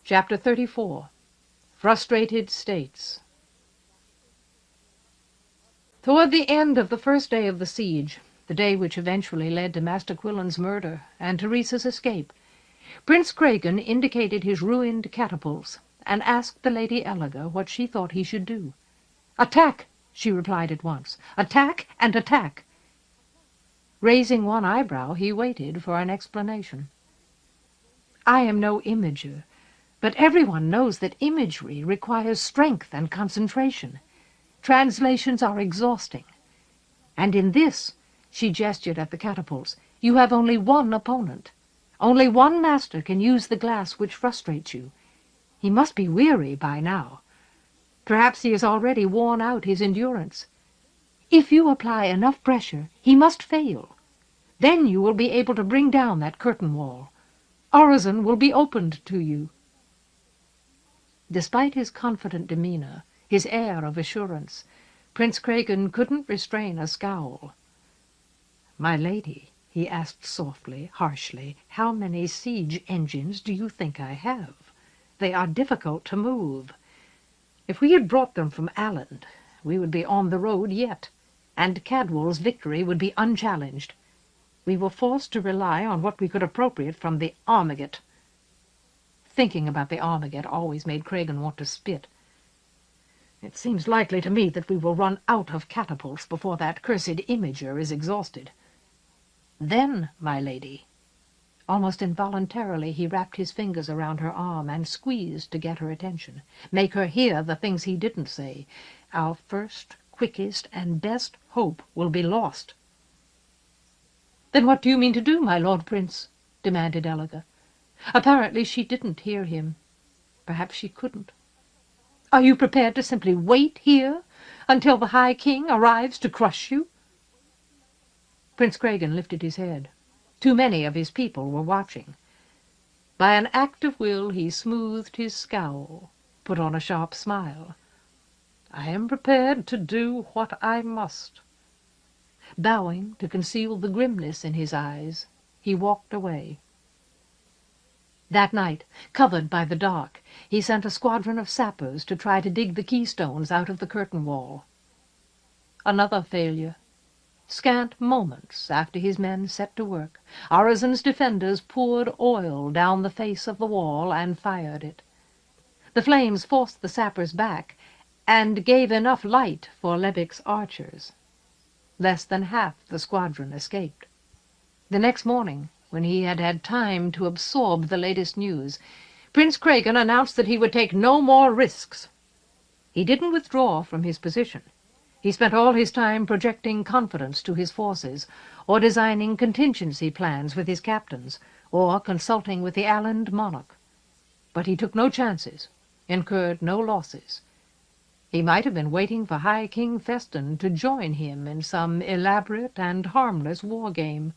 Chapter 34. Frustrated States. Toward the end of the first day of the siege, the day which eventually led to Master Quillen's murder and Teresa's escape, Prince Craigen indicated his ruined catapults and asked the Lady Elliga what she thought he should do. "Attack!" she replied at once. "Attack and attack!" Raising one eyebrow, he waited for an explanation. "I am no imager, but everyone knows that imagery requires strength and concentration. Translations are exhausting. And in this," she gestured at the catapults, "you have only one opponent. Only one master can use the glass which frustrates you. He must be weary by now. Perhaps he has already worn out his endurance. If you apply enough pressure, he must fail. Then you will be able to bring down that curtain wall. Orozen will be opened to you." Despite his confident demeanor, his air of assurance, Prince Craigen couldn't restrain a scowl. "My lady," he asked softly, harshly, "how many siege engines do you think I have? They are difficult to move. If we had brought them from Aland, we would be on the road yet, and Cadwall's victory would be unchallenged. We were forced to rely on what we could appropriate from the Armiget." Thinking about the Armiget always made Craigen want to spit. "It seems likely to me that we will run out of catapults before that cursed imager is exhausted. Then, my lady—" Almost involuntarily he wrapped his fingers around her arm and squeezed to get her attention, make her hear the things he didn't say. "Our first, quickest, and best hope will be lost." "Then what do you mean to do, my Lord Prince?" demanded Elliga. Apparently she didn't hear him. Perhaps she couldn't. "Are you prepared to simply wait here until the High King arrives to crush you?" Prince Craigen lifted his head. Too many of his people were watching. By an act of will he smoothed his scowl, put on a sharp smile. "I am prepared to do what I must." Bowing to conceal the grimness in his eyes, he walked away. That night, covered by the dark, he sent a squadron of sappers to try to dig the keystones out of the curtain wall. Another failure. Scant moments after his men set to work, Orozen's defenders poured oil down the face of the wall and fired it. The flames forced the sappers back and gave enough light for Lebic's archers. Less than half the squadron escaped. The next morning, when he had had time to absorb the latest news, Prince Craigen announced that he would take no more risks. He didn't withdraw from his position. He spent all his time projecting confidence to his forces, or designing contingency plans with his captains, or consulting with the Aland monarch. But he took no chances, incurred no losses. He might have been waiting for High King Feston to join him in some elaborate and harmless war game.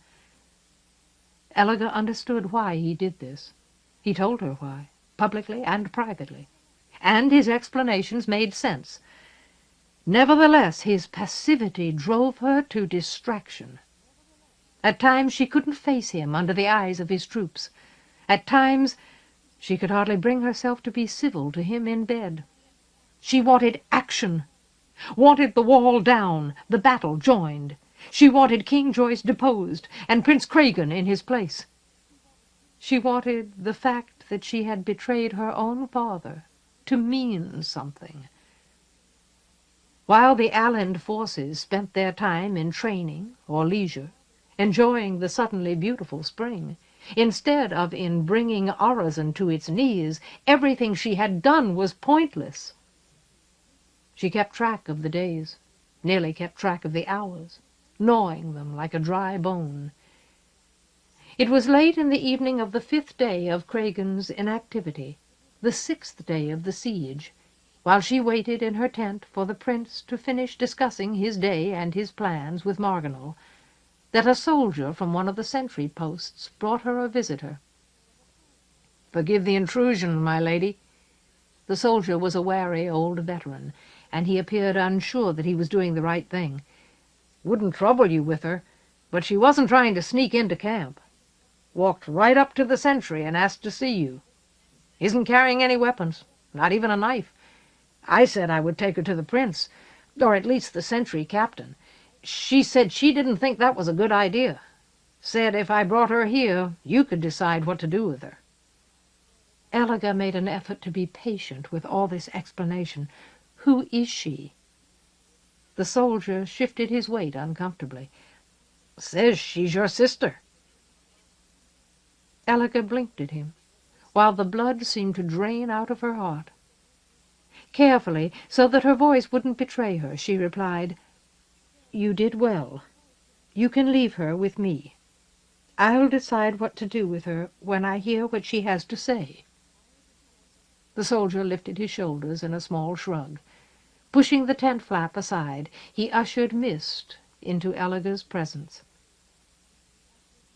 Elliga understood why he did this. He told her why, publicly and privately, and his explanations made sense. Nevertheless, his passivity drove her to distraction. At times she couldn't face him under the eyes of his troops. At times she could hardly bring herself to be civil to him in bed. She wanted action, wanted the wall down, the battle joined. She wanted King Joyce deposed and Prince Craigen in his place. She wanted the fact that she had betrayed her own father to mean something. While the Aland forces spent their time in training or leisure, enjoying the suddenly beautiful spring, instead of in bringing Orozen to its knees, everything she had done was pointless. She kept track of the days, nearly kept track of the hours, gnawing them like a dry bone. It was late in the evening of the 5th day of Craigen's inactivity, the 6th day of the siege, while she waited in her tent for the prince to finish discussing his day and his plans with Marginal, that a soldier from one of the sentry posts brought her a visitor. "Forgive the intrusion, my lady." The soldier was a wary old veteran, and he appeared unsure that he was doing the right thing. "Wouldn't trouble you with her, but she wasn't trying to sneak into camp. Walked right up to the sentry and asked to see you." Isn't carrying any weapons, not even a knife. I said I would take her to the prince, or at least the sentry captain. She said she didn't think that was a good idea. Said if I brought her here, you could decide what to do with her." Eliga made an effort to be patient with all this explanation. "Who is she?" The soldier shifted his weight uncomfortably. "Says she's your sister." Eliga blinked at him, while the blood seemed to drain out of her heart. Carefully, so that her voice wouldn't betray her, she replied, "You did well. You can leave her with me. I'll decide what to do with her when I hear what she has to say." The soldier lifted his shoulders in a small shrug. Pushing the tent flap aside, he ushered Mist into Eliga's presence.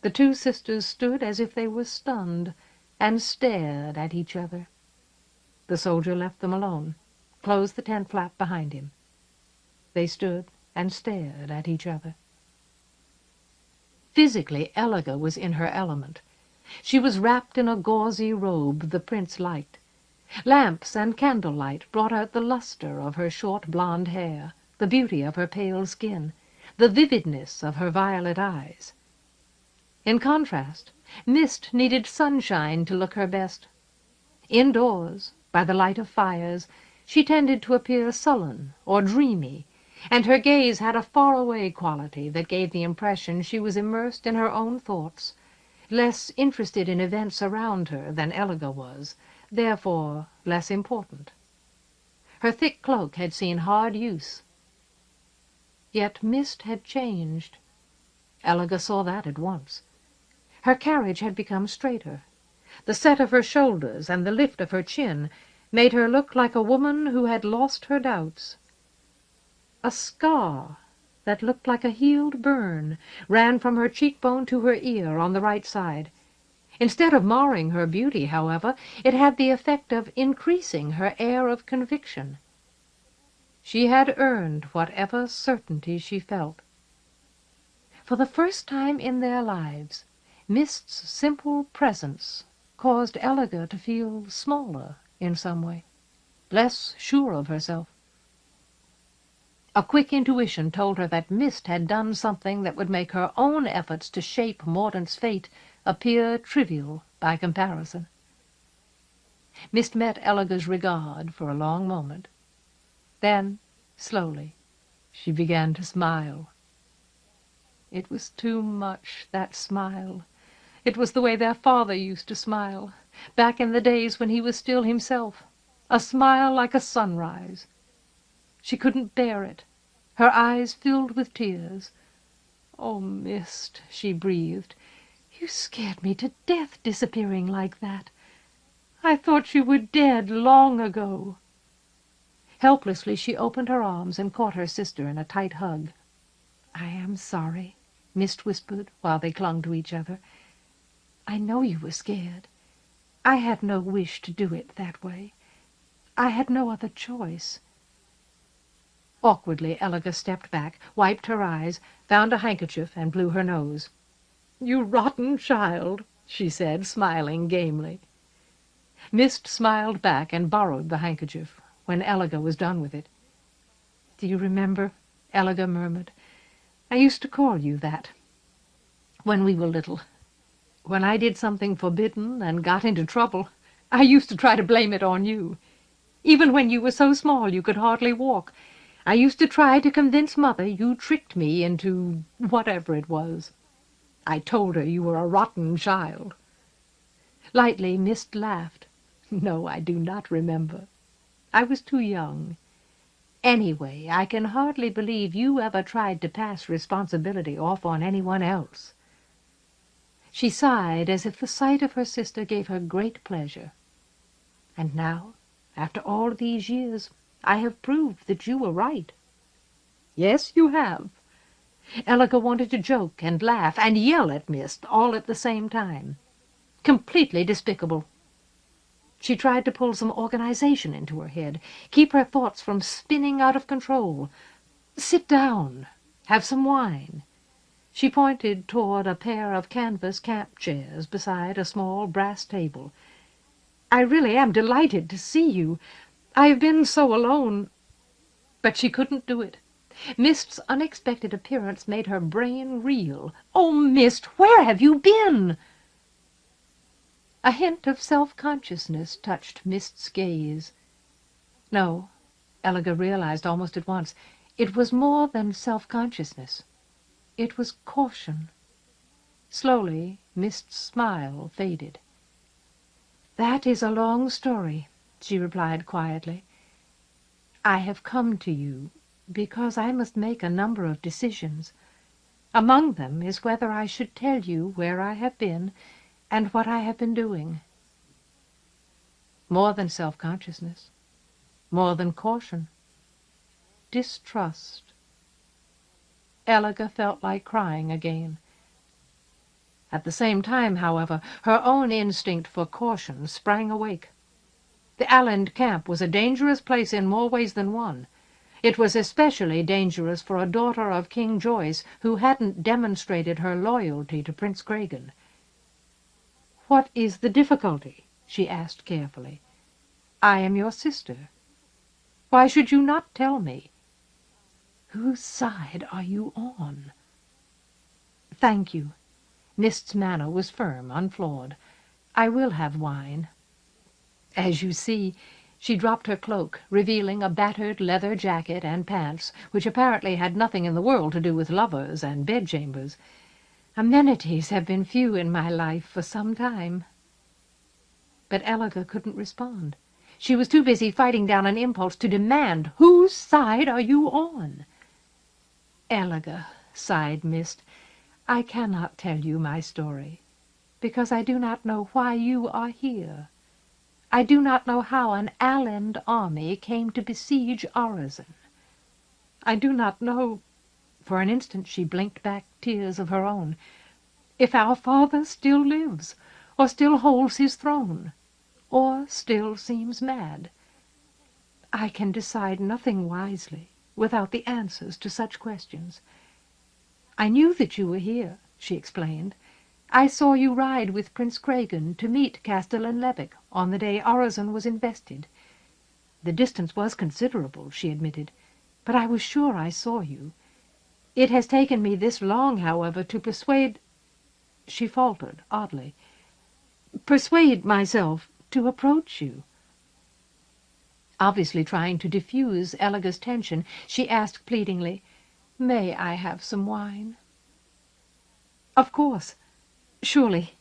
The two sisters stood as if they were stunned, and stared at each other. The soldier left them alone, closed the tent flap behind him. They stood and stared at each other. Physically, Eliga was in her element. She was wrapped in a gauzy robe the prince liked. Lamps and candlelight brought out the luster of her short blonde hair, the beauty of her pale skin, the vividness of her violet eyes. In contrast, Mist needed sunshine to look her best. Indoors, by the light of fires, she tended to appear sullen or dreamy, and her gaze had a far-away quality that gave the impression she was immersed in her own thoughts, less interested in events around her than Eliga was, therefore less important. Her thick cloak had seen hard use. Yet Mist had changed. Eliga saw that at once. Her carriage had become straighter. The set of her shoulders and the lift of her chin made her look like a woman who had lost her doubts. A scar that looked like a healed burn ran from her cheekbone to her ear on the right side. Instead of marring her beauty, however, it had the effect of increasing her air of conviction. She had earned whatever certainty she felt. For the first time in their lives, Mist's simple presence caused Eliga to feel smaller in some way, less sure of herself. A quick intuition told her that Mist had done something that would make her own efforts to shape Mordaunt's fate appear trivial by comparison. Mist met Eliga's regard for a long moment. Then, slowly, she began to smile. It was too much, that smile. It was the way their father used to smile, back in the days when he was still himself, a smile like a sunrise. She couldn't bear it. Her eyes filled with tears. "Oh, Mist," she breathed, "you scared me to death disappearing like that. I thought you were dead long ago." Helplessly she opened her arms and caught her sister in a tight hug. "I am sorry," Mist whispered while they clung to each other. "I know you were scared. I had no wish to do it that way. I had no other choice." Awkwardly, Eliga stepped back, wiped her eyes, found a handkerchief, and blew her nose. "You rotten child," she said, smiling gamely. Mist smiled back and borrowed the handkerchief when Eliga was done with it. "Do you remember?" Eliga murmured. "I used to call you that when we were little. When I did something forbidden and got into trouble, I used to try to blame it on you. Even when you were so small you could hardly walk, I used to try to convince Mother you tricked me into whatever it was. I told her you were a rotten child." Lightly, Mist laughed. "No, I do not remember. I was too young. Anyway, I can hardly believe you ever tried to pass responsibility off on anyone else." She sighed as if the sight of her sister gave her great pleasure. "And now, after all these years, I have proved that you were right." "Yes, you have." Eliga wanted to joke and laugh and yell at Mist all at the same time. Completely despicable. She tried to pull some organization into her head, keep her thoughts from spinning out of control. "Sit down. Have some wine." She pointed toward a pair of canvas camp chairs beside a small brass table. I really am delighted to see you. I have been so alone." But she couldn't do it. Mist's unexpected appearance made her brain reel. "Oh, Mist, where have you been?" A hint of self-consciousness touched Mist's gaze. No, Eliga realized almost at once, it was more than self-consciousness. It was caution. Slowly, Mist's smile faded. "That is a long story," she replied quietly. "I have come to you because I must make a number of decisions. Among them is whether I should tell you where I have been and what I have been doing." More than self-consciousness, more than caution, distrust. Eliga felt like crying again. At the same time, however, her own instinct for caution sprang awake. The Alland camp was a dangerous place in more ways than one. It was especially dangerous for a daughter of King Joyce who hadn't demonstrated her loyalty to Prince Cregan. "What is the difficulty?" she asked carefully. "I am your sister. Why should you not tell me? Whose side are you on?" "Thank you." Mist's manner was firm, unflawed. "I will have wine." As you see, she dropped her cloak, revealing a battered leather jacket and pants, which apparently had nothing in the world to do with lovers and bedchambers. "Amenities have been few in my life for some time." But Eliga couldn't respond. She was too busy fighting down an impulse to demand, "Whose side are you on?" "Eliga," sighed Mist, "I cannot tell you my story, because I do not know why you are here. I do not know how an Alland army came to besiege Orizon. I do not know—" for an instant she blinked back tears of her own— "if our father still lives, or still holds his throne, or still seems mad. I can decide nothing wisely without the answers to such questions. I knew that you were here," she explained. "I saw you ride with Prince Cregan to meet Castellan Levick on the day Orizon was invested. The distance was considerable," she admitted, "but I was sure I saw you. It has taken me this long, however, to persuade—" she faltered oddly, "persuade myself to approach you." Obviously trying to diffuse Eliga's tension, she asked pleadingly, "May I have some wine?" "Of course. Surely."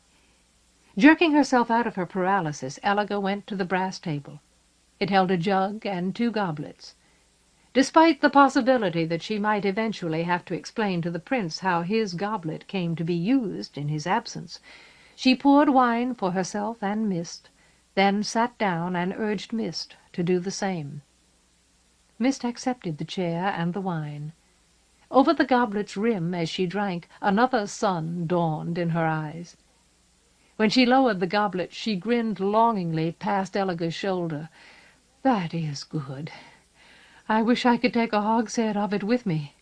Jerking herself out of her paralysis, Eliga went to the brass table. It held a jug and 2 goblets. Despite the possibility that she might eventually have to explain to the prince how his goblet came to be used in his absence, she poured wine for herself and Mist, then sat down and urged Mist to do the same. Mist accepted the chair and the wine. Over the goblet's rim, as she drank, another sun dawned in her eyes. When she lowered the goblet, she grinned longingly past Eliga's shoulder. "That is good. I wish I could take a hogshead of it with me."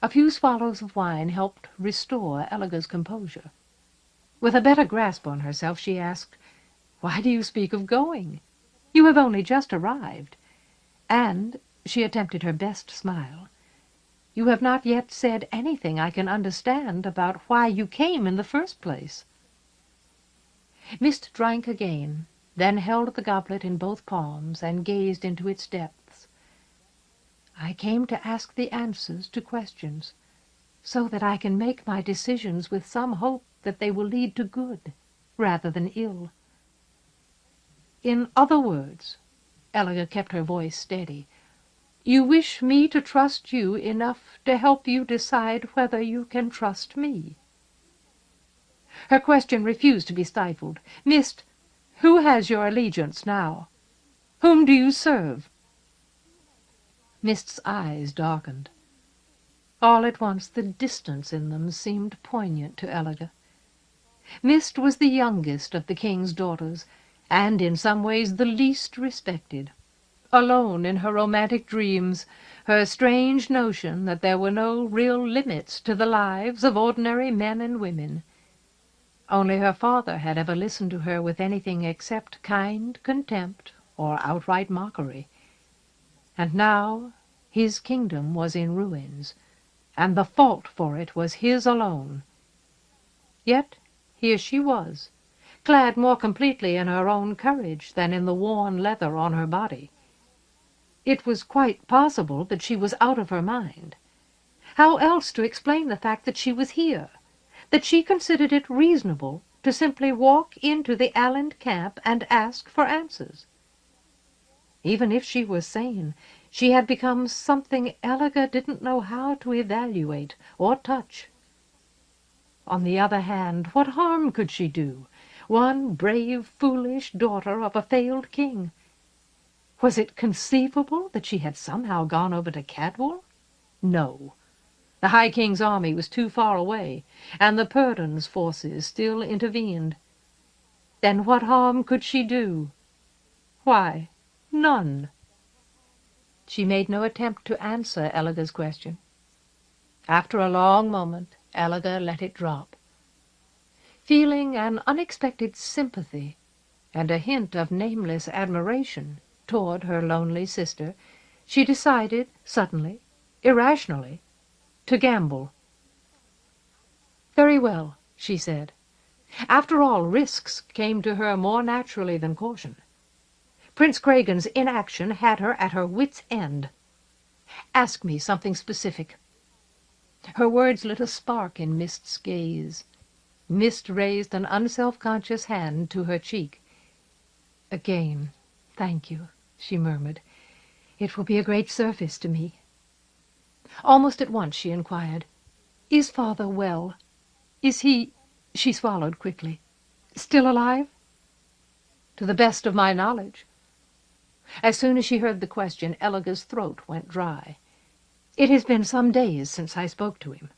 A few swallows of wine helped restore Eliga's composure. With a better grasp on herself, she asked, "Why do you speak of going? You have only just arrived. And," she attempted her best smile, "you have not yet said anything I can understand about why you came in the first place." Mist drank again, then held the goblet in both palms and gazed into its depths. "I came to ask the answers to questions, so that I can make my decisions with some hope that they will lead to good rather than ill. In other words," Eliga kept her voice steady, "you wish me to trust you enough to help you decide whether you can trust me." Her question refused to be stifled. "Mist, who has your allegiance now? Whom do you serve?" Mist's eyes darkened. All at once the distance in them seemed poignant to Eliga. Mist was the youngest of the king's daughters, and in some ways the least respected. Alone in her romantic dreams, her strange notion that there were no real limits to the lives of ordinary men and women. Only her father had ever listened to her with anything except kind contempt or outright mockery. And now his kingdom was in ruins, and the fault for it was his alone. Yet here she was, clad more completely in her own courage than in the worn leather on her body. It was quite possible that she was out of her mind. How else to explain the fact that she was here, that she considered it reasonable to simply walk into the Allen camp and ask for answers? Even if she were sane, she had become something Elliger didn't know how to evaluate or touch. On the other hand, what harm could she do? One brave, foolish daughter of a failed king. Was it conceivable that she had somehow gone over to Cadwal? No. The High King's army was too far away, and the Purdon's forces still intervened. Then what harm could she do? Why, none. She made no attempt to answer Elliger's question. After a long moment, Elliger let it drop. Feeling an unexpected sympathy and a hint of nameless admiration toward her lonely sister, she decided suddenly, irrationally, to gamble. "Very well," she said. After all, risks came to her more naturally than caution. Prince Cragen's inaction had her at her wits' end. "Ask me something specific." Her words lit a spark in Mist's gaze. Mist raised an unself-conscious hand to her cheek. "Again, thank you," she murmured. "It will be a great service to me." Almost at once she inquired, "Is father well? Is he—" she swallowed quickly, "still alive?" "To the best of my knowledge." As soon as she heard the question, Elliger's throat went dry. "It has been some days since I spoke to him."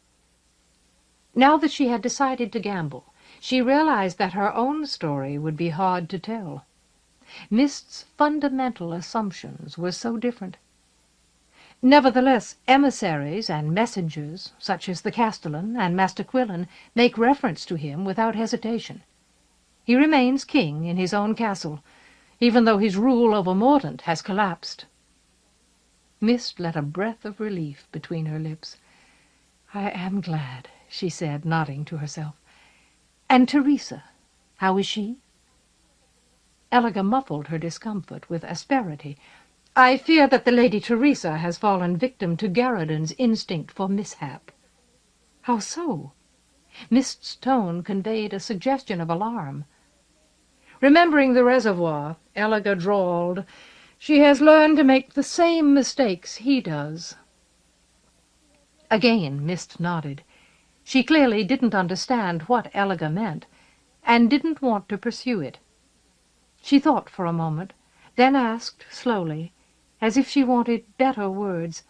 Now that she had decided to gamble, she realized that her own story would be hard to tell. Mist's fundamental assumptions were so different. Nevertheless, emissaries and messengers, such as the Castellan and Master Quillen, make reference to him without hesitation. He remains king in his own castle, even though his rule over Mordaunt has collapsed. Mist let a breath of relief between her lips. "I am glad," she said, nodding to herself. "And Teresa, how is she?" Elliger muffled her discomfort with asperity. "I fear that the Lady Teresa has fallen victim to Garradon's instinct for mishap." "How so?" Mist's tone conveyed a suggestion of alarm. Remembering the reservoir, Elliger drawled, "She has learned to make the same mistakes he does." Again Mist nodded. She clearly didn't understand what Elliger meant, and didn't want to pursue it. She thought for a moment, then asked slowly, as if she wanted better words,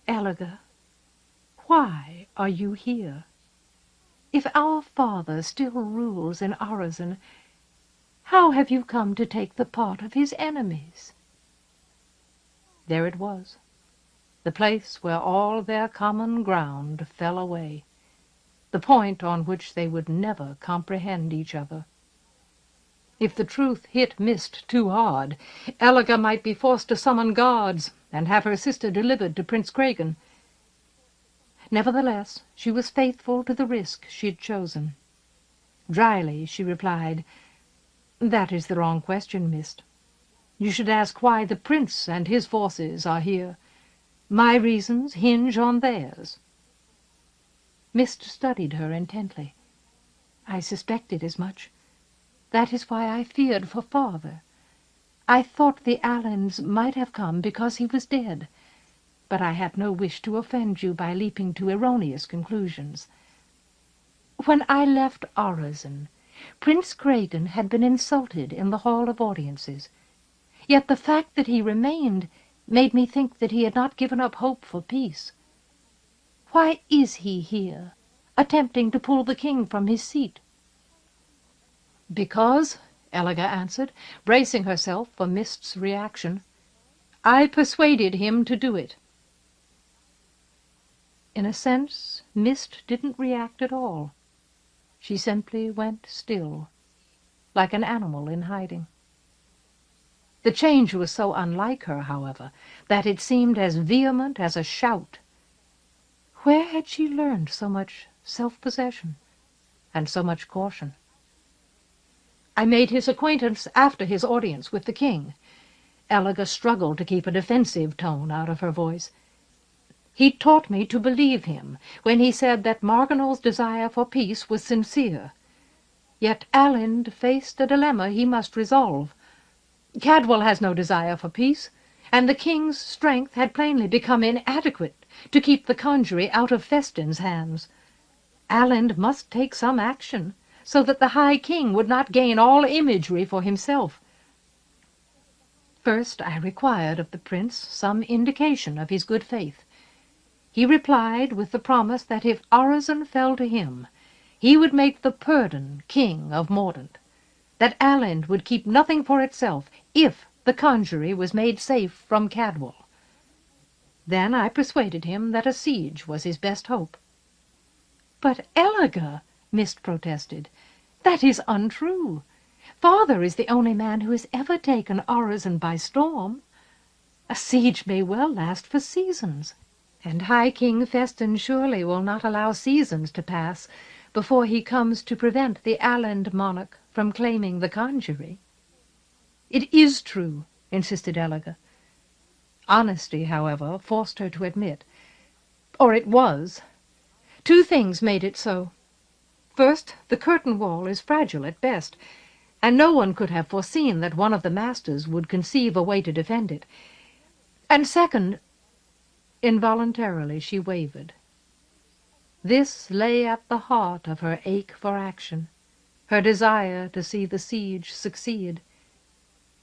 "Elliger, why are you here? If our father still rules in Orozen, how have you come to take the part of his enemies?" There it was, the place where all their common ground fell away, the point on which they would never comprehend each other. If the truth hit Mist too hard, Elliger might be forced to summon guards and have her sister delivered to Prince Cragen. Nevertheless, she was faithful to the risk she had chosen. Dryly she replied, "That is the wrong question, Mist. You should ask why the prince and his forces are here. My reasons hinge on theirs." Mist studied her intently. "I suspected as much. That is why I feared for father. I thought the Allens might have come because he was dead, but I had no wish to offend you by leaping to erroneous conclusions. When I left Orozen, Prince Cragen had been insulted in the Hall of Audiences, yet the fact that he remained made me think that he had not given up hope for peace. Why is he here, attempting to pull the king from his seat?" "Because," Elliger answered, bracing herself for Mist's reaction, "I persuaded him to do it." In a sense, Mist didn't react at all. She simply went still, like an animal in hiding. The change was so unlike her, however, that it seemed as vehement as a shout. Where had she learned so much self-possession and so much caution? I made his acquaintance after his audience with the king. Eliga struggled to keep a defensive tone out of her voice. He taught me to believe him when he said that Margenal's desire for peace was sincere. Yet Aland faced a dilemma he must resolve. Cadwal has no desire for peace, and the king's strength had plainly become inadequate to keep the conjury out of Festin's hands. Aland must take some action, so that the High King would not gain all imagery for himself. First I required of the prince some indication of his good faith. He replied with the promise that if Orazon fell to him, he would make the Purdon king of Mordant, that Aland would keep nothing for itself if the conjury was made safe from Cadwal. Then I persuaded him that a siege was his best hope. "But, Eliga," Mist protested, "that is untrue. Father is the only man who has ever taken Orazon by storm. A siege may well last for seasons, and High King Festin surely will not allow seasons to pass before he comes to prevent the Aland monarch from claiming the conjury." "It is true," insisted Eliga. Honesty, however, forced her to admit, or it was. Two things made it so. First, the curtain wall is fragile at best, and no one could have foreseen that one of the masters would conceive a way to defend it. And second, involuntarily she wavered. This lay at the heart of her ache for action, her desire to see the siege succeed.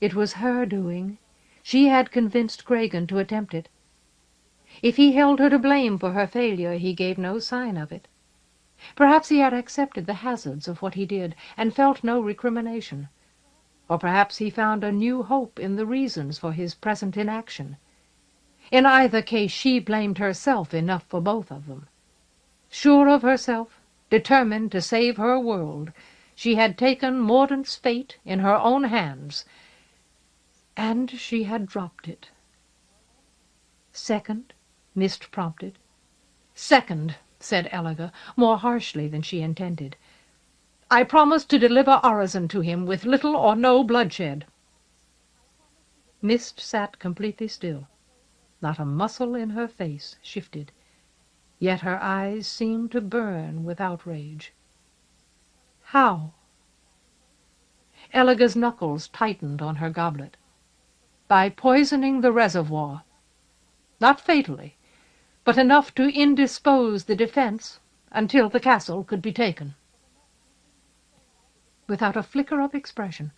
It was her doing. She had convinced Cregan to attempt it. If he held her to blame for her failure, he gave no sign of it. Perhaps he had accepted the hazards of what he did, and felt no recrimination. Or perhaps he found a new hope in the reasons for his present inaction. In either case she blamed herself enough for both of them. Sure of herself, determined to save her world, she had taken Mordant's fate in her own hands, and she had dropped it. "Second?" Mist prompted. "Second," said Eliga, more harshly than she intended. "I promised to deliver Orazon to him with little or no bloodshed." Mist sat completely still. Not a muscle in her face shifted, yet her eyes seemed to burn with outrage. "How?" Eliga's knuckles tightened on her goblet. "By poisoning the reservoir. Not fatally, but enough to indispose the defense until the castle could be taken." Without a flicker of expression,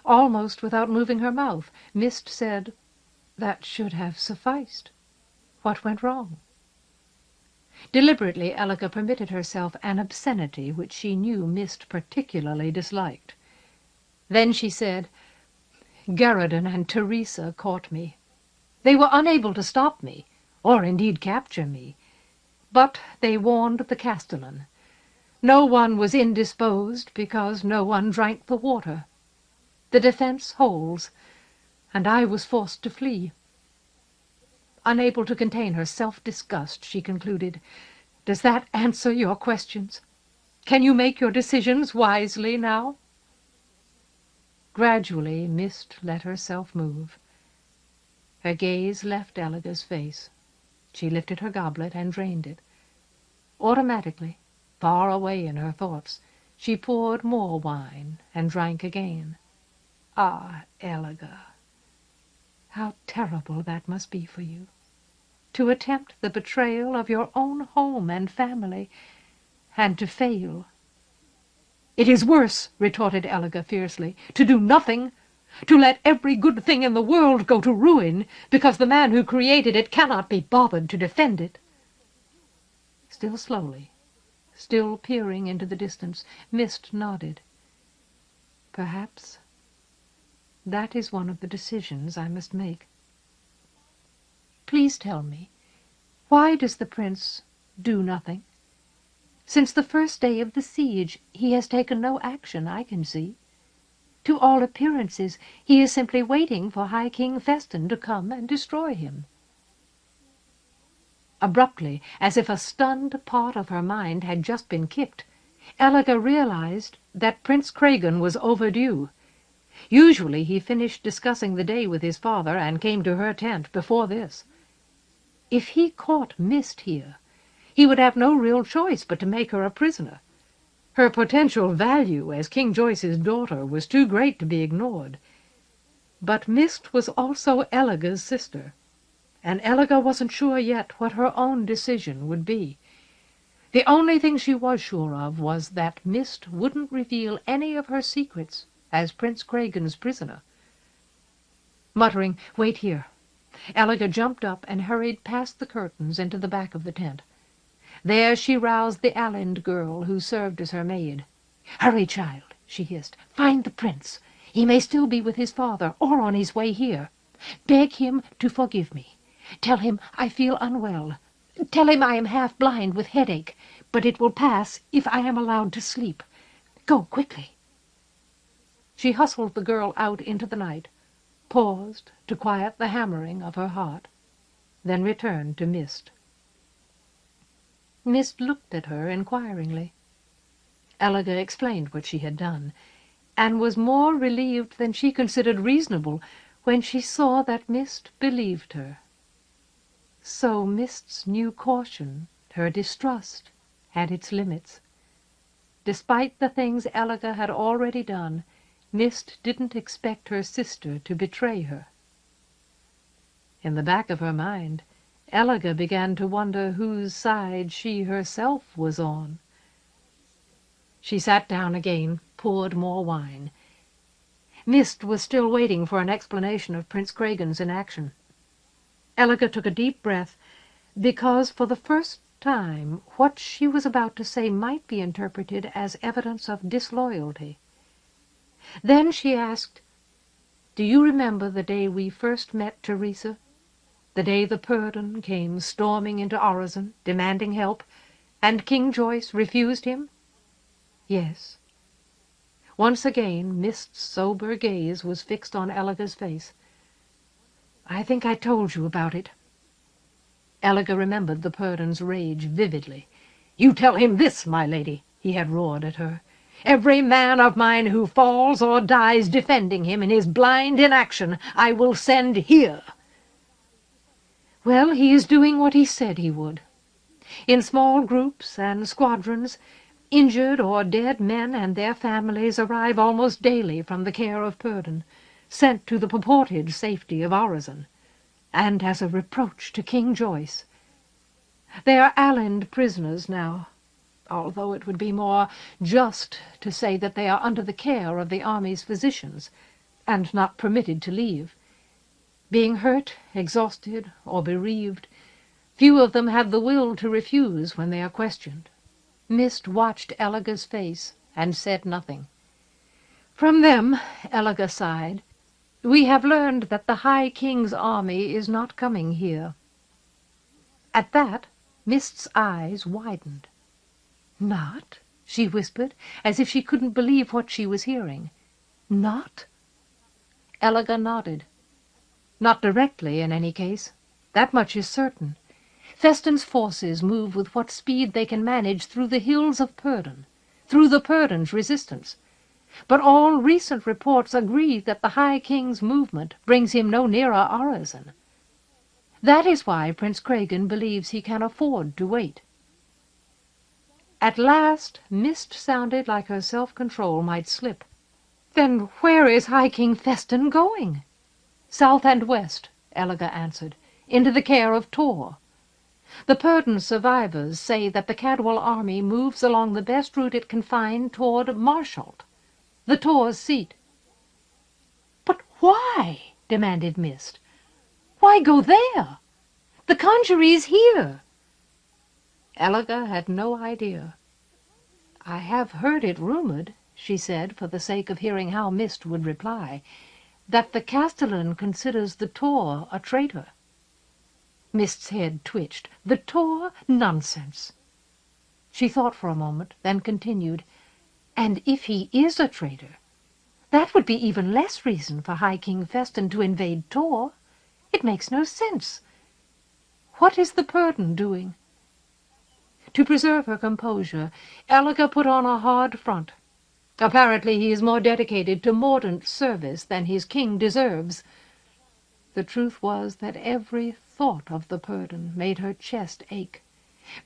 almost without moving her mouth, Mist said, "That should have sufficed. What went wrong?" Deliberately Eliga permitted herself an obscenity which she knew Mist particularly disliked. Then she said, "Garradon and Teresa caught me. They were unable to stop me, or indeed capture me. But they warned the castellan. No one was indisposed because no one drank the water. The defense holds, and I was forced to flee." Unable to contain her self-disgust, she concluded, "Does that answer your questions? Can you make your decisions wisely now?" Gradually Mist let herself move. Her gaze left Eliga's face. She lifted her goblet and drained it. Automatically, far away in her thoughts, she poured more wine and drank again. "Ah, Eliga, how terrible that must be for you, to attempt the betrayal of your own home and family, and to fail." "It is worse," retorted Eliga fiercely, "to do nothing, to let every good thing in the world go to ruin, because the man who created it cannot be bothered to defend it." Still slowly, still peering into the distance, Mist nodded. "Perhaps that is one of the decisions I must make. Please tell me, why does the prince do nothing? Since the first day of the siege, he has taken no action, I can see. To all appearances, he is simply waiting for High King Feston to come and destroy him." Abruptly, as if a stunned part of her mind had just been kicked, Elliga realized that Prince Cregan was overdue. Usually he finished discussing the day with his father and came to her tent before this. If he caught Mist here, he would have no real choice but to make her a prisoner. Her potential value as King Joyce's daughter was too great to be ignored. But Mist was also Elliga's sister, and Elliga wasn't sure yet what her own decision would be. The only thing she was sure of was that Mist wouldn't reveal any of her secrets as Prince Cregan's prisoner. Muttering, "Wait here," Elliga jumped up and hurried past the curtains into the back of the tent. There she roused the Allind girl who served as her maid. "Hurry, child," she hissed. "Find the prince. He may still be with his father or on his way here. Beg him to forgive me. Tell him I feel unwell. Tell him I am half blind with headache, but it will pass if I am allowed to sleep. Go quickly." She hustled the girl out into the night, paused to quiet the hammering of her heart, then returned to Mist. Mist looked at her inquiringly. Elliga explained what she had done, and was more relieved than she considered reasonable when she saw that Mist believed her. So Mist's new caution, her distrust, had its limits. Despite the things Elliga had already done, Mist didn't expect her sister to betray her. In the back of her mind, Elliga began to wonder whose side she herself was on. She sat down again, poured more wine. Mist was still waiting for an explanation of Prince Cregan's inaction. Elliga took a deep breath, because for the first time what she was about to say might be interpreted as evidence of disloyalty. Then she asked, "Do you remember the day we first met Teresa? The day the Purdon came storming into Orizon, demanding help, and King Joyce refused him?" "Yes." Once again Mist's sober gaze was fixed on Elliga's face. "I think I told you about it." Elliga remembered the Purdon's rage vividly. "You tell him this, my lady," he had roared at her. "Every man of mine who falls or dies defending him in his blind inaction, I will send here." Well, he is doing what he said he would. In small groups and squadrons, injured or dead men and their families arrive almost daily from the care of Purdon, sent to the purported safety of Orizon, and as a reproach to King Joyce. They are Allind prisoners now, although it would be more just to say that they are under the care of the army's physicians, and not permitted to leave. Being hurt, exhausted, or bereaved, few of them have the will to refuse when they are questioned. Mist watched Elliga's face and said nothing. "From them," Elliga sighed, "we have learned that the High King's army is not coming here." At that, Mist's eyes widened. "Not?" she whispered, as if she couldn't believe what she was hearing. "Not?" Elliga nodded. "Not directly, in any case. That much is certain. Feston's forces move with what speed they can manage through the hills of Purdon, through the Purdon's resistance. But all recent reports agree that the High King's movement brings him no nearer Orizon. That is why Prince Cregan believes he can afford to wait." At last Mist sounded like her self-control might slip. "Then where is High King Feston going?" "South and west," Elliga answered, "into the care of Tor. The Purdon survivors say that the Cadwal army moves along the best route it can find toward Marshalt, the Tor's seat." "But why?" demanded Mist. "Why go there? The Conjuree's here." Elliga had no idea. "I have heard it rumored," she said, for the sake of hearing how Mist would reply, "that the Castellan considers the Tor a traitor." Mist's head twitched. "The Tor? Nonsense." She thought for a moment, then continued, "And if he is a traitor, that would be even less reason for High King Festin to invade Tor. It makes no sense. What is the Purdon doing?" To preserve her composure, Elliga put on a hard front. "Apparently he is more dedicated to mordant service than his king deserves." The truth was that every thought of the Purdon made her chest ache,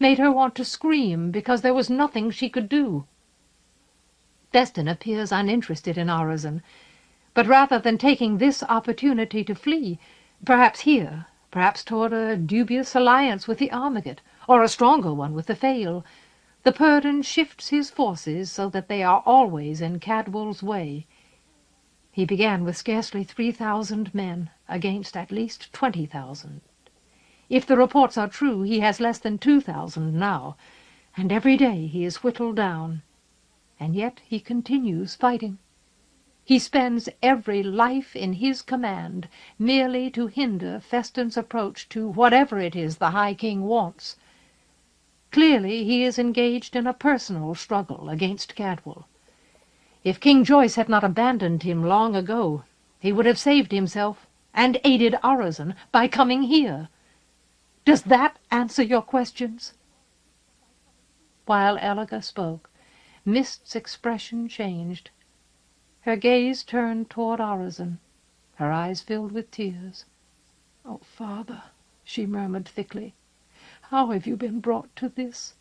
made her want to scream because there was nothing she could do. Festin appears uninterested in Urizen, but rather than taking this opportunity to flee, perhaps here, perhaps toward a dubious alliance with the Armiget, or a stronger one with the Fail, the Purdon shifts his forces so that they are always in Cadwal's way. He began with scarcely 3,000 men, against at least 20,000. If the reports are true, he has less than 2,000 now, and every day he is whittled down. And yet he continues fighting. He spends every life in his command merely to hinder Festin's approach to whatever it is the High King wants. Clearly he is engaged in a personal struggle against Cadwal. If King Joyce had not abandoned him long ago, he would have saved himself and aided Urizen by coming here. Does that answer your questions?" While Elliga spoke, Mist's expression changed. Her gaze turned toward Urizen. Her eyes filled with tears. "Oh, father," she murmured thickly, "how have you been brought to this?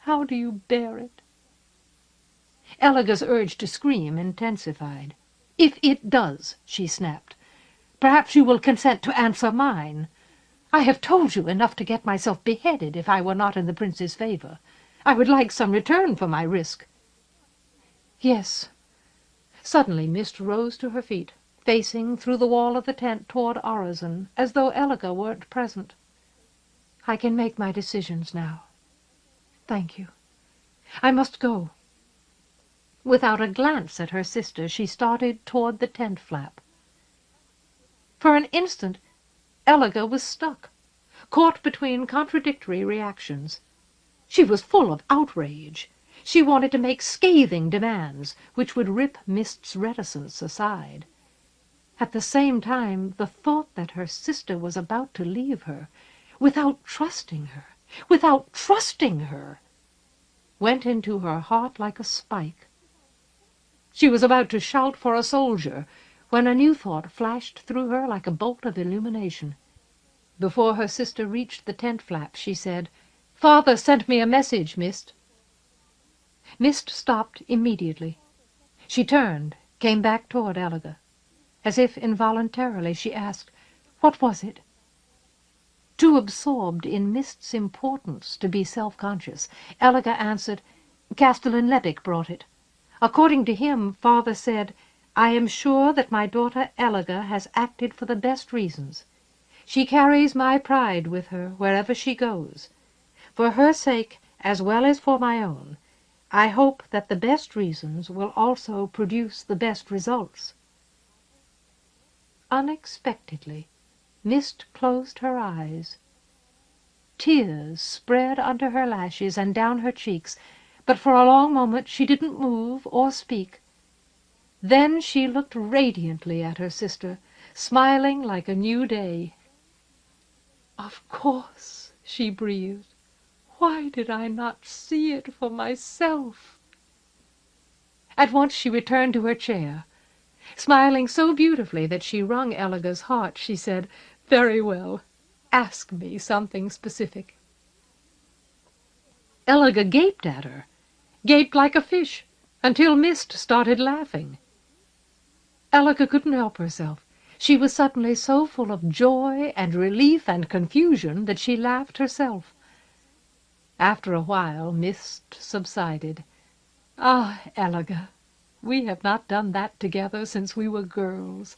How do you bear it?" Elliga's urge to scream intensified. "If it does," she snapped, "perhaps you will consent to answer mine. I have told you enough to get myself beheaded if I were not in the prince's favor. I would like some return for my risk." "Yes." Suddenly Mist rose to her feet, facing through the wall of the tent toward Urizen, as though Elliga weren't present. "I can make my decisions now. Thank you. I must go." Without a glance at her sister, she started toward the tent flap. For an instant, Elliga was stuck, caught between contradictory reactions. She was full of outrage. She wanted to make scathing demands, which would rip Mist's reticence aside. At the same time, the thought that her sister was about to leave her, without trusting her, went into her heart like a spike. She was about to shout for a soldier, when a new thought flashed through her like a bolt of illumination. Before her sister reached the tent flap, she said, "Father sent me a message, Mist." Mist stopped immediately. She turned, came back toward Elliga. As if involuntarily, she asked, "What was it?" Too absorbed in Mist's importance to be self-conscious, Elliga answered, "Castellan Lebic brought it. According to him, father said, 'I am sure that my daughter Elliga has acted for the best reasons. She carries my pride with her wherever she goes. For her sake, as well as for my own, I hope that the best reasons will also produce the best results.'" Unexpectedly, Mist closed her eyes. Tears spread under her lashes and down her cheeks, but for a long moment she didn't move or speak. Then she looked radiantly at her sister, smiling like a new day. "Of course," she breathed. "Why did I not see it for myself?" At once she returned to her chair. Smiling so beautifully that she wrung Elliga's heart, she said, "Very well. Ask me something specific." Elliga gaped at her, gaped like a fish, until Mist started laughing. Elliga couldn't help herself. She was suddenly so full of joy and relief and confusion that she laughed herself. After a while, Mist subsided. "Ah, Elliga, we have not done that together since we were girls."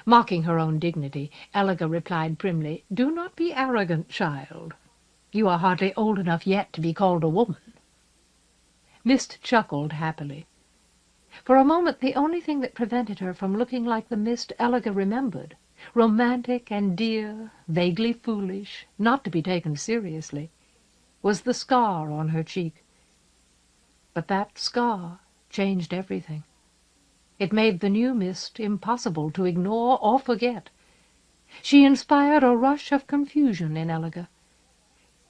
Mocking her own dignity, Elliga replied primly, "Do not be arrogant, child. You are hardly old enough yet to be called a woman." Mist chuckled happily. For a moment the only thing that prevented her from looking like the Mist Elliga remembered, romantic and dear, vaguely foolish, not to be taken seriously, was the scar on her cheek. But that scar changed everything. It made the new mist impossible to ignore or forget. She inspired a rush of confusion in Eliga.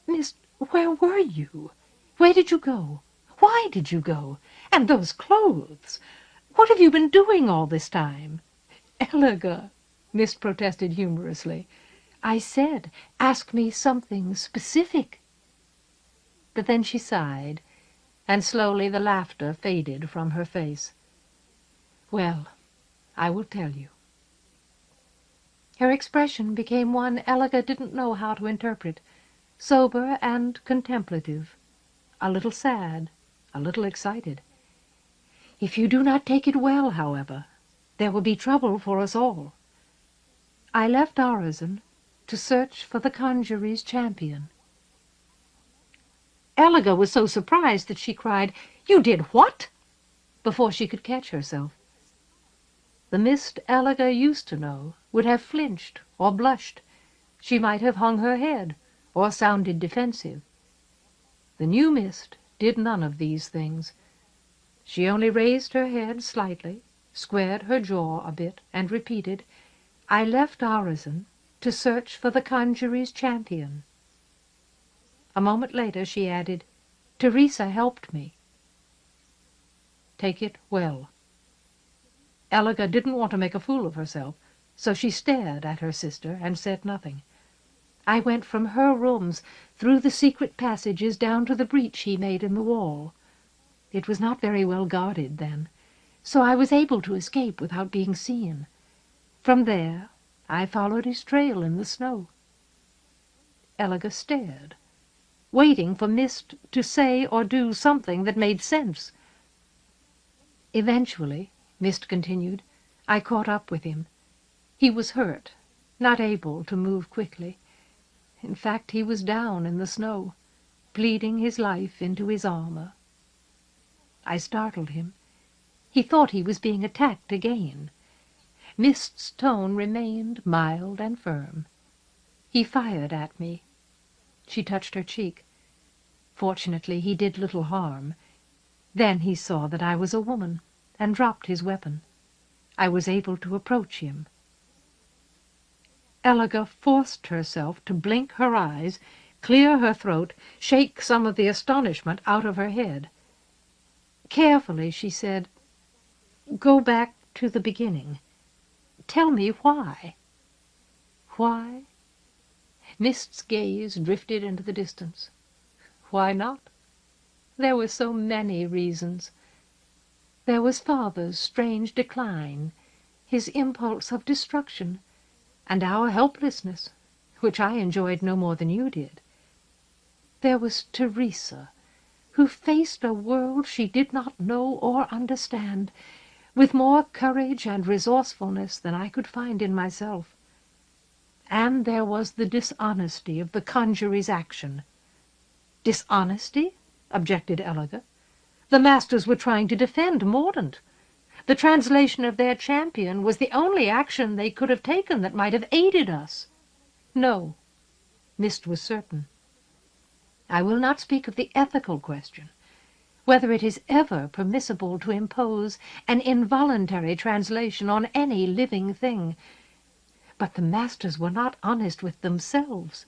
"Mist, where were you? Where did you go? Why did you go? And those clothes! What have you been doing all this time?" "Eliga," Mist protested humorously, "I said, ask me something specific." But then she sighed, and slowly the laughter faded from her face. "Well, I will tell you." Her expression became one Eliga didn't know how to interpret, sober and contemplative, a little sad, a little excited. "If you do not take it well, however, there will be trouble for us all. I left Orizon to search for the conjury's champion." Eliga was so surprised that she cried, "You did what?" before she could catch herself. The Mist Eliga used to know would have flinched or blushed. She might have hung her head or sounded defensive. The new Mist did none of these things. She only raised her head slightly, squared her jaw a bit, and repeated, "I left Orizon to search for the conjury's champion." A moment later she added, "Teresa helped me." Take it well. Eliga didn't want to make a fool of herself, so she stared at her sister and said nothing. "I went from her rooms through the secret passages down to the breach he made in the wall. It was not very well guarded then, so I was able to escape without being seen. From there I followed his trail in the snow." Eliga stared, waiting for Mist to say or do something that made sense. "Eventually," Mist continued, "I caught up with him. He was hurt, not able to move quickly. In fact, he was down in the snow, bleeding his life into his armor. I startled him. He thought he was being attacked again." Mist's tone remained mild and firm. "He fired at me." She touched her cheek. "Fortunately, he did little harm. Then he saw that I was a woman, and dropped his weapon. I was able to approach him." Eliga forced herself to blink her eyes, clear her throat, shake some of the astonishment out of her head. Carefully she said, "Go back to the beginning. Tell me why." "Why?" Mist's gaze drifted into the distance. "Why not? There were so many reasons. There was Father's strange decline, his impulse of destruction, and our helplessness, which I enjoyed no more than you did. There was Teresa, who faced a world she did not know or understand, with more courage and resourcefulness than I could find in myself. And there was the dishonesty of the conjury's action." "Dishonesty?" objected Eliga. "The masters were trying to defend Mordaunt. The translation of their champion was the only action they could have taken that might have aided us." "No," Mist was certain. "I will not speak of the ethical question, whether it is ever permissible to impose an involuntary translation on any living thing. But the masters were not honest with themselves.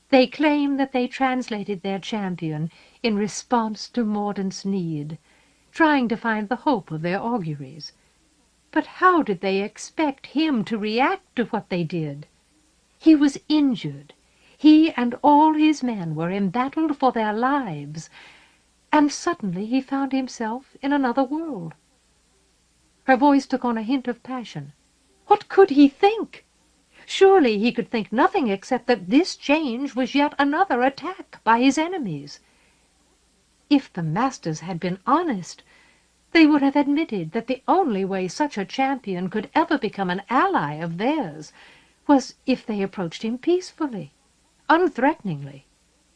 They claim that they translated their champion in response to Mordaunt's need, trying to find the hope of their auguries. But how did they expect him to react to what they did? He was injured. He and all his men were embattled for their lives, and suddenly he found himself in another world." Her voice took on a hint of passion. "What could he think? Surely he could think nothing except that this change was yet another attack by his enemies. If the masters had been honest, they would have admitted that the only way such a champion could ever become an ally of theirs was if they approached him peacefully, unthreateningly,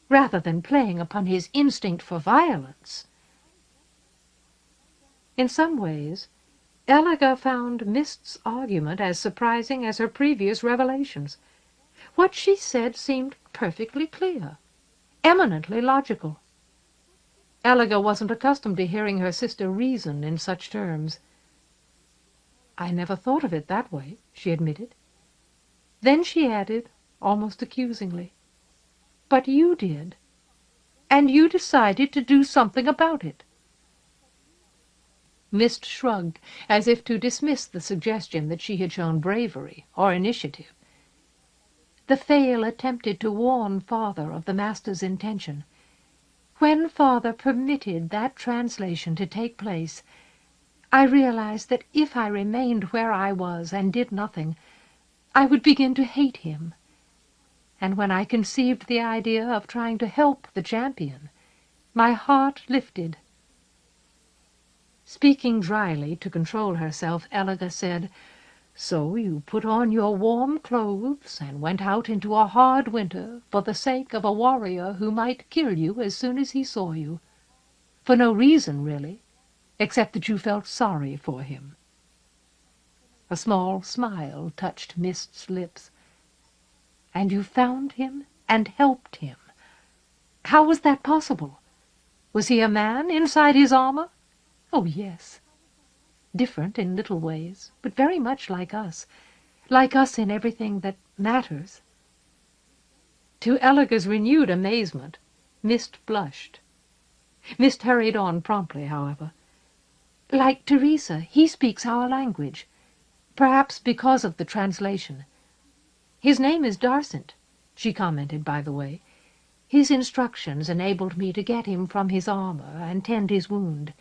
rather than playing upon his instinct for violence." In some ways, Eliga found Mist's argument as surprising as her previous revelations. What she said seemed perfectly clear. eminently logical. Elliga wasn't accustomed to hearing her sister reason in such terms. "I never thought of it that way," she admitted. Then she added, almost accusingly, "But you did, and you decided to do something about it." Mist shrugged, as if to dismiss the suggestion that she had shown bravery or initiative. The Fail attempted to warn Father of the Master's intention. When Father permitted that translation to take place, I realized that if I remained where I was and did nothing, I would begin to hate him. And when I conceived the idea of trying to help the champion, my heart lifted. Speaking dryly to control herself, Elliga said, "So you put on your warm clothes and went out into a hard winter for the sake of a warrior who might kill you as soon as he saw you, for no reason, really, except that you felt sorry for him." A small smile touched Mist's lips. "And you found him and helped him. How was that possible? Was he a man inside his armor?" "Oh, yes. Different in little ways, but very much like us in everything that matters." To Elliga's renewed amazement, Mist blushed. Mist hurried on promptly, however. "Like Teresa, he speaks our language, perhaps because of the translation. His name is Donaldson," she commented by the way. "His instructions enabled me to get him from his armor and tend his wound.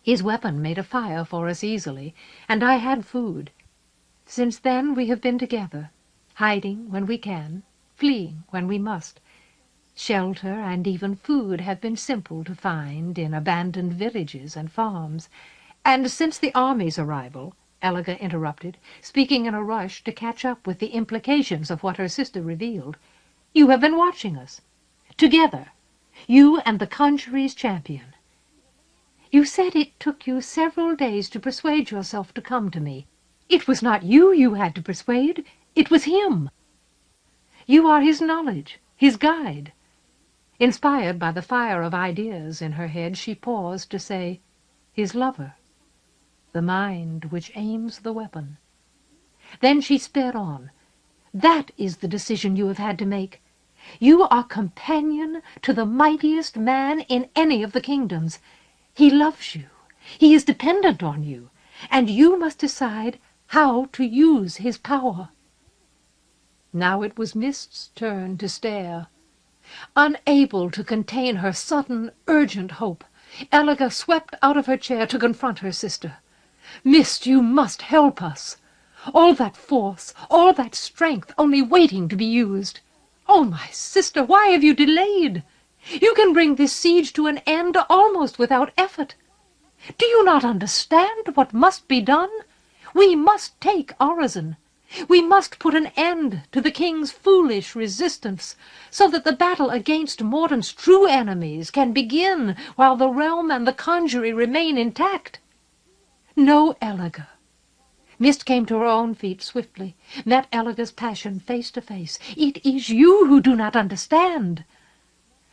His weapon made a fire for us easily, and I had food. Since then we have been together, hiding when we can, fleeing when we must. Shelter and even food have been simple to find in abandoned villages and farms. And since the army's arrival," Elliga interrupted, speaking in a rush to catch up with the implications of what her sister revealed, "you have been watching us. Together. You and the Conjuree's champion. You said it took you several days to persuade yourself to come to me. It was not you had to persuade. It was him. You are his knowledge, his guide." Inspired by the fire of ideas in her head, she paused to say, "His lover, the mind which aims the weapon." Then she sped on. "That is the decision you have had to make. You are companion to the mightiest man in any of the kingdoms. He loves you. He is dependent on you. And you must decide how to use his power." Now it was Mist's turn to stare. Unable to contain her sudden, urgent hope, Elliga swept out of her chair to confront her sister. "Mist, you must help us. All that force, all that strength only waiting to be used. Oh, my sister, why have you delayed? You can bring this siege to an end almost without effort. Do you not understand what must be done? We must take Orizon. We must put an end to the king's foolish resistance, so that the battle against Mordant's true enemies can begin while the realm and the Conjuree remain intact. No, Elliga." Mist came to her own feet swiftly, met Elliga's passion face to face. "It is you who do not understand."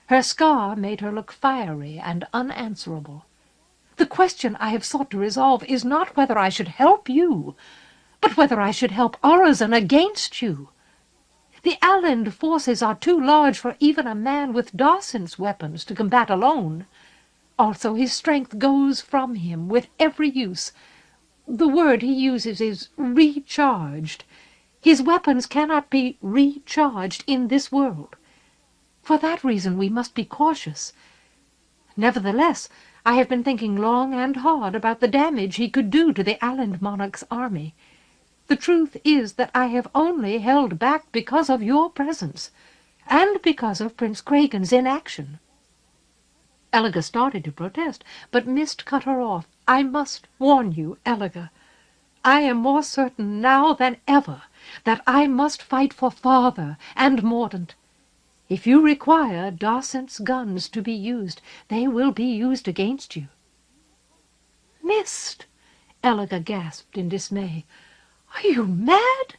Her scar made her look fiery and unanswerable. "The question I have sought to resolve is not whether I should help you, but whether I should help Orizon against you. The Alend forces are too large for even a man with Dawson's weapons to combat alone. Also his strength goes from him with every use. The word he uses is recharged. His weapons cannot be recharged in this world. For that reason we must be cautious. Nevertheless, I have been thinking long and hard about the damage he could do to the Alend monarch's army. The truth is that I have only held back because of your presence, and because of Prince Cragen's inaction." Elliga started to protest, but Mist cut her off. "I must warn you, Elliga. I am more certain now than ever that I must fight for Father and Mordant. If you require Dawson's guns to be used, they will be used against you." "Mist!" Elliga gasped in dismay. "Are you mad?"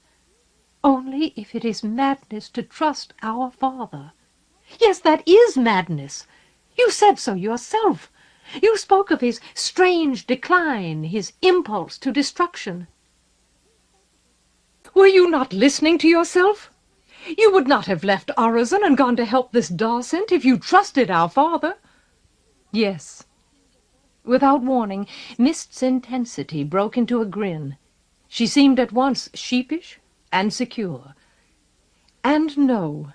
"Only if it is madness to trust our father. Yes, that is madness. You said so yourself. You spoke of his strange decline, his impulse to destruction. Were you not listening to yourself? You would not have left Orizon and gone to help this Darcent if you trusted our father. Yes. Without warning, Mist's intensity broke into a grin. She seemed at once sheepish and secure. And no,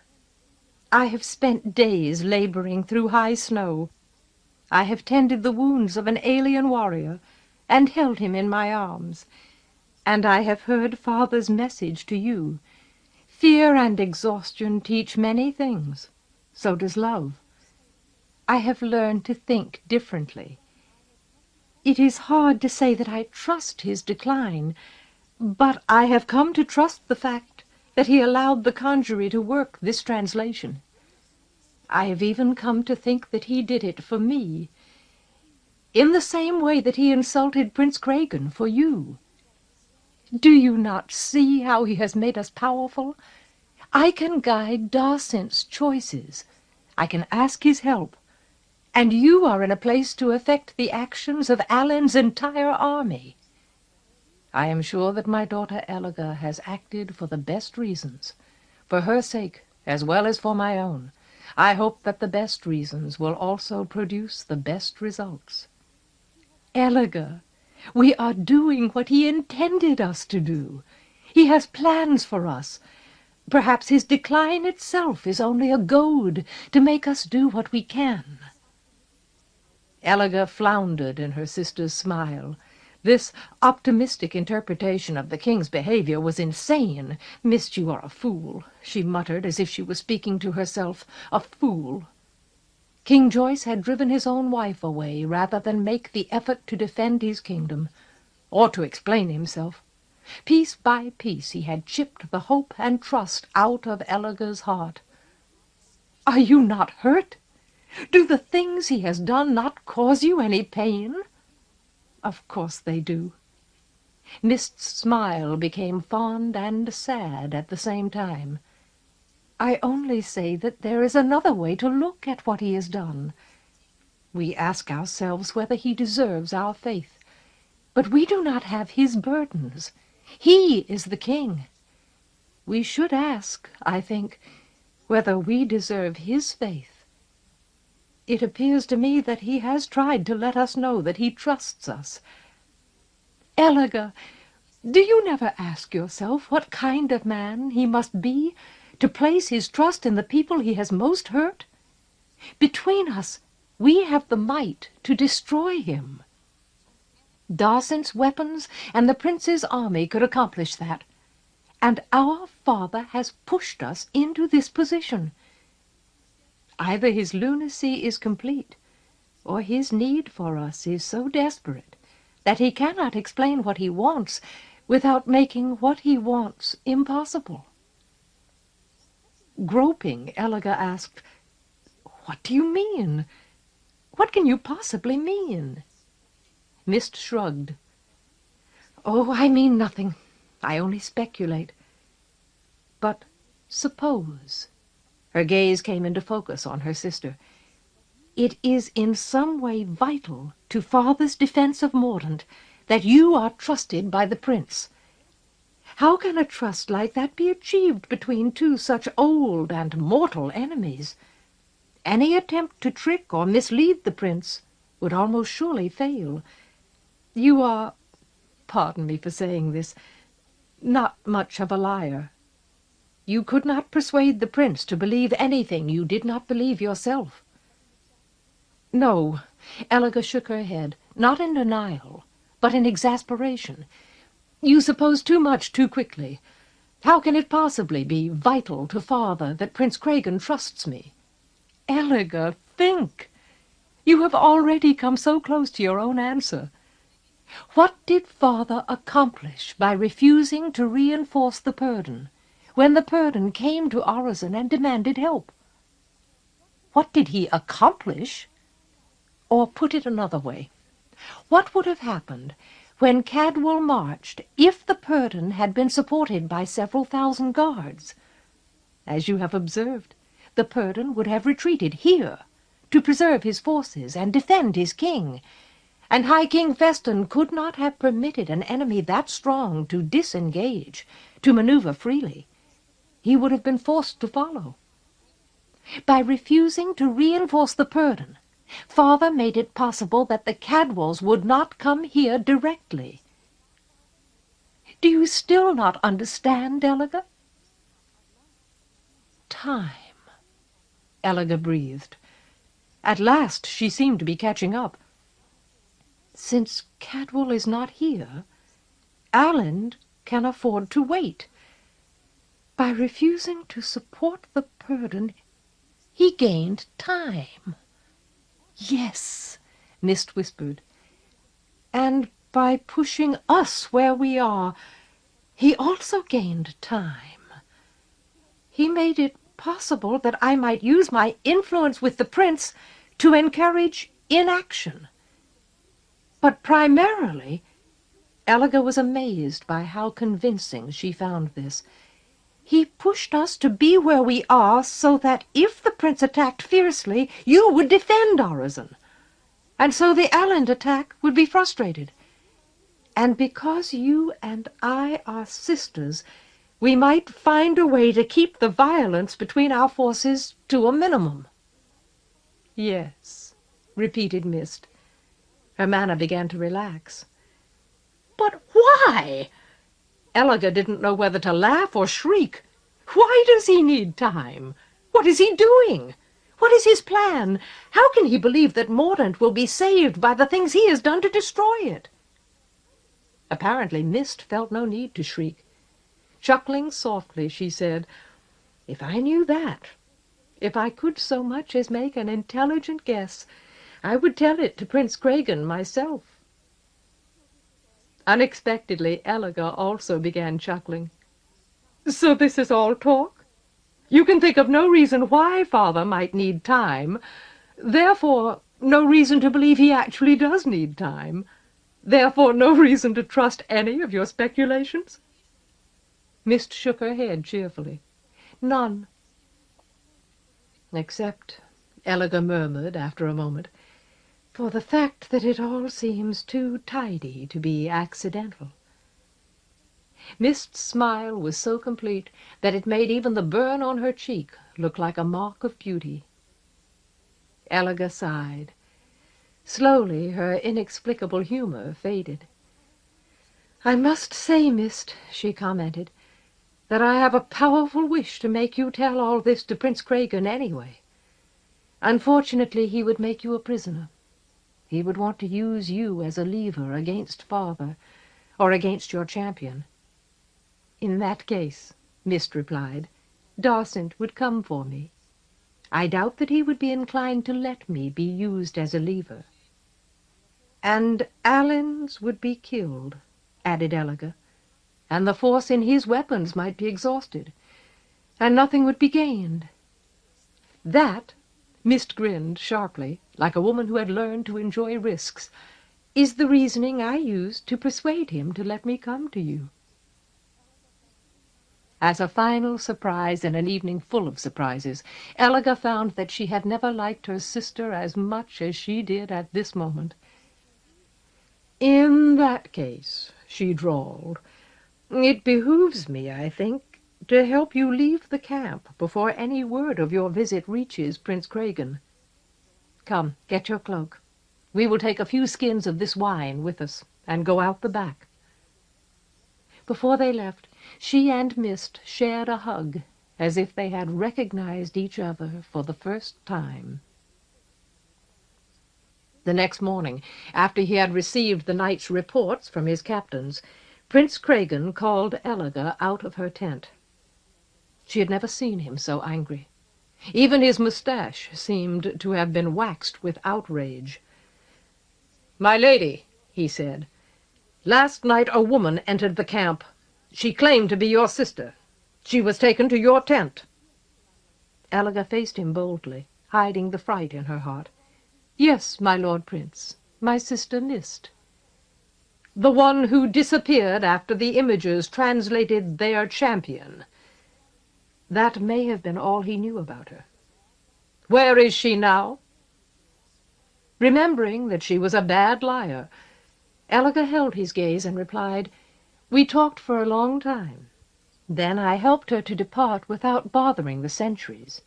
I have spent days laboring through high snow. I have tended the wounds of an alien warrior and held him in my arms. And I have heard Father's message to you. Fear and exhaustion teach many things. So does love. I have learned to think differently. It is hard to say that I trust his decline, but I have come to trust the fact that he allowed the conjurer to work this translation. I have even come to think that he did it for me, in the same way that he insulted Prince Kragen for you. Do you not see how he has made us powerful? I can guide Darcent's choices. I can ask his help. And you are in a place to affect the actions of Alan's entire army. I am sure that my daughter Elga has acted for the best reasons, for her sake as well as for my own. I hope that the best reasons will also produce the best results. Elga, we are doing what he intended us to do. He has plans for us. Perhaps his decline itself is only a goad to make us do what we can. Elga floundered in her sister's smile. This optimistic interpretation of the king's behavior was insane. "Mist, you are a fool," she muttered, as if she was speaking to herself. "A fool." King Joyce had driven his own wife away rather than make the effort to defend his kingdom, or to explain himself. Piece by piece he had chipped the hope and trust out of Elga's heart. "Are you not hurt? Do the things he has done not cause you any pain?" "Of course they do." Mist's smile became fond and sad at the same time. "I only say that there is another way to look at what he has done. We ask ourselves whether he deserves our faith. But we do not have his burdens. He is the king. We should ask, I think, whether we deserve his faith. It appears to me that he has tried to let us know that he trusts us. Elga, do you never ask yourself what kind of man he must be to place his trust in the people he has most hurt? Between us, we have the might to destroy him. Darcent's weapons and the prince's army could accomplish that. And our father has pushed us into this position. Either his lunacy is complete, or his need for us is so desperate that he cannot explain what he wants without making what he wants impossible." Groping, Elga asked, "What do you mean? What can you possibly mean?" Mist shrugged. "Oh, I mean nothing. I only speculate. But suppose—" Her gaze came into focus on her sister. "It is in some way vital to Father's defense of Mordaunt that you are trusted by the prince. How can a trust like that be achieved between two such old and mortal enemies? Any attempt to trick or mislead the prince would almost surely fail. You are, pardon me for saying this, not much of a liar. You could not persuade the prince to believe anything you did not believe yourself." "No," Elga shook her head, not in denial, but in exasperation. "You suppose too much too quickly. How can it possibly be vital to Father that Prince Kragen trusts me? Elga, think! You have already come so close to your own answer. What did Father accomplish by refusing to reinforce the Purdon when the Purdon came to Orizon and demanded help? What did he accomplish? Or put it another way, what would have happened when Cadwal marched if the Purdon had been supported by several thousand guards? As you have observed, the Purdon would have retreated here to preserve his forces and defend his king, and High King Feston could not have permitted an enemy that strong to disengage, to maneuver freely. He would have been forced to follow. By refusing to reinforce the Purdon, Father made it possible that the Cadwalls would not come here directly. Do you still not understand, Eliga? Time, Eliga breathed. At last she seemed to be catching up. Since Cadwal is not here, Aland can afford to wait. By refusing to support the Purdon, he gained time. Yes, Mist whispered. And by pushing us where we are, he also gained time. He made it possible that I might use my influence with the prince to encourage inaction. But primarily, Eliga was amazed by how convincing she found this. He pushed us to be where we are so that if the prince attacked fiercely, you would defend Orizon. And so the Aland attack would be frustrated. And because you and I are sisters, we might find a way to keep the violence between our forces to a minimum. Yes, repeated Mist. Her manner began to relax. But why? Eliga didn't know whether to laugh or shriek. Why does he need time? What is he doing? What is his plan? How can he believe that Mordaunt will be saved by the things he has done to destroy it? Apparently Mist felt no need to shriek. Chuckling softly, she said, "If I knew that, if I could so much as make an intelligent guess, I would tell it to Prince Cragan myself." Unexpectedly, Eliga also began chuckling. "So this is all talk? You can think of no reason why Father might need time, therefore no reason to believe he actually does need time, therefore no reason to trust any of your speculations?" Mist shook her head cheerfully. "None." "Except," Eliga murmured after a moment, "for the fact that it all seems too tidy to be accidental." Mist's smile was so complete that it made even the burn on her cheek look like a mark of beauty. Eliga sighed. Slowly her inexplicable humor faded. "I must say, Mist," she commented, "that I have a powerful wish to make you tell all this to Prince Cragan anyway. Unfortunately, he would make you a prisoner. He would want to use you as a lever against Father, or against your champion." "In that case," Mist replied, "Darcent would come for me. I doubt that he would be inclined to let me be used as a lever." "And Alan's would be killed," added Eliga, "and the force in his weapons might be exhausted, and nothing would be gained." "That," Mist grinned sharply, like a woman who had learned to enjoy risks, "is the reasoning I used to persuade him to let me come to you." As a final surprise in an evening full of surprises, Eliga found that she had never liked her sister as much as she did at this moment. "In that case," she drawled, "it behooves me, I think, to help you leave the camp before any word of your visit reaches Prince Cragan. Come, get your cloak. We will take a few skins of this wine with us, and go out the back." Before they left, she and Mist shared a hug, as if they had recognized each other for the first time. The next morning, after he had received the night's reports from his captains, Prince Cragan called Eliga out of her tent. She had never seen him so angry. Even his moustache seemed to have been waxed with outrage. "My lady," he said, "last night a woman entered the camp. She claimed to be your sister. She was taken to your tent." Eliga faced him boldly, hiding the fright in her heart. "Yes, my Lord Prince, my sister Mist." "The one who disappeared after the Imagers translated their champion." That may have been all he knew about her. Where is she now?" Remembering that she was a bad liar, Elliger held his gaze and replied, "We talked for a long time. Then I helped her to depart without bothering the sentries."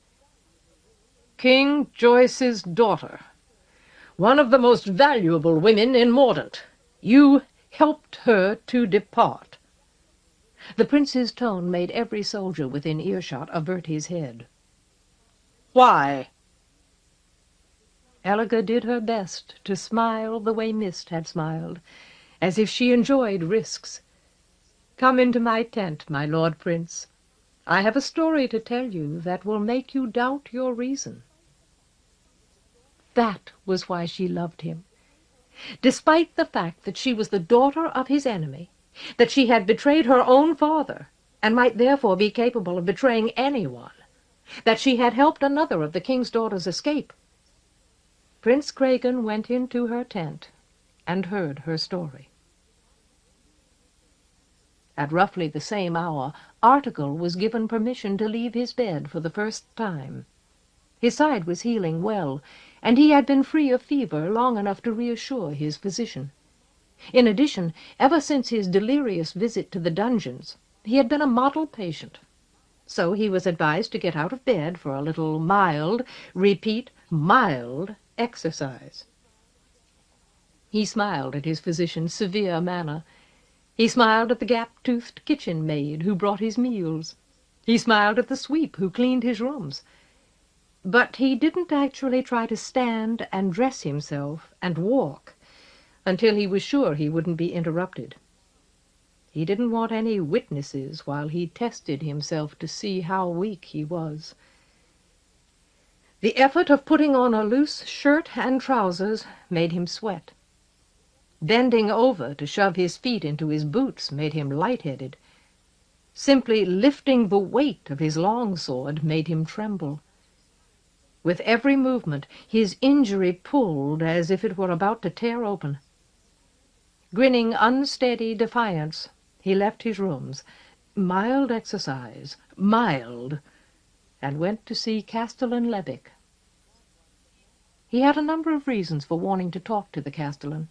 "King Joyce's daughter, one of the most valuable women in Mordaunt. You helped her to depart." The prince's tone made every soldier within earshot avert his head. "Why?" Elliger did her best to smile the way Mist had smiled, as if she enjoyed risks. "Come into my tent, my lord prince. I have a story to tell you that will make you doubt your reason." That was why she loved him. Despite the fact that she was the daughter of his enemy, that she had betrayed her own father, and might therefore be capable of betraying anyone, that she had helped another of the king's daughters escape, Prince Cregan went into her tent and heard her story. At roughly the same hour, Article was given permission to leave his bed for the first time. His side was healing well, and he had been free of fever long enough to reassure his physician. In addition, ever since his delirious visit to the dungeons, he had been a model patient. So he was advised to get out of bed for a little mild, repeat, mild exercise. He smiled at his physician's severe manner. He smiled at the gap-toothed kitchen maid who brought his meals. He smiled at the sweep who cleaned his rooms. But he didn't actually try to stand and dress himself and walk until he was sure he wouldn't be interrupted. He didn't want any witnesses while he tested himself to see how weak he was. The effort of putting on a loose shirt and trousers made him sweat. Bending over to shove his feet into his boots made him lightheaded. Simply lifting the weight of his longsword made him tremble. With every movement, his injury pulled as if it were about to tear open. Grinning unsteady defiance, he left his rooms, mild exercise, mild, and went to see Castellan Lebic. He had a number of reasons for wanting to talk to the Castellan.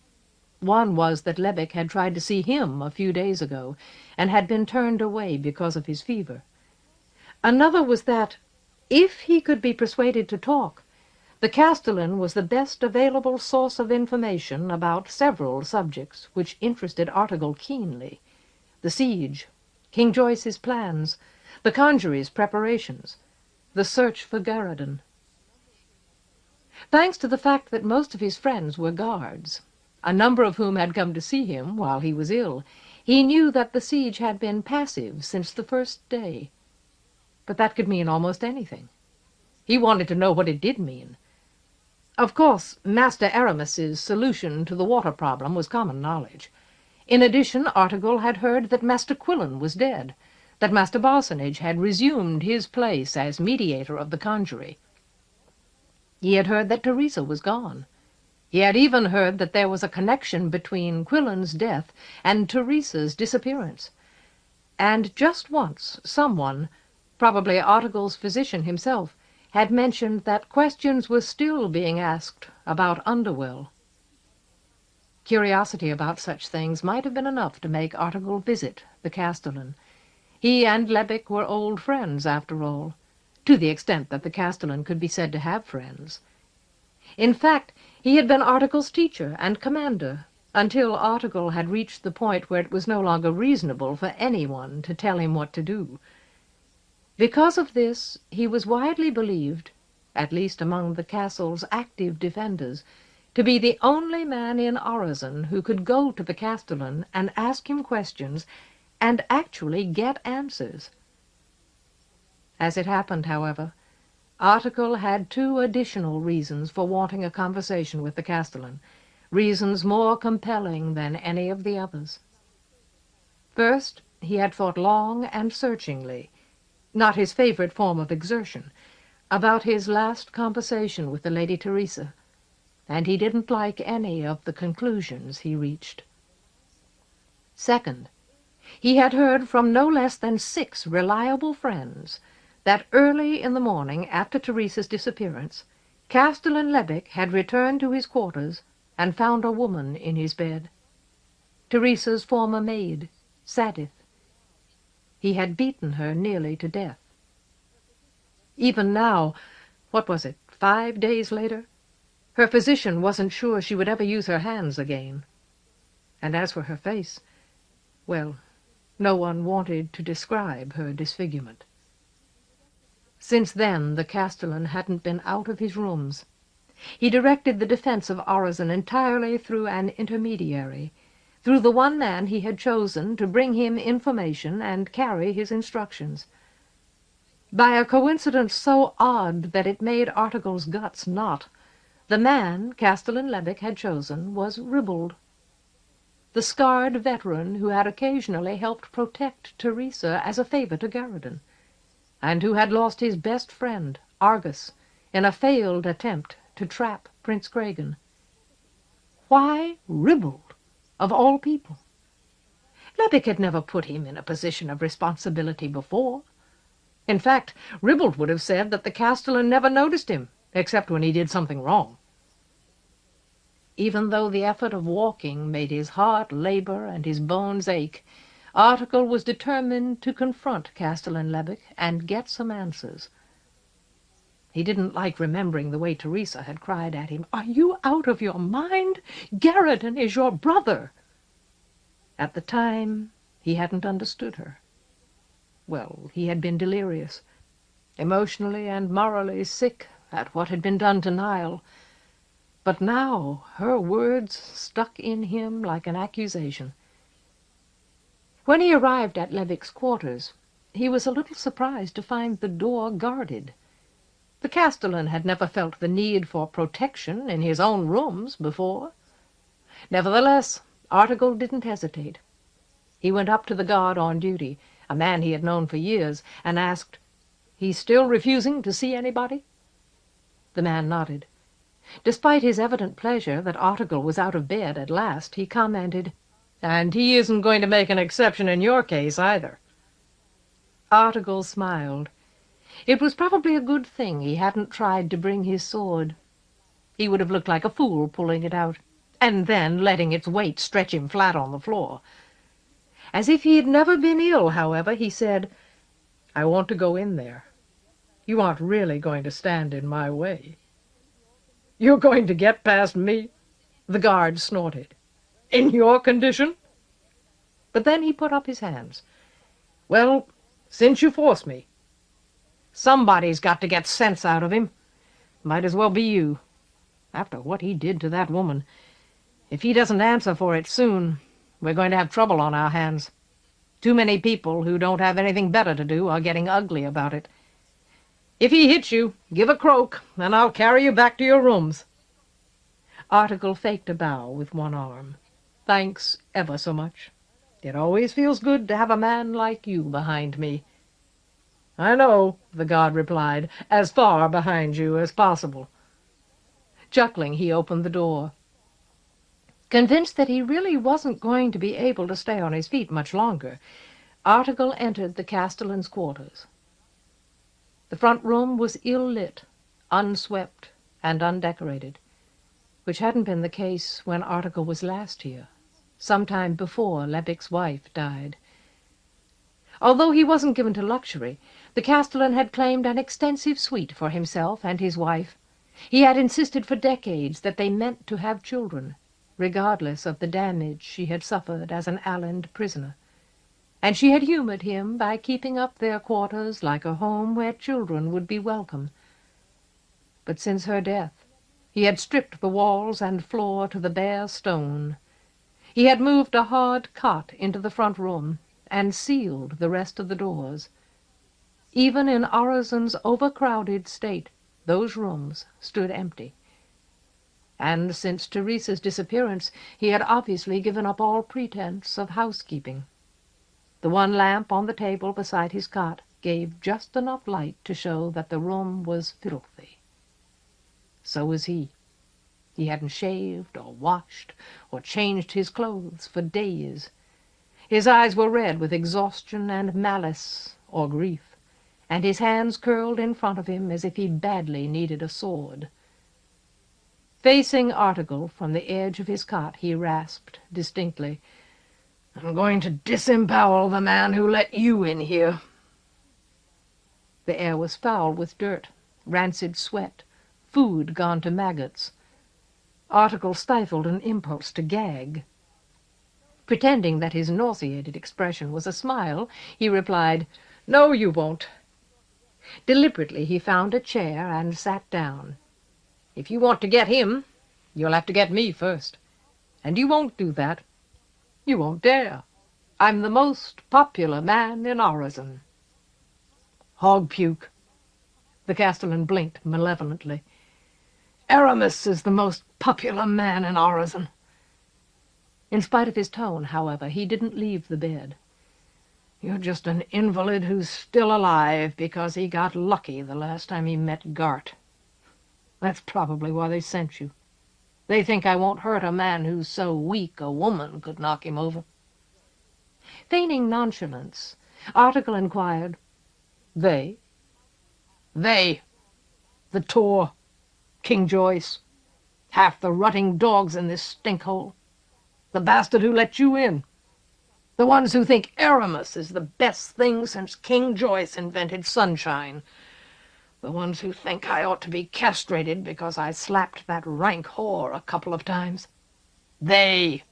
One was that Lebic had tried to see him a few days ago, and had been turned away because of his fever. Another was that, if he could be persuaded to talk, the Castellan was the best available source of information about several subjects which interested Article keenly: the siege, King Joyce's plans, the conjuries' preparations, the search for Garradon. Thanks to the fact that most of his friends were guards, a number of whom had come to see him while he was ill, he knew that the siege had been passive since the first day. But that could mean almost anything. He wanted to know what it did mean. Of course, Master Aramis's solution to the water problem was common knowledge. In addition, Article had heard that Master Quillen was dead, that Master Barsonage had resumed his place as mediator of the conjury. He had heard that Teresa was gone. He had even heard that there was a connection between Quillen's death and Teresa's disappearance. And just once, someone, probably Article's physician himself, had mentioned that questions were still being asked about Underwell. Curiosity about such things might have been enough to make Article visit the Castellan. He and Lebic were old friends, after all, to the extent that the Castellan could be said to have friends. In fact, he had been Article's teacher and commander, until Article had reached the point where it was no longer reasonable for anyone to tell him what to do. Because of this, he was widely believed, at least among the castle's active defenders, to be the only man in Orizon who could go to the Castellan and ask him questions and actually get answers. As it happened, however, Article had 2 additional reasons for wanting a conversation with the Castellan, reasons more compelling than any of the others. First, he had thought long and searchingly, not his favorite form of exertion, about his last conversation with the Lady Teresa, and he didn't like any of the conclusions he reached. Second, he had heard from no less than 6 reliable friends that early in the morning after Teresa's disappearance, Castellan Levick had returned to his quarters and found a woman in his bed. Teresa's former maid, Sadith. He had beaten her nearly to death. Even now, what was it, 5 days later? Her physician wasn't sure she would ever use her hands again. And as for her face, well, no one wanted to describe her disfigurement. Since then, the Castellan hadn't been out of his rooms. He directed the defense of Orizon entirely through an intermediary, through the one man he had chosen to bring him information and carry his instructions. By a coincidence so odd that it made Article's guts knot, the man Castellan Levick had chosen was Ribald, the scarred veteran who had occasionally helped protect Teresa as a favor to Garridan, and who had lost his best friend, Argus, in a failed attempt to trap Prince Cregan. Why Ribald, of all people? Levick had never put him in a position of responsibility before. In fact, Ribald would have said that the Castellan never noticed him, except when he did something wrong. Even though the effort of walking made his heart labor and his bones ache, Article was determined to confront Castellan Levick and get some answers. He didn't like remembering the way Teresa had cried at him, "Are you out of your mind? Garridan is your brother!" At the time, he hadn't understood her. Well, he had been delirious, emotionally and morally sick at what had been done to Niall. But now her words stuck in him like an accusation. When he arrived at Levick's quarters, he was a little surprised to find the door guarded. The Castellan had never felt the need for protection in his own rooms before. Nevertheless, Article didn't hesitate. He went up to the guard on duty, a man he had known for years, and asked, "He's still refusing to see anybody?" The man nodded. Despite his evident pleasure that Article was out of bed at last, he commented, "And he isn't going to make an exception in your case, either." Article smiled. It was probably a good thing he hadn't tried to bring his sword. He would have looked like a fool pulling it out, and then letting its weight stretch him flat on the floor. As if he had never been ill, however, he said, "I want to go in there. You aren't really going to stand in my way." "You're going to get past me?" The guard snorted. "In your condition?" But then he put up his hands. "Well, since you force me. Somebody's got to get sense out of him. Might as well be you. After what he did to that woman. If he doesn't answer for it soon, we're going to have trouble on our hands. Too many people who don't have anything better to do are getting ugly about it. If he hits you, give a croak, and I'll carry you back to your rooms." Article faked a bow with one arm. "Thanks ever so much. It always feels good to have a man like you behind me." "I know," the guard replied, "as far behind you as possible." Chuckling, he opened the door. Convinced that he really wasn't going to be able to stay on his feet much longer, Article entered the Castellan's quarters. The front room was ill-lit, unswept, and undecorated, which hadn't been the case when Article was last here, sometime before Levick's wife died. Although he wasn't given to luxury, the Castellan had claimed an extensive suite for himself and his wife. He had insisted for decades that they meant to have children, regardless of the damage she had suffered as an Alland prisoner. And she had humored him by keeping up their quarters like a home where children would be welcome. But since her death, he had stripped the walls and floor to the bare stone. He had moved a hard cot into the front room and sealed the rest of the doors. Even in Orizon's overcrowded state, those rooms stood empty. And since Teresa's disappearance, he had obviously given up all pretense of housekeeping. The one lamp on the table beside his cot gave just enough light to show that the room was filthy. So was he. He hadn't shaved or washed or changed his clothes for days. His eyes were red with exhaustion and malice or grief, and his hands curled in front of him as if he badly needed a sword. Facing Article from the edge of his cot, he rasped distinctly, "I'm going to disembowel the man who let you in here." The air was foul with dirt, rancid sweat, food gone to maggots. Article stifled an impulse to gag. Pretending that his nauseated expression was a smile, he replied, "No, you won't." Deliberately he found a chair and sat down. "If you want to get him, you'll have to get me first. And you won't do that. You won't dare. I'm the most popular man in Orizon." "Hog puke." The Castellan blinked malevolently. "Aramis is the most popular man in Orizon." In spite of his tone, however, he didn't leave the bed. "You're just an invalid who's still alive because he got lucky the last time he met Gart. That's probably why they sent you. They think I won't hurt a man who's so weak a woman could knock him over." Feigning nonchalance, Article inquired, "They?" "They. The Tor, King Joyce, half the rutting dogs in this stinkhole, the bastard who let you in, the ones who think Aramis is the best thing since King Joyce invented sunshine, the ones who think I ought to be castrated because I slapped that rank whore a couple of times. They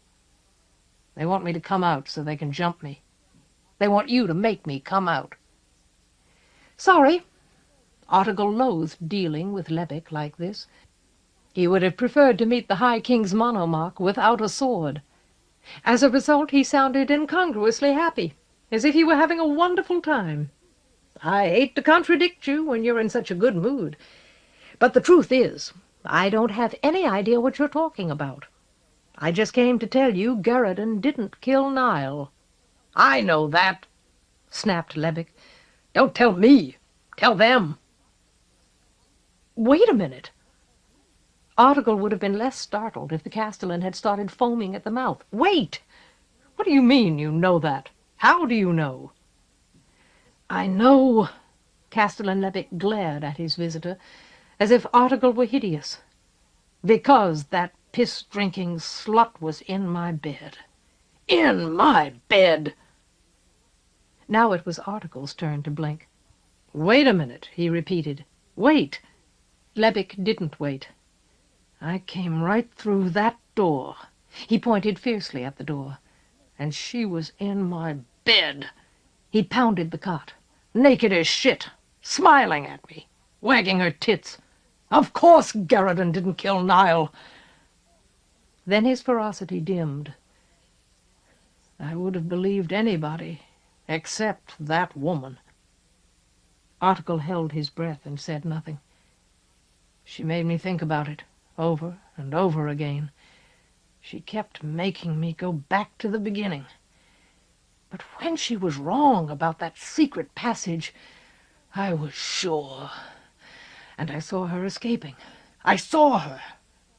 want me to come out so they can jump me. They want you to make me come out." "Sorry." Article loathed dealing with Lebec like this. He would have preferred to meet the High King's monomach without a sword. As a result, he sounded incongruously happy, as if he were having a wonderful time. "I hate to contradict you when you're in such a good mood, but the truth is, I don't have any idea what you're talking about. I just came to tell you Garridan didn't kill Niall." "I know that," snapped Lebec. "Don't tell me. Tell them." "Wait a minute." Article would have been less startled if the Castellan had started foaming at the mouth. "Wait! What do you mean you know that? How do you know?" "I know." Castellan Lebec glared at his visitor, as if Article were hideous. "Because that piss-drinking slut was in my bed." "In my bed!" Now it was Article's turn to blink. "Wait a minute," he repeated. "Wait." Lebec didn't wait. "I came right through that door." He pointed fiercely at the door. "And she was in my bed." He pounded the cot. "Naked as shit, smiling at me, wagging her tits. Of course Garridan didn't kill Niall." Then his ferocity dimmed. "I would have believed anybody, except that woman." Article held his breath and said nothing. "She made me think about it, over and over again. She kept making me go back to the beginning. But when she was wrong about that secret passage, I was sure. And I saw her escaping. I saw her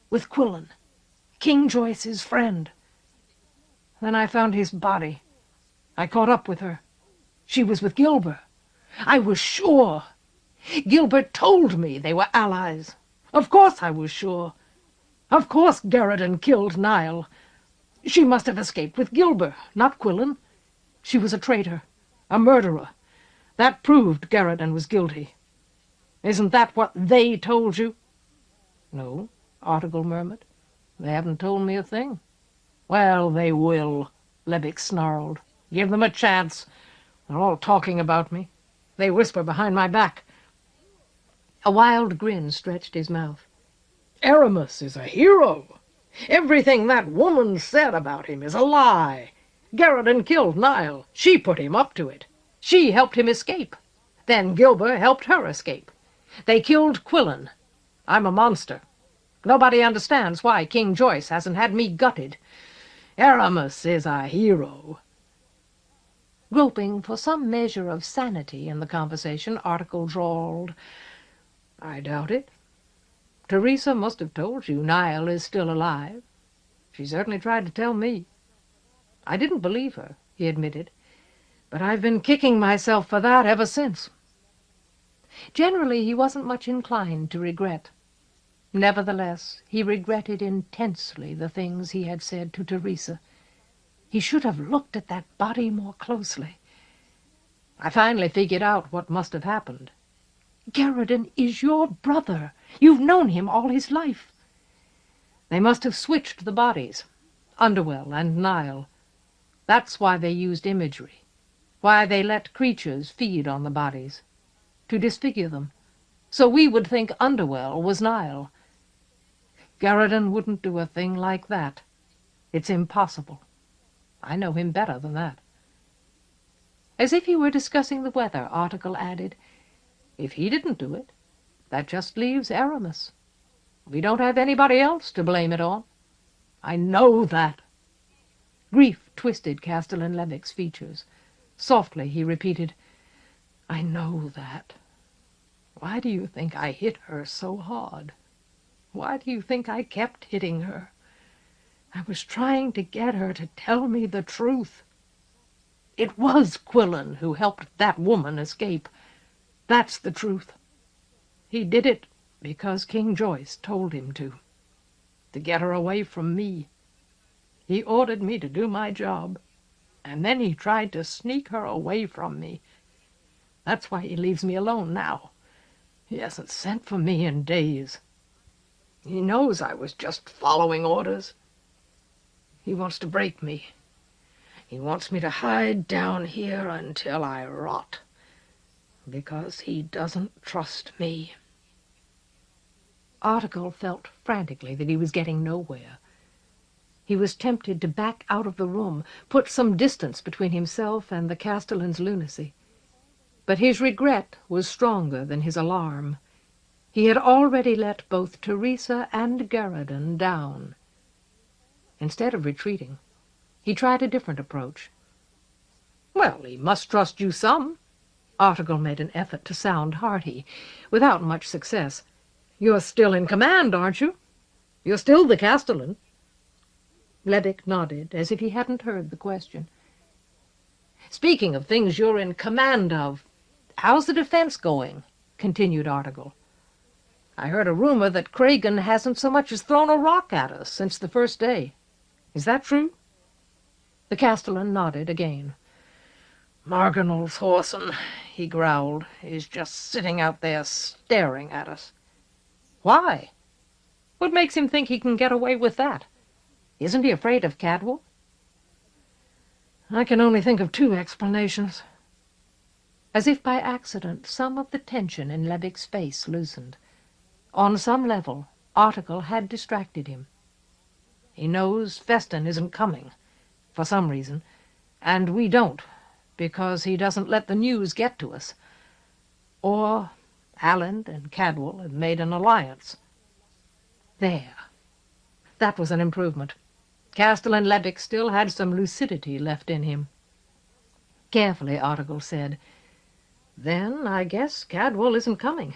with Quillen, King Joyce's friend. Then I found his body. I caught up with her. She was with Gilbert. I was sure. Gilbert told me they were allies. Of course I was sure. Of course Garridan killed Niall. She must have escaped with Gilbert, not Quillen. She was a traitor, a murderer. That proved Garridan was guilty. Isn't that what they told you?" "No," Article murmured. "They haven't told me a thing." "Well, they will," Lebec snarled. "Give them a chance. They're all talking about me. They whisper behind my back." A wild grin stretched his mouth. "Aramis is a hero. Everything that woman said about him is a lie. Garridan killed Niall. She put him up to it. She helped him escape. Then Gilbert helped her escape. They killed Quillen. I'm a monster. Nobody understands why King Joyce hasn't had me gutted. Aramis is a hero." Groping for some measure of sanity in the conversation, Article drawled, "I doubt it. Teresa must have told you Niall is still alive. She certainly tried to tell me. I didn't believe her," he admitted, "but I've been kicking myself for that ever since. Generally, he wasn't much inclined to regret. Nevertheless, he regretted intensely the things he had said to Teresa. He should have looked at that body more closely. I finally figured out what must have happened. Garrison is your brother. You've known him all his life. They must have switched the bodies, Underwell and Nile. That's why they used imagery, why they let creatures feed on the bodies, to disfigure them, so we would think Underwell was Nile. Garrison wouldn't do a thing like that. It's impossible. I know him better than that. As if he were discussing the weather, Article added, if he didn't do it, that just leaves Aramis. We don't have anybody else to blame it on. I know that. Grief twisted Castellan-Lebic's features. Softly he repeated, I know that. Why do you think I hit her so hard? Why do you think I kept hitting her? I was trying to get her to tell me the truth. It was Quillen who helped that woman escape. That's the truth. He did it because King Joyce told him to get her away from me. He ordered me to do my job, and then he tried to sneak her away from me. That's why he leaves me alone now. He hasn't sent for me in days. He knows I was just following orders. He wants to break me. He wants me to hide down here until I rot, because he doesn't trust me. Article felt frantically that he was getting nowhere. He was tempted to back out of the room, put some distance between himself and the Castellan's lunacy. But his regret was stronger than his alarm. He had already let both Teresa and Garrison down. Instead of retreating, he tried a different approach. Well, he must trust you some. Article made an effort to sound hearty, without much success. You're still in command, aren't you? You're still the Castellan. Lebic nodded, as if he hadn't heard the question. Speaking of things you're in command of, how's the defense going? Continued Article. I heard a rumor that Cragen hasn't so much as thrown a rock at us since the first day. Is that true? The Castellan nodded again. Marginal's Horson, he growled, is just sitting out there staring at us. Why? What makes him think he can get away with that? Isn't he afraid of Cadwell? I can only think of two explanations. As if by accident, some of the tension in Lebic's face loosened. On some level, Article had distracted him. He knows Feston isn't coming, for some reason, and we don't, because he doesn't let the news get to us. Or Allen and Cadwell have made an alliance. There. That was an improvement. Castellan-Lebic still had some lucidity left in him. Carefully, Article said, Then I guess Cadwell isn't coming.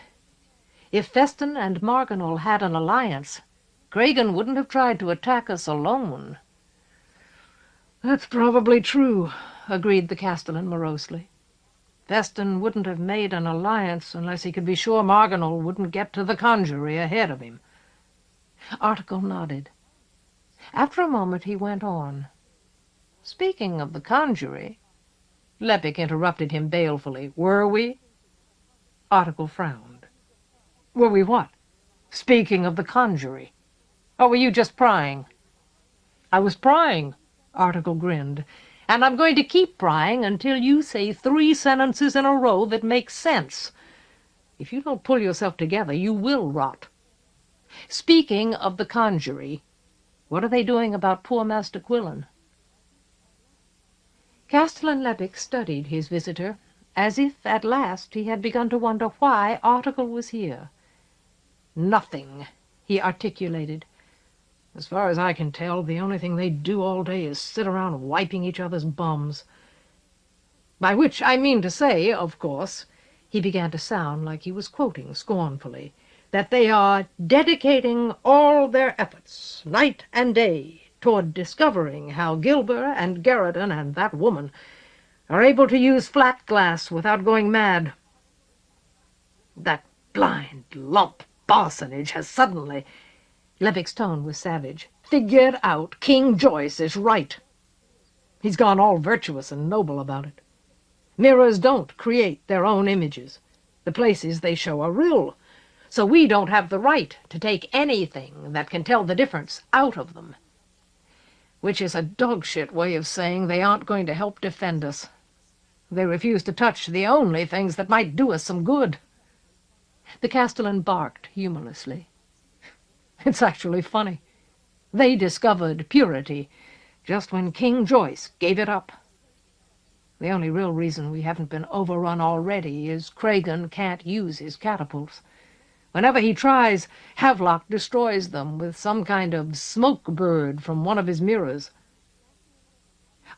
If Feston and Marginal had an alliance, Cragen wouldn't have tried to attack us alone. That's probably true, agreed the Castellan morosely. Feston wouldn't have made an alliance unless he could be sure Marginal wouldn't get to the conjury ahead of him. Article nodded. After a moment he went on. Speaking of the conjury... Lebic interrupted him balefully. Were we? Article frowned. Were we what? Speaking of the conjury. Or were you just prying? I was prying, Article grinned, and I'm going to keep prying until you say 3 sentences in a row that make sense. If you don't pull yourself together, you will rot. Speaking of the conjury, what are they doing about poor Master Quillen? Castellan-Lebic studied his visitor, as if at last he had begun to wonder why Article was here. Nothing, he articulated. As far as I can tell, the only thing they do all day is sit around wiping each other's bums. By which I mean to say, of course, he began to sound like he was quoting scornfully, that they are dedicating all their efforts, night and day, toward discovering how Gilber and Garrison and that woman are able to use flat glass without going mad. That blind lump parsonage has suddenly, Levick's tone was savage, figured out King Joyce is right. He's gone all virtuous and noble about it. Mirrors don't create their own images. The places they show are real, so we don't have the right to take anything that can tell the difference out of them. Which is a dog-shit way of saying they aren't going to help defend us. They refuse to touch the only things that might do us some good. The castellan barked humorlessly. It's actually funny. They discovered purity just when King Joyce gave it up. The only real reason we haven't been overrun already is Cragen can't use his catapults. Whenever he tries, Havelock destroys them with some kind of smoke bird from one of his mirrors.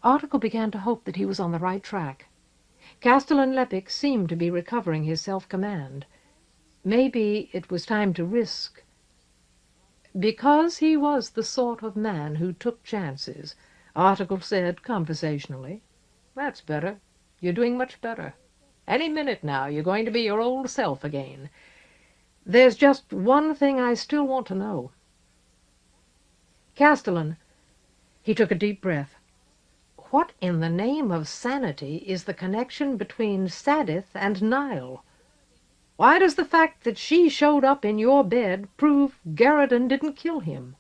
Article began to hope that he was on the right track. Castellan Levick seemed to be recovering his self-command. Maybe it was time to risk. Because he was the sort of man who took chances, Article said conversationally, "That's better. You're doing much better. Any minute now you're going to be your old self again. There's just one thing I still want to know." Castellan, he took a deep breath. What in the name of sanity is the connection between Sadith and Nile? Why does the fact that she showed up in your bed prove Garridan didn't kill him?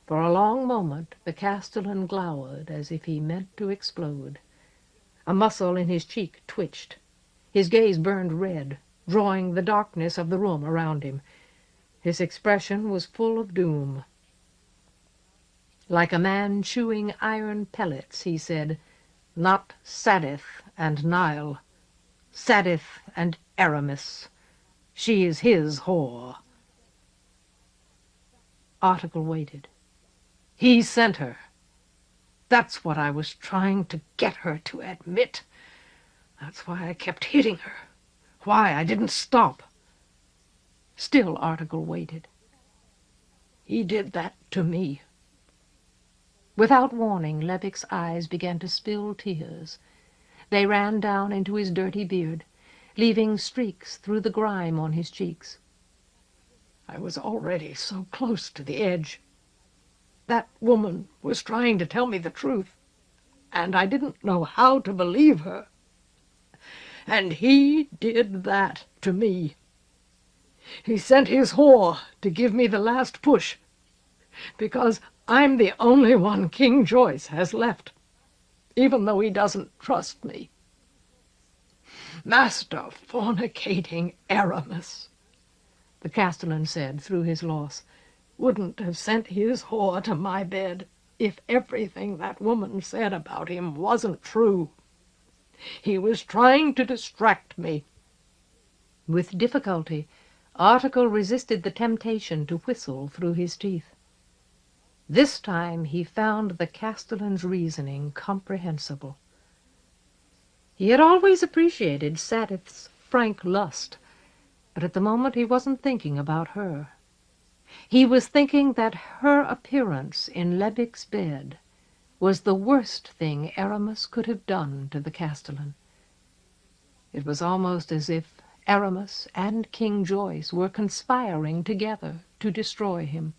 For a long moment the castellan glowered as if he meant to explode. A muscle in his cheek twitched. His gaze burned red, drawing the darkness of the room around him. His expression was full of doom. Like a man chewing iron pellets, he said, "Not Sadith and Nile. Sadith and Aramis. She is his whore." Article waited. He sent her. That's what I was trying to get her to admit. That's why I kept hitting her. Why I didn't stop. Still Article waited. He did that to me. Without warning, Levick's eyes began to spill tears. They ran down into his dirty beard, leaving streaks through the grime on his cheeks. I was already so close to the edge. That woman was trying to tell me the truth, and I didn't know how to believe her. And he did that to me. He sent his whore to give me the last push, because I'm the only one King Joyce has left, even though he doesn't trust me. Master fornicating Aramis, the castellan said through his loss, wouldn't have sent his whore to my bed if everything that woman said about him wasn't true. He was trying to distract me. With difficulty, Article resisted the temptation to whistle through his teeth. This time he found the castellan's reasoning comprehensible. He had always appreciated Sadith's frank lust, but at the moment he wasn't thinking about her. He was thinking that her appearance in Levick's bed was the worst thing Aramis could have done to the castellan. It was almost as if Aramis and King Joyce were conspiring together to destroy him.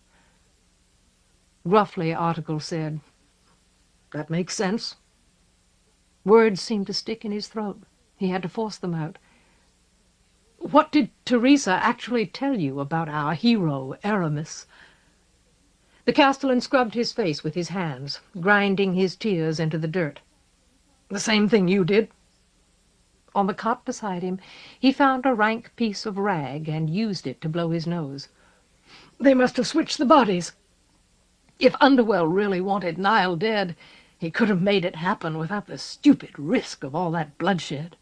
Gruffly, Article said, "That makes sense." Words seemed to stick in his throat. He had to force them out. "What did Teresa actually tell you about our hero, Aramis?" The castellan scrubbed his face with his hands, grinding his tears into the dirt. "The same thing you did." On the cot beside him, he found a rank piece of rag and used it to blow his nose. "They must have switched the bodies. If Underwell really wanted Nile dead, he could have made it happen without the stupid risk of all that bloodshed.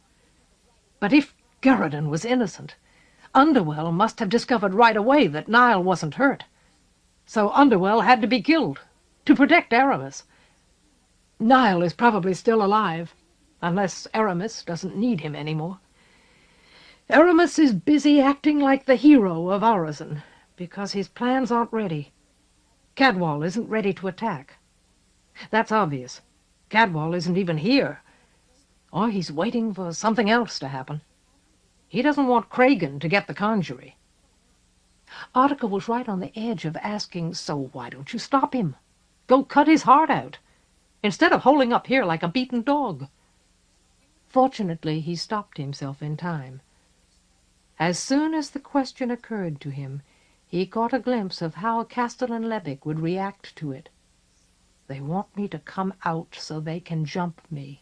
But if Garridan was innocent, Underwell must have discovered right away that Nile wasn't hurt. So Underwell had to be killed, to protect Aramis. Nile is probably still alive, unless Aramis doesn't need him anymore. Aramis is busy acting like the hero of Urizen, because his plans aren't ready. Cadwal isn't ready to attack. That's obvious. Cadwal isn't even here. Or he's waiting for something else to happen. He doesn't want Cragen to get the conjury. Article was right on the edge of asking, so why don't you stop him? Go cut his heart out, instead of holding up here like a beaten dog. Fortunately, he stopped himself in time. As soon as the question occurred to him, he caught a glimpse of how Castellan Levick would react to it. They want me to come out so they can jump me.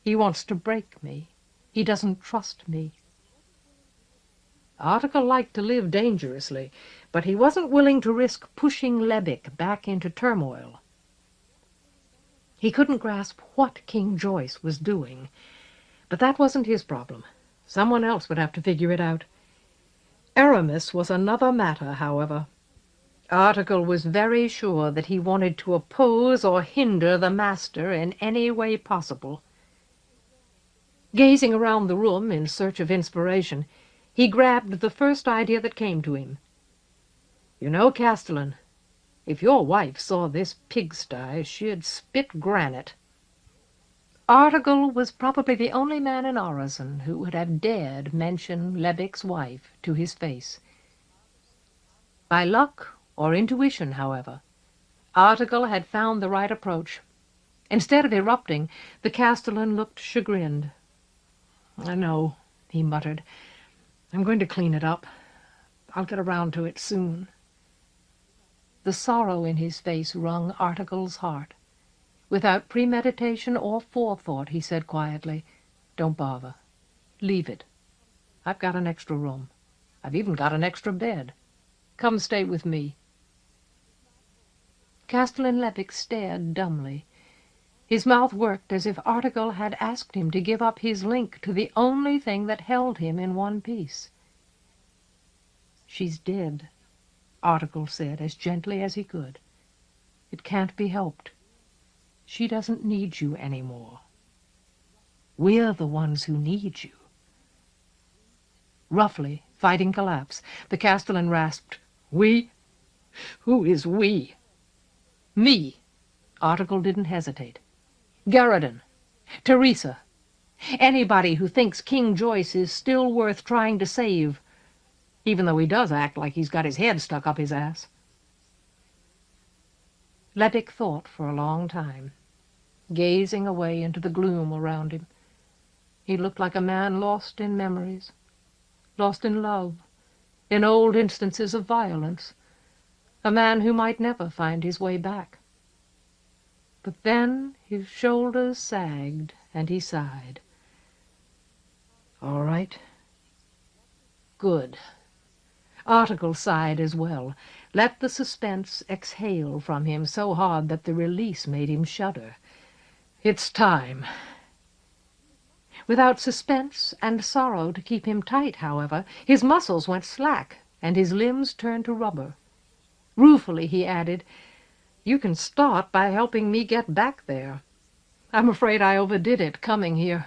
He wants to break me. He doesn't trust me. Article liked to live dangerously, but he wasn't willing to risk pushing Levick back into turmoil. He couldn't grasp what King Joyce was doing, but that wasn't his problem. Someone else would have to figure it out. Aramis was another matter, however. Article was very sure that he wanted to oppose or hinder the master in any way possible. Gazing around the room in search of inspiration, he grabbed the first idea that came to him. You know, Castellan, if your wife saw this pigsty, she'd spit granite. Article was probably the only man in Orison who would have dared mention Levick's wife to his face. By luck or intuition, however, Article had found the right approach. Instead of erupting, the Castellan looked chagrined. "I know," he muttered. "I'm going to clean it up. I'll get around to it soon." The sorrow in his face wrung Article's heart. Without premeditation or forethought, he said quietly, "Don't bother. Leave it. I've got an extra room. I've even got an extra bed. Come stay with me." Castellan Levick stared dumbly. His mouth worked as if Article had asked him to give up his link to the only thing that held him in one piece. "She's dead," Article said as gently as he could. "It can't be helped. She doesn't need you anymore. We're the ones who need you." Roughly, fighting collapse, the Castellan rasped, "We? Who is we?" "Me." Article didn't hesitate. "Garridan. Teresa. Anybody who thinks King Joyce is still worth trying to save, even though he does act like he's got his head stuck up his ass." Levick thought for a long time, gazing away into the gloom around him. He looked like a man lost in memories, lost in love, in old instances of violence, a man who might never find his way back. But then his shoulders sagged and he sighed. "All right." "Good." Article sighed as well, let the suspense exhale from him so hard that the release made him shudder. "It's time." Without suspense and sorrow to keep him tight, however, his muscles went slack and his limbs turned to rubber. Ruefully he added, "You can start by helping me get back there. I'm afraid I overdid it coming here."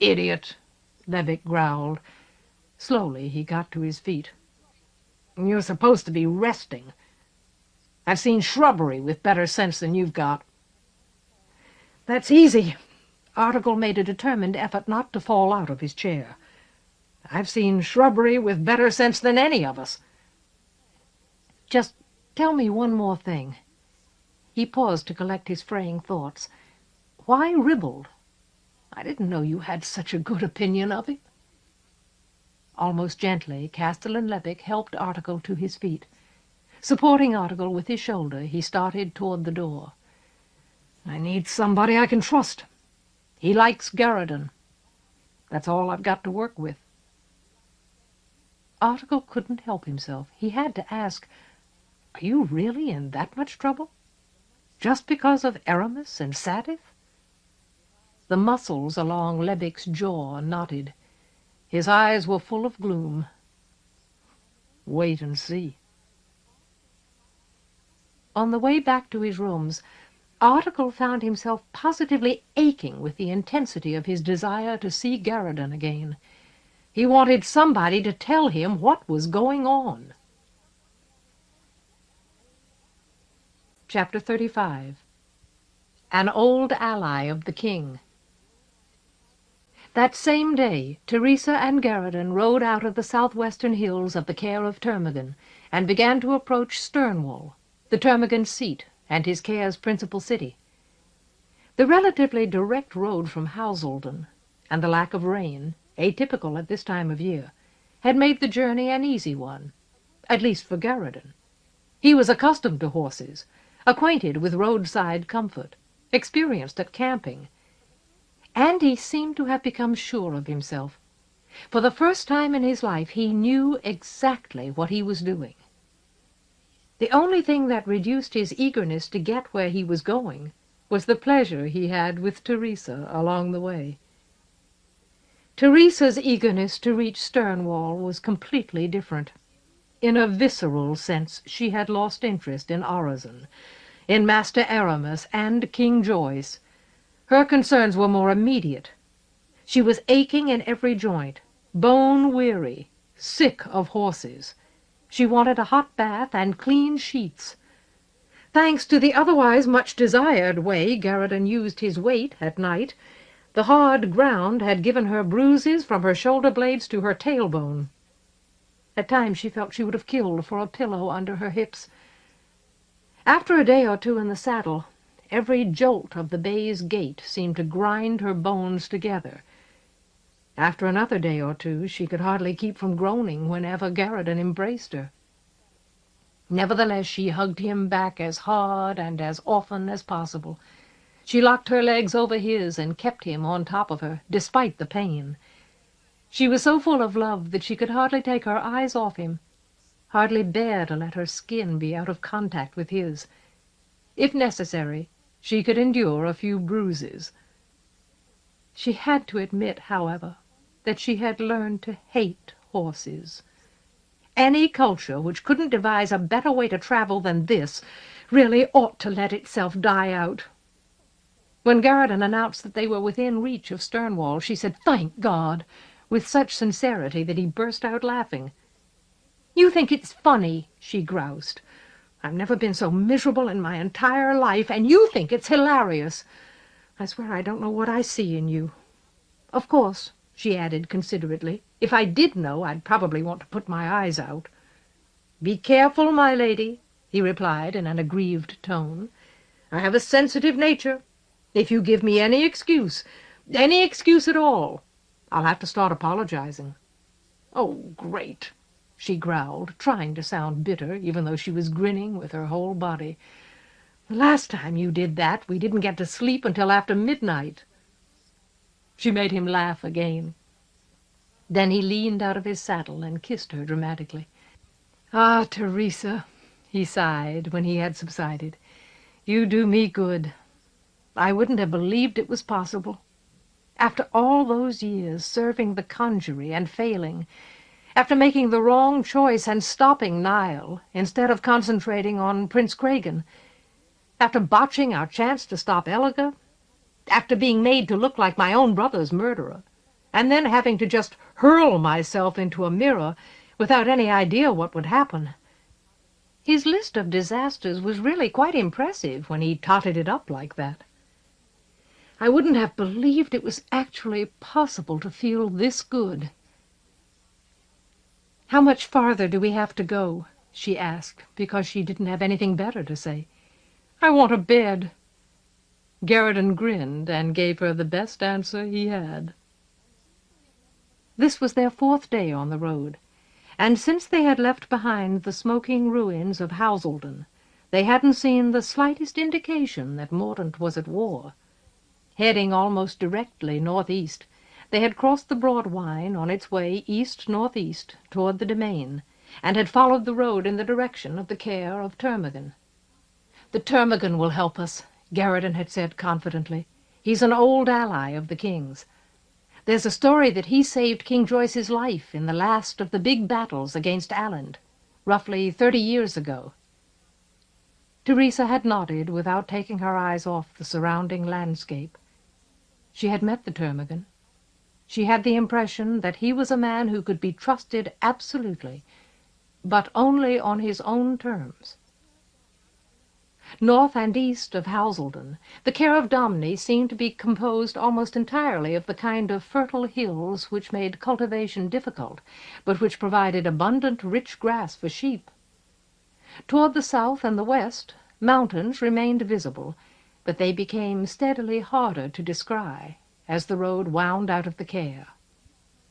"Idiot," Levick growled. Slowly he got to his feet. "You're supposed to be resting. I've seen shrubbery with better sense than you've got." "That's easy." Article made a determined effort not to fall out of his chair. "I've seen shrubbery with better sense than any of us." "Just tell me one more thing." He paused to collect his fraying thoughts. "Why Ribald? I didn't know you had such a good opinion of him." Almost gently, Castellan Levick helped Article to his feet. Supporting Article with his shoulder, he started toward the door. "I need somebody I can trust. He likes Garridan. That's all I've got to work with." Article couldn't help himself. He had to ask, "Are you really in that much trouble? Just because of Aramis and Satif?" The muscles along Levick's jaw knotted. His eyes were full of gloom. "Wait and see." On the way back to his rooms, Article found himself positively aching with the intensity of his desire to see Garridan again. He wanted somebody to tell him what was going on. Chapter 35. An Old Ally of the King. That same day, Teresa and Garridan rode out of the southwestern hills of the care of Termagant and began to approach Sternwall, the Termagant seat and his care's principal city. The relatively direct road from Householden and the lack of rain, atypical at this time of year, had made the journey an easy one, at least for Garridan. He was accustomed to horses, acquainted with roadside comfort, experienced at camping, and he seemed to have become sure of himself. For the first time in his life he knew exactly what he was doing. The only thing that reduced his eagerness to get where he was going was the pleasure he had with Teresa along the way. Teresa's eagerness to reach Sternwall was completely different. In a visceral sense she had lost interest in Orazon, in Master Aramis and King Joyce. Her concerns were more immediate. She was aching in every joint, bone-weary, sick of horses. She wanted a hot bath and clean sheets. Thanks to the otherwise much-desired way Garridan used his weight at night, the hard ground had given her bruises from her shoulder-blades to her tailbone. At times she felt she would have killed for a pillow under her hips. After a day or two in the saddle, every jolt of the bay's gait seemed to grind her bones together. After another day or two she could hardly keep from groaning whenever Garridan embraced her. Nevertheless she hugged him back as hard and as often as possible. She locked her legs over his and kept him on top of her, despite the pain. She was so full of love that she could hardly take her eyes off him, hardly bear to let her skin be out of contact with his. If necessary, she could endure a few bruises. She had to admit, however, that she had learned to hate horses. Any culture which couldn't devise a better way to travel than this really ought to let itself die out. When Garridan announced that they were within reach of Sternwall, she said, "Thank God," with such sincerity that he burst out laughing. "You think it's funny," she groused. "I've never been so miserable in my entire life, and you think it's hilarious. I swear I don't know what I see in you. Of course," she added considerately, "if I did know, I'd probably want to put my eyes out." "Be careful, my lady," he replied in an aggrieved tone. "I have a sensitive nature. If you give me any excuse at all, I'll have to start apologizing." "Oh, great," she growled, trying to sound bitter, even though she was grinning with her whole body. "The last time you did that, we didn't get to sleep until after midnight." She made him laugh again. Then he leaned out of his saddle and kissed her dramatically. "Ah, Teresa," he sighed when he had subsided, "you do me good. I wouldn't have believed it was possible. After all those years serving the conjurer and failing, after making the wrong choice and stopping Niall instead of concentrating on Prince Cregan, after botching our chance to stop Elga, after being made to look like my own brother's murderer, and then having to just hurl myself into a mirror without any idea what would happen." His list of disasters was really quite impressive when he totted it up like that. "I wouldn't have believed it was actually possible to feel this good." "How much farther do we have to go?" she asked, because she didn't have anything better to say. "I want a bed." Garridan grinned and gave her the best answer he had. This was their 4th day on the road, and since they had left behind the smoking ruins of Householden, they hadn't seen the slightest indication that Mordaunt was at war. Heading almost directly northeast, they had crossed the Broad Wyne on its way east-northeast toward the Domain, and had followed the road in the direction of the care of Termagant. "The Termagant will help us," Garridan had said confidently. "He's an old ally of the king's. There's a story that he saved King Joyce's life in the last of the big battles against Aland, roughly 30 years ago." Teresa had nodded without taking her eyes off the surrounding landscape. She had met the Termagant. She had the impression that he was a man who could be trusted absolutely, but only on his own terms. North and east of Houseldon, the care of Domney seemed to be composed almost entirely of the kind of fertile hills which made cultivation difficult, but which provided abundant rich grass for sheep. Toward the south and the west, mountains remained visible, but they became steadily harder to descry as the road wound out of the care.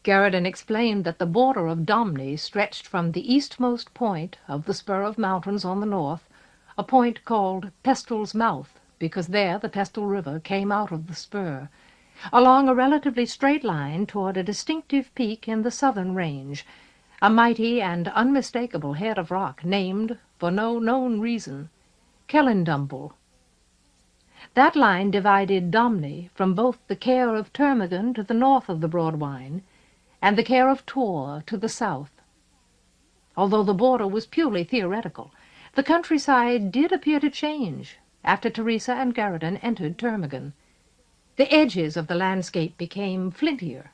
Garridan explained that the border of Domney stretched from the eastmost point of the spur of mountains on the north, a point called Pestil's Mouth, because there the Pestil River came out of the spur, along a relatively straight line toward a distinctive peak in the southern range, a mighty and unmistakable head of rock named, for no known reason, Kelindumble. That line divided Domney from both the care of Termagant to the north of the Broadwyne and the care of Tor to the south. Although the border was purely theoretical, the countryside did appear to change after Teresa and Garridan entered Termagant. The edges of the landscape became flintier.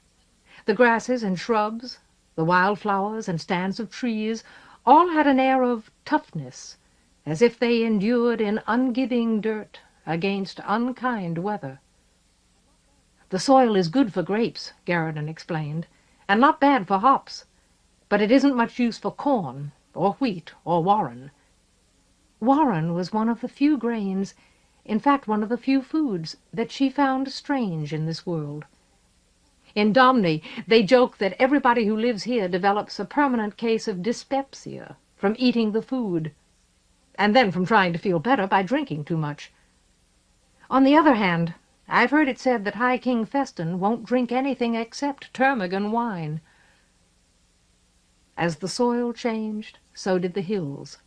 The grasses and shrubs, the wild flowers and stands of trees, all had an air of toughness, as if they endured in ungiving dirt against unkind weather. "The soil is good for grapes," Garridan explained, "and not bad for hops, but it isn't much use for corn, or wheat, or warren." Warren was one of the few grains, in fact one of the few foods, that she found strange in this world. In Domney they joke that everybody who lives here develops a permanent case of dyspepsia from eating the food, and then from trying to feel better by drinking too much. On the other hand, I've heard it said that High King Feston won't drink anything except Termagant wine. As the soil changed, so did the hills.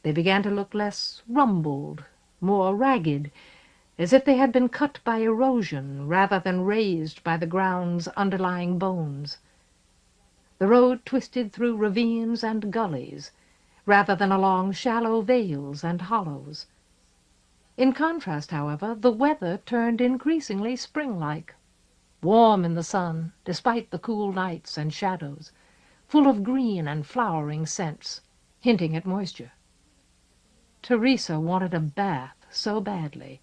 They began to look less rumbled, more ragged, as if they had been cut by erosion rather than raised by the ground's underlying bones. The road twisted through ravines and gullies, rather than along shallow vales and hollows. In contrast, however, the weather turned increasingly spring-like, warm in the sun, despite the cool nights and shadows, full of green and flowering scents, hinting at moisture. Teresa wanted a bath so badly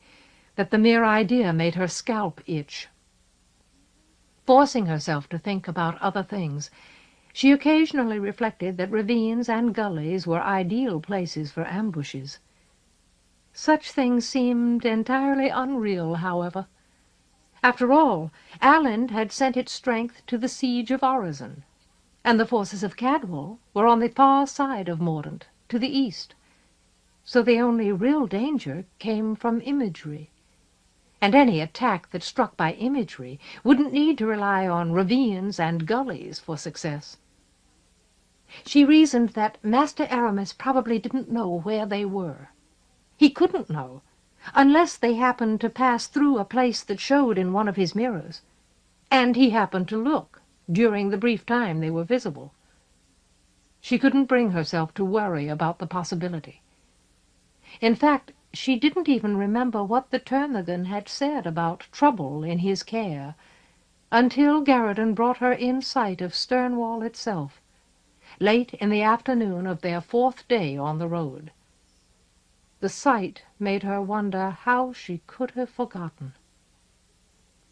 that the mere idea made her scalp itch. Forcing herself to think about other things, she occasionally reflected that ravines and gullies were ideal places for ambushes. Such things seemed entirely unreal, however. After all, Allen had sent its strength to the siege of Orizon, and the forces of Cadwal were on the far side of Mordaunt, to the east. So the only real danger came from imagery, and any attack that struck by imagery wouldn't need to rely on ravines and gullies for success. She reasoned that Master Aramis probably didn't know where they were. He couldn't know, unless they happened to pass through a place that showed in one of his mirrors, and he happened to look during the brief time they were visible. She couldn't bring herself to worry about the possibility. In fact, she didn't even remember what the Termagant had said about trouble in his care, until Garridan brought her in sight of Sternwall itself, late in the afternoon of their 4th day on the road. The sight made her wonder how she could have forgotten.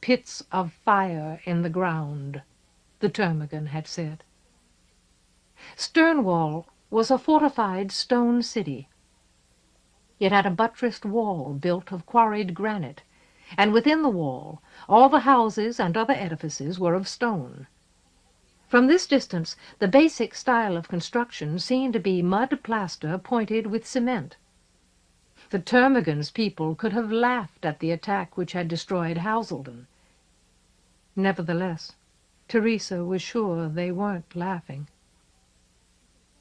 Pits of fire in the ground, the Termagant had said. Sternwall was a fortified stone city. It had a buttressed wall built of quarried granite, and within the wall all the houses and other edifices were of stone. From this distance the basic style of construction seemed to be mud plaster pointed with cement. The Termagant's people could have laughed at the attack which had destroyed Houseldon. Nevertheless, Teresa was sure they weren't laughing.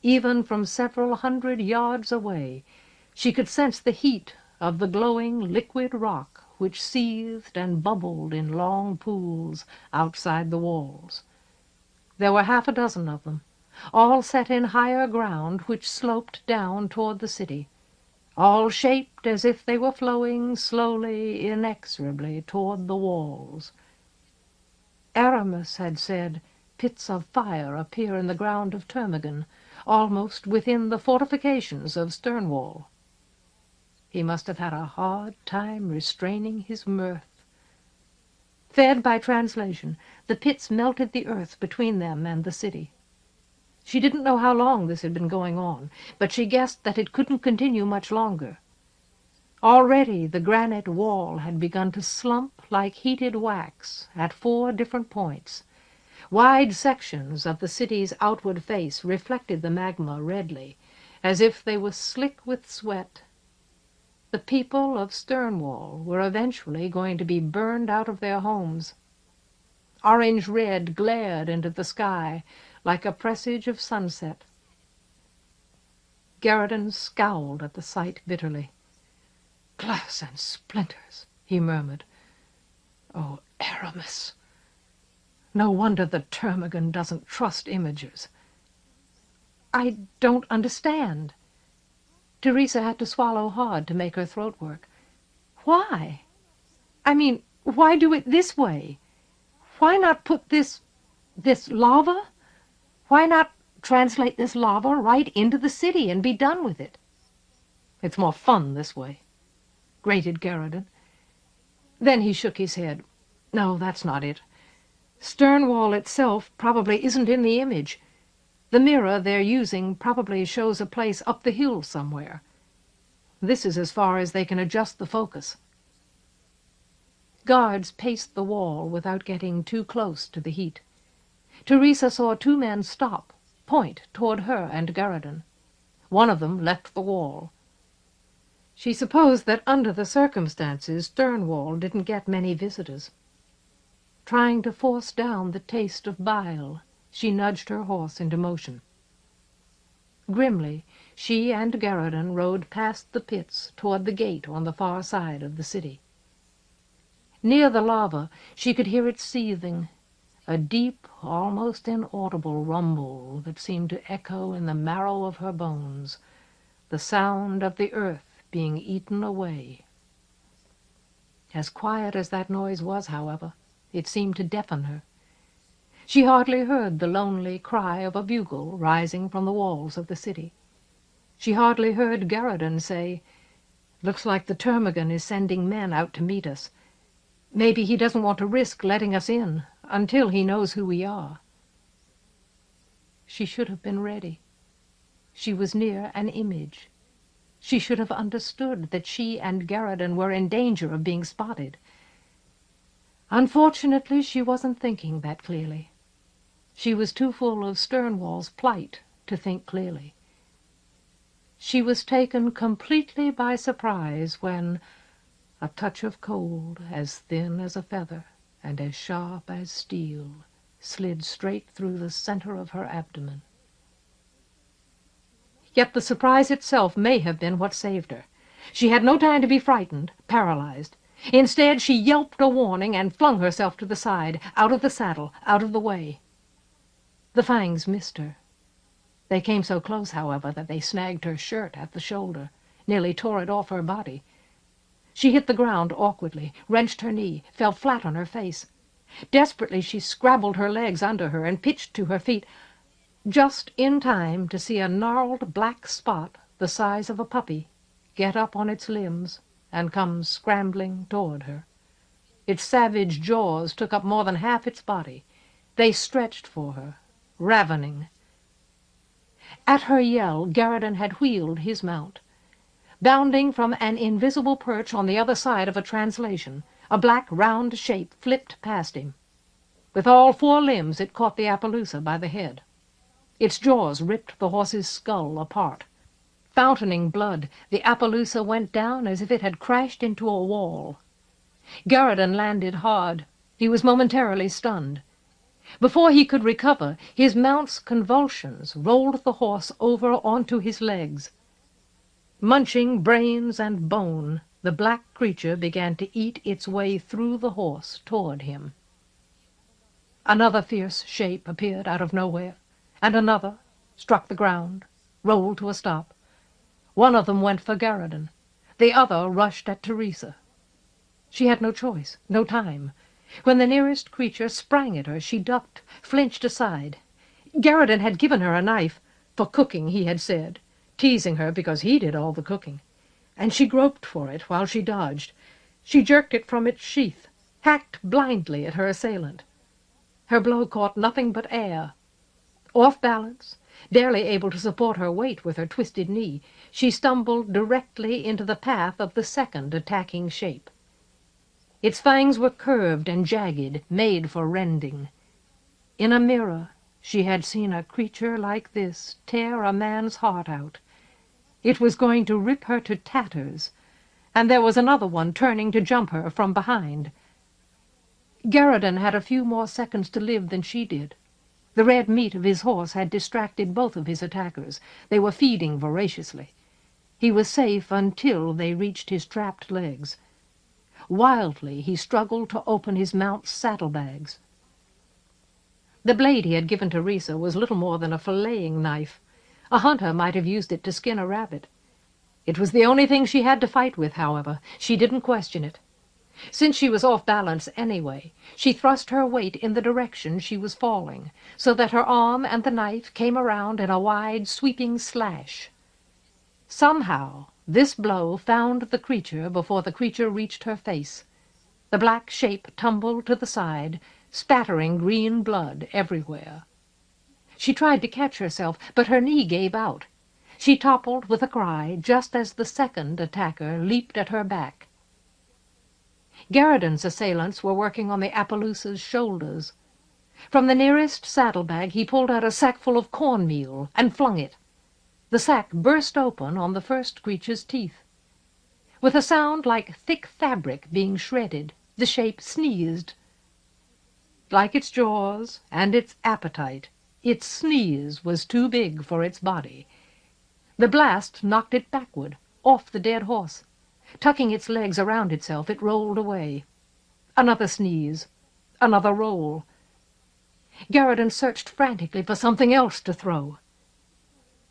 Even from several hundred yards away, she could sense the heat of the glowing liquid rock which seethed and bubbled in long pools outside the walls. There were half a dozen of them, all set in higher ground which sloped down toward the city, all shaped as if they were flowing slowly, inexorably toward the walls. Aramis had said pits of fire appear in the ground of Termagant, almost within the fortifications of Sternwall. He must have had a hard time restraining his mirth. Fed by translation, the pits melted the earth between them and the city. She didn't know how long this had been going on, but she guessed that it couldn't continue much longer. Already the granite wall had begun to slump like heated wax at 4 different points. Wide sections of the city's outward face reflected the magma redly, as if they were slick with sweat. The people of Stonewall were eventually going to be burned out of their homes. Orange-red glared into the sky like a presage of sunset. Garriton scowled at the sight bitterly. "Glass and splinters," he murmured. "Oh, Aramis! No wonder the termagant doesn't trust imagers." "I don't understand." Teresa had to swallow hard to make her throat work. "Why? I mean, why do it this way? Why not put this lava? Why not translate this lava right into the city and be done with it?" "It's more fun this way," grated Garriton. Then he shook his head. "No, that's not it. Stonewall itself probably isn't in the image. The mirror they're using probably shows a place up the hill somewhere. This is as far as they can adjust the focus." Guards paced the wall without getting too close to the heat. Teresa saw 2 men stop, point toward her and Garriton. One of them left the wall. She supposed that under the circumstances Stonewall didn't get many visitors. Trying to force down the taste of bile, she nudged her horse into motion. Grimly, she and Garriton rode past the pits toward the gate on the far side of the city. Near the lava, she could hear it seething, a deep, almost inaudible rumble that seemed to echo in the marrow of her bones, the sound of the earth being eaten away. As quiet as that noise was, however, it seemed to deafen her. She hardly heard the lonely cry of a bugle rising from the walls of the city. She hardly heard Garriton say, "Looks like the termagant is sending men out to meet us. Maybe he doesn't want to risk letting us in until he knows who we are." She should have been ready. She was near an image. She should have understood that she and Garriton were in danger of being spotted. Unfortunately, she wasn't thinking that clearly. She was too full of Stonewall's plight to think clearly. She was taken completely by surprise when a touch of cold, as thin as a feather and as sharp as steel, slid straight through the center of her abdomen. Yet the surprise itself may have been what saved her. She had no time to be frightened, paralyzed. Instead, she yelped a warning and flung herself to the side, out of the saddle, out of the way. The fangs missed her. They came so close, however, that they snagged her shirt at the shoulder, nearly tore it off her body. She hit the ground awkwardly, wrenched her knee, fell flat on her face. Desperately, she scrabbled her legs under her and pitched to her feet, just in time to see a gnarled black spot the size of a puppy get up on its limbs and come scrambling toward her. Its savage jaws took up more than half its body. They stretched for her, ravening. At her yell, Garriton had wheeled his mount. Bounding from an invisible perch on the other side of a translation, a black round shape flipped past him. With all 4 limbs it caught the Appaloosa by the head. Its jaws ripped the horse's skull apart. Fountaining blood, the Appaloosa went down as if it had crashed into a wall. Garriton landed hard. He was momentarily stunned. Before he could recover, his mount's convulsions rolled the horse over onto his legs. Munching brains and bone, the black creature began to eat its way through the horse toward him. Another fierce shape appeared out of nowhere, and another, struck the ground, rolled to a stop. One of them went for Garriton. The other rushed at Teresa. She had no choice, no time. When the nearest creature sprang at her, she ducked, flinched aside. Garriton had given her a knife, for cooking, he had said, teasing her because he did all the cooking. and she groped for it while she dodged. She jerked it from its sheath, hacked blindly at her assailant. Her blow caught nothing but air. Off balance, barely able to support her weight with her twisted knee, she stumbled directly into the path of the second attacking shape. Its fangs were curved and jagged, made for rending. In a mirror she had seen a creature like this tear a man's heart out. It was going to rip her to tatters, and there was another one turning to jump her from behind. Garridan had a few more seconds to live than she did. The red meat of his horse had distracted both of his attackers. They were feeding voraciously. He was safe until they reached his trapped legs. Wildly he struggled to open his mount's saddlebags. The blade he had given Teresa was little more than a filleting knife. A hunter might have used it to skin a rabbit. It was the only thing she had to fight with, however. She didn't question it. Since she was off balance anyway, she thrust her weight in the direction she was falling, so that her arm and the knife came around in a wide, sweeping slash. Somehow this blow found the creature before the creature reached her face. The black shape tumbled to the side, spattering green blood everywhere. She tried to catch herself, but her knee gave out. She toppled with a cry just as the second attacker leaped at her back. Garridan's assailants were working on the Appaloosa's shoulders. From the nearest saddlebag he pulled out a sackful of cornmeal and flung it. The sack burst open on the first creature's teeth. With a sound like thick fabric being shredded, the shape sneezed. Like its jaws and its appetite, its sneeze was too big for its body. The blast knocked it backward, off the dead horse. Tucking its legs around itself, it rolled away. Another sneeze. Another roll. Garridan searched frantically for something else to throw.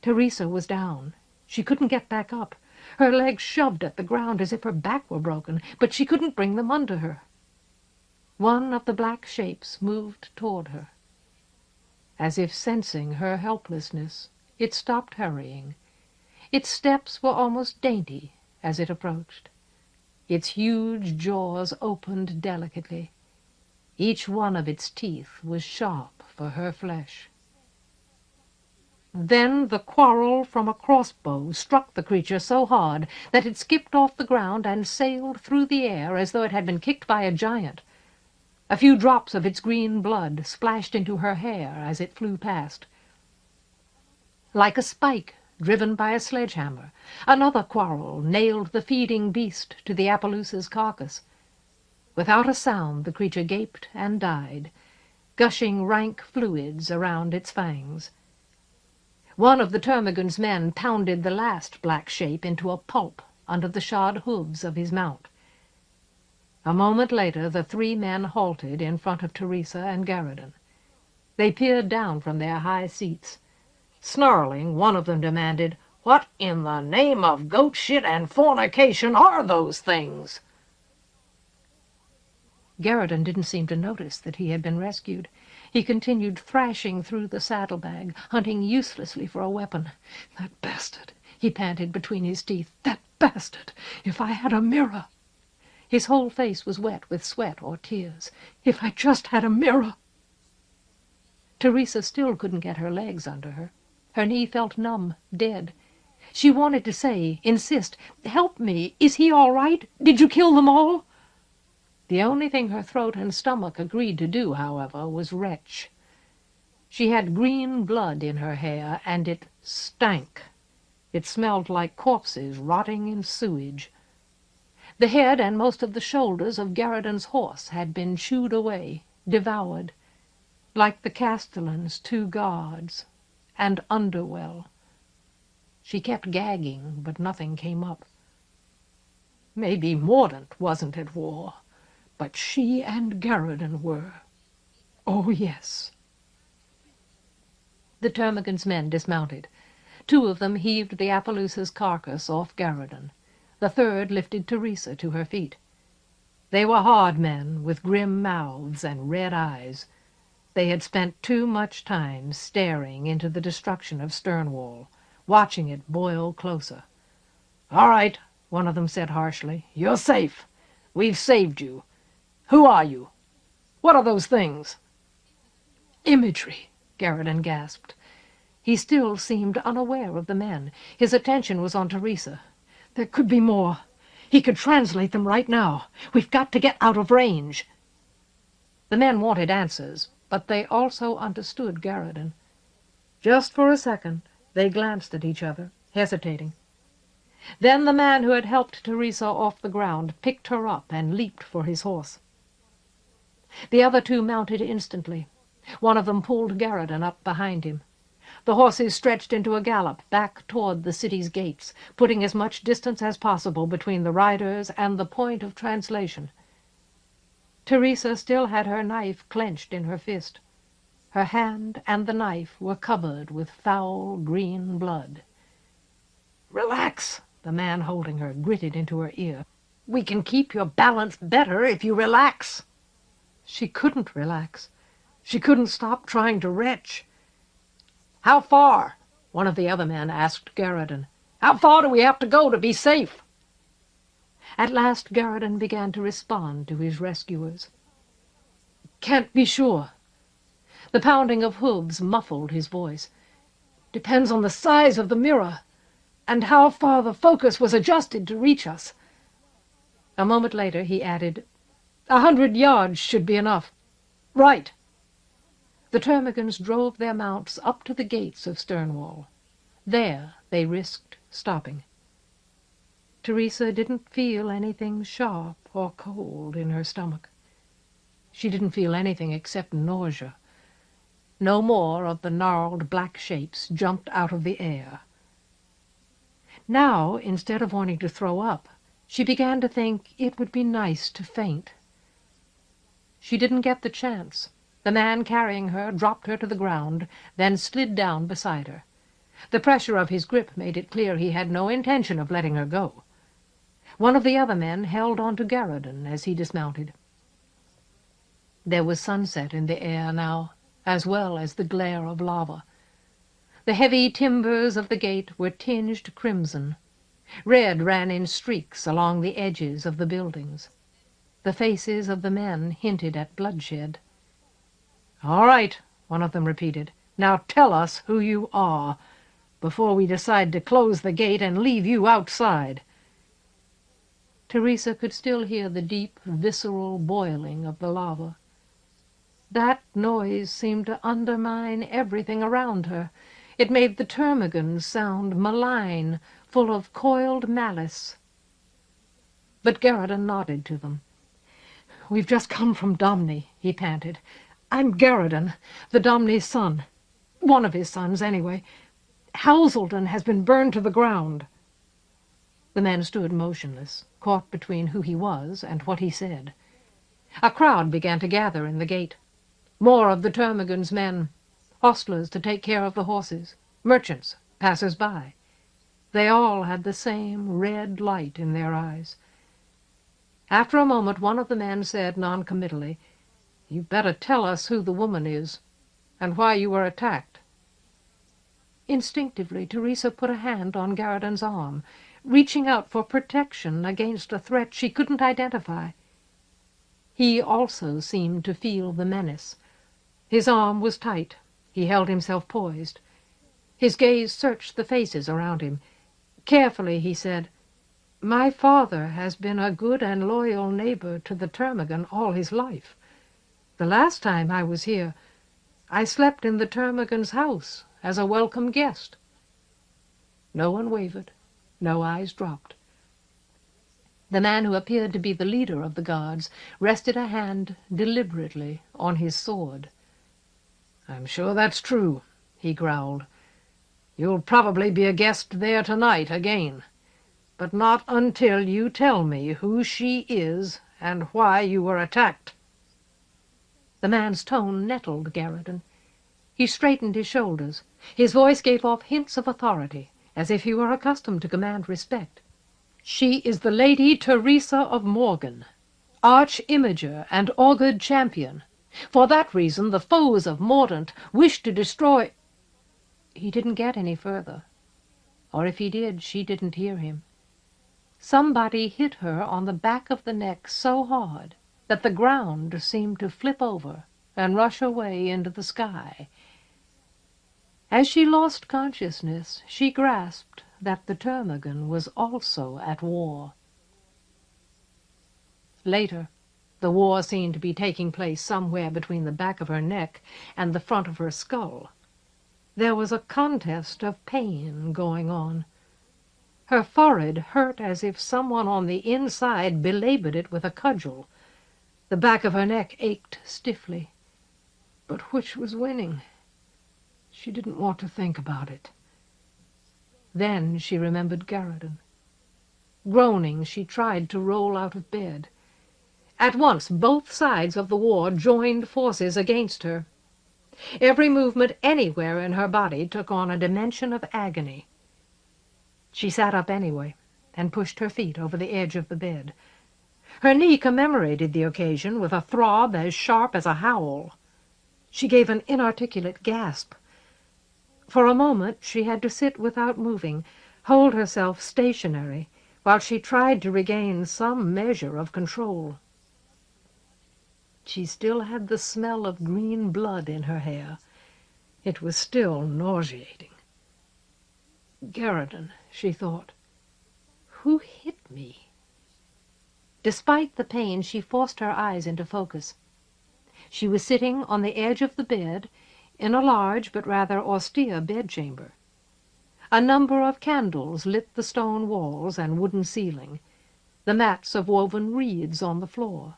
Teresa was down. She couldn't get back up. Her legs shoved at the ground as if her back were broken, but she couldn't bring them under her. One of the black shapes moved toward her. As if sensing her helplessness, it stopped hurrying. Its steps were almost dainty as it approached. Its huge jaws opened delicately. Each one of its teeth was sharp for her flesh. Then the quarrel from a crossbow struck the creature so hard that it skipped off the ground and sailed through the air as though it had been kicked by a giant. A few drops of its green blood splashed into her hair as it flew past. Like a spike driven by a sledgehammer, another quarrel nailed the feeding beast to the Appaloosa's carcass. Without a sound the creature gaped and died, gushing rank fluids around its fangs. One of the termagant's men pounded the last black shape into a pulp under the shod hooves of his mount. A moment later the three men halted in front of Teresa and Garridan. They peered down from their high seats. Snarling, one of them demanded, "What in the name of goat shit and fornication are those things?" Garridan didn't seem to notice that he had been rescued. He continued thrashing through the saddlebag, hunting uselessly for a weapon. "That bastard," he panted between his teeth. "That bastard! If I had a mirror!" His whole face was wet with sweat or tears. "If I just had a mirror!" Teresa still couldn't get her legs under her. Her knee felt numb, dead. She wanted to say, insist, "Help me! Is he all right? Did you kill them all?" The only thing her throat and stomach agreed to do, however, was retch. She had green blood in her hair, and it stank. It smelled like corpses rotting in sewage. The head and most of the shoulders of Garridan's horse had been chewed away, devoured, like the castellan's two guards, and Underwell. She kept gagging, but nothing came up. Maybe Mordaunt wasn't at war, but she and Garridan were. Oh, yes. The termagant's men dismounted. Two of them heaved the Appaloosa's carcass off Garridan. The third lifted Teresa to her feet. They were hard men, with grim mouths and red eyes. They had spent too much time staring into the destruction of Sternwall, watching it boil closer. "All right," one of them said harshly. "You're safe. We've saved you. Who are you? What are those things?" "Imagery," Garrison gasped. He still seemed unaware of the men. His attention was on Teresa. "There could be more. He could translate them right now. We've got to get out of range." The men wanted answers, but they also understood Garrison. Just for a second, they glanced at each other, hesitating. Then the man who had helped Teresa off the ground picked her up and leaped for his horse. The other two mounted instantly. One of them pulled Garrison up behind him. The horses stretched into a gallop back toward the city's gates, putting as much distance as possible between the riders and the point of translation. Teresa still had her knife clenched in her fist. Her hand and the knife were covered with foul green blood. "Relax," the man holding her gritted into her ear. "We can keep your balance better if you relax." She couldn't relax. She couldn't stop trying to retch. "How far?" one of the other men asked Garrison. "How far do we have to go to be safe?" At last Garrison began to respond to his rescuers. "Can't be sure." The pounding of hooves muffled his voice. "Depends on the size of the mirror, and how far the focus was adjusted to reach us." A moment later he added, 100 yards should be enough." "Right." The termagants drove their mounts up to the gates of Stonewall. There they risked stopping. Teresa didn't feel anything sharp or cold in her stomach. She didn't feel anything except nausea. No more of the gnarled black shapes jumped out of the air. Now, instead of wanting to throw up, she began to think it would be nice to faint. She didn't get the chance. The man carrying her dropped her to the ground, then slid down beside her. The pressure of his grip made it clear he had no intention of letting her go. One of the other men held on to Garrison as he dismounted. There was sunset in the air now, as well as the glare of lava. The heavy timbers of the gate were tinged crimson. Red ran in streaks along the edges of the buildings. The faces of the men hinted at bloodshed. "All right," one of them repeated. "Now tell us who you are, before we decide to close the gate and leave you outside." Teresa could still hear the deep, visceral boiling of the lava. That noise seemed to undermine everything around her. It made the termagants sound malign, full of coiled malice. But Garrison nodded to them. "We've just come from Domney," he panted. "I'm Garrison, the Domney's son. One of his sons, anyway. Houselton has been burned to the ground." The men stood motionless, caught between who he was and what he said. A crowd began to gather in the gate. More of the termagants' men, hostlers to take care of the horses, merchants, passers-by. They all had the same red light in their eyes. After a moment, one of the men said noncommittally, "You'd better tell us who the woman is, and why you were attacked." Instinctively, Teresa put a hand on Garrison's arm, reaching out for protection against a threat she couldn't identify. He also seemed to feel the menace. His arm was tight. He held himself poised. His gaze searched the faces around him. Carefully he said, "My father has been a good and loyal neighbor to the termagant all his life. The last time I was here, I slept in the termagant's house as a welcome guest." No one wavered. No eyes dropped. The man who appeared to be the leader of the guards rested a hand deliberately on his sword. "I'm sure that's true," he growled. "You'll probably be a guest there tonight again, but not until you tell me who she is and why you were attacked." The man's tone nettled Garrison. He straightened his shoulders. His voice gave off hints of authority, as if he were accustomed to command respect. "She is the Lady Teresa of Morgan, arch-imager and augured champion. For that reason the foes of Mordaunt wish to destroy—" He didn't get any further. Or if he did, she didn't hear him. Somebody hit her on the back of the neck so hard that the ground seemed to flip over and rush away into the sky. As she lost consciousness, she grasped that the termagant was also at war. Later, the war seemed to be taking place somewhere between the back of her neck and the front of her skull. There was a contest of pain going on. Her forehead hurt as if someone on the inside belabored it with a cudgel. The back of her neck ached stiffly. But which was winning? She didn't want to think about it. Then she remembered Garridan. Groaning, she tried to roll out of bed. At once both sides of the war joined forces against her. Every movement anywhere in her body took on a dimension of agony. She sat up anyway and pushed her feet over the edge of the bed. Her knee commemorated the occasion with a throb as sharp as a howl. She gave an inarticulate gasp. For a moment she had to sit without moving, hold herself stationary, while she tried to regain some measure of control. She still had the smell of green blood in her hair. It was still nauseating. Garridan, she thought. Who hit me? Despite the pain, she forced her eyes into focus. She was sitting on the edge of the bed in a large but rather austere bedchamber. A number of candles lit the stone walls and wooden ceiling, the mats of woven reeds on the floor,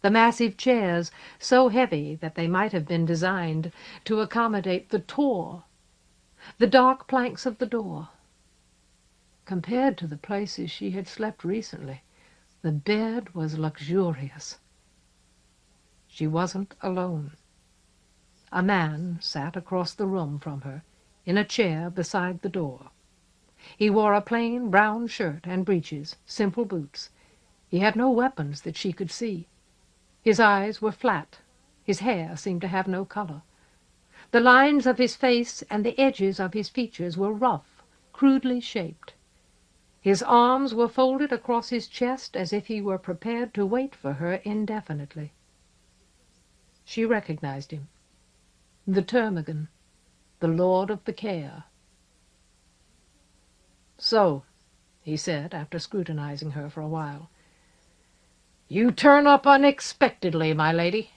the massive chairs so heavy that they might have been designed to accommodate the Tor, the dark planks of the door. Compared to the places she had slept recently, the bed was luxurious. She wasn't alone. A man sat across the room from her, in a chair beside the door. He wore a plain brown shirt and breeches, simple boots. He had no weapons that she could see. His eyes were flat. His hair seemed to have no color. The lines of his face and the edges of his features were rough, crudely shaped. His arms were folded across his chest as if he were prepared to wait for her indefinitely. She recognized him. The termagant, the Lord of the Care. "So," he said, after scrutinizing her for a while, "you turn up unexpectedly, my lady."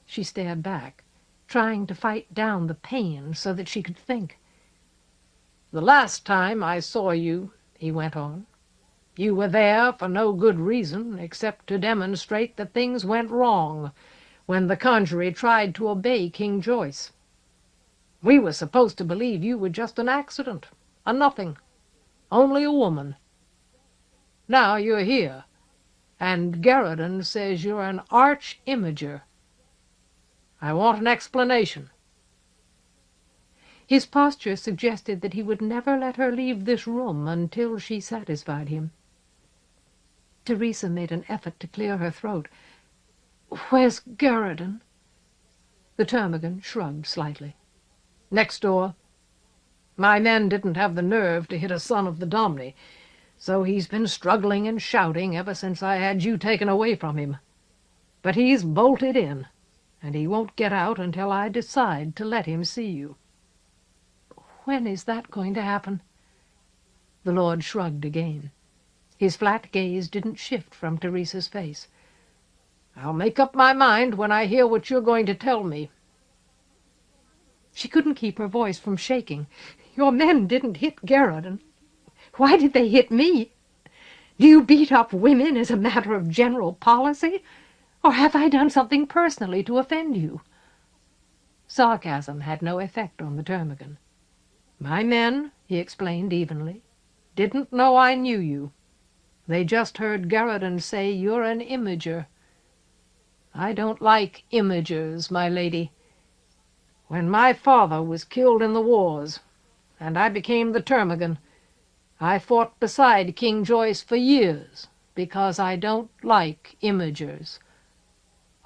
She stared back, trying to fight down the pain so that she could think. "The last time I saw you," he went on, "you were there for no good reason except to demonstrate that things went wrong when the conjurer tried to obey King Joyce. We were supposed to believe you were just an accident, a nothing, only a woman. Now you're here, and Garridan says you're an arch-imager. I want an explanation." His posture suggested that he would never let her leave this room until she satisfied him. Teresa made an effort to clear her throat. "Where's Garridan?" The termagant shrugged slightly. "Next door. My men didn't have the nerve to hit a son of the Domine, so he's been struggling and shouting ever since I had you taken away from him. But he's bolted in, and he won't get out until I decide to let him see you." "When is that going to happen?" The Lord shrugged again. His flat gaze didn't shift from Teresa's face. "I'll make up my mind when I hear what you're going to tell me." She couldn't keep her voice from shaking. "Your men didn't hit Garridan. Why did they hit me? Do you beat up women as a matter of general policy? Or have I done something personally to offend you?" Sarcasm had no effect on the termagant. "My men," he explained evenly, "didn't know I knew you. They just heard Garridan say you're an imager. I don't like imagers, my lady. When my father was killed in the wars, and I became the termagant, I fought beside King Joyce for years because I don't like imagers.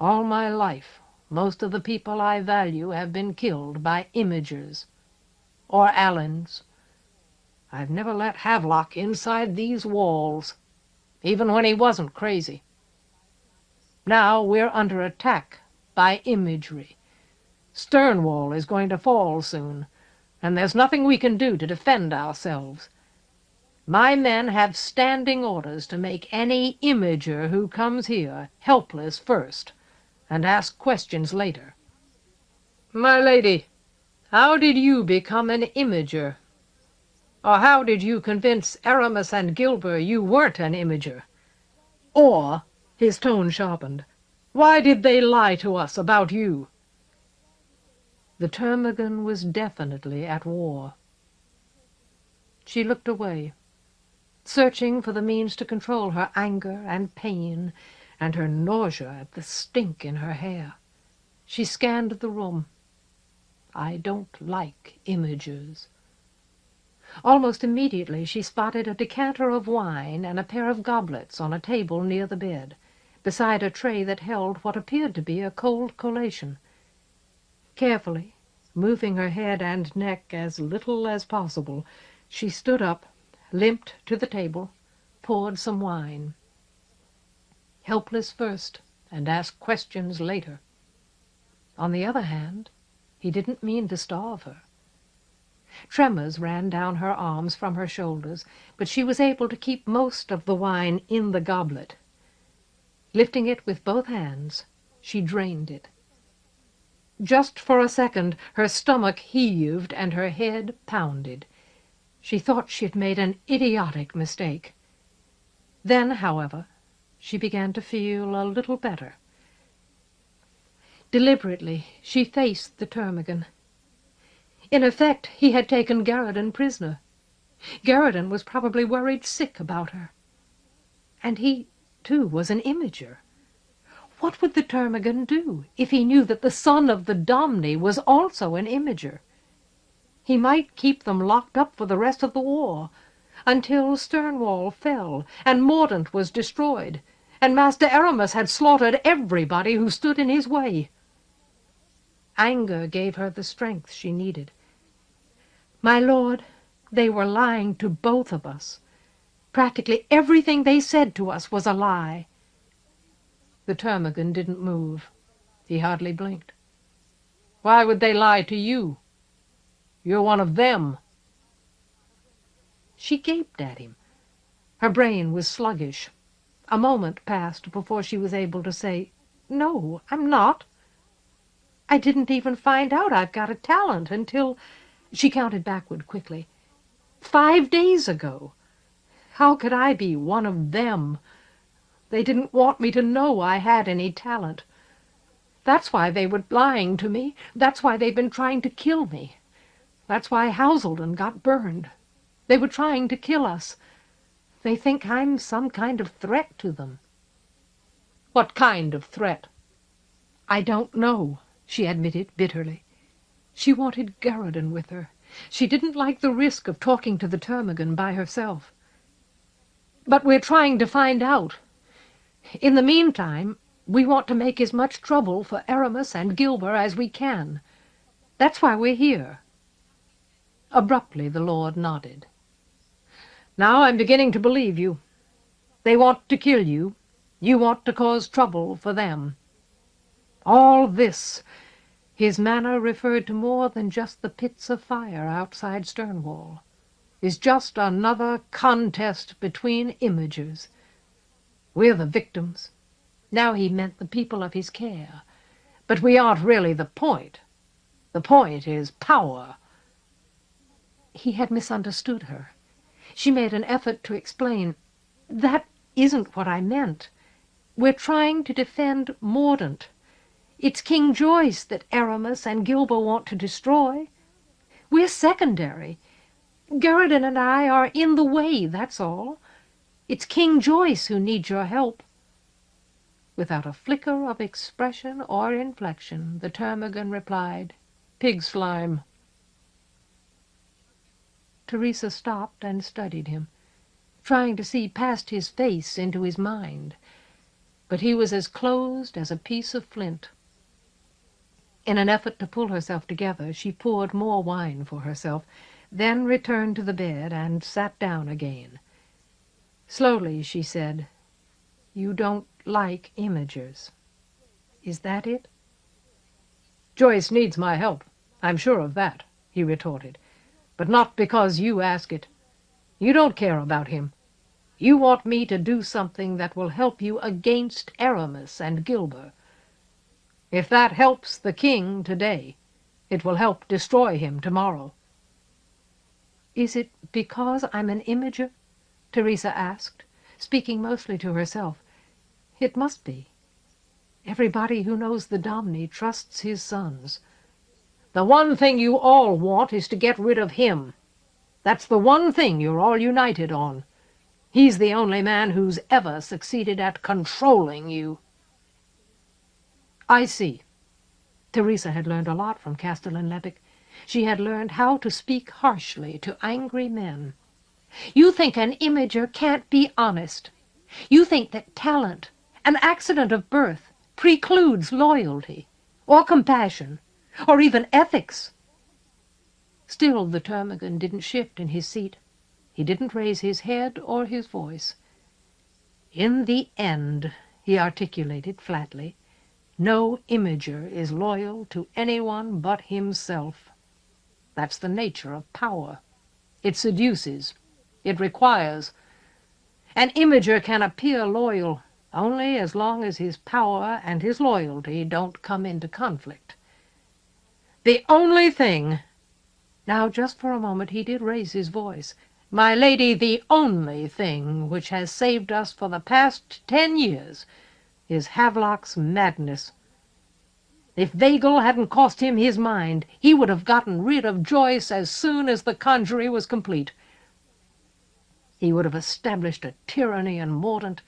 All my life, most of the people I value have been killed by imagers, or Allens. I've never let Havelock inside these walls, even when he wasn't crazy. Now we're under attack by imagery. Stonewall is going to fall soon, and there's nothing we can do to defend ourselves. My men have standing orders to make any imager who comes here helpless first, and ask questions later. My lady, how did you become an imager? Or how did you convince Aramis and Gilbert you weren't an imager? Or, his tone sharpened, why did they lie to us about you? The termagant was definitely at war. She looked away, searching for the means to control her anger and pain and her nausea at the stink in her hair. She scanned the room. I don't like imagers. Almost immediately she spotted a decanter of wine and a pair of goblets on a table near the bed, beside a tray that held what appeared to be a cold collation. Carefully, moving her head and neck as little as possible, she stood up, limped to the table, poured some wine. Helpless first, and ask questions later. On the other hand, he didn't mean to starve her. Tremors ran down her arms from her shoulders, but she was able to keep most of the wine in the goblet. Lifting it with both hands, she drained it. Just for a second her stomach heaved and her head pounded. She thought she had made an idiotic mistake. Then, however, she began to feel a little better. Deliberately she faced the termagant. In effect, he had taken Garridan prisoner. Garridan was probably worried sick about her. And he, too, was an imager. What would the termagant do if he knew that the son of the Domni was also an imager? He might keep them locked up for the rest of the war, until Stonewall fell and Mordaunt was destroyed, and Master Aramis had slaughtered everybody who stood in his way. Anger gave her the strength she needed. My lord, they were lying to both of us. Practically everything they said to us was a lie. The termagant didn't move. He hardly blinked. Why would they lie to you? You're one of them. She gaped at him. Her brain was sluggish. A moment passed before she was able to say, "No, I'm not. I didn't even find out I've got a talent until—" She counted backward quickly. 5 days ago. How could I be one of them? They didn't want me to know I had any talent. That's why they were lying to me. That's why they've been trying to kill me. That's why Houselden got burned. They were trying to kill us. They think I'm some kind of threat to them." "What kind of threat?" "I don't know," she admitted bitterly. She wanted Garridan with her. She didn't like the risk of talking to the termagant by herself. "But we're trying to find out. In the meantime, we want to make as much trouble for Aramis and Gilbert as we can. That's why we're here." Abruptly the lord nodded. "Now I'm beginning to believe you. They want to kill you. You want to cause trouble for them. All this," his manner referred to more than just the pits of fire outside Stonewall, "is just another contest between imagers. We're the victims." Now he meant the people of his care. "But we aren't really the point. The point is power." He had misunderstood her. She made an effort to explain. "That isn't what I meant. We're trying to defend Mordaunt. It's King Joyce that Aramis and Gilbert want to destroy. We're secondary. Garridan and I are in the way, that's all. It's King Joyce who needs your help." Without a flicker of expression or inflection, the termagant replied, "Pig slime." Teresa stopped and studied him, trying to see past his face into his mind. But he was as closed as a piece of flint. In an effort to pull herself together, she poured more wine for herself, then returned to the bed and sat down again. Slowly she said, "You don't like imagers. Is that it?" "Joyce needs my help, I'm sure of that," he retorted, "but not because you ask it. You don't care about him. You want me to do something that will help you against Aramis and Gilber. If that helps the king today, it will help destroy him tomorrow." "Is it because I'm an imager?" Teresa asked, speaking mostly to herself. "It must be. Everybody who knows the Domine trusts his sons." "The one thing you all want is to get rid of him. That's the one thing you're all united on. He's the only man who's ever succeeded at controlling you." "I see." Teresa had learned a lot from Castellan Lepic. She had learned how to speak harshly to angry men. "You think an imager can't be honest. You think that talent, an accident of birth, precludes loyalty, or compassion, or even ethics." Still the termagant didn't shift in his seat. He didn't raise his head or his voice. "In the end," he articulated flatly, "no imager is loyal to anyone but himself. That's the nature of power. It seduces. It requires. An imager can appear loyal only as long as his power and his loyalty don't come into conflict. The only thing—" Now, just for a moment, he did raise his voice. "My lady, the only thing which has saved us for the past 10 years is Havelock's madness. If Weigel hadn't cost him his mind, he would have gotten rid of Joyce as soon as the conjury was complete. He would have established a tyranny in Mordaunt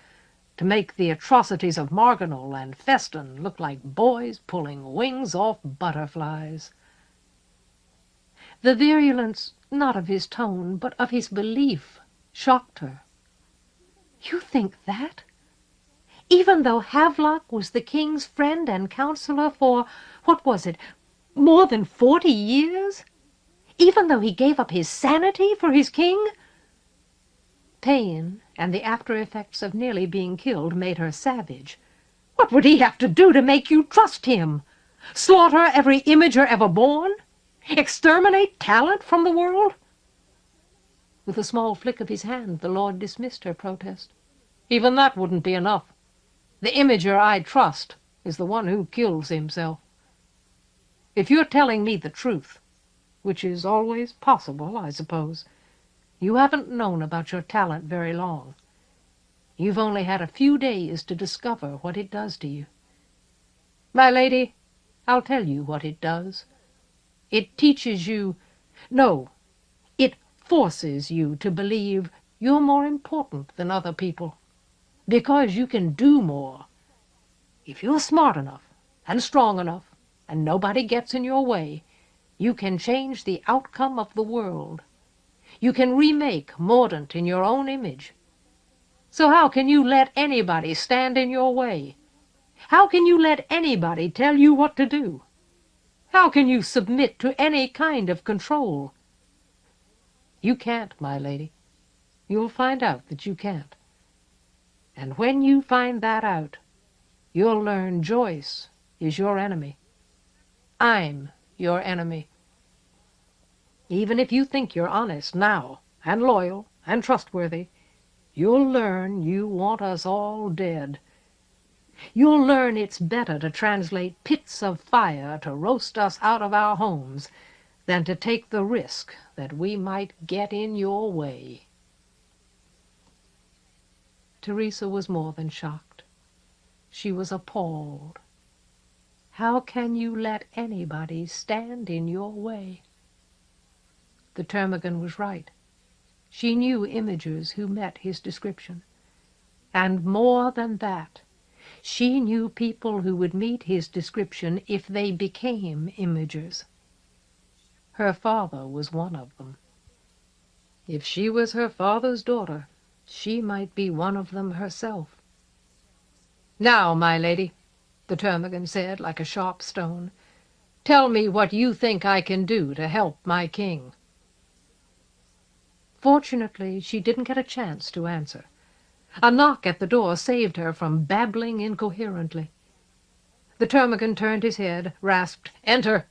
to make the atrocities of Marginal and Feston look like boys pulling wings off butterflies." The virulence, not of his tone, but of his belief, shocked her. "You think that? Even though Havelock was the king's friend and counselor for, what was it, more than 40 years? Even though he gave up his sanity for his king?" Pain and the after-effects of nearly being killed made her savage. "What would he have to do to make you trust him? Slaughter every imager ever born? Exterminate talent from the world?" With a small flick of his hand, the Lord dismissed her protest. "Even that wouldn't be enough. The imager I trust is the one who kills himself. If you're telling me the truth, which is always possible, I suppose, you haven't known about your talent very long. You've only had a few days to discover what it does to you. My lady, I'll tell you what it does. It teaches you, no, it forces you to believe you're more important than other people, because you can do more. If you're smart enough and strong enough and nobody gets in your way, you can change the outcome of the world. You can remake Mordaunt in your own image. So how can you let anybody stand in your way? How can you let anybody tell you what to do? How can you submit to any kind of control? You can't, my lady. You'll find out that you can't. And when you find that out, you'll learn Joyce is your enemy. I'm your enemy. Even if you think you're honest now, and loyal, and trustworthy, you'll learn you want us all dead. You'll learn it's better to translate pits of fire to roast us out of our homes than to take the risk that we might get in your way." Teresa was more than shocked. She was appalled. How can you let anybody stand in your way? The termagant was right. She knew imagers who met his description. And more than that, she knew people who would meet his description if they became imagers. Her father was one of them. If she was her father's daughter, she might be one of them herself. "Now, my lady," the termagant said like a sharp stone, "tell me what you think I can do to help my king." Fortunately, she didn't get a chance to answer. A knock at the door saved her from babbling incoherently. The termagant turned his head, rasped, "Enter!"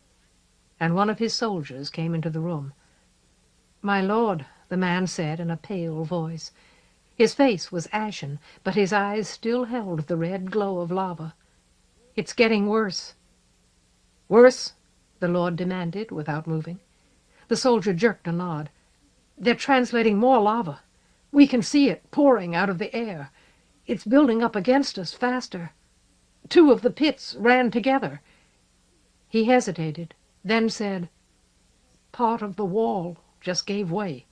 and one of his soldiers came into the room. "My lord," the man said in a pale voice. His face was ashen, but his eyes still held the red glow of lava. "It's getting worse." "Worse?" the lord demanded, without moving. The soldier jerked a nod. "They're translating more lava. We can see it pouring out of the air. It's building up against us faster. 2 of the pits ran together." He hesitated, then said, "Part of the wall just gave way."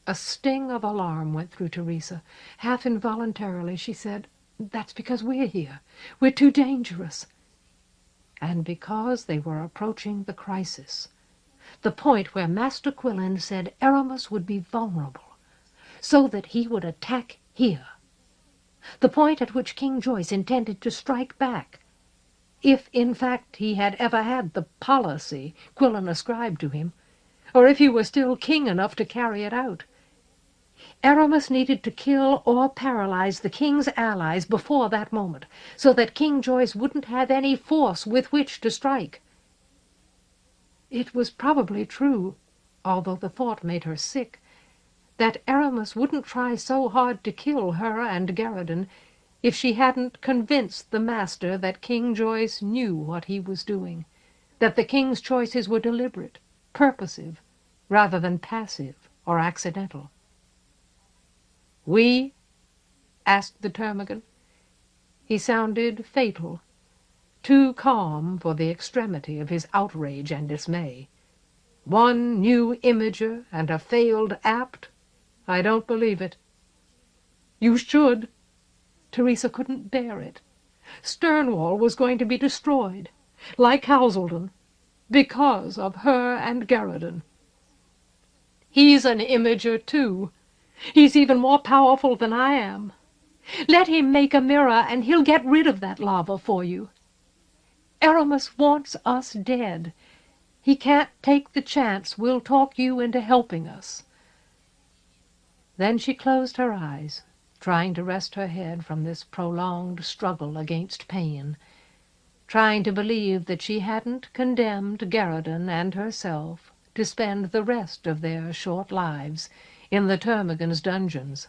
A sting of alarm went through Teresa. Half involuntarily she said, "That's because we're here. We're too dangerous." And because they were approaching the crisis, the point where Master Quillen said Aramis would be vulnerable, so that he would attack here. The point at which King Joyce intended to strike back, if in fact he had ever had the policy Quillen ascribed to him, or if he were still king enough to carry it out. Aramis needed to kill or paralyze the king's allies before that moment, so that King Joyce wouldn't have any force with which to strike. It was probably true, although the thought made her sick, that Aramis wouldn't try so hard to kill her and Garradin if she hadn't convinced the master that King Joyce knew what he was doing, that the king's choices were deliberate, purposive, rather than passive or accidental. "We?" asked the termagant. He sounded fatal, too calm for the extremity of his outrage and dismay. "One new imager and a failed apt? I don't believe it." "You should." Teresa couldn't bear it. Sternwall was going to be destroyed, like Houseldon, because of her and Garradin. "He's an imager, too. He's even more powerful than I am. Let him make a mirror, and he'll get rid of that lava for you. Aramis wants us dead. He can't take the chance we'll talk you into helping us." Then she closed her eyes, trying to rest her head from this prolonged struggle against pain, trying to believe that she hadn't condemned Garradin and herself to spend the rest of their short lives in the termagant's dungeons.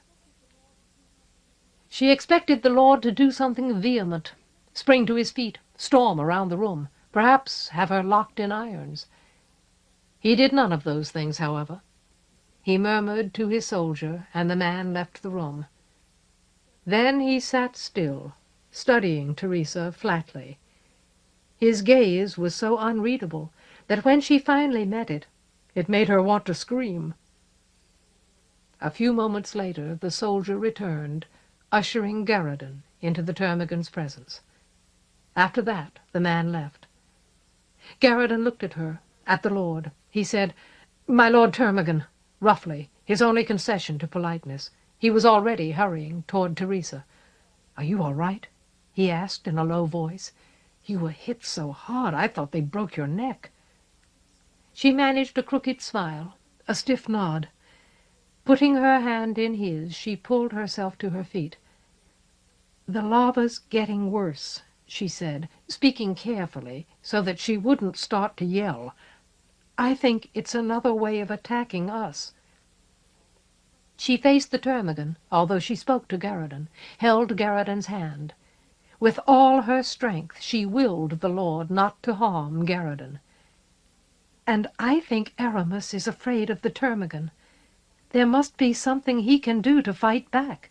She expected the lord to do something vehement, spring to his feet, storm around the room, perhaps have her locked in irons. He did none of those things, however. He murmured to his soldier, and the man left the room. Then he sat still, studying Teresa flatly. His gaze was so unreadable that when she finally met it, it made her want to scream. A few moments later the soldier returned, ushering Garradin into the termagant's presence. After that the man left. Garradin looked at her, at the lord. He said, "My lord Termagant," roughly, his only concession to politeness. He was already hurrying toward Teresa. "Are you all right?" he asked in a low voice. "You were hit so hard I thought they broke your neck." She managed a crooked smile, a stiff nod. Putting her hand in his, she pulled herself to her feet. "The lava's getting worse," she said, speaking carefully so that she wouldn't start to yell. "I think it's another way of attacking us." She faced the termagant, although she spoke to Garradin, held Garradin's hand. With all her strength she willed the lord not to harm Garradin. "And I think Aramis is afraid of the termagant. There must be something he can do to fight back."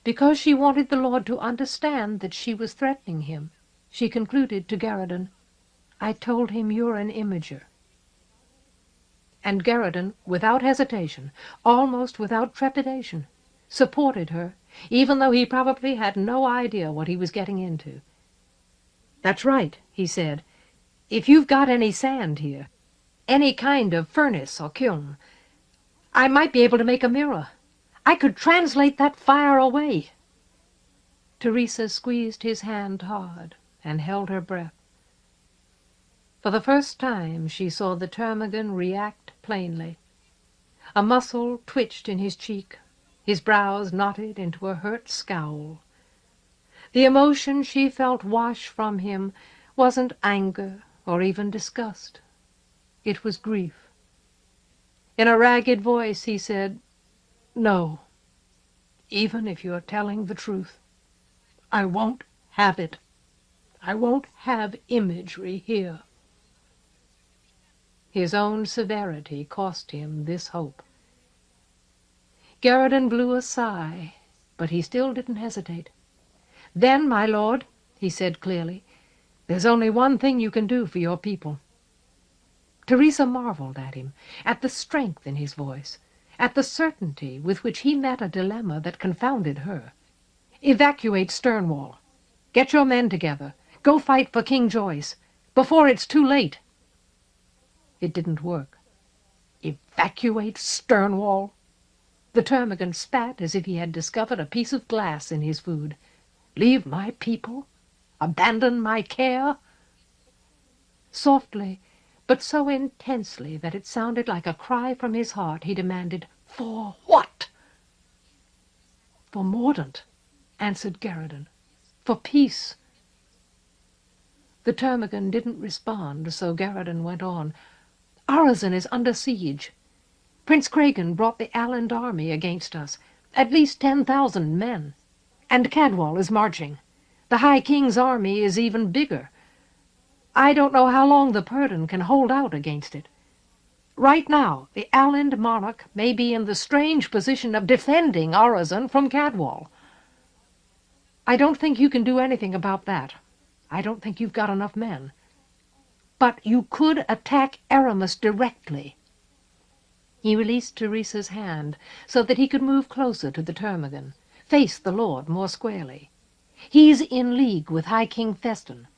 Because she wanted the lord to understand that she was threatening him, she concluded to Garradin, "I told him you're an imager." And Garradin, without hesitation, almost without trepidation, supported her, even though he probably had no idea what he was getting into. "That's right," he said. "If you've got any sand here, any kind of furnace or kiln, I might be able to make a mirror. I could translate that fire away." Teresa squeezed his hand hard and held her breath. For the first time she saw the termagant react plainly. A muscle twitched in his cheek. His brows knotted into a hurt scowl. The emotion she felt wash from him wasn't anger or even disgust. It was grief. In a ragged voice he said, "No, even if you're telling the truth, I won't have it. I won't have imagery here." His own severity cost him this hope. Garridan blew a sigh, but he still didn't hesitate. "Then, my lord," he said clearly, "there's only one thing you can do for your people." Teresa marveled at him, at the strength in his voice, at the certainty with which he met a dilemma that confounded her. "Evacuate Stonewall. Get your men together. Go fight for King Joyce, before it's too late." It didn't work. Evacuate Stonewall? The termagant spat as if he had discovered a piece of glass in his food. Leave my people? Abandon my care? Softly, but so intensely that it sounded like a cry from his heart, he demanded, "For what?" "For Mordaunt," answered Garridan. "For peace." The termagant didn't respond, so Garridan went on. "Urizen is under siege. Prince Cragan brought the Alland army against us, at least 10,000 men. And Cadwal is marching. The High King's army is even bigger. I don't know how long the Purdon can hold out against it. Right now, the Alland monarch may be in the strange position of defending Urizen from Cadwal. I don't think you can do anything about that. I don't think you've got enough men. But you could attack Aramis directly." He released Teresa's hand so that he could move closer to the termagant, face the lord more squarely. "He's in league with High King Feston,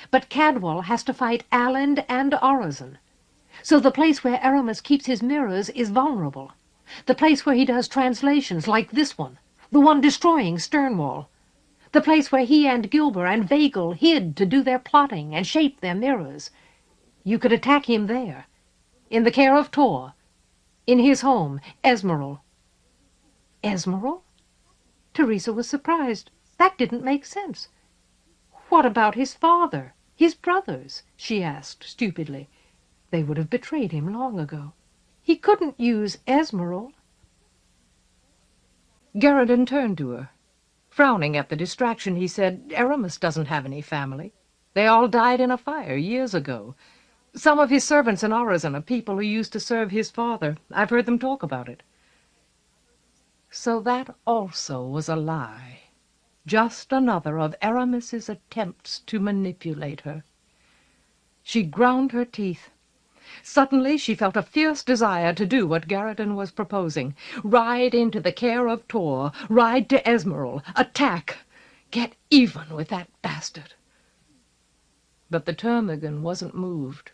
but Cadwal has to fight Alland and Urizen. So the place where Aramis keeps his mirrors is vulnerable. The place where he does translations like this one, the one destroying Stonewall. The place where he and Gilber and Vagel hid to do their plotting and shape their mirrors. You could attack him there, in the care of Tor, in his home, Esmeralda." "Esmeralda?" Teresa was surprised. That didn't make sense. "What about his father, his brothers?" she asked stupidly. They would have betrayed him long ago. He couldn't use Esmeralda. Garridan turned to her. Frowning at the distraction, he said, "Aramis doesn't have any family. They all died in a fire years ago. Some of his servants in Urizen are people who used to serve his father. I've heard them talk about it." So that also was a lie. Just another of Aramis's attempts to manipulate her. She ground her teeth. Suddenly she felt a fierce desire to do what Garridan was proposing. Ride into the care of Tor, ride to Esmeralda, attack, get even with that bastard. But the termagant wasn't moved.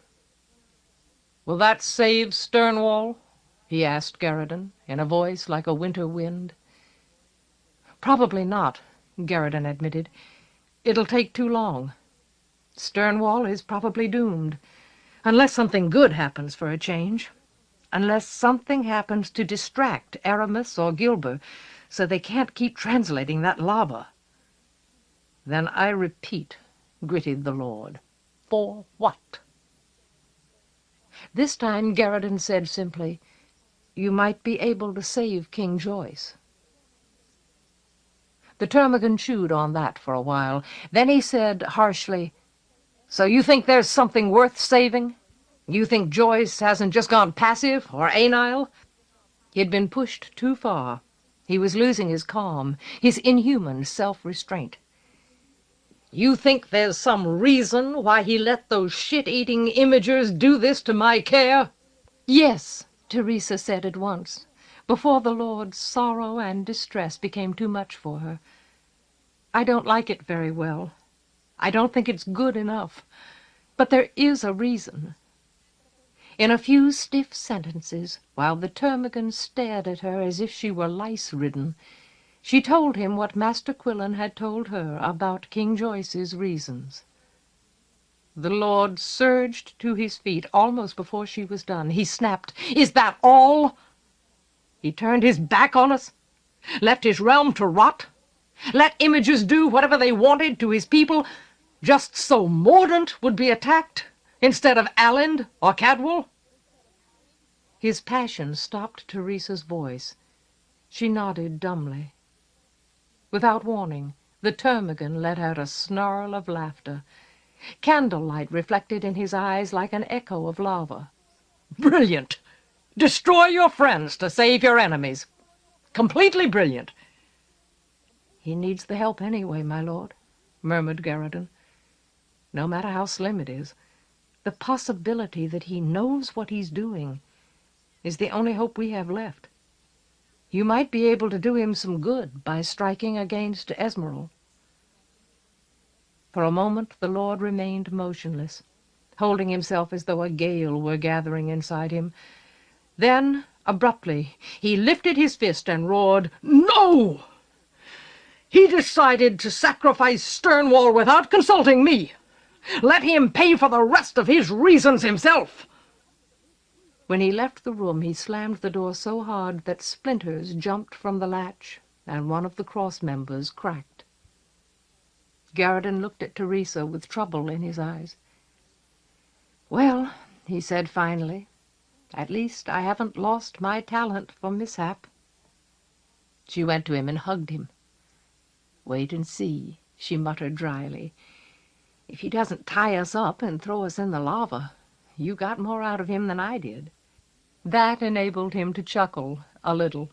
"Will that save Stonewall?" he asked Garridan, in a voice like a winter wind. "Probably not," Garridan admitted. "It'll take too long. Stonewall is probably doomed. Unless something good happens for a change. Unless something happens to distract Aramis or Gilber so they can't keep translating that lava." "Then I repeat," gritted the lord, "for what?" This time Garridan said simply, "You might be able to save King Joyce." The termagant chewed on that for a while. Then he said harshly, "So you think there's something worth saving? You think Joyce hasn't just gone passive or anile?" He had been pushed too far. He was losing his calm, his inhuman self-restraint. "You think there's some reason why he let those shit-eating imagers do this to my care?" "Yes," Teresa said at once, before the lord's sorrow and distress became too much for her. "I don't like it very well. I don't think it's good enough. But there is a reason." In a few stiff sentences, while the termagant stared at her as if she were lice-ridden, she told him what Master Quillen had told her about King Joyce's reasons. The lord surged to his feet almost before she was done. He snapped, "Is that all?" He turned his back on us, left his realm to rot, let images do whatever they wanted to his people, just so Mordaunt would be attacked instead of Aland or Cadwal. His passion stopped Teresa's voice. She nodded dumbly. Without warning, the termagant let out a snarl of laughter. Candlelight reflected in his eyes like an echo of lava. "Brilliant! Destroy your friends to save your enemies. Completely brilliant." "He needs the help anyway, my lord," murmured Garridan. "No matter how slim it is, the possibility that he knows what he's doing is the only hope we have left. You might be able to do him some good by striking against Esmeralda." For a moment the lord remained motionless, holding himself as though a gale were gathering inside him. Then, abruptly, he lifted his fist and roared, "No! He decided to sacrifice Stonewall without consulting me. Let him pay for the rest of his reasons himself." When he left the room, he slammed the door so hard that splinters jumped from the latch, and one of the cross members cracked. Garridan looked at Teresa with trouble in his eyes. "Well," he said finally, "at least I haven't lost my talent for mishap." She went to him and hugged him. "Wait and see," she muttered dryly. "If he doesn't tie us up and throw us in the lava, you got more out of him than I did." That enabled him to chuckle a little.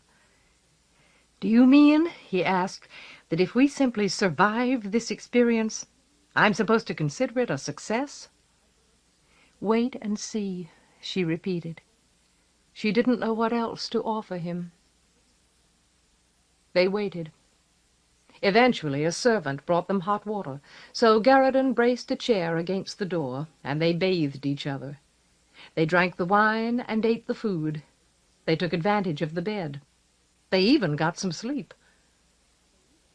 "Do you mean," he asked, "that if we simply survive this experience, I'm supposed to consider it a success?" "Wait and see," she repeated. She didn't know what else to offer him. They waited. Eventually a servant brought them hot water, so Garridan braced a chair against the door, and they bathed each other. They drank the wine and ate the food. They took advantage of the bed. They even got some sleep.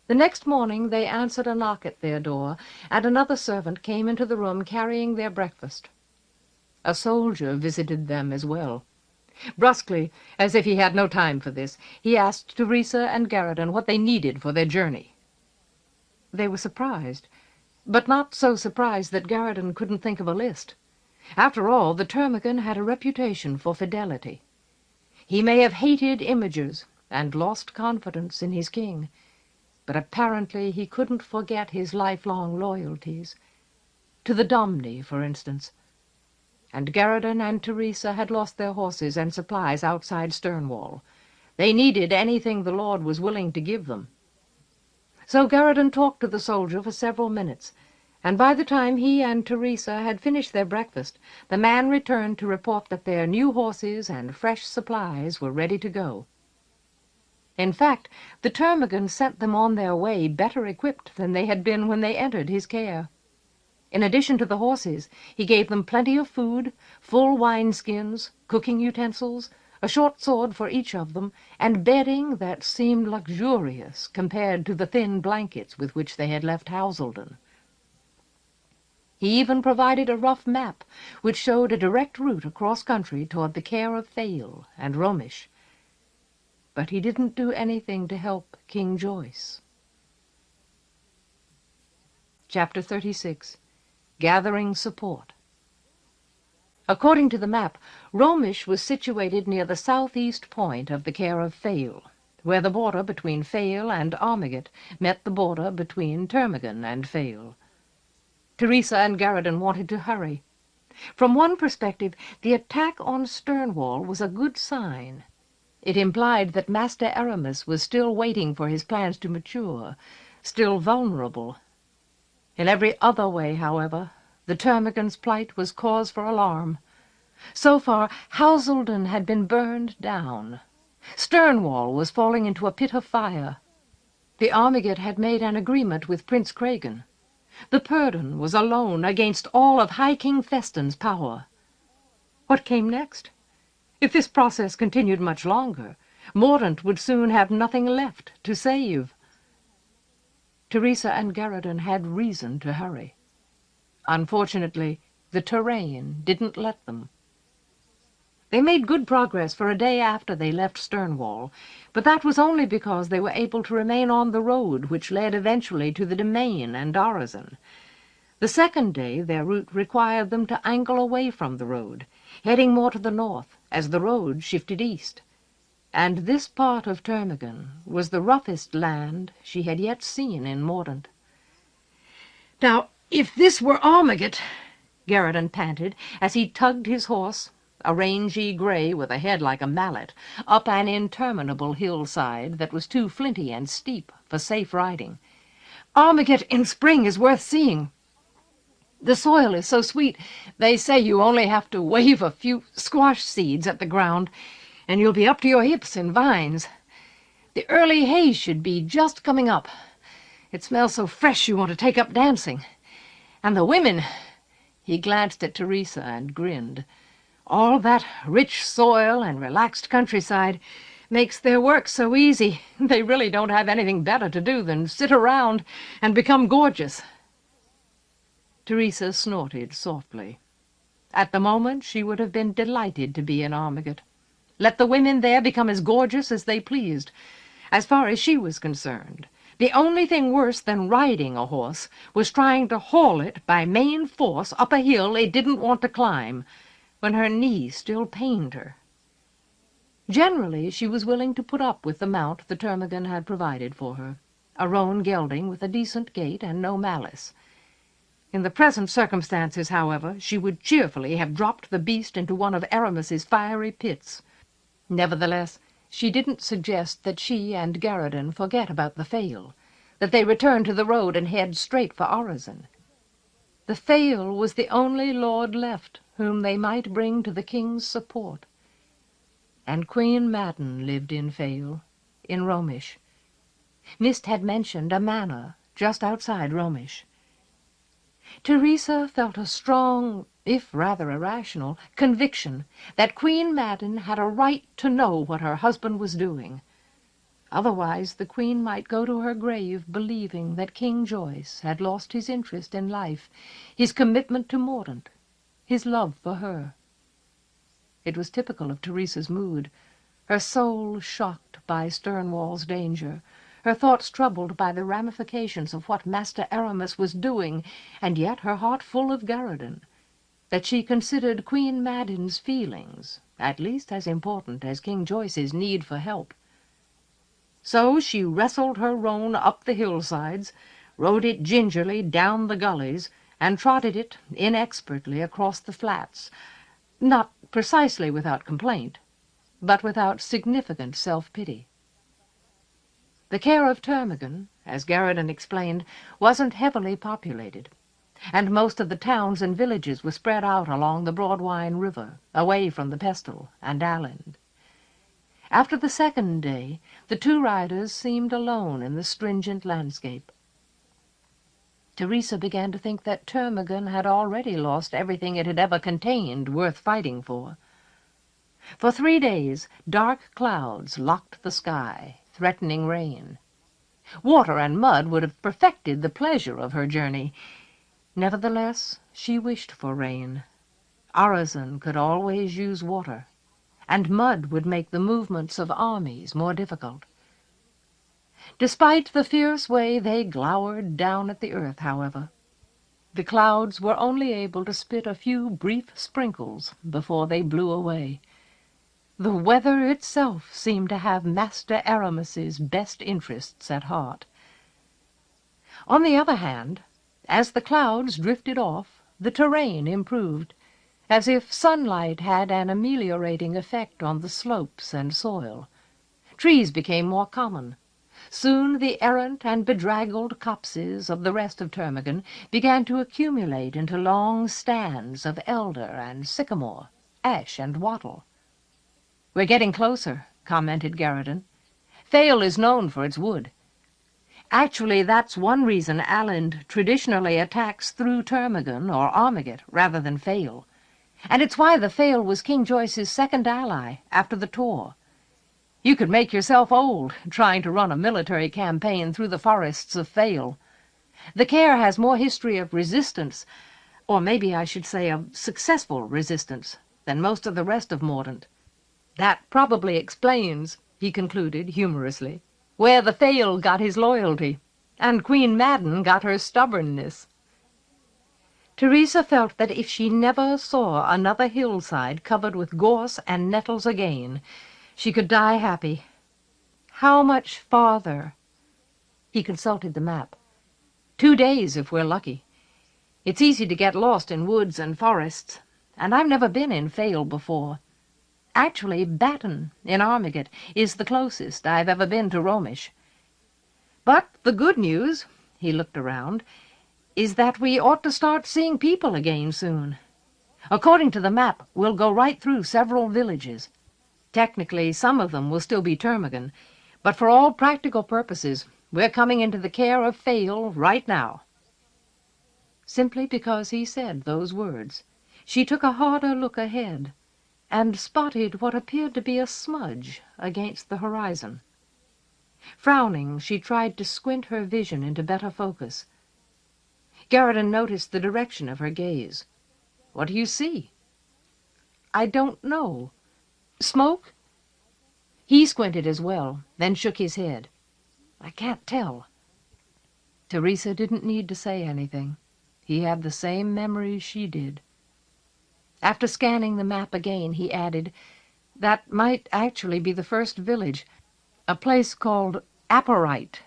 The next morning they answered a knock at their door, and another servant came into the room carrying their breakfast. A soldier visited them as well. Brusquely, as if he had no time for this, he asked Teresa and Garridan what they needed for their journey. They were surprised, but not so surprised that Garridan couldn't think of a list. After all, the termagant had a reputation for fidelity. He may have hated imagers and lost confidence in his king, but apparently he couldn't forget his lifelong loyalties. To the Domni, for instance. And Garridan and Teresa had lost their horses and supplies outside Stonewall. They needed anything the Lord was willing to give them. So Garridan talked to the soldier for several minutes, and by the time he and Teresa had finished their breakfast, the man returned to report that their new horses and fresh supplies were ready to go. In fact, the termagant sent them on their way better equipped than they had been when they entered his care. In addition to the horses, he gave them plenty of food, full wineskins, cooking utensils, a short sword for each of them, and bedding that seemed luxurious compared to the thin blankets with which they had left Houselden. He even provided a rough map which showed a direct route across country toward the care of Thale and Romish. But he didn't do anything to help King Joyce. Chapter 36. Gathering Support. According to the map, Romish was situated near the southeast point of the care of Thale, where the border between Thale and Armiget met the border between Termagant and Thale. Teresa and Garridan wanted to hurry. From one perspective, the attack on Stonewall was a good sign. It implied that Master Aramis was still waiting for his plans to mature, still vulnerable. In every other way, however, the termagant's plight was cause for alarm. So far, Houselden had been burned down. Stonewall was falling into a pit of fire. The Armiget had made an agreement with Prince Cragan. The Purdon was alone against all of High King Feston's power. What came next? If this process continued much longer, Mordaunt would soon have nothing left to save. Teresa and Garridan had reason to hurry. Unfortunately, the terrain didn't let them. They made good progress for a day after they left Stonewall, but that was only because they were able to remain on the road which led eventually to the Domain and Donaldson. The second day their route required them to angle away from the road, heading more to the north as the road shifted east. And this part of Termagant was the roughest land she had yet seen in Mordaunt. "Now, if this were Armiget," Garriton panted, as he tugged his horse, a rangy grey with a head like a mallet, up an interminable hillside that was too flinty and steep for safe riding. "Armiget in spring is worth seeing. The soil is so sweet, they say you only have to wave a few squash seeds at the ground, and you'll be up to your hips in vines. The early hay should be just coming up. It smells so fresh you want to take up dancing. And the women—" He glanced at Teresa and grinned. "All that rich soil and relaxed countryside makes their work so easy. They really don't have anything better to do than sit around and become gorgeous." Teresa snorted softly. At the moment she would have been delighted to be in Armiget. Let the women there become as gorgeous as they pleased. As far as she was concerned, the only thing worse than riding a horse was trying to haul it by main force up a hill it didn't want to climb, when her knee still pained her. Generally she was willing to put up with the mount the Termagant had provided for her, a roan gelding with a decent gait and no malice. In the present circumstances, however, she would cheerfully have dropped the beast into one of Aramis's fiery pits. Nevertheless, she didn't suggest that she and Garriton forget about the Fale, that they return to the road and head straight for Orizon. The Fale was the only lord left whom they might bring to the king's support. And Queen Madden lived in Fale, in Romish. Mist had mentioned a manor just outside Romish. Teresa felt a strong, if rather irrational, conviction that Queen Madden had a right to know what her husband was doing. Otherwise the Queen might go to her grave believing that King Joyce had lost his interest in life, his commitment to Mordaunt, his love for her. It was typical of Teresa's mood, her soul shocked by Stonewall's danger, her thoughts troubled by the ramifications of what Master Aramis was doing, and yet her heart full of Garriton, that she considered Queen Madden's feelings at least as important as King Joyce's need for help. So she wrestled her roan up the hillsides, rode it gingerly down the gullies, and trotted it inexpertly across the flats, not precisely without complaint, but without significant self-pity. The care of Termagant, as Garriton explained, wasn't heavily populated, and most of the towns and villages were spread out along the Broadwine River, away from the pestle and Alland. After the second day, the two riders seemed alone in the stringent landscape. Teresa began to think that Termagant had already lost everything it had ever contained worth fighting for. For 3 days dark clouds locked the sky, threatening rain. Water and mud would have perfected the pleasure of her journey. Nevertheless, she wished for rain. Orizon could always use water, and mud would make the movements of armies more difficult. Despite the fierce way they glowered down at the earth, however, the clouds were only able to spit a few brief sprinkles before they blew away. The weather itself seemed to have Master Aramis's best interests at heart. On the other hand, as the clouds drifted off, the terrain improved, as if sunlight had an ameliorating effect on the slopes and soil. Trees became more common. Soon the errant and bedraggled copses of the rest of Termagant began to accumulate into long stands of elder and sycamore, ash and wattle. "We're getting closer," commented Garriton. "Fale is known for its wood. Actually, that's one reason Alland traditionally attacks through Termagant or Armiget rather than Fale. And it's why the Fale was King Joyce's second ally after the Tor. You could make yourself old trying to run a military campaign through the forests of Fale. The Care has more history of resistance, or maybe I should say of successful resistance, than most of the rest of Mordaunt. That probably explains, he concluded humorously, where the Thale got his loyalty, and Queen Madden got her stubbornness. Teresa felt that if she never saw another hillside covered with gorse and nettles again, she could die happy. How much farther? He consulted the map. 2 days, if we're lucky. It's easy to get lost in woods and forests, and I've never been in Thale before. Actually, Batten, in Armigut, is the closest I've ever been to Romish. But the good news, he looked around, is that we ought to start seeing people again soon. According to the map, we'll go right through several villages. Technically, some of them will still be Termagant, but for all practical purposes, we're coming into the care of Thale right now. Simply because he said those words, she took a harder look ahead and spotted what appeared to be a smudge against the horizon. Frowning, she tried to squint her vision into better focus. Garridan noticed the direction of her gaze. "What do you see?" "I don't know. Smoke?" He squinted as well, then shook his head. "I can't tell." Teresa didn't need to say anything. He had the same memories she did. After scanning the map again, he added, "That might actually be the first village, a place called Apparite,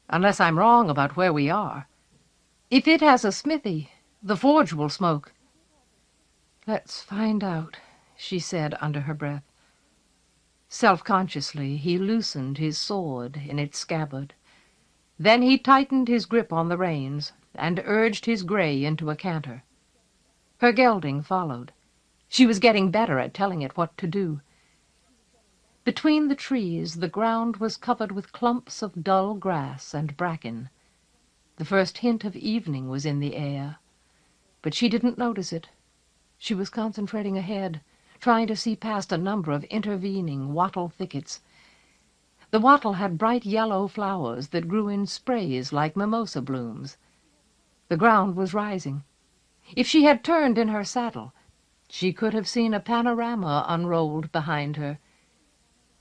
unless I'm wrong about where we are. If it has a smithy, the forge will smoke." "Let's find out," she said under her breath. Self-consciously, he loosened his sword in its scabbard. Then he tightened his grip on the reins and urged his grey into a canter. Her gelding followed. She was getting better at telling it what to do. Between the trees, the ground was covered with clumps of dull grass and bracken. The first hint of evening was in the air, but she didn't notice it. She was concentrating ahead, trying to see past a number of intervening wattle thickets. The wattle had bright yellow flowers that grew in sprays like mimosa blooms. The ground was rising. If she had turned in her saddle, she could have seen a panorama unrolled behind her.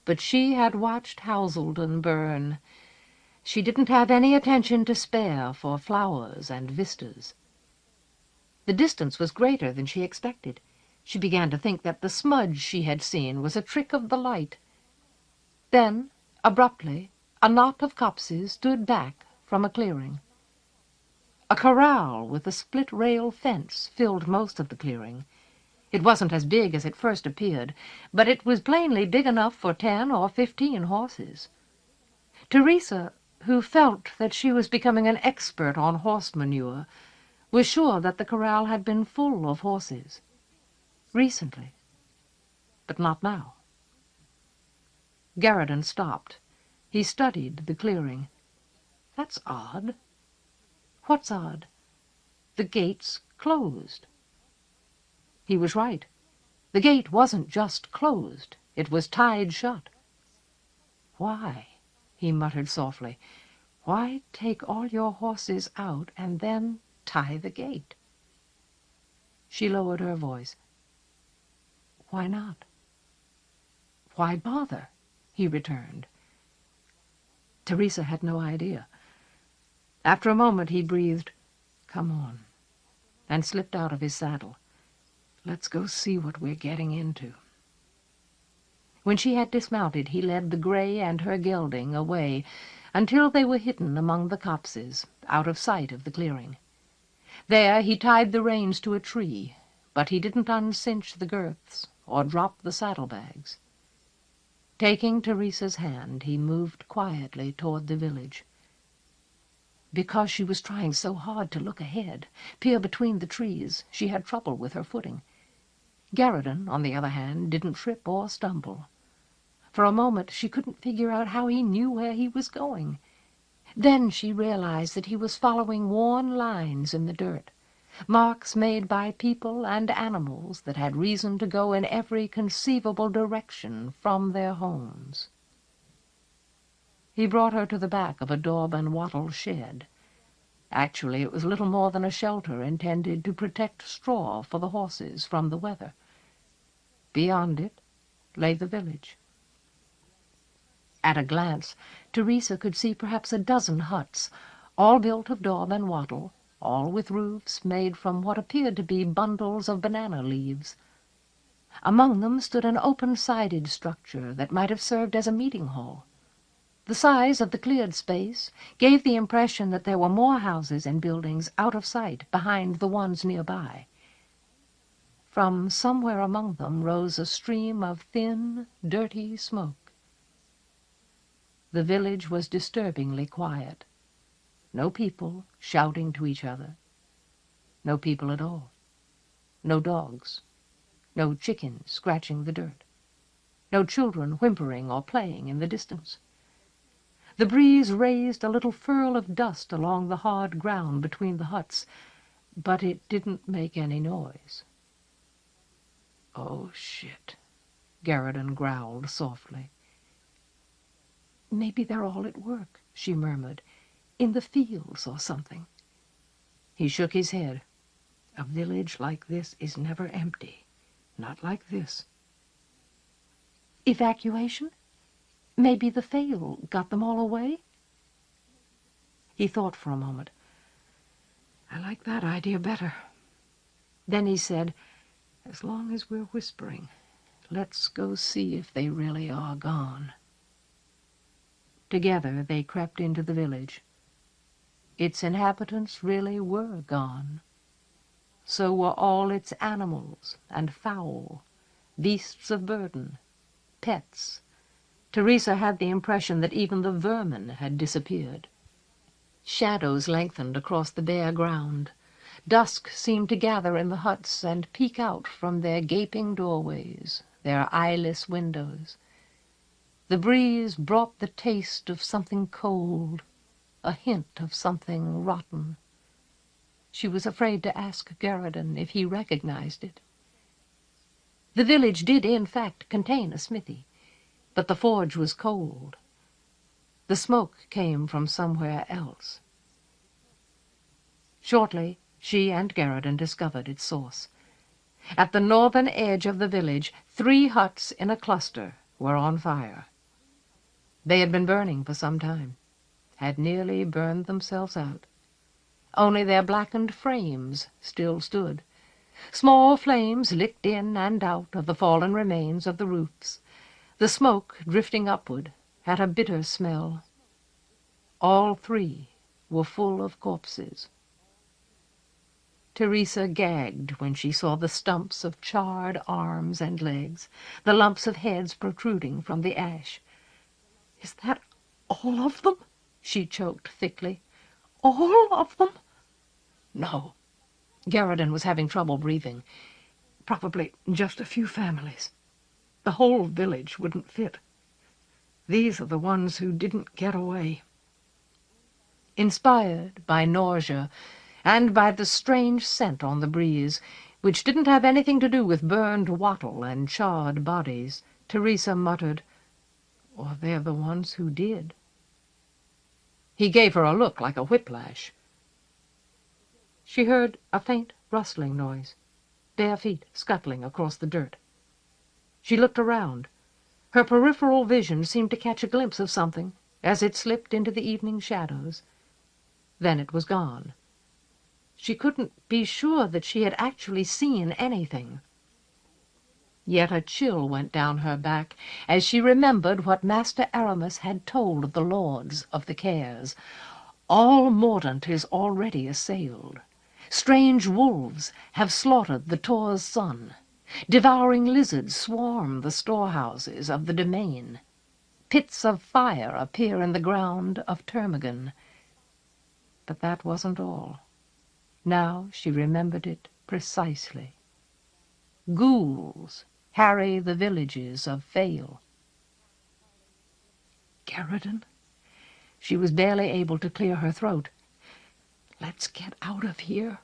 But she had watched Houseldon burn. She didn't have any attention to spare for flowers and vistas. The distance was greater than she expected. She began to think that the smudge she had seen was a trick of the light. Then, abruptly, a knot of copses stood back from a clearing. A corral with a split-rail fence filled most of the clearing. It wasn't as big as it first appeared, but it was plainly big enough for 10 or 15 horses. Teresa, who felt that she was becoming an expert on horse manure, was sure that the corral had been full of horses. Recently, but not now. Garridan stopped. He studied the clearing. "That's odd." "What's odd?" "The gate's closed." He was right. The gate wasn't just closed. It was tied shut. "Why?" he muttered softly. "Why take all your horses out and then tie the gate?" She lowered her voice. "Why not?" "Why bother?" he returned. Teresa had no idea. After a moment he breathed, "Come on," and slipped out of his saddle. "Let's go see what we're getting into." When she had dismounted, he led the grey and her gelding away until they were hidden among the copses, out of sight of the clearing. There he tied the reins to a tree, but he didn't uncinch the girths or drop the saddlebags. Taking Teresa's hand, he moved quietly toward the village. Because she was trying so hard to look ahead, peer between the trees, she had trouble with her footing. Garridan, on the other hand, didn't trip or stumble. For a moment she couldn't figure out how he knew where he was going. Then she realized that he was following worn lines in the dirt, marks made by people and animals that had reason to go in every conceivable direction from their homes. He brought her to the back of a daub and wattle shed. Actually, it was little more than a shelter intended to protect straw for the horses from the weather. Beyond it lay the village. At a glance, Teresa could see perhaps a dozen huts, all built of daub and wattle, all with roofs made from what appeared to be bundles of banana leaves. Among them stood an open-sided structure that might have served as a meeting hall. The size of the cleared space gave the impression that there were more houses and buildings out of sight behind the ones nearby. From somewhere among them rose a stream of thin, dirty smoke. The village was disturbingly quiet. No people shouting to each other. No people at all. No dogs. No chickens scratching the dirt. No children whimpering or playing in the distance. The breeze raised a little furl of dust along the hard ground between the huts, but it didn't make any noise. "Oh, shit," Garrison growled softly. "Maybe they're all at work," she murmured, "in the fields or something." He shook his head. "A village like this is never empty. Not like this." "Evacuation? Maybe the fail got them all away?" He thought for a moment. "I like that idea better." Then he said, "As long as we're whispering, let's go see if they really are gone." Together they crept into the village. Its inhabitants really were gone. So were all its animals and fowl, beasts of burden, pets. Teresa had the impression that even the vermin had disappeared. Shadows lengthened across the bare ground. Dusk seemed to gather in the huts and peek out from their gaping doorways, their eyeless windows. The breeze brought the taste of something cold, a hint of something rotten. She was afraid to ask Garrison if he recognized it. The village did, in fact, contain a smithy, but the forge was cold. The smoke came from somewhere else. Shortly, she and Garrison discovered its source. At the northern edge of the village, 3 huts in a cluster were on fire. They had been burning for some time, had nearly burned themselves out. Only their blackened frames still stood. Small flames licked in and out of the fallen remains of the roofs. The smoke, drifting upward, had a bitter smell. All 3 were full of corpses. Teresa gagged when she saw the stumps of charred arms and legs, the lumps of heads protruding from the ash. "Is that all of them?" she choked thickly. "All of them?" "No." Garrison was having trouble breathing. "Probably just a few families. The whole village wouldn't fit. These are the ones who didn't get away." Inspired by nausea and by the strange scent on the breeze, which didn't have anything to do with burned wattle and charred bodies, Teresa muttered, "Or they're the ones who did." He gave her a look like a whiplash. She heard a faint rustling noise, bare feet scuttling across the dirt. She looked around. Her peripheral vision seemed to catch a glimpse of something as it slipped into the evening shadows. Then it was gone. She couldn't be sure that she had actually seen anything. Yet a chill went down her back as she remembered what Master Aramis had told the lords of the Cares. All Mordaunt is already assailed. Strange wolves have slaughtered the Tor's son. Devouring lizards swarm the storehouses of the domain. Pits of fire appear in the ground of Termagant. But that wasn't all. Now she remembered it precisely. Ghouls harry the villages of Vale. "Garrison," she was barely able to clear her throat. "Let's get out of here."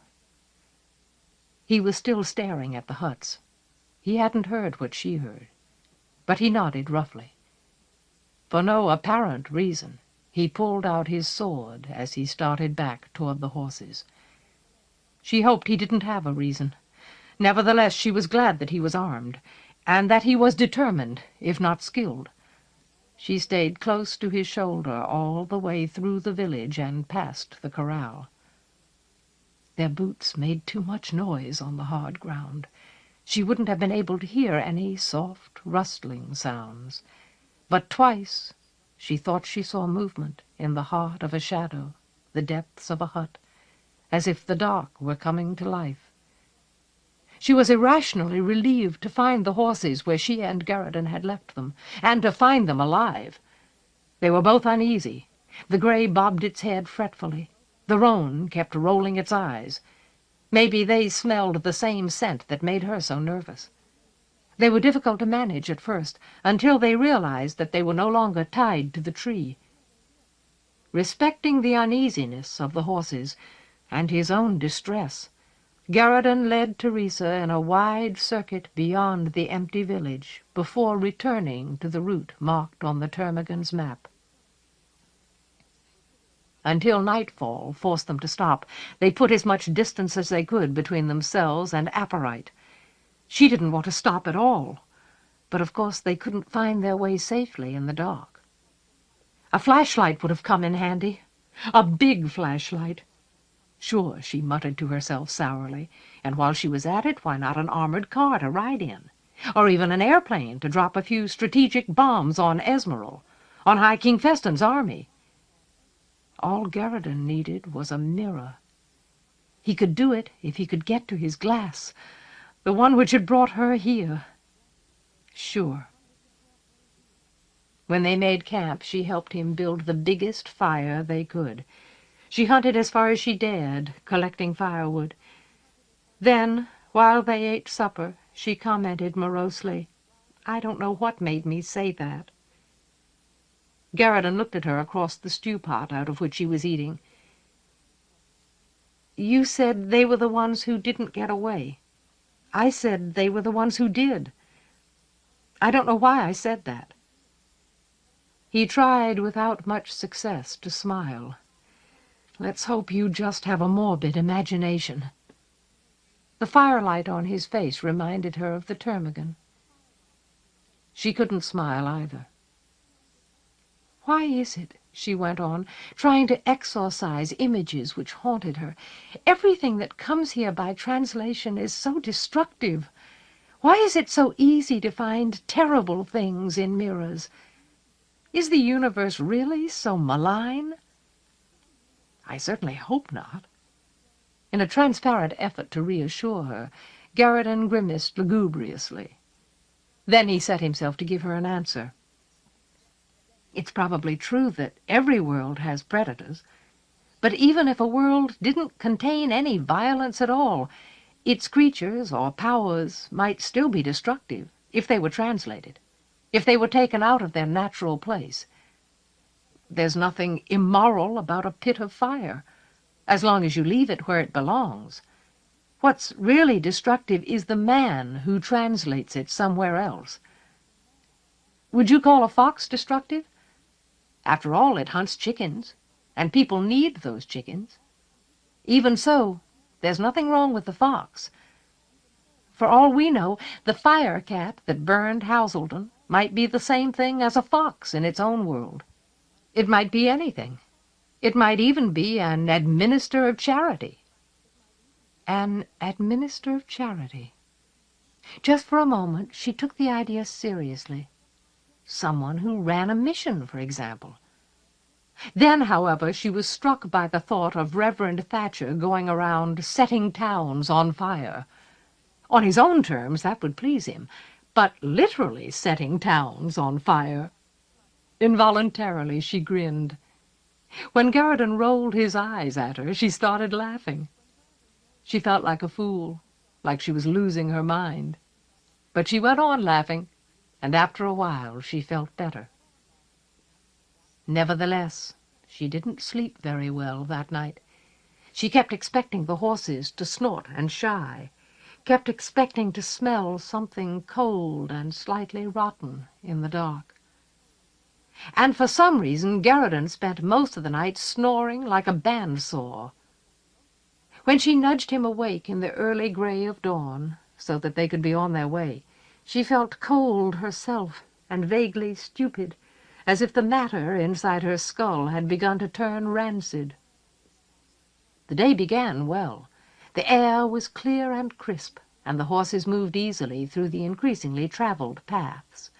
He was still staring at the huts. He hadn't heard what she heard, but he nodded roughly. For no apparent reason, he pulled out his sword as he started back toward the horses. She hoped he didn't have a reason. Nevertheless, she was glad that he was armed, and that he was determined, if not skilled. She stayed close to his shoulder all the way through the village and past the corral. Their boots made too much noise on the hard ground. She wouldn't have been able to hear any soft, rustling sounds. But twice she thought she saw movement in the heart of a shadow, the depths of a hut, as if the dark were coming to life. She was irrationally relieved to find the horses where she and Garridan had left them, and to find them alive. They were both uneasy. The grey bobbed its head fretfully. The roan kept rolling its eyes. Maybe they smelled the same scent that made her so nervous. They were difficult to manage at first, until they realized that they were no longer tied to the tree. Respecting the uneasiness of the horses, and his own distress, Garridan led Teresa in a wide circuit beyond the empty village before returning to the route marked on the termagant's map. Until nightfall forced them to stop, they put as much distance as they could between themselves and Apparite. She didn't want to stop at all, but of course they couldn't find their way safely in the dark. A flashlight would have come in handy. A big flashlight. Sure, she muttered to herself sourly, and while she was at it, why not an armored car to ride in? Or even an airplane to drop a few strategic bombs on Esmeralda, on High King Feston's army. All Garridan needed was a mirror. He could do it if he could get to his glass, the one which had brought her here. Sure. When they made camp, she helped him build the biggest fire they could. She hunted as far as she dared, collecting firewood. Then, while they ate supper, she commented morosely, "I don't know what made me say that." Garridan looked at her across the stew pot out of which she was eating. "You said they were the ones who didn't get away. I said they were the ones who did. I don't know why I said that." He tried without much success to smile. "Let's hope you just have a morbid imagination." The firelight on his face reminded her of the termagant. She couldn't smile either. "Why is it," she went on, trying to exorcise images which haunted her, "everything that comes here by translation is so destructive? Why is it so easy to find terrible things in mirrors? Is the universe really so malign?" "I certainly hope not." In a transparent effort to reassure her, Garridan grimaced lugubriously. Then he set himself to give her an answer. "It's probably true that every world has predators, but even if a world didn't contain any violence at all, its creatures or powers might still be destructive if they were translated, if they were taken out of their natural place. There's nothing immoral about a pit of fire, as long as you leave it where it belongs. What's really destructive is the man who translates it somewhere else. Would you call a fox destructive? After all, it hunts chickens, and people need those chickens. Even so, there's nothing wrong with the fox. For all we know, the fire-cat that burned Houseldon might be the same thing as a fox in its own world. It might be anything. It might even be an administrator of charity." An administrator of charity. Just for a moment she took the idea seriously. Someone who ran a mission, for example. Then, however, she was struck by the thought of Reverend Thatcher going around setting towns on fire. On his own terms, that would please him, but literally setting towns on fire. Involuntarily she grinned. When Garridan rolled his eyes at her, she started laughing. She felt like a fool, like she was losing her mind. But she went on laughing, and after a while she felt better. Nevertheless, she didn't sleep very well that night. She kept expecting the horses to snort and shy, kept expecting to smell something cold and slightly rotten in the dark. And for some reason Garridan spent most of the night snoring like a bandsaw. When she nudged him awake in the early gray of dawn, so that they could be on their way, She felt cold herself and vaguely stupid, as if the matter inside her skull had begun to turn rancid. The day began well. The air was clear and crisp, and the horses moved easily through the increasingly travelled paths.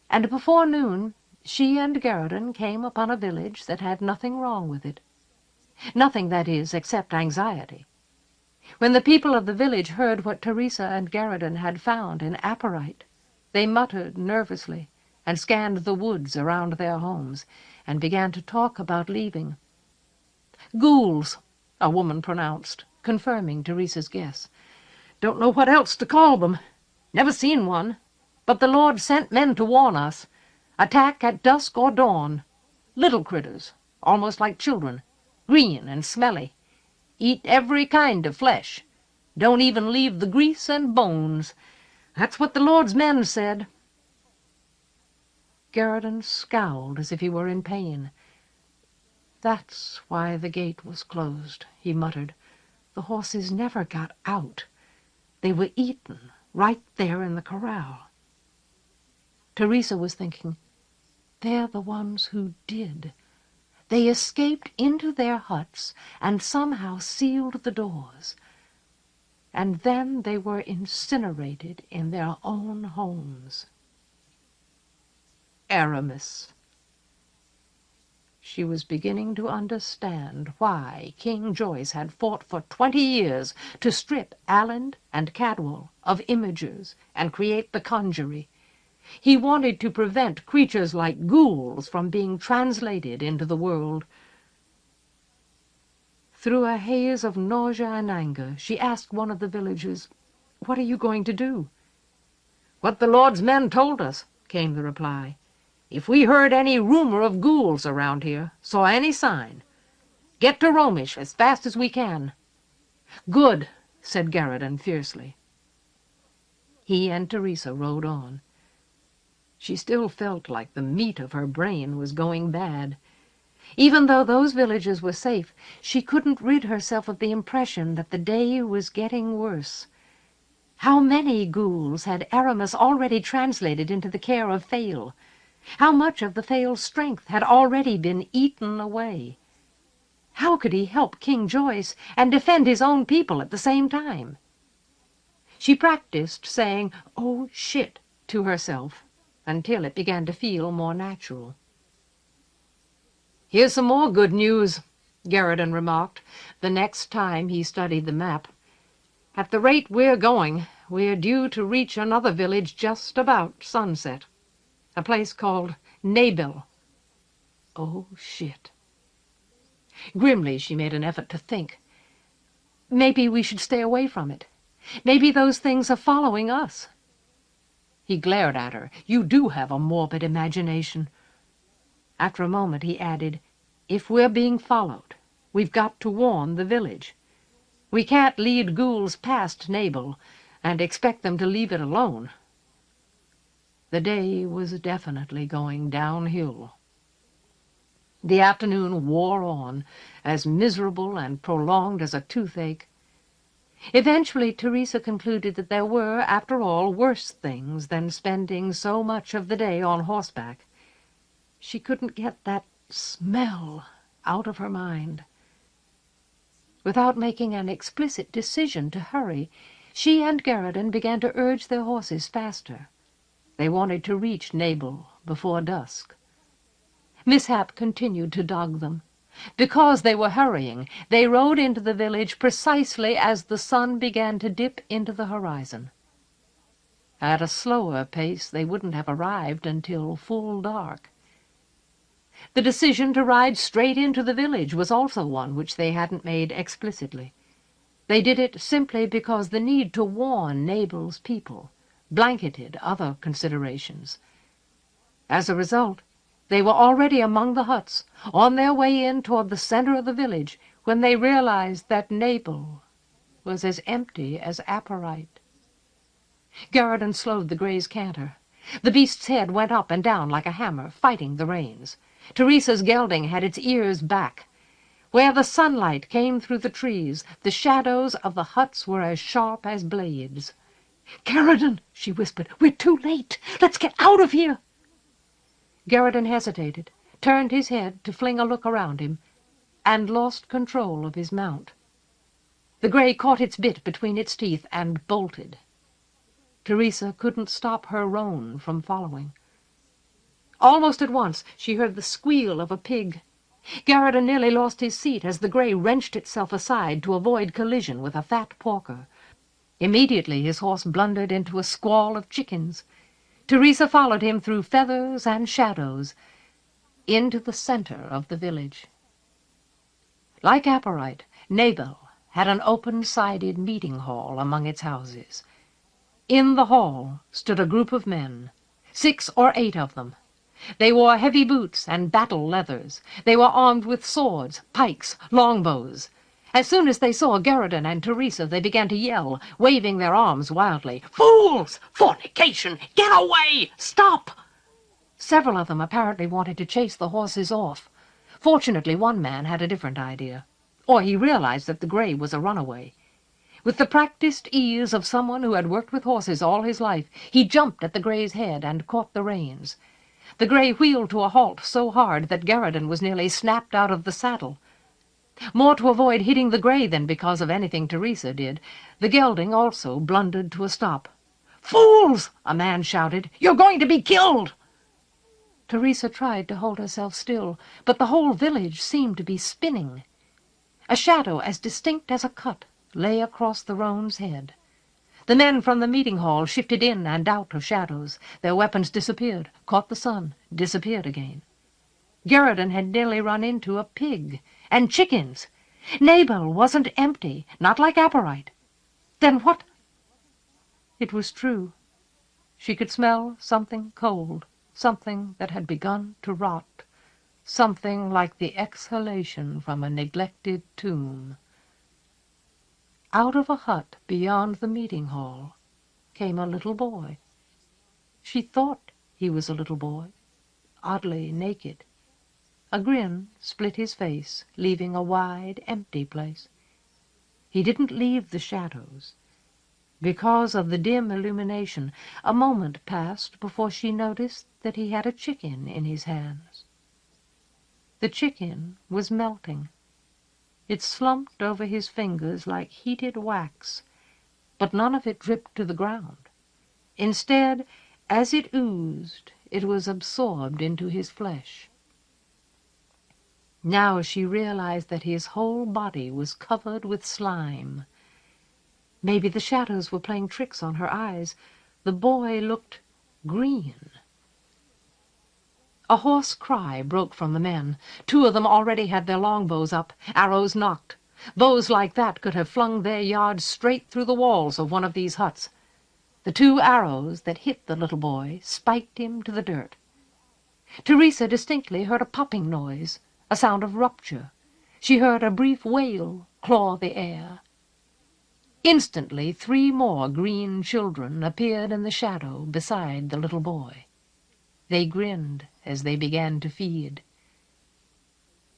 And before noon she and Garridan came upon a village that had nothing wrong with it. Nothing, that is, except anxiety. When the people of the village heard what Teresa and Garridan had found in Apparite, they muttered nervously and scanned the woods around their homes and began to talk about leaving. "Ghouls," a woman pronounced, confirming Teresa's guess. "Don't know what else to call them. Never seen one. But the Lord sent men to warn us. Attack at dusk or dawn. Little critters, almost like children, green and smelly. Eat every kind of flesh. Don't even leave the grease and bones. That's what the Lord's men said." Garridan scowled as if he were in pain. "That's why the gate was closed," he muttered. "The horses never got out. They were eaten right there in the corral." Teresa was thinking, "They're the ones who did. They escaped into their huts and somehow sealed the doors. And then they were incinerated in their own homes." Aramis. She was beginning to understand why King Joyce had fought for 20 years to strip Aland and Cadwal of imagers and create the conjury. He wanted to prevent creatures like ghouls from being translated into the world. Through a haze of nausea and anger, she asked one of the villagers, "What are you going to do?" "What the Lord's men told us," came the reply. "If we heard any rumor of ghouls around here, saw any sign, get to Romish as fast as we can." "Good," said Garridan fiercely. He and Teresa rode on. She still felt like the meat of her brain was going bad. Even though those villages were safe, she couldn't rid herself of the impression that the day was getting worse. How many ghouls had Aramis already translated into the care of Fail? How much of the Fail's strength had already been eaten away? How could he help King Joyce and defend his own people at the same time? She practiced saying, "Oh, shit," to herself, until it began to feel more natural. "Here's some more good news," Garridan remarked the next time he studied the map. "At the rate we're going, we're due to reach another village just about sunset. A place called Nabel." Oh, shit. Grimly she made an effort to think. Maybe we should stay away from it. Maybe those things are following us. He glared at her. "You do have a morbid imagination." After a moment he added, "If we're being followed, we've got to warn the village. We can't lead ghouls past Nabel and expect them to leave it alone." The day was definitely going downhill. The afternoon wore on, as miserable and prolonged as a toothache. Eventually Teresa concluded that there were, after all, worse things than spending so much of the day on horseback. She couldn't get that smell out of her mind. Without making an explicit decision to hurry, she and Garridan began to urge their horses faster. They wanted to reach Nabel before dusk. Mishap continued to dog them. Because they were hurrying, they rode into the village precisely as the sun began to dip into the horizon. At a slower pace, they wouldn't have arrived until full dark. The decision to ride straight into the village was also one which they hadn't made explicitly. They did it simply because the need to warn Nabel's people blanketed other considerations. As a result, they were already among the huts, on their way in toward the center of the village, when they realized that Nabel was as empty as Apparite. Garridan slowed the gray's canter. The beast's head went up and down like a hammer, fighting the reins. Teresa's gelding had its ears back. Where the sunlight came through the trees, the shadows of the huts were as sharp as blades. "Garridan," she whispered, "we're too late. Let's get out of here." Garridan hesitated, turned his head to fling a look around him, and lost control of his mount. The grey caught its bit between its teeth and bolted. Teresa couldn't stop her roan from following. Almost at once she heard the squeal of a pig. Garridan nearly lost his seat as the grey wrenched itself aside to avoid collision with a fat porker. Immediately his horse blundered into a squall of chickens. Teresa followed him through feathers and shadows into the centre of the village. Like Apparite, Nabel had an open-sided meeting hall among its houses. In the hall stood a group of men, 6 or 8 of them. They wore heavy boots and battle leathers. They were armed with swords, pikes, longbows. As soon as they saw Garridan and Teresa, they began to yell, waving their arms wildly. "Fools! Fornication! Get away! Stop!" Several of them apparently wanted to chase the horses off. Fortunately, one man had a different idea. Or he realized that the grey was a runaway. With the practiced ease of someone who had worked with horses all his life, he jumped at the grey's head and caught the reins. The grey wheeled to a halt so hard that Garridan was nearly snapped out of the saddle. More to avoid hitting the grey than because of anything Teresa did, the gelding also blundered to a stop. "Fools!" a man shouted. "You're going to be killed!" Teresa tried to hold herself still, but the whole village seemed to be spinning. A shadow as distinct as a cut lay across the roan's head. The men from the meeting hall shifted in and out of shadows. Their weapons disappeared, caught the sun, disappeared again. Garridan had nearly run into a pig. And chickens! Nabel wasn't empty, not like Apparite. Then what? It was true. She could smell something cold, something that had begun to rot, something like the exhalation from a neglected tomb. Out of a hut beyond the meeting hall came a little boy. She thought he was a little boy, oddly naked. A grin split his face, leaving a wide, empty place. He didn't leave the shadows. Because of the dim illumination, a moment passed before she noticed that he had a chicken in his hands. The chicken was melting. It slumped over his fingers like heated wax, but none of it dripped to the ground. Instead, as it oozed, it was absorbed into his flesh. Now she realized that his whole body was covered with slime. Maybe the shadows were playing tricks on her eyes. The boy looked green. A hoarse cry broke from the men. 2 of them already had their longbows up, arrows nocked. Bows like that could have flung their yards straight through the walls of one of these huts. The 2 arrows that hit the little boy spiked him to the dirt. Teresa distinctly heard a popping noise, a sound of rupture. She heard a brief wail claw the air. Instantly 3 more green children appeared in the shadow beside the little boy. They grinned as they began to feed.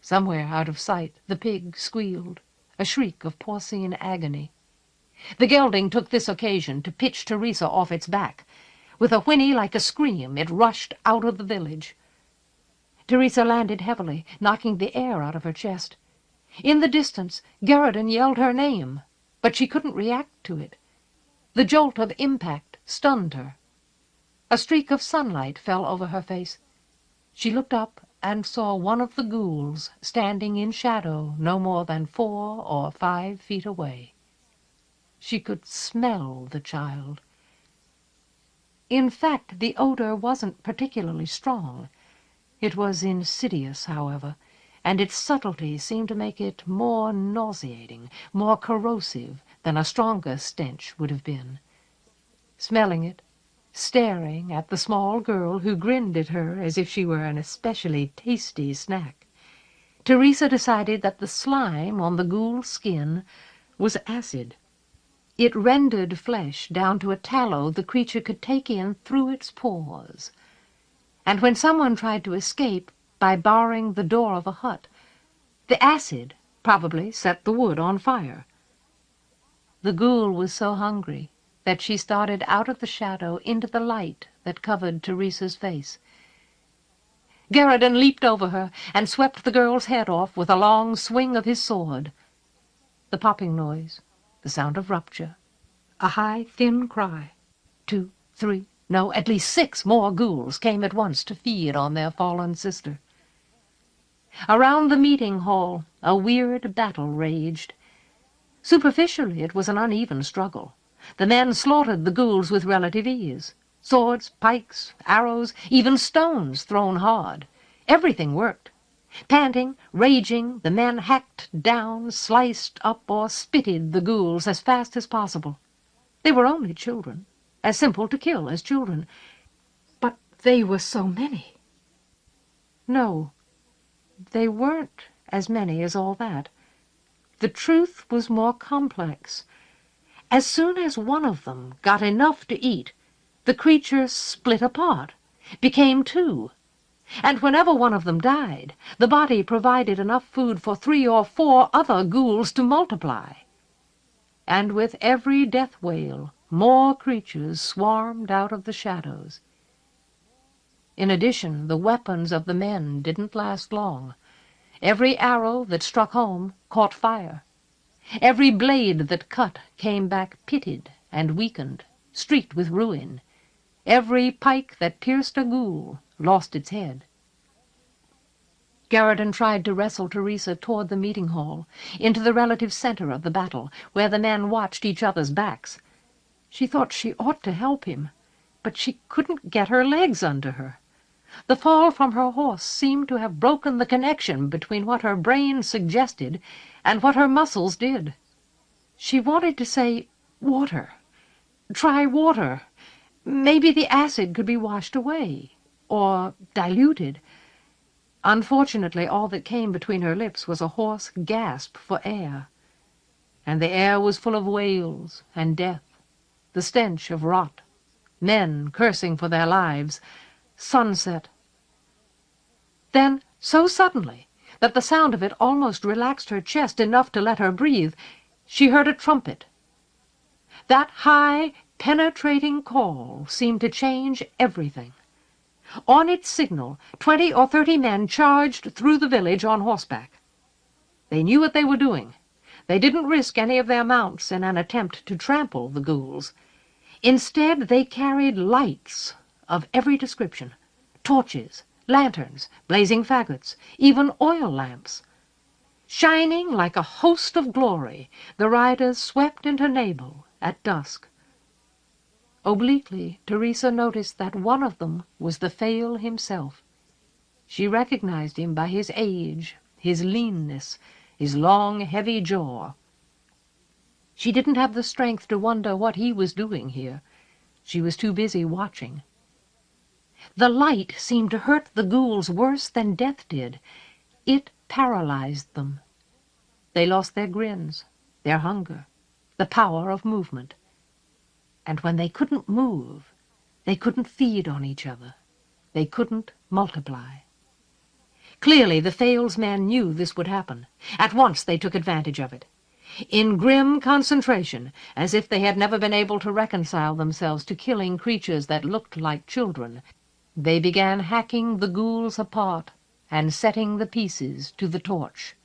Somewhere out of sight the pig squealed, a shriek of porcine agony. The gelding took this occasion to pitch Teresa off its back. With a whinny like a scream, it rushed out of the village. Teresa landed heavily, knocking the air out of her chest. In the distance, Garridan yelled her name, but she couldn't react to it. The jolt of impact stunned her. A streak of sunlight fell over her face. She looked up and saw one of the ghouls standing in shadow no more than 4 or 5 feet away. She could smell the child. In fact, the odor wasn't particularly strong. It was insidious, however, and its subtlety seemed to make it more nauseating, more corrosive than a stronger stench would have been. Smelling it, staring at the small girl who grinned at her as if she were an especially tasty snack, Teresa decided that the slime on the ghoul's skin was acid. It rendered flesh down to a tallow the creature could take in through its pores. And when someone tried to escape by barring the door of a hut, the acid probably set the wood on fire. The ghoul was so hungry that she started out of the shadow into the light that covered Teresa's face. Garridan leaped over her and swept the girl's head off with a long swing of his sword. The popping noise, the sound of rupture, a high, thin cry. 2, 3, no, at least 6 more ghouls came at once to feed on their fallen sister. Around the meeting hall, a weird battle raged. Superficially, it was an uneven struggle. The men slaughtered the ghouls with relative ease. Swords, pikes, arrows, even stones thrown hard. Everything worked. Panting, raging, the men hacked down, sliced up, or spitted the ghouls as fast as possible. They were only children, as simple to kill as children. But they were so many. No, they weren't as many as all that. The truth was more complex. As soon as one of them got enough to eat, the creatures split apart, became 2. And whenever one of them died, the body provided enough food for 3 or 4 other ghouls to multiply. And with every death wail, more creatures swarmed out of the shadows. In addition, the weapons of the men didn't last long. Every arrow that struck home caught fire. Every blade that cut came back pitted and weakened, streaked with ruin. Every pike that pierced a ghoul lost its head. Garridan tried to wrestle Teresa toward the meeting hall, into the relative center of the battle, where the men watched each other's backs. She thought she ought to help him, but she couldn't get her legs under her. The fall from her horse seemed to have broken the connection between what her brain suggested and what her muscles did. She wanted to say, "Water. Try water. Maybe the acid could be washed away, or diluted." Unfortunately, all that came between her lips was a hoarse gasp for air. And the air was full of wails and death, the stench of rot, men cursing for their lives, sunset. Then, so suddenly that the sound of it almost relaxed her chest enough to let her breathe, she heard a trumpet. That high, penetrating call seemed to change everything. On its signal, 20 or 30 men charged through the village on horseback. They knew what they were doing. They didn't risk any of their mounts in an attempt to trample the ghouls. Instead, they carried lights of every description, torches, lanterns, blazing faggots, even oil lamps. Shining like a host of glory, the riders swept into Nabel at dusk. Obliquely, Teresa noticed that one of them was the Fail himself. She recognized him by his age, his leanness, his long, heavy jaw. She didn't have the strength to wonder what he was doing here. She was too busy watching. The light seemed to hurt the ghouls worse than death did. It paralyzed them. They lost their grins, their hunger, the power of movement. And when they couldn't move, they couldn't feed on each other. They couldn't multiply. Clearly, the Fail's men knew this would happen. At once they took advantage of it. In grim concentration, as if they had never been able to reconcile themselves to killing creatures that looked like children, they began hacking the ghouls apart and setting the pieces to the torch.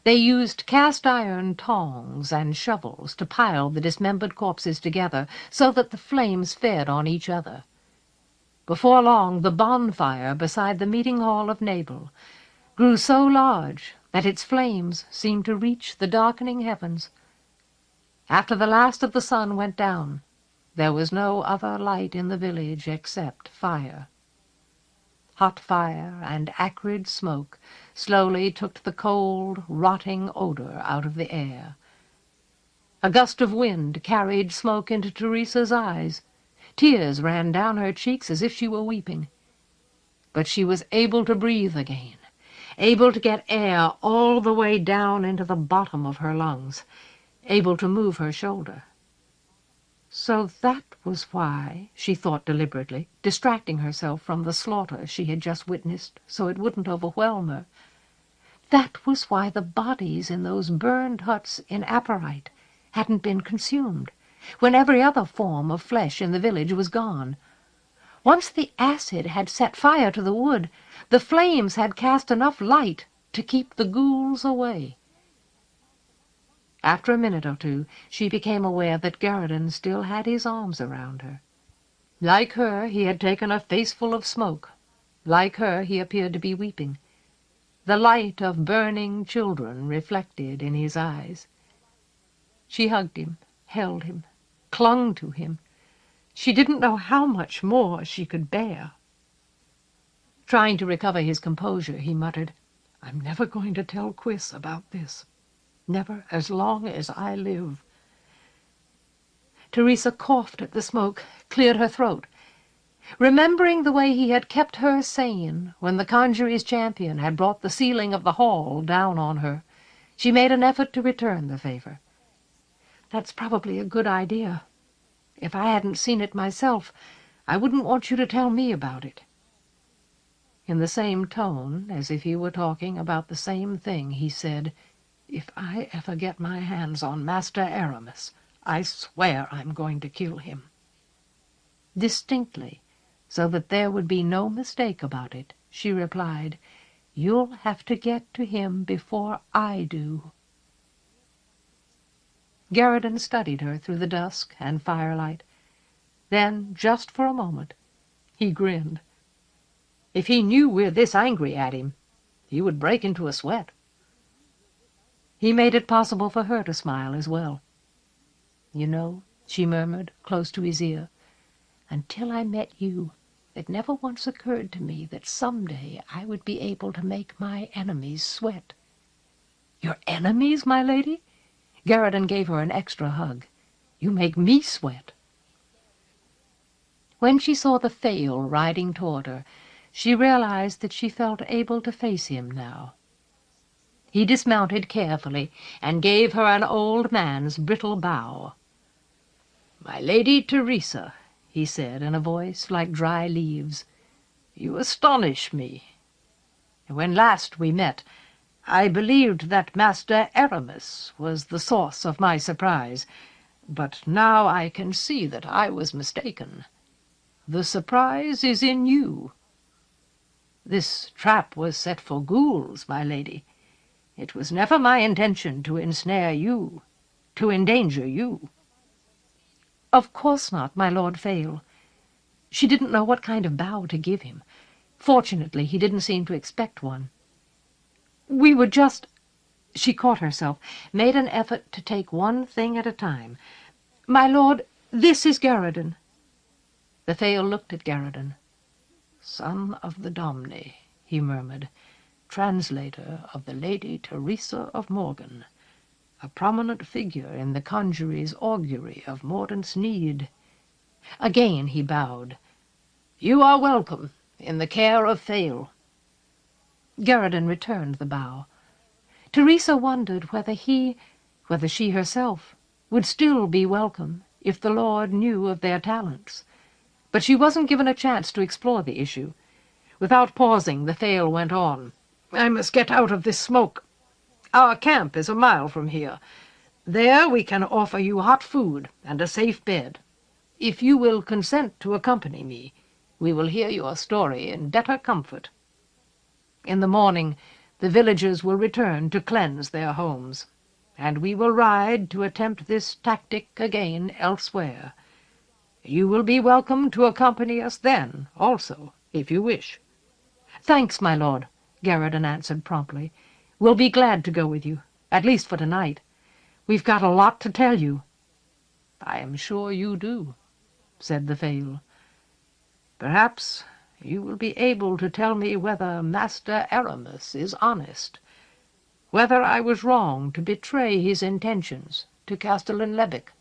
They used cast-iron tongs and shovels to pile the dismembered corpses together so that the flames fed on each other. Before long, the bonfire beside the meeting hall of Nabel grew so large that its flames seemed to reach the darkening heavens. After the last of the sun went down, there was no other light in the village except fire. Hot fire and acrid smoke slowly took the cold, rotting odor out of the air. A gust of wind carried smoke into Teresa's eyes. Tears ran down her cheeks as if she were weeping. But she was able to breathe again, able to get air all the way down into the bottom of her lungs, able to move her shoulder. So that was why, she thought deliberately, distracting herself from the slaughter she had just witnessed so it wouldn't overwhelm her. That was why the bodies in those burned huts in Apparite hadn't been consumed. when every other form of flesh in the village was gone. Once the acid had set fire to the wood, the flames had cast enough light to keep the ghouls away. After a minute or two, she became aware that Garridan still had his arms around her. Like her, he had taken a faceful of smoke. Like her, he appeared to be weeping, the light of burning children reflected in his eyes. She hugged him, held him, clung to him. She didn't know how much more she could bear. Trying to recover his composure, he muttered, "I'm never going to tell Quis about this. Never as long as I live." Teresa coughed at the smoke, cleared her throat. Remembering the way he had kept her sane when the conjuries' champion had brought the ceiling of the hall down on her, she made an effort to return the favor. "That's probably a good idea. If I hadn't seen it myself, I wouldn't want you to tell me about it." In the same tone, as if he were talking about the same thing, he said, "If I ever get my hands on Master Aramis, I swear I'm going to kill him." Distinctly, so that there would be no mistake about it, she replied, "You'll have to get to him before I do." Garridan studied her through the dusk and firelight. Then, just for a moment, he grinned. If he knew we're this angry at him, he would break into a sweat. He made it possible for her to smile as well. "You know," she murmured, close to his ear, "until I met you, it never once occurred to me that someday I would be able to make my enemies sweat." "Your enemies, my lady?" Garridan gave her an extra hug. "You make me sweat." When she saw the Fail riding toward her, she realized that she felt able to face him now. He dismounted carefully and gave her an old man's brittle bow. "My Lady Teresa," he said in a voice like dry leaves, "you astonish me. When last we met, I believed that Master Aramis was the source of my surprise, but now I can see that I was mistaken. The surprise is in you. This trap was set for ghouls, my lady. It was never my intention to ensnare you, to endanger you." "Of course not, my Lord Fail." She didn't know what kind of bow to give him. Fortunately, he didn't seem to expect one. "We were just—" She caught herself, made an effort to take one thing at a time. "My lord, this is Garridan." The Fail looked at Garridan. "Son of the Domne," he murmured, "translator of the Lady Teresa of Morgan, a prominent figure in the conjuries' augury of Mordaunt's need." Again he bowed. "You are welcome, in the care of Fail." Garridan returned the bow. Teresa wondered whether she herself, would still be welcome if the Lord knew of their talents. But she wasn't given a chance to explore the issue. Without pausing, the Fail went on. "I must get out of this smoke. Our camp is a mile from here. There we can offer you hot food and a safe bed. If you will consent to accompany me, we will hear your story in better comfort. In the morning, the villagers will return to cleanse their homes, and we will ride to attempt this tactic again elsewhere. You will be welcome to accompany us then, also, if you wish." "Thanks, my lord," Garridan answered promptly. "We'll be glad to go with you, at least for tonight. We've got a lot to tell you." "I am sure you do," said the Fail. "Perhaps you will be able to tell me whether Master Aramis is honest, whether I was wrong to betray his intentions to Castellan Lebec.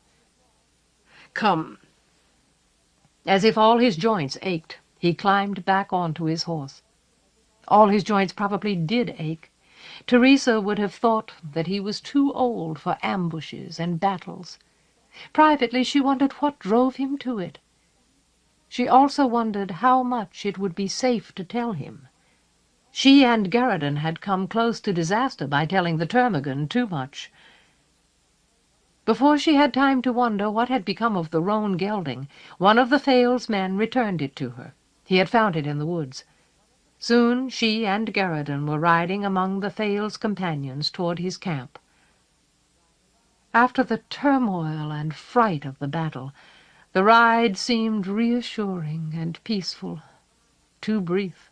Come." As if all his joints ached, he climbed back onto his horse. All his joints probably did ache. Teresa would have thought that he was too old for ambushes and battles. Privately, she wondered what drove him to it. She also wondered how much it would be safe to tell him. She and Garridan had come close to disaster by telling the termagant too much. Before she had time to wonder what had become of the roan gelding, one of the Fail's men returned it to her. He had found it in the woods. Soon she and Garridan were riding among the Fail's companions toward his camp. After the turmoil and fright of the battle, the ride seemed reassuring and peaceful, too brief.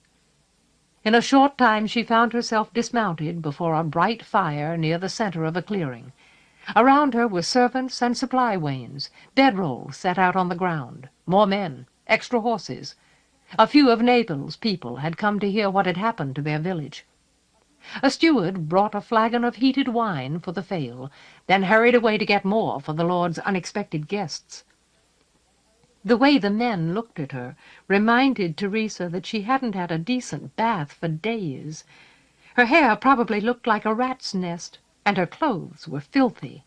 In a short time she found herself dismounted before a bright fire near the center of a clearing. Around her were servants and supply wains, bedrolls set out on the ground, more men, extra horses. A few of Nabal's people had come to hear what had happened to their village. A steward brought a flagon of heated wine for the Fail, then hurried away to get more for the Lord's unexpected guests. The way the men looked at her reminded Teresa that she hadn't had a decent bath for days. Her hair probably looked like a rat's nest, and her clothes were filthy.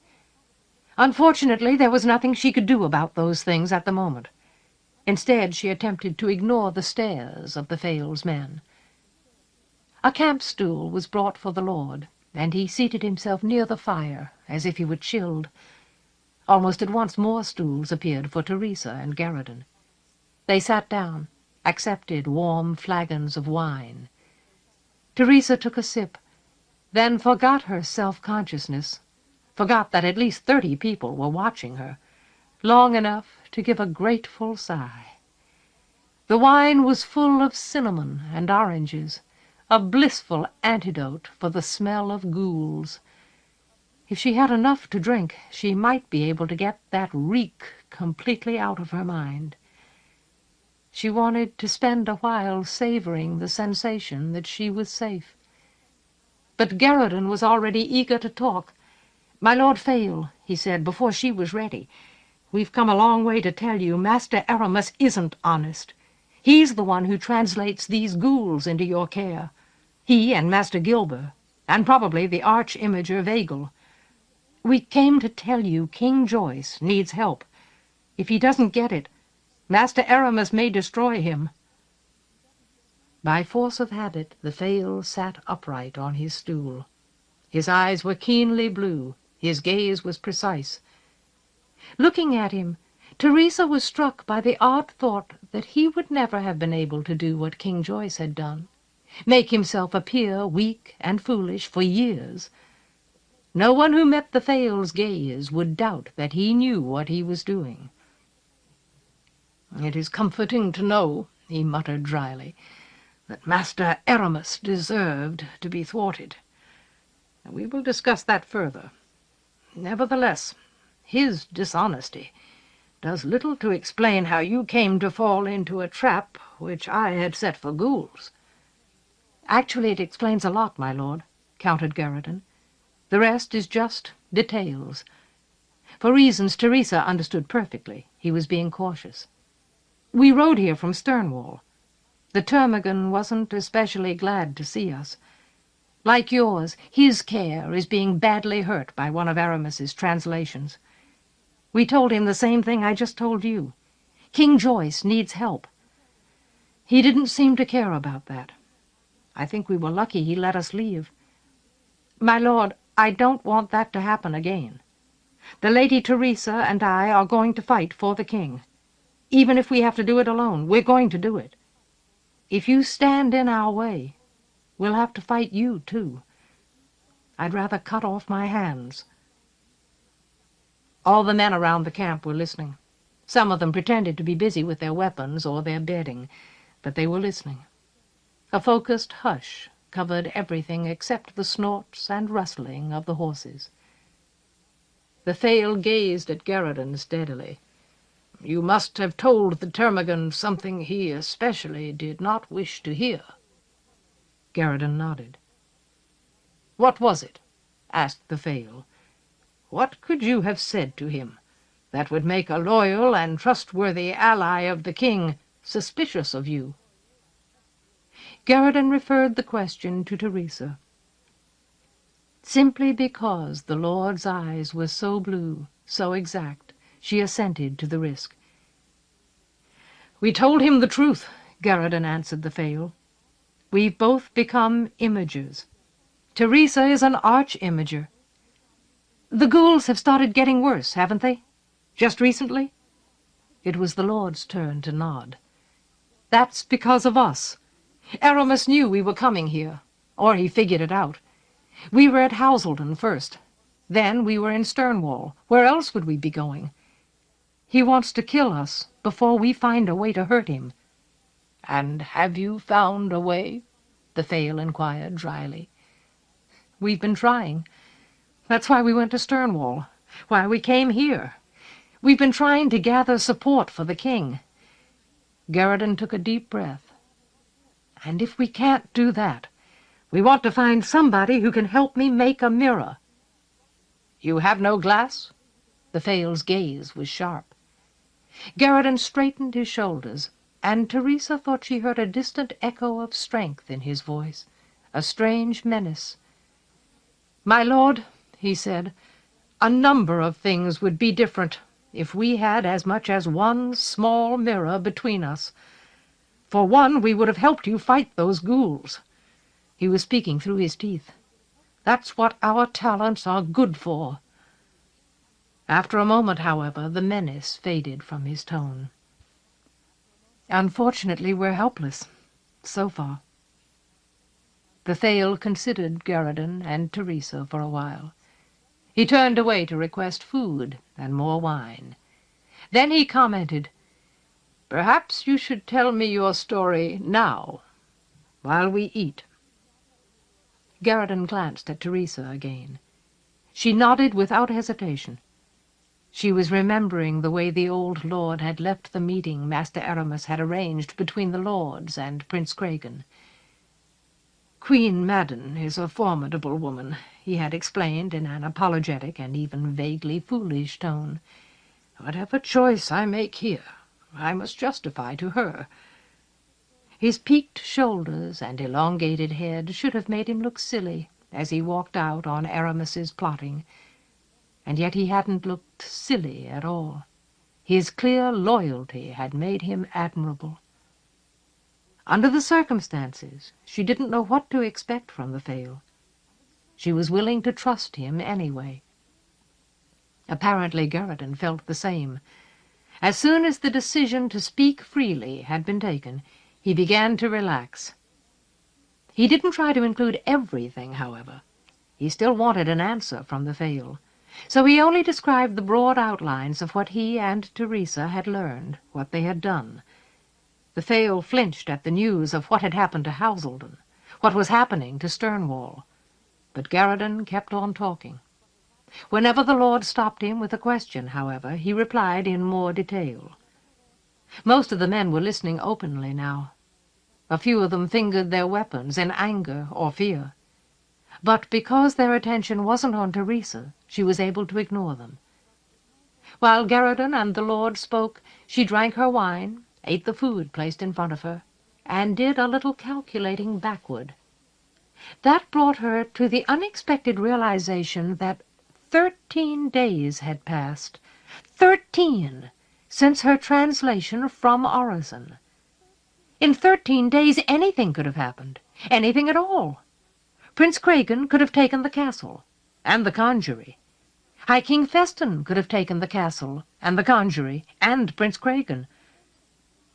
Unfortunately, there was nothing she could do about those things at the moment. Instead, she attempted to ignore the stares of the Fail's men. A camp stool was brought for the Lord, and he seated himself near the fire, as if he were chilled. Almost at once more stools appeared for Teresa and Garridan. They sat down, accepted warm flagons of wine. Teresa took a sip, then forgot her self-consciousness, forgot that at least 30 people were watching her, long enough to give a grateful sigh. The wine was full of cinnamon and oranges, a blissful antidote for the smell of ghouls. If she had enough to drink, she might be able to get that reek completely out of her mind. She wanted to spend a while savoring the sensation that she was safe. But Garridan was already eager to talk. "My Lord Fail," he said, before she was ready, "we've come a long way to tell you Master Aramis isn't honest. He's the one who translates these ghouls into your care. He and Master Gilber, and probably the arch-imager Vagel. We came to tell you King Joyce needs help. If he doesn't get it, Master Aramis may destroy him." By force of habit, the Fail sat upright on his stool. His eyes were keenly blue, his gaze was precise. Looking at him, Teresa was struck by the odd thought that he would never have been able to do what King Joyce had done, make himself appear weak and foolish for years. No one who met the Fail's gaze would doubt that he knew what he was doing. "It is comforting to know," he muttered dryly, "that Master Aramis deserved to be thwarted. We will discuss that further. Nevertheless, his dishonesty does little to explain how you came to fall into a trap which I had set for ghouls." "Actually, it explains a lot, my lord," countered Garridan. "The rest is just details." For reasons Teresa understood perfectly, he was being cautious. "We rode here from Sternwall. The termagant wasn't especially glad to see us. Like yours, his care is being badly hurt by one of Aramis's translations. We told him the same thing I just told you. King Joyce needs help. He didn't seem to care about that. I think we were lucky he let us leave. My lord, I don't want that to happen again. The Lady Teresa and I are going to fight for the king. Even if we have to do it alone, we're going to do it. If you stand in our way, we'll have to fight you, too. I'd rather cut off my hands." All the men around the camp were listening. Some of them pretended to be busy with their weapons or their bedding, but they were listening. A focused hush covered everything except the snorts and rustling of the horses. The Fail gazed at Garridan steadily. "You must have told the termagant something he especially did not wish to hear." Garridan nodded. "What was it?" asked the Fail. "What could you have said to him that would make a loyal and trustworthy ally of the king suspicious of you?" Garridan referred the question to Teresa. Simply because the Lord's eyes were so blue, so exact, she assented to the risk. "We told him the truth," Garridan answered the Fail. "We've both become imagers. Teresa is an arch-imager. The ghouls have started getting worse, haven't they? Just recently?" It was the Lord's turn to nod. "That's because of us. Aramis knew we were coming here, or he figured it out. We were at Houselden first. Then we were in Stonewall. Where else would we be going? He wants to kill us before we find a way to hurt him." "And have you found a way?" the Fail inquired dryly. "We've been trying. That's why we went to Stonewall, why we came here. We've been trying to gather support for the king." Garridan took a deep breath. "And if we can't do that, we want to find somebody who can help me make a mirror." "You have no glass?" The Fail's gaze was sharp. Garridan straightened his shoulders, and Teresa thought she heard a distant echo of strength in his voice, a strange menace. "My lord," he said, "a number of things would be different if we had as much as one small mirror between us. For one, we would have helped you fight those ghouls." He was speaking through his teeth. "That's what our talents are good for." After a moment, however, the menace faded from his tone. "Unfortunately, we're helpless, so far." The Fail considered Garridan and Teresa for a while. He turned away to request food and more wine. Then he commented, "Perhaps you should tell me your story now, while we eat." Garridan glanced at Teresa again. She nodded without hesitation. She was remembering the way the old lord had left the meeting Master Aramis had arranged between the lords and Prince Cragen. "Queen Madden is a formidable woman," he had explained in an apologetic and even vaguely foolish tone. "Whatever choice I make here, I must justify to her." His peaked shoulders and elongated head should have made him look silly as he walked out on Aramis's plotting. And yet he hadn't looked silly at all. His clear loyalty had made him admirable. Under the circumstances, she didn't know what to expect from the Fail. She was willing to trust him anyway. Apparently Garridan felt the same. As soon as the decision to speak freely had been taken, he began to relax. He didn't try to include everything, however. He still wanted an answer from the Fail. So he only described the broad outlines of what he and Teresa had learned, what they had done. The Fail flinched at the news of what had happened to Houselden, what was happening to Stonewall. But Garridan kept on talking. Whenever the Lord stopped him with a question, however, he replied in more detail. Most of the men were listening openly now. A few of them fingered their weapons in anger or fear. But because their attention wasn't on Teresa, she was able to ignore them. While Garridan and the Lord spoke, she drank her wine, ate the food placed in front of her, and did a little calculating backward. That brought her to the unexpected realization that 13 days had passed. 13! Since her translation from Orison. In 13 days anything could have happened. Anything at all. Prince Cragen could have taken the castle, and the conjury. High King Feston could have taken the castle, and the conjury, and Prince Cragen.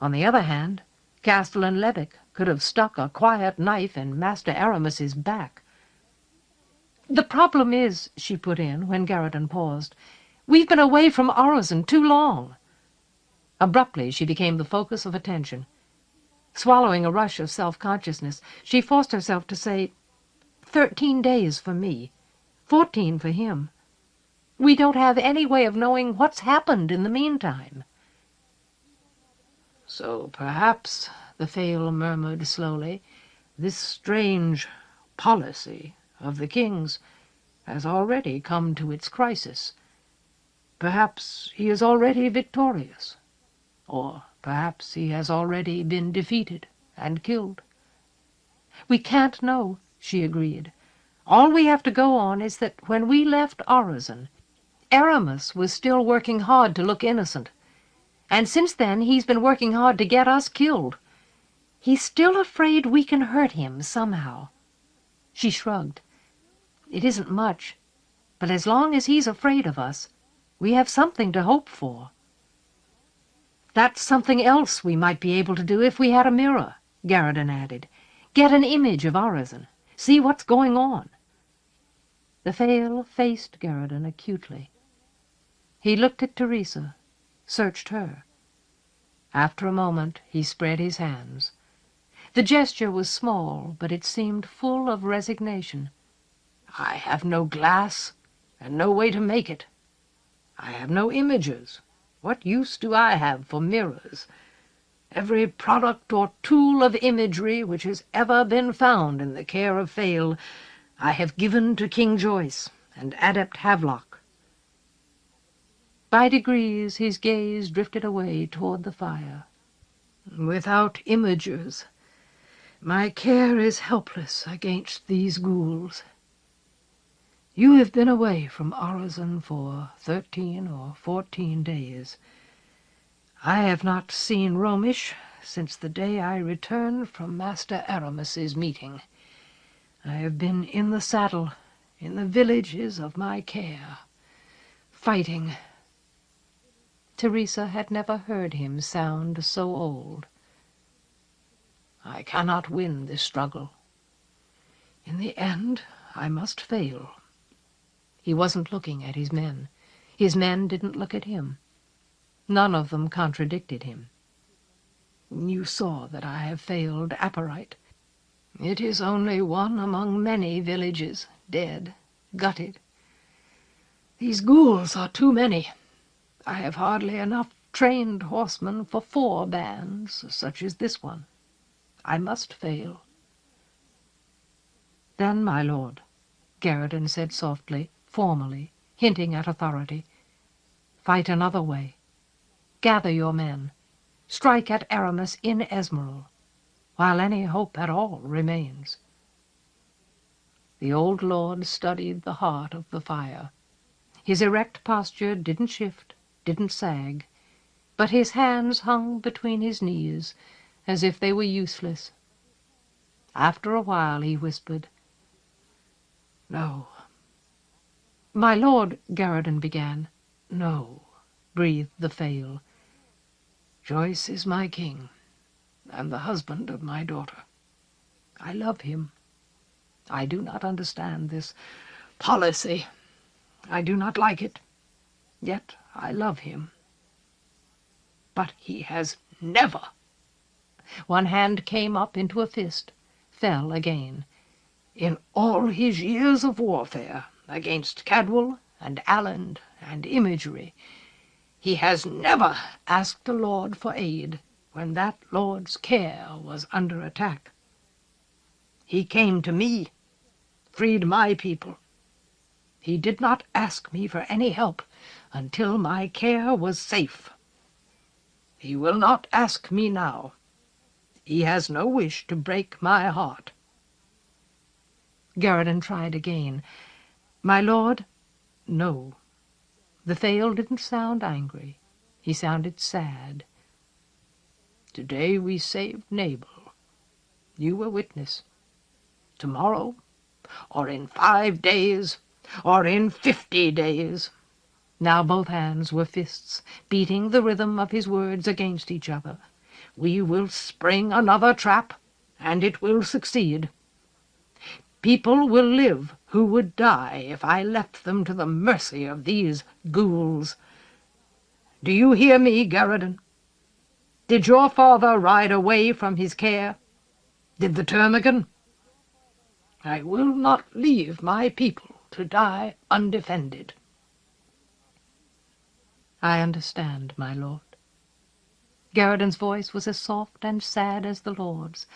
On the other hand, Castellan Levick could have stuck a quiet knife in Master Aramis's back. "The problem is," she put in, when Garridan paused, "we've been away from Orison too long." Abruptly she became the focus of attention. Swallowing a rush of self-consciousness, she forced herself to say, 13 days for me, 14 for him. We don't have any way of knowing what's happened in the meantime." "So perhaps," the Fail murmured slowly, "this strange policy of the king's has already come to its crisis. Perhaps he is already victorious, or perhaps he has already been defeated and killed." "We can't know," she agreed. "All we have to go on is that when we left Orison, Aramis was still working hard to look innocent. And since then he's been working hard to get us killed. He's still afraid we can hurt him somehow." She shrugged. "It isn't much, But as long as he's afraid of us, we have something to hope for. That's something else we might be able to do if we had a mirror, Garridan added. Get an image of Urizen. See what's going on. The Fail faced Garridan acutely. He looked at Teresa, searched her. After a moment he spread his hands. The gesture was small, but it seemed full of resignation. I have no glass, and no way to make it. I have no images. What use do I have for mirrors? Every product or tool of imagery which has ever been found in the care of Fail I have given to King Joyce and Adept Havelock. By degrees his gaze drifted away toward the fire. Without imagers, my care is helpless against these ghouls. You have been away from Urizen for 13 or 14 days. I have not seen Romish since the day I returned from Master Aramis's meeting. I have been in the saddle, in the villages of my care, fighting. Teresa had never heard him sound so old. I cannot win this struggle. In the end, I must fail. He wasn't looking at his men. His men didn't look at him. None of them contradicted him. You saw that I have failed Apparite. It is only one among many villages, dead, gutted. These ghouls are too many. I have hardly enough trained horsemen for 4 bands, such as this one. I must fail. Then, my lord, Garridan said softly, formally, hinting at authority, fight another way. Gather your men. Strike at Aramis in Esmeralda, while any hope at all remains. The old lord studied the heart of the fire. His erect posture didn't shift, didn't sag, but his hands hung between his knees as if they were useless. After a while he whispered, "No." "My lord," Garridan began. "No," breathed the Fail. "Joyce is my king, and the husband of my daughter. I love him. I do not understand this policy. I do not like it. Yet I love him. But he has never—" One hand came up into a fist, fell again. "In all his years of warfare against Cadwal and Alland and imagery, he has never asked a lord for aid when that lord's care was under attack. He came to me, freed my people. He did not ask me for any help until my care was safe. He will not ask me now. He has no wish to break my heart." Garridan tried again. "My lord—" "No." The Fail didn't sound angry. He sounded sad. "Today we saved Nabal. You were witness. Tomorrow, or in 5 days, or in 50 days." Now both hands were fists, beating the rhythm of his words against each other. "We will spring another trap, and it will succeed. People will live who would die if I left them to the mercy of these ghouls. Do you hear me, Garridan? Did your father ride away from his care? Did the Termagant? I will not leave my people to die undefended." "I understand, my lord." Garridan's voice was as soft and sad as the lord's,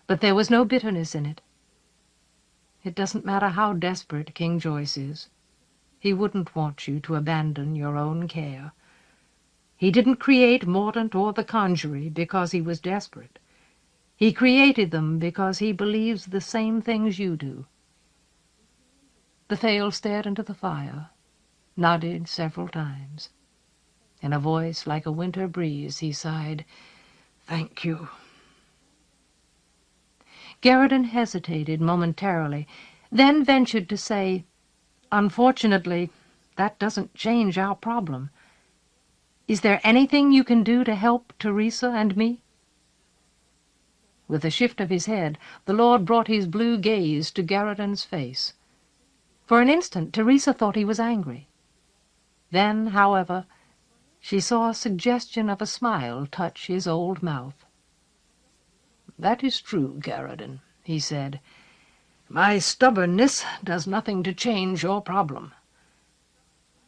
but there was no bitterness in it. "It doesn't matter how desperate King Joyce is. He wouldn't want you to abandon your own care. He didn't create Mordaunt or the Conjurer because he was desperate. He created them because he believes the same things you do." The Fail stared into the fire, nodded several times. In a voice like a winter breeze he sighed, "Thank you." Garridan hesitated momentarily, then ventured to say, Unfortunately, that doesn't change our problem. Is there anything you can do to help Teresa and me?" With a shift of his head, the Lord brought his blue gaze to Garridan's face. For an instant, Teresa thought he was angry. Then, however, she saw a suggestion of a smile touch his old mouth. "That is true, Garridan," he said. "My stubbornness does nothing to change your problem.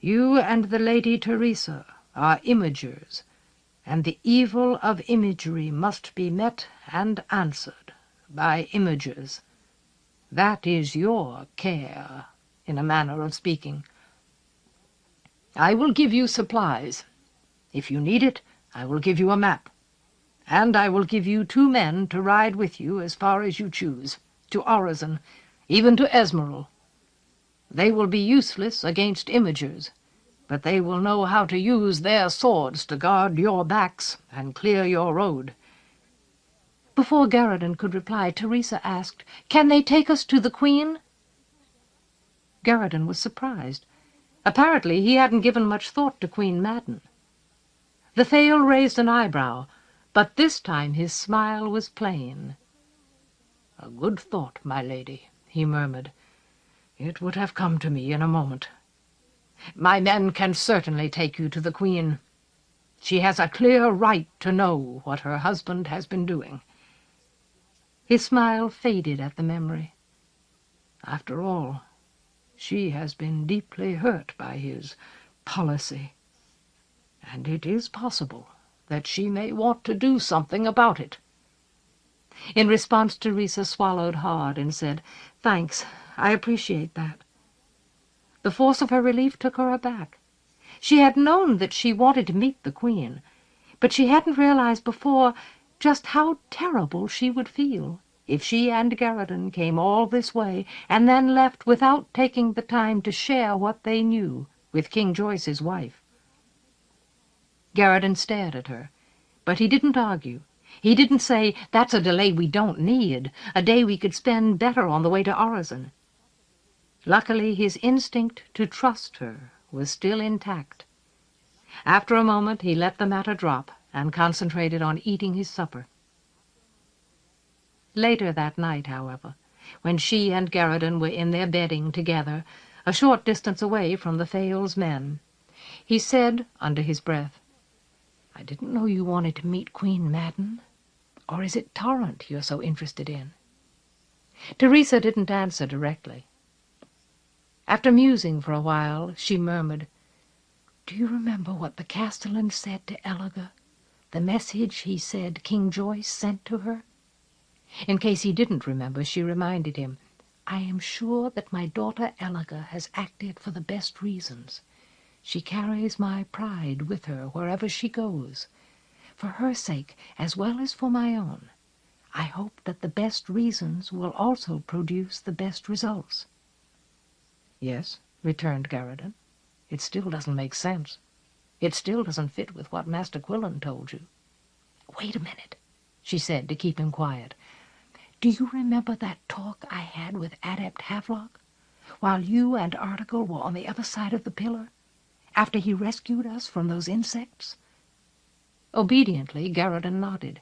You and the Lady Teresa are imagers, and the evil of imagery must be met and answered by imagers. That is your care, in a manner of speaking. I will give you supplies. If you need it, I will give you a map. And I will give you 2 men to ride with you as far as you choose, to Orizon, even to Esmeralda. They will be useless against imagers, but they will know how to use their swords to guard your backs and clear your road." Before Garridan could reply, Teresa asked, "Can they take us to the Queen?" Garridan was surprised. Apparently he hadn't given much thought to Queen Madden. The Thale raised an eyebrow, but this time his smile was plain. "A good thought, my lady," he murmured. "It would have come to me in a moment. My men can certainly take you to the Queen. She has a clear right to know what her husband has been doing." His smile faded at the memory. After all, she has been deeply hurt by his policy, and it is possible that she may want to do something about it. In response, Teresa swallowed hard and said, "Thanks, I appreciate that." The force of her relief took her aback. She had known that she wanted to meet the Queen, but she hadn't realized before just how terrible she would feel if she and Garridan came all this way and then left without taking the time to share what they knew with King Joyce's wife. Garridan stared at her, but he didn't argue. He didn't say, "That's a delay we don't need, a day we could spend better on the way to Orizon." Luckily, his instinct to trust her was still intact. After a moment, he let the matter drop and concentrated on eating his supper. Later that night, however, when she and Garridan were in their bedding together, a short distance away from the Thale's men, he said under his breath, "I didn't know you wanted to meet Queen Madden. Or is it Torrent you're so interested in?" Teresa didn't answer directly. After musing for a while, she murmured, "Do you remember what the Castellan said to Elliga? The message he said King Joyce sent to her?" In case he didn't remember, she reminded him, "I am sure that my daughter Elliga has acted for the best reasons. She carries my pride with her wherever she goes. For her sake, as well as for my own, I hope that the best reasons will also produce the best results." "Yes," returned Garridan. "It still doesn't make sense. It still doesn't fit with what Master Quillen told you." "Wait a minute," she said to keep him quiet. "Do you remember that talk I had with Adept Havelock, while you and Article were on the other side of the pillar, after he rescued us from those insects?" Obediently, Garridan nodded.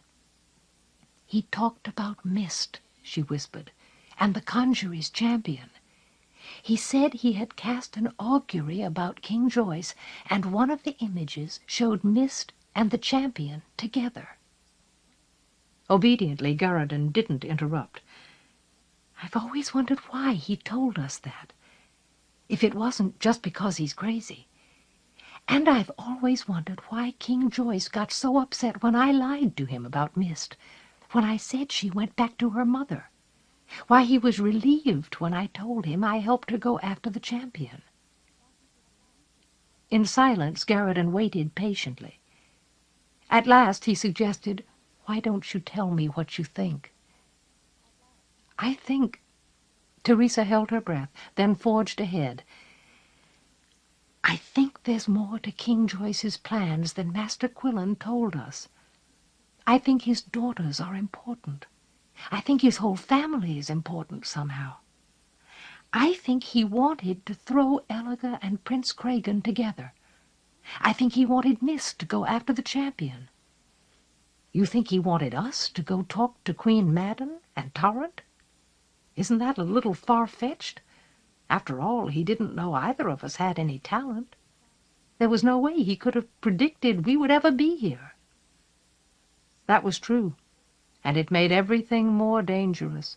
"He talked about mist," she whispered, "and the conjuree's champion. He said he had cast an augury about King Joyce, and one of the images showed mist and the champion together." Obediently, Garridan didn't interrupt. "I've always wondered why he told us that, if it wasn't just because he's crazy. And I've always wondered why King Joyce got so upset when I lied to him about mist, when I said she went back to her mother. Why he was relieved when I told him I helped her go after the champion." In silence, Garridan waited patiently. At last he suggested, "Why don't you tell me what you think?" "I think—" Teresa held her breath, then forged ahead. "I think there's more to King Joyce's plans than Master Quillen told us. I think his daughters are important. I think his whole family is important somehow. I think he wanted to throw Elliger and Prince Craigen together. I think he wanted Miss to go after the champion. You think he wanted us to go talk to Queen Madden and Torrent? Isn't that a little far-fetched? After all, he didn't know either of us had any talent. There was no way he could have predicted we would ever be here. That was true, and it made everything more dangerous.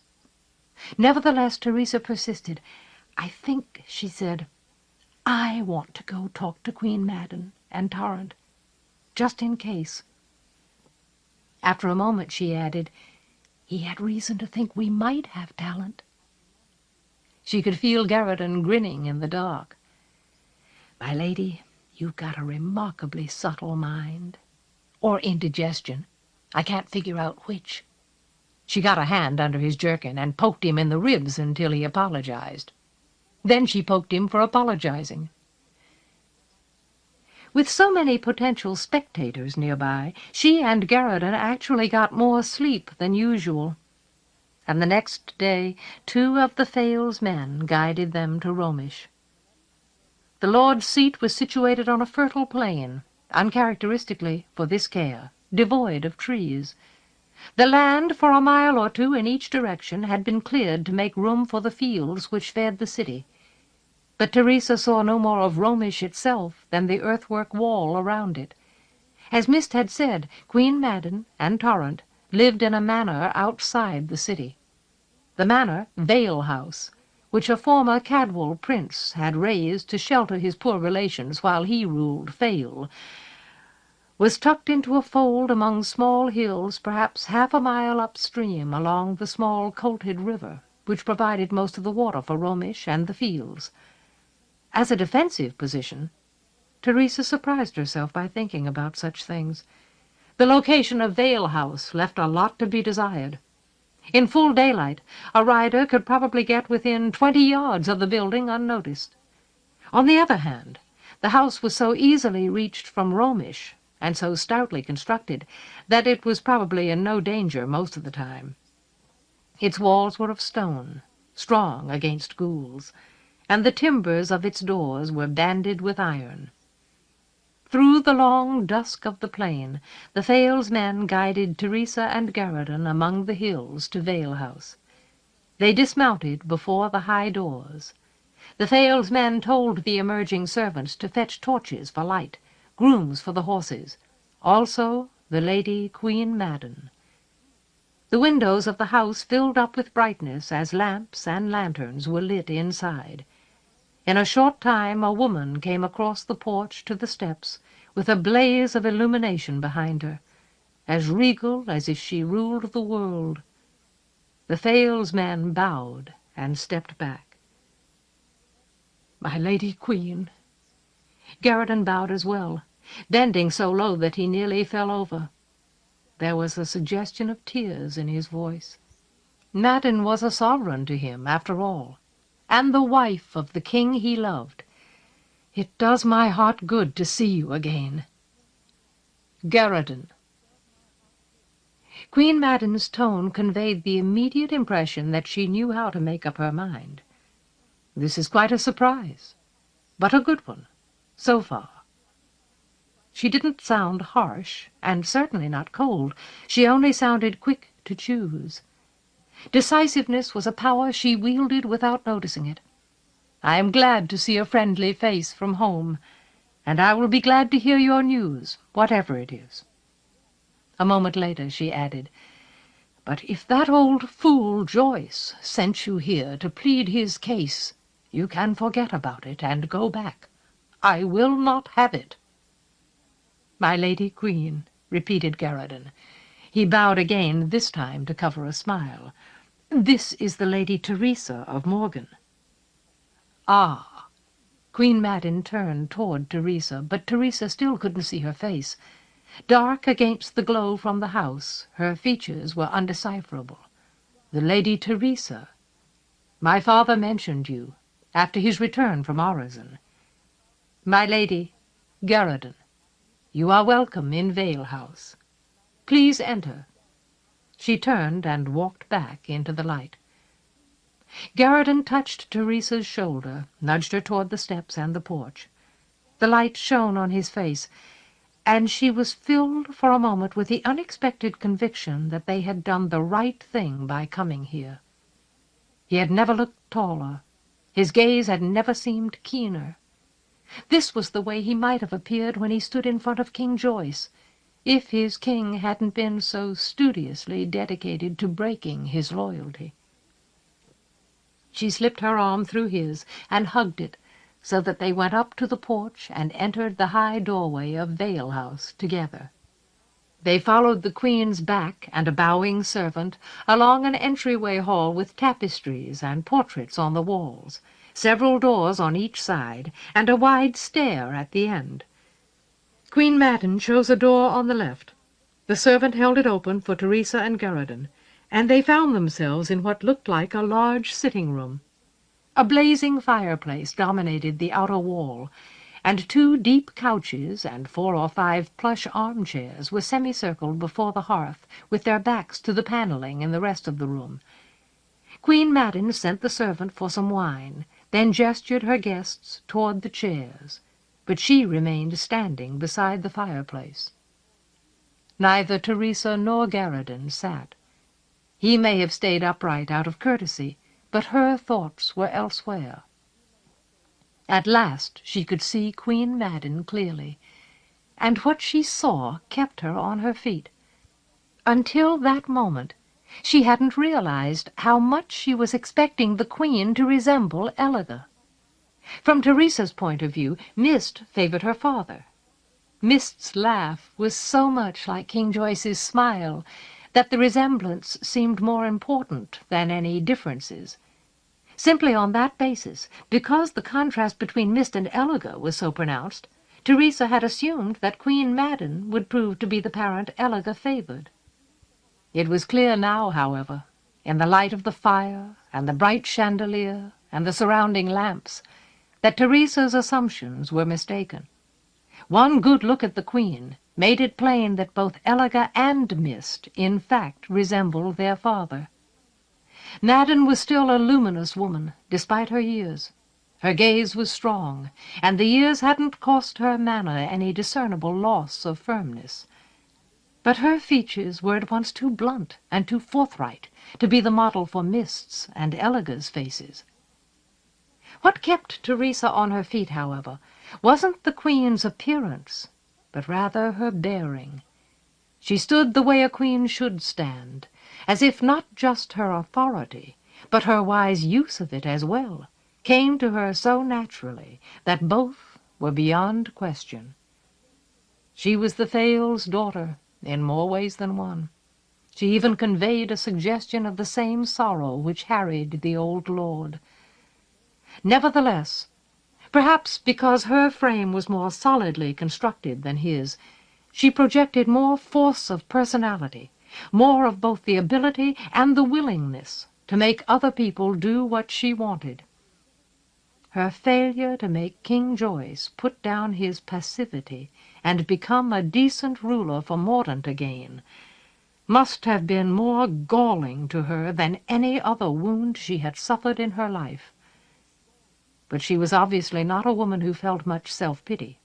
Nevertheless, Teresa persisted. "I think," she said, "I want to go talk to Queen Madden and Torrent, just in case." After a moment she added, "He had reason to think we might have talent." She could feel Garriton grinning in the dark. "My lady, you've got a remarkably subtle mind. Or indigestion. I can't figure out which." She got a hand under his jerkin and poked him in the ribs until he apologized. Then she poked him for apologizing. With so many potential spectators nearby, she and Garriton actually got more sleep than usual. And the next day 2 of the Fales men guided them to Romish. The lord's seat was situated on a fertile plain, uncharacteristically for this care, devoid of trees. The land, for a mile or 2 in each direction, had been cleared to make room for the fields which fed the city. But Teresa saw no more of Romish itself than the earthwork wall around it. As Mist had said, Queen Madden and Torrent lived in a manor outside the city. The manor, Vale House, which a former Cadwal prince had raised to shelter his poor relations while he ruled Fale, was tucked into a fold among small hills perhaps half a mile upstream along the small Colted River, which provided most of the water for Romish and the fields. As a defensive position, Teresa surprised herself by thinking about such things. The location of Vale House left a lot to be desired. In full daylight, a rider could probably get within 20 yards of the building unnoticed. On the other hand, the house was so easily reached from Romish, and so stoutly constructed, that it was probably in no danger most of the time. Its walls were of stone, strong against ghouls, and the timbers of its doors were banded with iron. Through the long dusk of the plain, the Fales men guided Teresa and Garriton among the hills to Vale House. They dismounted before the high doors. The Fales men told the emerging servants to fetch torches for light, grooms for the horses, also the Lady Queen Madden. The windows of the house filled up with brightness as lamps and lanterns were lit inside. In a short time a woman came across the porch to the steps, with a blaze of illumination behind her, as regal as if she ruled the world. The Fales men bowed and stepped back. "My Lady Queen." Garriton bowed as well, bending so low that he nearly fell over. There was a suggestion of tears in his voice. Madden was a sovereign to him, after all, and the wife of the king he loved. "It does my heart good to see you again." "Garriton." Queen Madden's tone conveyed the immediate impression that she knew how to make up her mind. "This is quite a surprise, but a good one, so far." She didn't sound harsh, and certainly not cold. She only sounded quick to choose. Decisiveness was a power she wielded without noticing it. "I am glad to see a friendly face from home, and I will be glad to hear your news, whatever it is." A moment later she added, "But if that old fool Joyce sent you here to plead his case, you can forget about it and go back. I will not have it." "My Lady Queen," repeated Garriton. He bowed again, this time to cover a smile. "This is the Lady Teresa of Morgan." "Ah." Queen Madden turned toward Teresa, but Teresa still couldn't see her face. Dark against the glow from the house, her features were undecipherable. "The Lady Teresa. My father mentioned you, after his return from Orizon. My lady, Garriton. You are welcome in Vale House. Please enter." She turned and walked back into the light. Garridan touched Teresa's shoulder, nudged her toward the steps and the porch. The light shone on his face, and she was filled for a moment with the unexpected conviction that they had done the right thing by coming here. He had never looked taller. His gaze had never seemed keener. This was the way he might have appeared when he stood in front of King Joyce, if his king hadn't been so studiously dedicated to breaking his loyalty. She slipped her arm through his and hugged it, so that they went up to the porch and entered the high doorway of Vale House together. They followed the Queen's back and a bowing servant along an entryway hall with tapestries and portraits on the walls, several doors on each side, and a wide stair at the end. Queen Madden chose a door on the left. The servant held it open for Teresa and Garridan, and they found themselves in what looked like a large sitting-room. A blazing fireplace dominated the outer wall, and 2 deep couches and 4 or 5 plush armchairs were semicircled before the hearth, with their backs to the paneling in the rest of the room. Queen Madden sent the servant for some wine, then gestured her guests toward the chairs, but she remained standing beside the fireplace. Neither Teresa nor Garridan sat. He may have stayed upright out of courtesy, but her thoughts were elsewhere. At last she could see Queen Madden clearly, and what she saw kept her on her feet. Until that moment she hadn't realized how much she was expecting the Queen to resemble Eliga. From Teresa's point of view, Mist favored her father. Mist's laugh was so much like King Joyce's smile that the resemblance seemed more important than any differences. Simply on that basis, because the contrast between Mist and Eliga was so pronounced, Teresa had assumed that Queen Madden would prove to be the parent Eliga favored. It was clear now, however, in the light of the fire and the bright chandelier and the surrounding lamps, that Teresa's assumptions were mistaken. One good look at the Queen made it plain that both Eliga and Mist, in fact, resembled their father. Madden was still a luminous woman, despite her years. Her gaze was strong, and the years hadn't cost her manner any discernible loss of firmness. But her features were at once too blunt and too forthright to be the model for Mist's and Eliga's faces. What kept Teresa on her feet, however, wasn't the Queen's appearance, but rather her bearing. She stood the way a queen should stand, as if not just her authority, but her wise use of it as well, came to her so naturally that both were beyond question. She was the Thales' daughter in more ways than one. She even conveyed a suggestion of the same sorrow which harried the old lord. Nevertheless, perhaps because her frame was more solidly constructed than his, she projected more force of personality, more of both the ability and the willingness to make other people do what she wanted. Her failure to make King Joyce put down his passivity and become a decent ruler for Mordaunt again must have been more galling to her than any other wound she had suffered in her life. But she was obviously not a woman who felt much self-pity,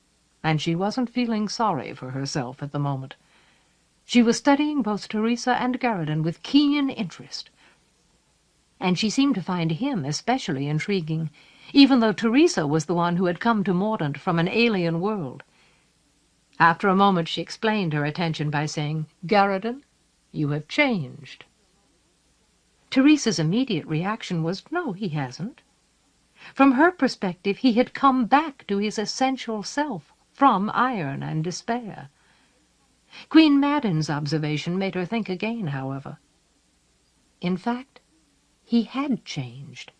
and she wasn't feeling sorry for herself at the moment. She was studying both Teresa and Garridan with keen interest, and she seemed to find him especially intriguing, even though Teresa was the one who had come to Mordaunt from an alien world. After a moment she explained her attention by saying, "Garridan, you have changed." Teresa's immediate reaction was, "No, he hasn't." From her perspective, he had come back to his essential self from iron and despair. Queen Madden's observation made her think again, however. In fact, he had changed.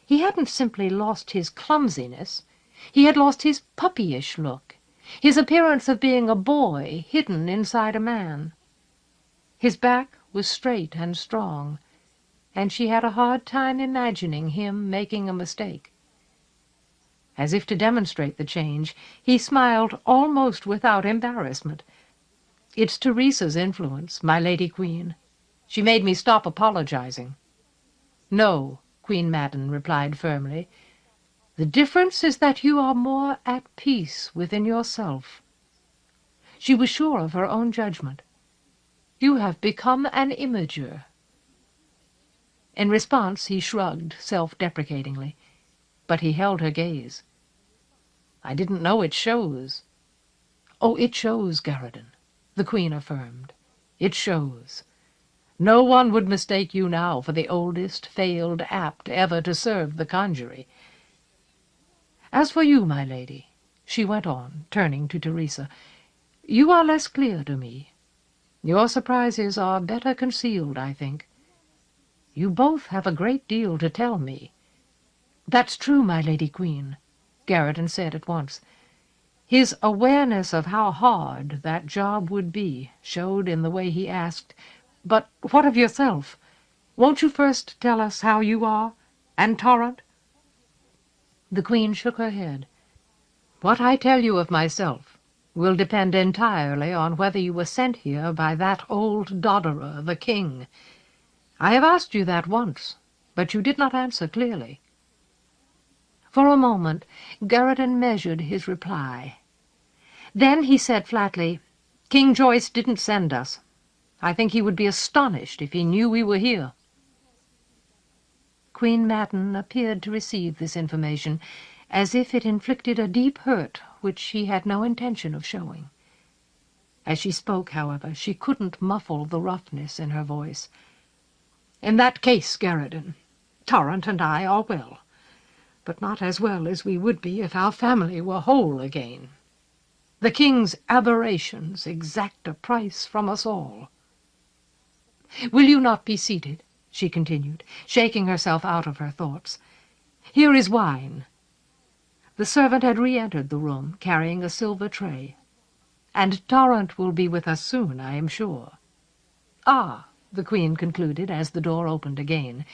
He hadn't simply lost his clumsiness. He had lost his puppyish look, his appearance of being a boy hidden inside a man. His back was straight and strong, and she had a hard time imagining him making a mistake. As if to demonstrate the change, he smiled almost without embarrassment. "It's Teresa's influence, my Lady Queen. She made me stop apologizing." "No," Queen Madden replied firmly. "The difference is that you are more at peace within yourself." She was sure of her own judgment. "You have become an imager." In response he shrugged self-deprecatingly, but he held her gaze. "I didn't know it shows." "Oh, it shows, Garridan," the Queen affirmed. "It shows. No one would mistake you now for the oldest failed apt ever to serve the conjury. As for you, my lady," she went on, turning to Teresa, "you are less clear to me. Your surprises are better concealed, I think. You both have a great deal to tell me." "That's true, my Lady Queen," Garridan said at once. His awareness of how hard that job would be showed in the way he asked, "But what of yourself? Won't you first tell us how you are? And Torrent?" The Queen shook her head. "What I tell you of myself will depend entirely on whether you were sent here by that old dodderer, the king. I have asked you that once, but you did not answer clearly." For a moment Garridan measured his reply. Then he said flatly, "King Joyce didn't send us. I think he would be astonished if he knew we were here." Queen Madden appeared to receive this information as if it inflicted a deep hurt which she had no intention of showing. As she spoke, however, she couldn't muffle the roughness in her voice. "In that case, Garridan, Torrent and I are well, but not as well as we would be if our family were whole again. The king's aberrations exact a price from us all. Will you not be seated?" she continued, shaking herself out of her thoughts. "Here is wine." The servant had re-entered the room, carrying a silver tray. "And Torrent will be with us soon, I am sure." "Ah," the Queen concluded as the door opened again,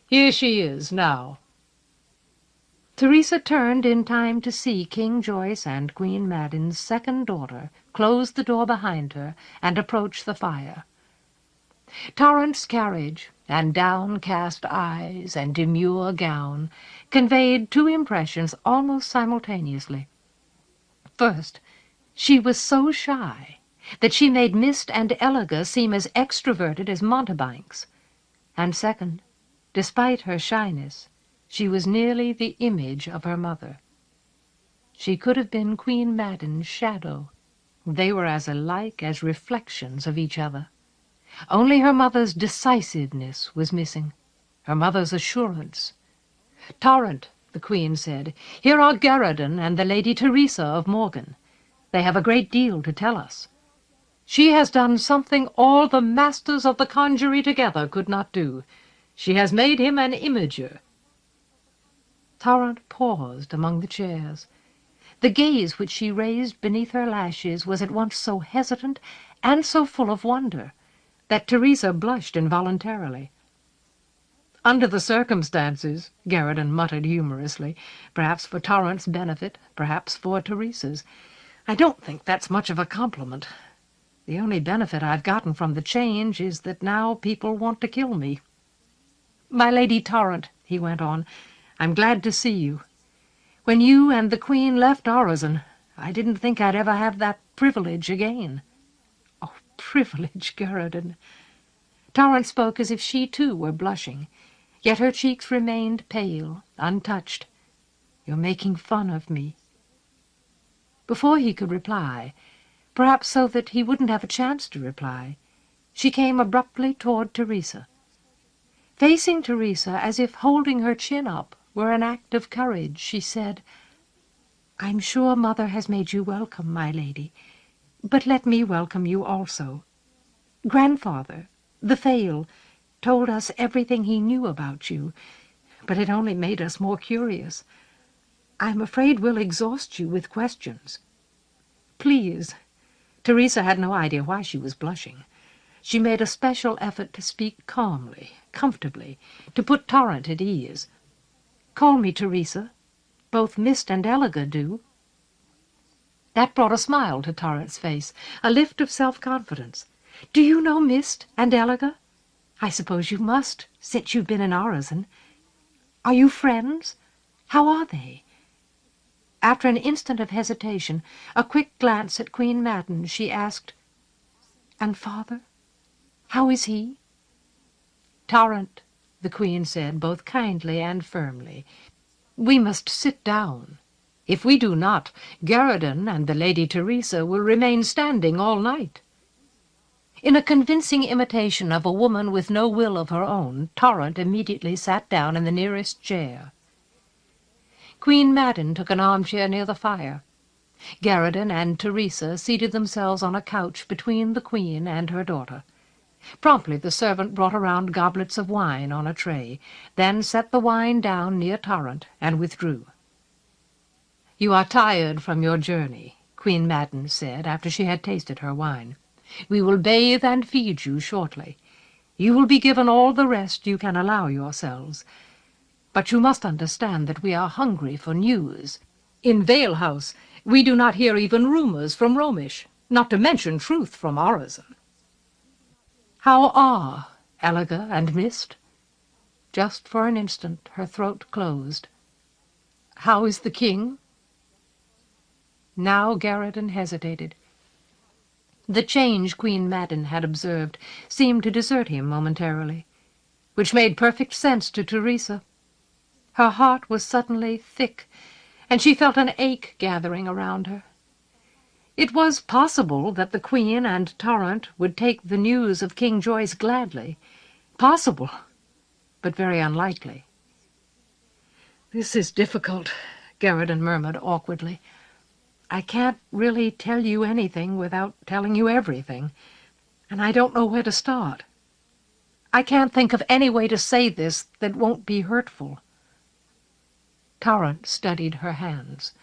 "here she is now." Teresa turned in time to see King Joyce and Queen Madden's second daughter close the door behind her and approach the fire. Torrent's carriage and downcast eyes and demure gown conveyed two impressions almost simultaneously. First, she was so shy that she made Mist and Eliga seem as extroverted as mountebanks. And second, despite her shyness, she was nearly the image of her mother. She could have been Queen Madden's shadow. They were as alike as reflections of each other. Only her mother's decisiveness was missing, her mother's assurance. "Torrent," the Queen said, "here are Garridan and the Lady Teresa of Morgan. They have a great deal to tell us. She has done something all the masters of the conjury together could not do. She has made him an imager." Torrent paused among the chairs. The gaze which she raised beneath her lashes was at once so hesitant and so full of wonder that Teresa blushed involuntarily. "Under the circumstances," Garridan muttered humorously, "perhaps for Torrent's benefit, perhaps for Teresa's. I don't think that's much of a compliment. The only benefit I've gotten from the change is that now people want to kill me. My Lady Torrent," he went on, "I'm glad to see you. When you and the Queen left Orizon, I didn't think I'd ever have that privilege again." "Oh, privilege, Garridan." Torrent spoke as if she too were blushing, yet her cheeks remained pale, untouched. "You're making fun of me." Before he could reply, perhaps so that he wouldn't have a chance to reply, she came abruptly toward Teresa. Facing Teresa as if holding her chin up were an act of courage, she said, "I'm sure Mother has made you welcome, my lady, but let me welcome you also. Grandfather, the Fail, told us everything he knew about you, but it only made us more curious. I'm afraid we'll exhaust you with questions. Please." Teresa had no idea why she was blushing. She made a special effort to speak calmly, comfortably, to put Torrent at ease. "Call me Teresa. Both Mist and Eliga do." That brought a smile to Torrent's face, a lift of self-confidence. "Do you know Mist and Eliga? I suppose you must, since you've been in Orizon. Are you friends? How are they?" After an instant of hesitation, a quick glance at Queen Madden, she asked, "And father? How is he?" "Tarrant," the Queen said, both kindly and firmly, "we must sit down. If we do not, Garradon and the Lady Teresa will remain standing all night." In a convincing imitation of a woman with no will of her own, Tarrant immediately sat down in the nearest chair. Queen Madden took an armchair near the fire. Garradon and Teresa seated themselves on a couch between the Queen and her daughter. Promptly the servant brought around goblets of wine on a tray, then set the wine down near Tarrant and withdrew. "You are tired from your journey," Queen Madden said after she had tasted her wine. "We will bathe and feed you shortly. You will be given all the rest you can allow yourselves. But you must understand that we are hungry for news. In Vale House we do not hear even rumours from Romish, not to mention truth from Orozen." "How are Eliga and Mist?" Just for an instant her throat closed. "How is the king?" Now Garradon hesitated. The change Queen Madden had observed seemed to desert him momentarily, which made perfect sense to Teresa. Her heart was suddenly thick, and she felt an ache gathering around her. It was possible that the Queen and Tarrant would take the news of King Joyce gladly. Possible, but very unlikely. "This is difficult," Garradon murmured awkwardly. "I can't really tell you anything without telling you everything, and I don't know where to start. I can't think of any way to say this that won't be hurtful." Tarrant studied her hands,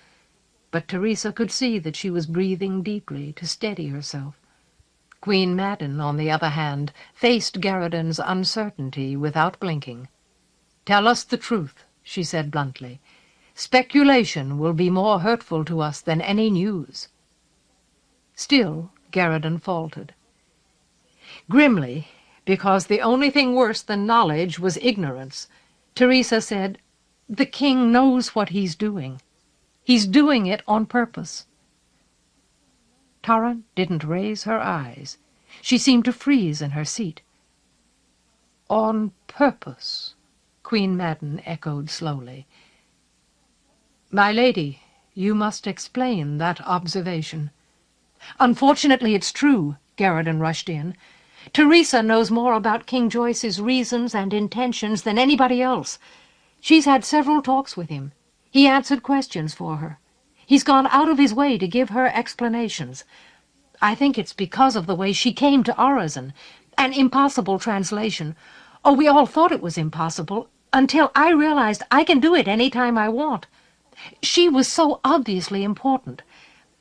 but Teresa could see that she was breathing deeply to steady herself. Queen Madden, on the other hand, faced Garradon's uncertainty without blinking. "Tell us the truth," she said bluntly. "Speculation will be more hurtful to us than any news." Still Garradon faltered. Grimly, because the only thing worse than knowledge was ignorance, Teresa said, "The king knows what he's doing. He's doing it on purpose." Tarrant didn't raise her eyes. She seemed to freeze in her seat. "On purpose," Queen Madden echoed slowly. "My lady, you must explain that observation." "Unfortunately, it's true," Garradon rushed in. "Teresa knows more about King Joyce's reasons and intentions than anybody else. She's had several talks with him. He answered questions for her. He's gone out of his way to give her explanations. I think it's because of the way she came to Orozen. An impossible translation. Oh, we all thought it was impossible, until I realized I can do it any time I want. She was so obviously important.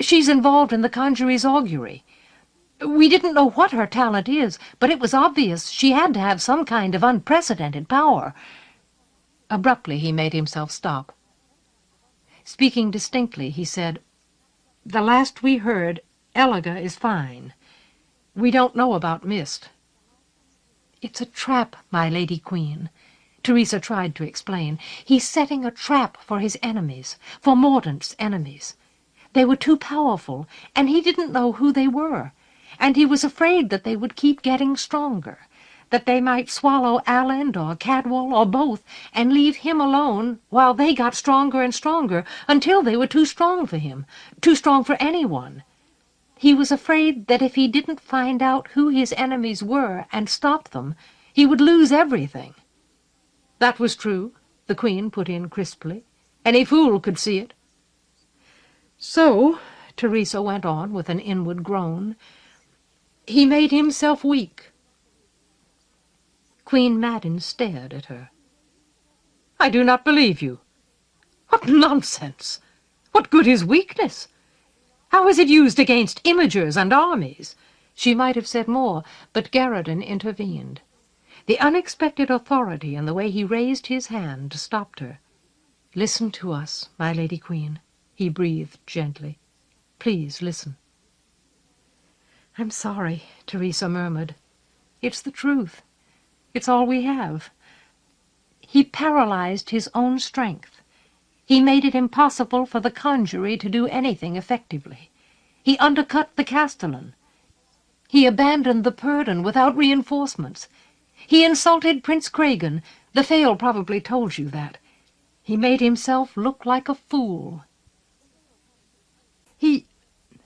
She's involved in the conjuree's augury. We didn't know what her talent is, but it was obvious she had to have some kind of unprecedented power." Abruptly he made himself stop. Speaking distinctly, he said, "The last we heard, Eliga is fine. We don't know about Mist." "It's a trap, my Lady Queen," Teresa tried to explain. "He's setting a trap for his enemies, for Mordaunt's enemies. They were too powerful, and he didn't know who they were, and he was afraid that they would keep getting stronger, that they might swallow Aland or Cadwal or both and leave him alone while they got stronger and stronger until they were too strong for him, too strong for anyone. He was afraid that if he didn't find out who his enemies were and stop them, he would lose everything." "That was true," the Queen put in crisply. "Any fool could see it." "So," Teresa went on with an inward groan, "he made himself weak." Queen Madden stared at her. "I do not believe you. What nonsense! What good is weakness? How is it used against imagers and armies?" She might have said more, but Garradon intervened. The unexpected authority in the way he raised his hand stopped her. "Listen to us, my Lady Queen," he breathed gently. "Please listen." "I'm sorry," Teresa murmured. "It's the truth. It's all we have. He paralyzed his own strength. He made it impossible for the conjurer to do anything effectively. He undercut the castellan. He abandoned the purden without reinforcements. He insulted Prince Craigen. The Fail probably told you that. He made himself look like a fool.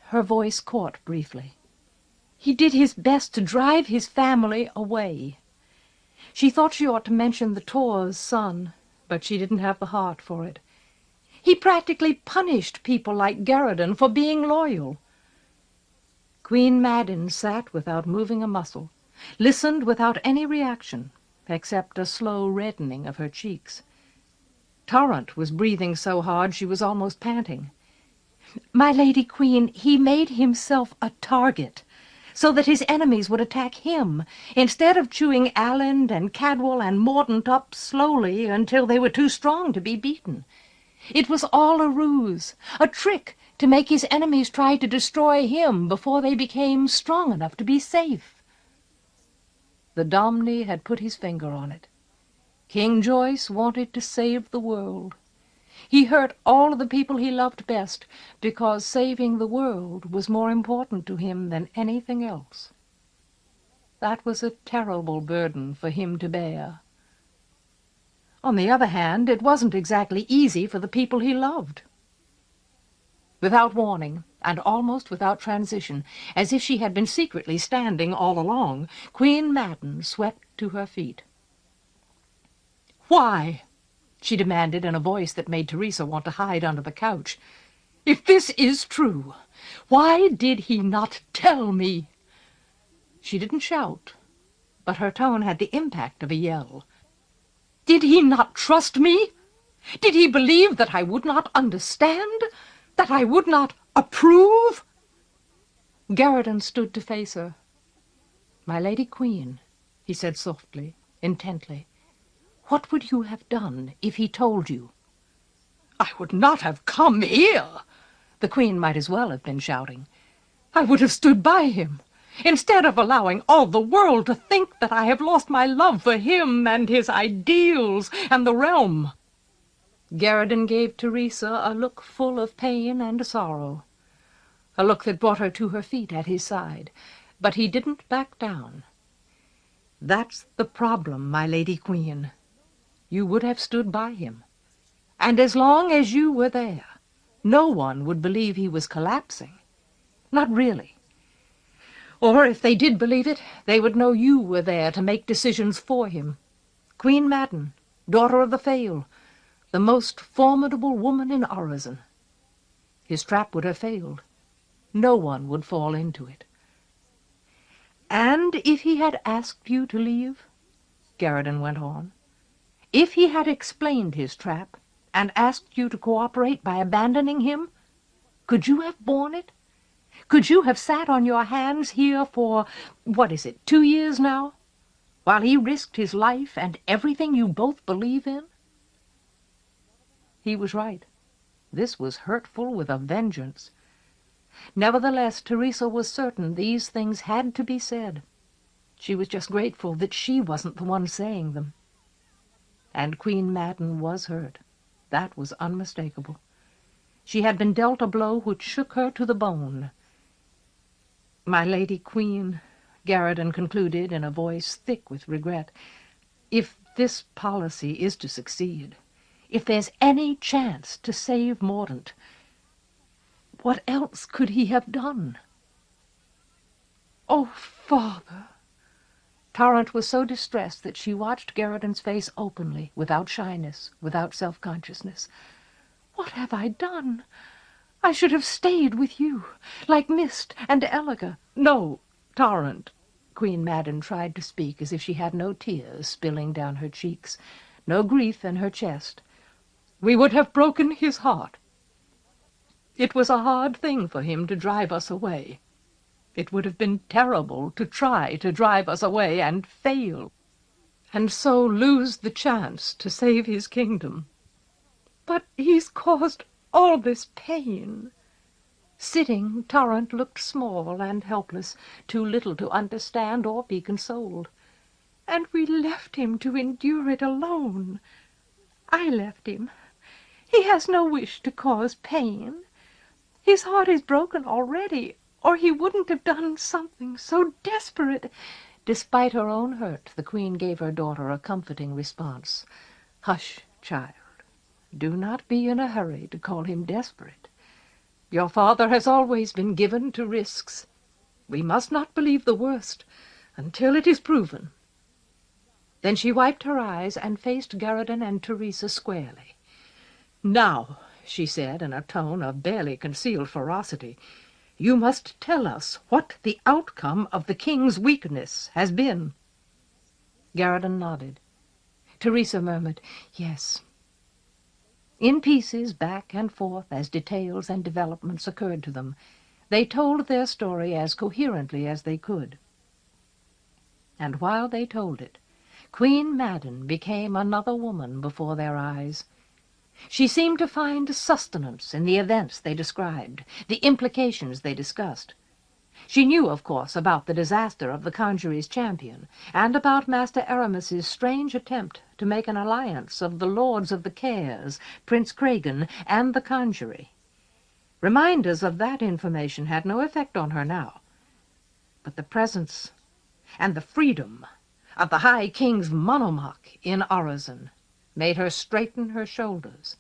Her voice caught briefly. He did his best to drive his family away. She thought she ought to mention the Tor's son, but she didn't have the heart for it. He practically punished people like Garridan for being loyal. Queen Madden sat without moving a muscle, listened without any reaction, except a slow reddening of her cheeks. Torrent was breathing so hard she was almost panting. My Lady Queen, he made himself a target, so that his enemies would attack him, instead of chewing Alland and Cadwell and Mordaunt up slowly until they were too strong to be beaten. It was all a ruse, a trick to make his enemies try to destroy him before they became strong enough to be safe. The Domine had put his finger on it. King Joyce wanted to save the world. He hurt all of the people he loved best, because saving the world was more important to him than anything else. That was a terrible burden for him to bear. On the other hand, it wasn't exactly easy for the people he loved. Without warning, and almost without transition, as if she had been secretly standing all along, Queen Madden swept to her feet. "Why?" she demanded in a voice that made Teresa want to hide under the couch. "If this is true, why did he not tell me?" She didn't shout, but her tone had the impact of a yell. "Did he not trust me? Did he believe that I would not understand? That I would not approve?" Garridan stood to face her. "My Lady Queen," he said softly, intently, "what would you have done if he told you?" "I would not have come here!" The Queen might as well have been shouting. "I would have stood by him, instead of allowing all the world to think that I have lost my love for him and his ideals and the realm." Garridan gave Teresa a look full of pain and sorrow, a look that brought her to her feet at his side, but he didn't back down. "That's the problem, my Lady Queen. You would have stood by him, and as long as you were there, no one would believe he was collapsing. Not really. Or if they did believe it, they would know you were there to make decisions for him. Queen Madden, daughter of the Fail, the most formidable woman in Orozen. His trap would have failed. No one would fall into it. And if he had asked you to leave," Garridan went on, "if he had explained his trap and asked you to cooperate by abandoning him, could you have borne it? Could you have sat on your hands here for, 2 years now, while he risked his life and everything you both believe in?" He was right. This was hurtful with a vengeance. Nevertheless, Teresa was certain these things had to be said. She was just grateful that she wasn't the one saying them. And Queen Madden was hurt. That was unmistakable. She had been dealt a blow which shook her to the bone. "My Lady Queen," Garridan concluded in a voice thick with regret, "if this policy is to succeed, if there's any chance to save Mordaunt, what else could he have done?" "Oh, Father!" Torrent was so distressed that she watched Garridan's face openly, without shyness, without self-consciousness. "What have I done? I should have stayed with you, like Mist and Eliga." "No, Torrent." Queen Madden tried to speak as if she had no tears spilling down her cheeks, no grief in her chest. "We would have broken his heart. It was a hard thing for him to drive us away. It would have been terrible to try to drive us away and fail, and so lose the chance to save his kingdom." "But he's caused all this pain." Sitting, Torrent looked small and helpless, too little to understand or be consoled. And we left him to endure it alone. I left him. He has no wish to cause pain. His heart is broken already, or he wouldn't have done something so desperate." Despite her own hurt, the Queen gave her daughter a comforting response. "Hush, child. Do not be in a hurry to call him desperate. Your father has always been given to risks. We must not believe the worst until it is proven." Then she wiped her eyes and faced Garridan and Teresa squarely. "Now," she said in a tone of barely concealed ferocity, "you must tell us what the outcome of the king's weakness has been." Garridan nodded. Teresa murmured, "Yes." In pieces, back and forth, as details and developments occurred to them, they told their story as coherently as they could. And while they told it, Queen Madden became another woman before their eyes. She seemed to find sustenance in the events they described, the implications they discussed. She knew, of course, about the disaster of the Conjuree's champion, and about Master Aramis's strange attempt to make an alliance of the Lords of the Cares, Prince Cragen, and the Conjuree. Reminders of that information had no effect on her now, but the presence and the freedom of the High King's monomach in Orozen made her straighten her shoulders.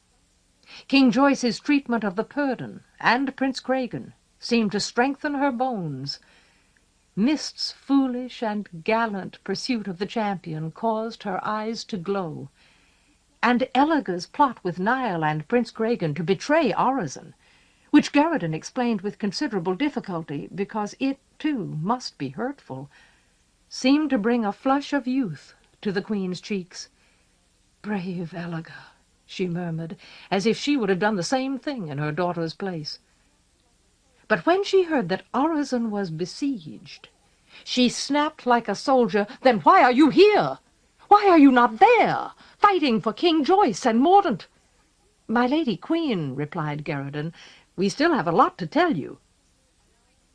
King Joyce's treatment of the Purdon and Prince Cragen seemed to strengthen her bones. Mist's foolish and gallant pursuit of the champion caused her eyes to glow. And Eliga's plot with Niall and Prince Cragen to betray Orozen, which Garridan explained with considerable difficulty because it, too, must be hurtful, seemed to bring a flush of youth to the Queen's cheeks. "Brave Eliga," she murmured, as if she would have done the same thing in her daughter's place. But when she heard that Orozen was besieged, she snapped like a soldier, "Then why are you here? Why are you not there, fighting for King Joyce and Mordaunt?" "My Lady Queen," replied Garridan, "we still have a lot to tell you."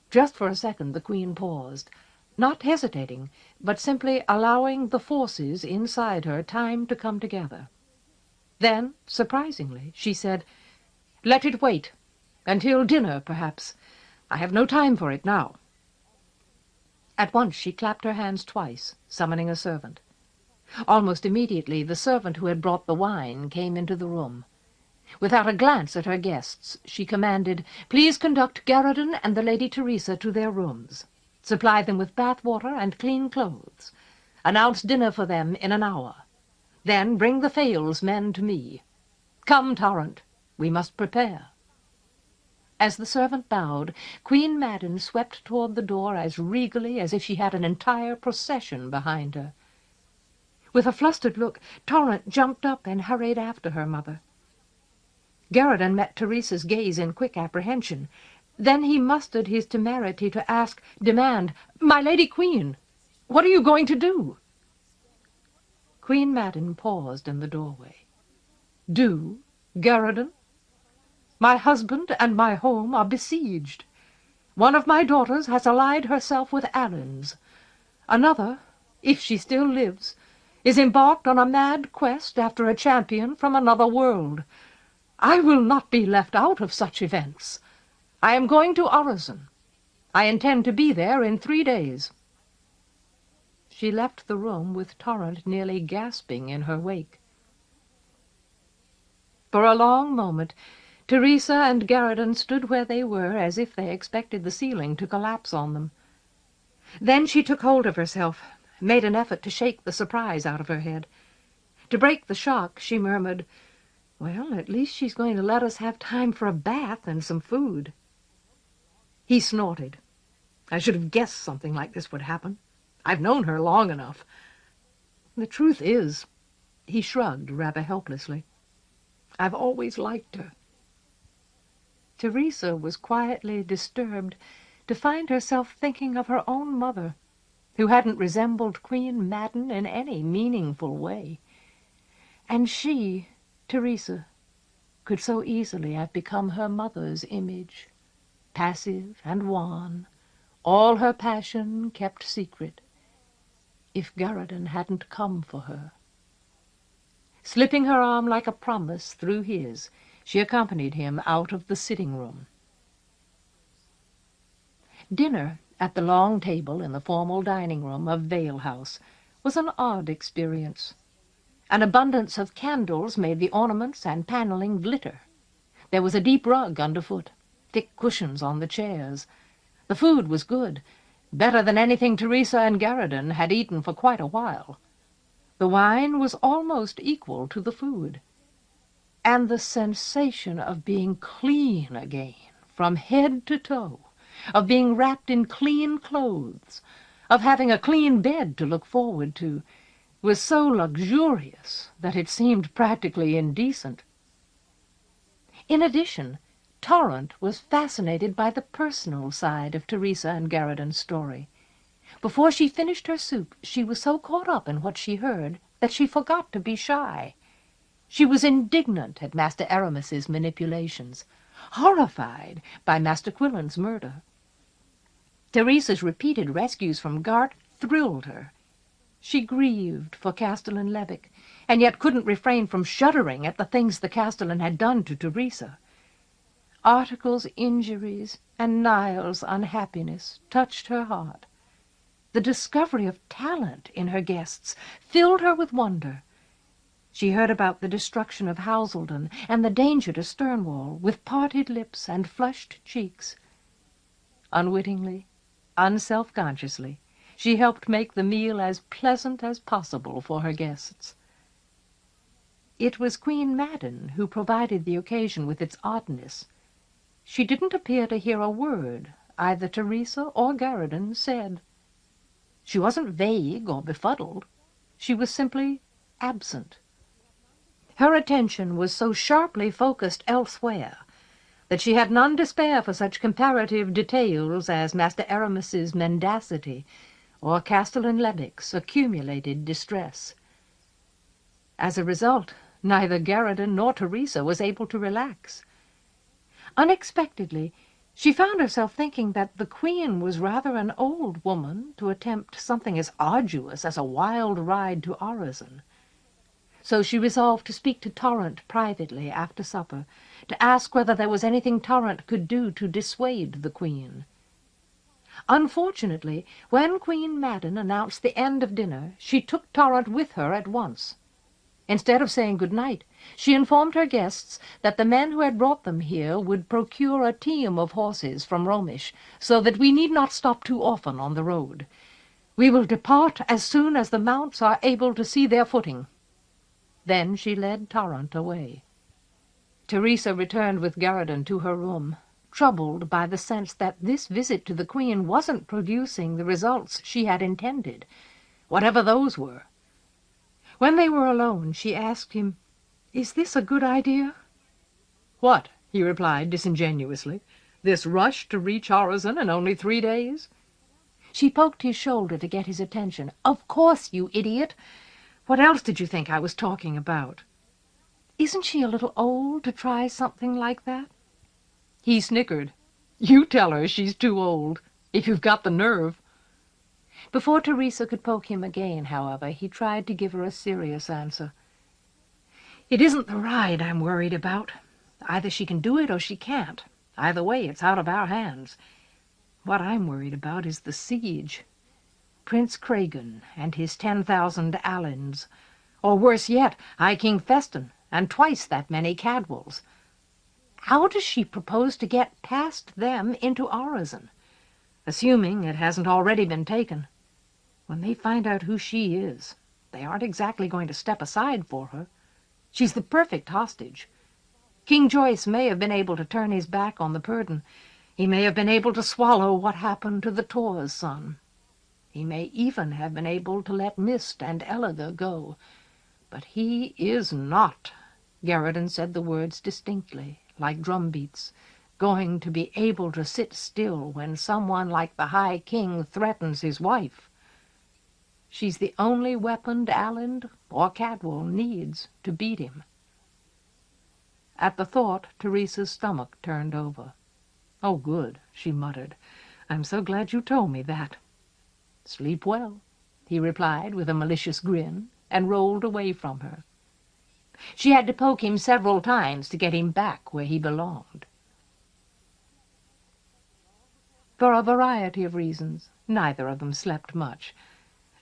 Just for a second the Queen paused, not hesitating, but simply allowing the forces inside her time to come together. Then, surprisingly, she said, "Let it wait. Until dinner, perhaps. I have no time for it now." At once she clapped her hands twice, summoning a servant. Almost immediately the servant who had brought the wine came into the room. Without a glance at her guests, she commanded, "Please conduct Garridan and the Lady Teresa to their rooms. Supply them with bath water and clean clothes. Announce dinner for them in an hour. Then bring the Fales men to me. Come, Torrent, we must prepare." As the servant bowed, Queen Madden swept toward the door as regally as if she had an entire procession behind her. With a flustered look, Torrent jumped up and hurried after her mother. Garridan met Teresa's gaze in quick apprehension. Then he mustered his temerity to demand, "My Lady Queen, what are you going to do?" Queen Madden paused in the doorway. "Do, Garridan? My husband and my home are besieged. One of my daughters has allied herself with Alan's. Another, if she still lives, is embarked on a mad quest after a champion from another world. I will not be left out of such events. I am going to Orozen. I intend to be there in 3 days." She left the room with Torrent nearly gasping in her wake. For a long moment, Teresa and Garridan stood where they were as if they expected the ceiling to collapse on them. Then she took hold of herself, made an effort to shake the surprise out of her head. To break the shock, she murmured, "Well, at least she's going to let us have time for a bath and some food." He snorted. "I should have guessed something like this would happen. I've known her long enough. The truth is," he shrugged rather helplessly, "I've always liked her." Teresa was quietly disturbed to find herself thinking of her own mother, who hadn't resembled Queen Madden in any meaningful way. And she, Teresa, could so easily have become her mother's image, passive and wan, all her passion kept secret. if Garradon hadn't come for her. Slipping her arm like a promise through his, she accompanied him out of the sitting-room. Dinner at the long table in the formal dining-room of Vale House was an odd experience. An abundance of candles made the ornaments and panelling glitter. There was a deep rug underfoot, thick cushions on the chairs. The food was good, better than anything Teresa and Garradon had eaten for quite a while. The wine was almost equal to the food. And the sensation of being clean again, from head to toe, of being wrapped in clean clothes, of having a clean bed to look forward to, was so luxurious that it seemed practically indecent. In addition, Torrant was fascinated by the personal side of Teresa and Garradon's story. Before she finished her soup, she was so caught up in what she heard that she forgot to be shy. She was indignant at Master Aramis's manipulations, horrified by Master Quillen's murder. Teresa's repeated rescues from Gart thrilled her. She grieved for Castellan Levick, and yet couldn't refrain from shuddering at the things the Castellan had done to Teresa. Article's injuries and Niall's unhappiness touched her heart. The discovery of talent in her guests filled her with wonder. She heard about the destruction of Houseldon and the danger to Sternwall with parted lips and flushed cheeks. Unwittingly, unself-consciously, she helped make the meal as pleasant as possible for her guests. It was Queen Madden who provided the occasion with its oddness. She didn't appear to hear a word either Teresa or Garradon said. She wasn't vague or befuddled. She was simply absent. Her attention was so sharply focused elsewhere that she had none to spare for such comparative details as Master Aramis's mendacity or Castellan Levick's accumulated distress. As a result, neither Garradon nor Teresa was able to relax. Unexpectedly, she found herself thinking that the Queen was rather an old woman to attempt something as arduous as a wild ride to Orizon. So she resolved to speak to Torrant privately after supper, to ask whether there was anything Torrant could do to dissuade the Queen. Unfortunately, when Queen Madden announced the end of dinner, she took Torrant with her at once. Instead of saying good night, she informed her guests that the men who had brought them here would procure a team of horses from Romish, so that we need not stop too often on the road. We will depart as soon as the mounts are able to see their footing. Then she led Torrant away. Teresa returned with Garradon to her room, troubled by the sense that this visit to the Queen wasn't producing the results she had intended, whatever those were. When they were alone, she asked him, "Is this a good idea?" "What?" he replied disingenuously. "This rush to reach Orizon in only 3 days?" She poked his shoulder to get his attention. "Of course, you idiot! What else did you think I was talking about?" "Isn't she a little old to try something like that?" He snickered. "You tell her she's too old, if you've got the nerve." Before Teresa could poke him again, however, he tried to give her a serious answer. "It isn't the ride I'm worried about. Either she can do it or she can't. Either way, it's out of our hands. What I'm worried about is the siege. Prince Cregan and his 10,000 Allans, or worse yet, High King Feston and twice that many Cadwalls. How does she propose to get past them into Orizon, assuming it hasn't already been taken? When they find out who she is, they aren't exactly going to step aside for her. She's the perfect hostage. King Joyce may have been able to turn his back on the Purdon. He may have been able to swallow what happened to the Tor's son. He may even have been able to let Mist and Elliger go. But he is not," Garradon said the words distinctly, like drumbeats, "going to be able to sit still when someone like the High King threatens his wife. She's the only weapon Alland or Cadwal needs to beat him." At the thought, Teresa's stomach turned over. "Oh, good," she muttered. "I'm so glad you told me that. Sleep well." he replied with a malicious grin, and rolled away from her. She had to poke him several times to get him back where he belonged. For a variety of reasons, neither of them slept much.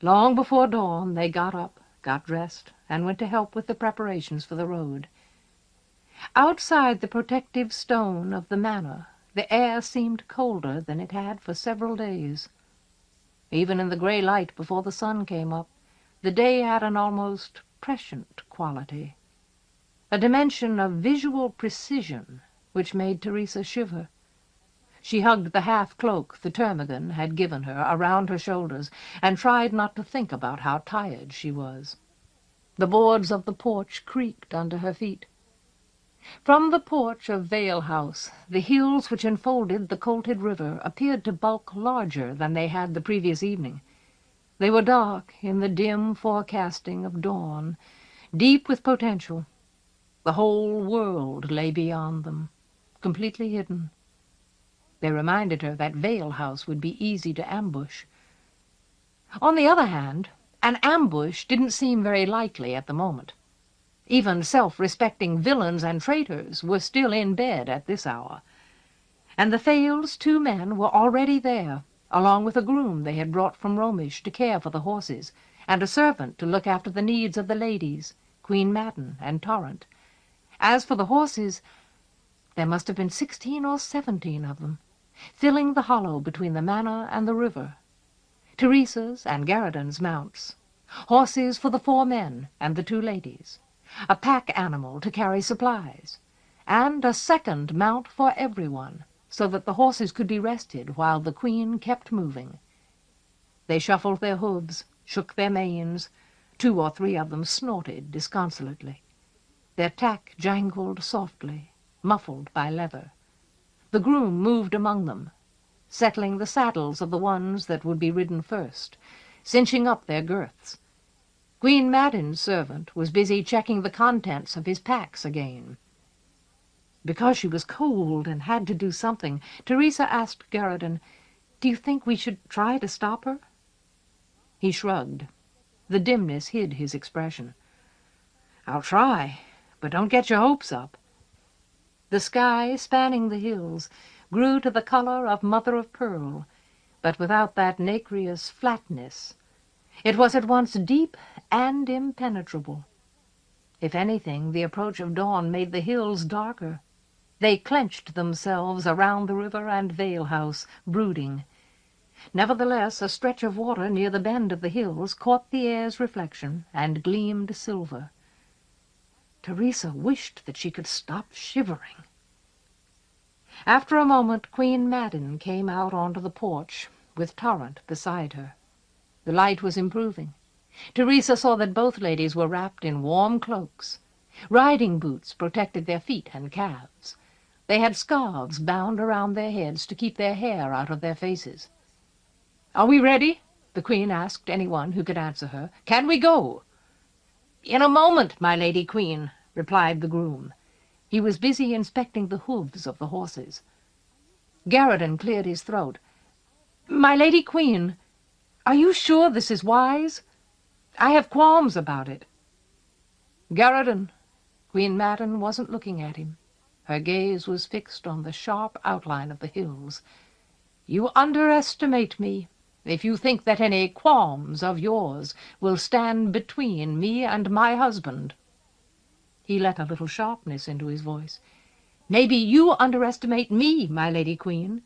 Long before dawn they got up, got dressed, and went to help with the preparations for the road. Outside the protective stone of the manor, the air seemed colder than it had for several days. Even in the grey light before the sun came up, the day had an almost prescient quality, a dimension of visual precision which made Teresa shiver. She hugged the half-cloak the termagant had given her around her shoulders and tried not to think about how tired she was. The boards of the porch creaked under her feet. From the porch of Vale House, the hills which enfolded the Colted River appeared to bulk larger than they had the previous evening. They were dark in the dim forecasting of dawn, deep with potential. The whole world lay beyond them, completely hidden. They reminded her that Vale House would be easy to ambush. On the other hand, an ambush didn't seem very likely at the moment. Even self-respecting villains and traitors were still in bed at this hour. And the Thales' 2 men were already there, along with a groom they had brought from Romish to care for the horses, and a servant to look after the needs of the ladies, Queen Madden and Torrent. As for the horses, there must have been 16 or 17 of them, filling the hollow between the manor and the river. Teresa's and Garridan's mounts, horses for the 4 men and the 2 ladies, a pack animal to carry supplies, and a second mount for everyone, so that the horses could be rested while the Queen kept moving. They shuffled their hooves, shook their manes. 2 or 3 of them snorted disconsolately. Their tack jangled softly, muffled by leather. The groom moved among them, settling the saddles of the ones that would be ridden first, cinching up their girths. Queen Madden's servant was busy checking the contents of his packs again. Because she was cold and had to do something, Teresa asked Garridan, "Do you think we should try to stop her?" He shrugged. The dimness hid his expression. "I'll try, but don't get your hopes up." The sky, spanning the hills, grew to the color of mother-of-pearl, but without that nacreous flatness. It was at once deep and impenetrable. If anything, the approach of dawn made the hills darker. They clenched themselves around the river and Vale House, brooding. Nevertheless, a stretch of water near the bend of the hills caught the air's reflection and gleamed silver. Teresa wished that she could stop shivering. After a moment, Queen Madden came out onto the porch, with Torrent beside her. The light was improving. Teresa saw that both ladies were wrapped in warm cloaks. Riding boots protected their feet and calves. They had scarves bound around their heads to keep their hair out of their faces. "Are we ready?" the Queen asked anyone who could answer her. "Can we go?" "In a moment, my Lady Queen," replied the groom. He was busy inspecting the hooves of the horses. Garridan cleared his throat. "My Lady Queen, are you sure this is wise? I have qualms about it." "Garridan," Queen Madden wasn't looking at him. Her gaze was fixed on the sharp outline of the hills. "You underestimate me if you think that any qualms of yours will stand between me and my husband." He let a little sharpness into his voice. "Maybe you underestimate me, my Lady Queen.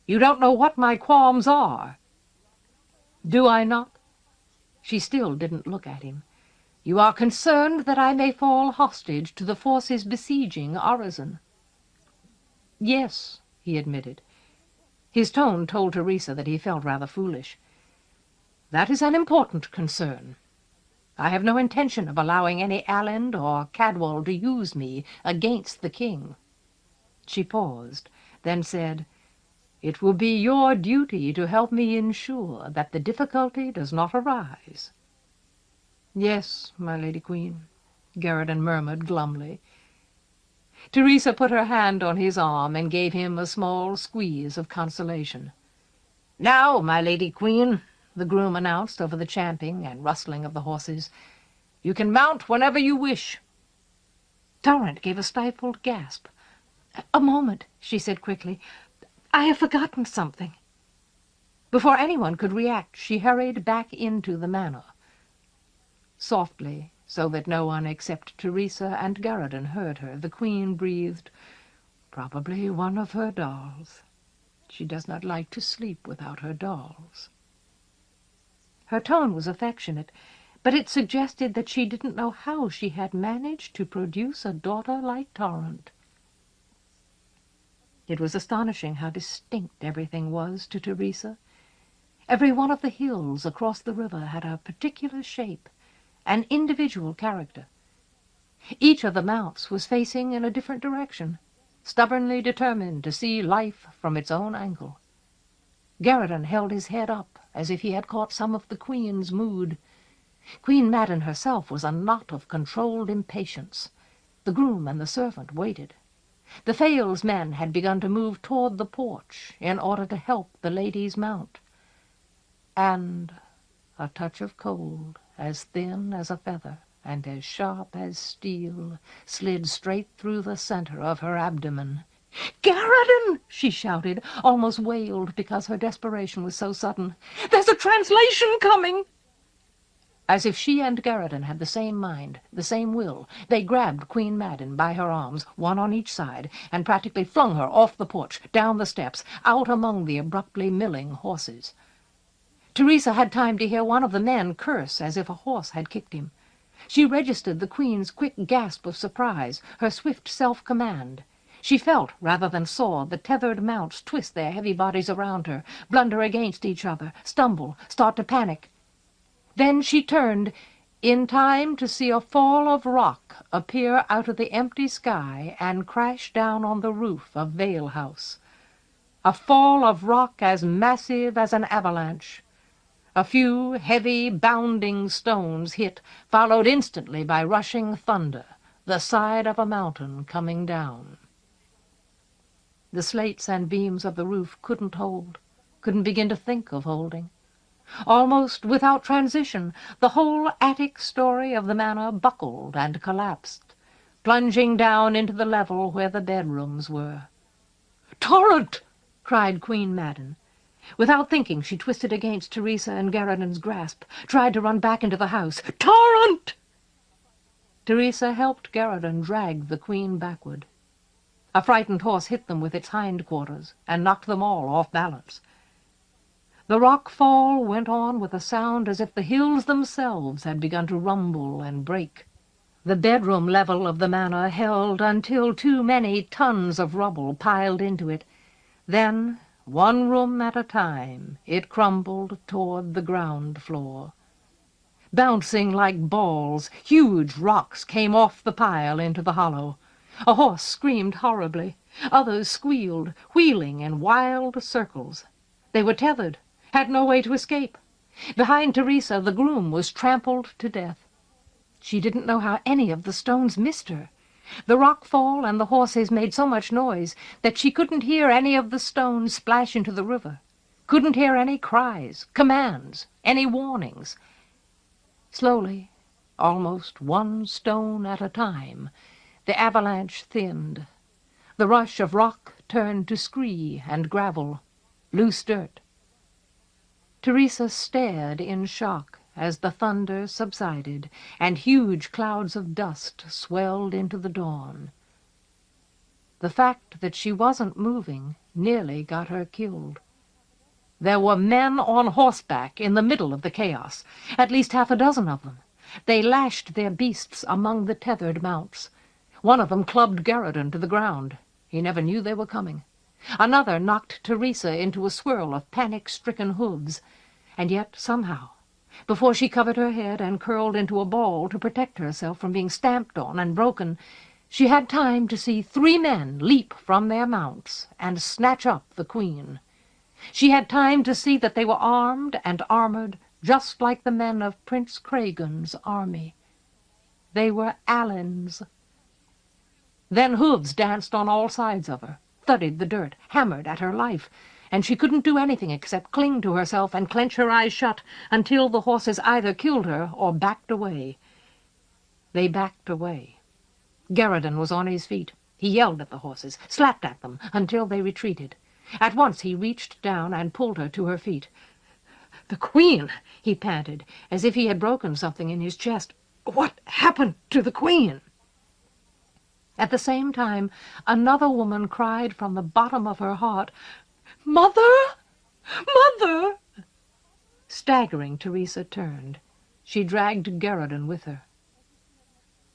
You don't know what my qualms are." "Do I not?" She still didn't look at him. "You are concerned that I may fall hostage to the forces besieging Orizon." "Yes," he admitted. His tone told Teresa that he felt rather foolish. "That is an important concern. I have no intention of allowing any Allen or Cadwal to use me against the king." She paused, then said, "It will be your duty to help me ensure that the difficulty does not arise." "Yes, my Lady Queen," Garridan murmured glumly. Teresa put her hand on his arm and gave him a small squeeze of consolation. "Now, my Lady Queen, the groom announced over the champing and rustling of the horses. "You can mount whenever you wish." Torrent gave a stifled gasp. "A moment," she said quickly. "I have forgotten something." Before anyone could react, she hurried back into the manor. Softly, so that no one except Teresa and Garradon heard her, the Queen breathed, "Probably one of her dolls. She does not like to sleep without her dolls." Her tone was affectionate, but it suggested that she didn't know how she had managed to produce a daughter like Torrent. It was astonishing how distinct everything was to Teresa. Every one of the hills across the river had a particular shape, an individual character. Each of the mounts was facing in a different direction, stubbornly determined to see life from its own angle. Garradon held his head up as if he had caught some of the Queen's mood. Queen Madden herself was a knot of controlled impatience. The groom and the servant waited. The Fales men had begun to move toward the porch in order to help the ladies mount. And a touch of cold, as thin as a feather and as sharp as steel, slid straight through the center of her abdomen. "Garradon!" she shouted, almost wailed because her desperation was so sudden. "There's a translation coming!" As if she and Garradon had the same mind, the same will, they grabbed Queen Madden by her arms, one on each side, and practically flung her off the porch, down the steps, out among the abruptly milling horses. Teresa had time to hear one of the men curse as if a horse had kicked him. She registered the Queen's quick gasp of surprise, her swift self-command. She felt, rather than saw, the tethered mounts twist their heavy bodies around her, blunder against each other, stumble, start to panic. Then she turned, in time to see a fall of rock appear out of the empty sky and crash down on the roof of Vale House. A fall of rock as massive as an avalanche. A few heavy, bounding stones hit, followed instantly by rushing thunder, the side of a mountain coming down. The slates and beams of the roof couldn't hold, couldn't begin to think of holding. Almost without transition, the whole attic story of the manor buckled and collapsed, plunging down into the level where the bedrooms were. "Torrent!" cried Queen Madden. Without thinking, she twisted against Teresa and Garradon's grasp, tried to run back into the house. "Torrent!" Teresa helped Garradon drag the Queen backward. A frightened horse hit them with its hindquarters and knocked them all off balance. The rock fall went on with a sound as if the hills themselves had begun to rumble and break. The bedroom level of the manor held until too many tons of rubble piled into it. Then, one room at a time, it crumbled toward the ground floor. Bouncing like balls, huge rocks came off the pile into the hollow. A horse screamed horribly. Others squealed, wheeling in wild circles. They were tethered, had no way to escape. Behind Teresa, the groom was trampled to death. She didn't know how any of the stones missed her. The rockfall and the horses made so much noise that she couldn't hear any of the stones splash into the river, couldn't hear any cries, commands, any warnings. Slowly, almost one stone at a time, the avalanche thinned. The rush of rock turned to scree and gravel, loose dirt. Teresa stared in shock as the thunder subsided and huge clouds of dust swelled into the dawn. The fact that she wasn't moving nearly got her killed. There were men on horseback in the middle of the chaos, at least half a dozen of them. They lashed their beasts among the tethered mounts. One of them clubbed Garradon to the ground. He never knew they were coming. Another knocked Teresa into a swirl of panic-stricken hooves. And yet, somehow, before she covered her head and curled into a ball to protect herself from being stamped on and broken, she had time to see 3 men leap from their mounts and snatch up the Queen. She had time to see that they were armed and armored just like the men of Prince Cragun's army. They were Allen's. Then hooves danced on all sides of her, thudded the dirt, hammered at her life, and she couldn't do anything except cling to herself and clench her eyes shut until the horses either killed her or backed away. They backed away. Garradin was on his feet. He yelled at the horses, slapped at them until they retreated. At once he reached down and pulled her to her feet. "The Queen!" he panted, as if he had broken something in his chest. "What happened to the Queen?" At the same time, another woman cried from the bottom of her heart, "Mother! Mother!" Staggering, Teresa turned. She dragged Garradin with her.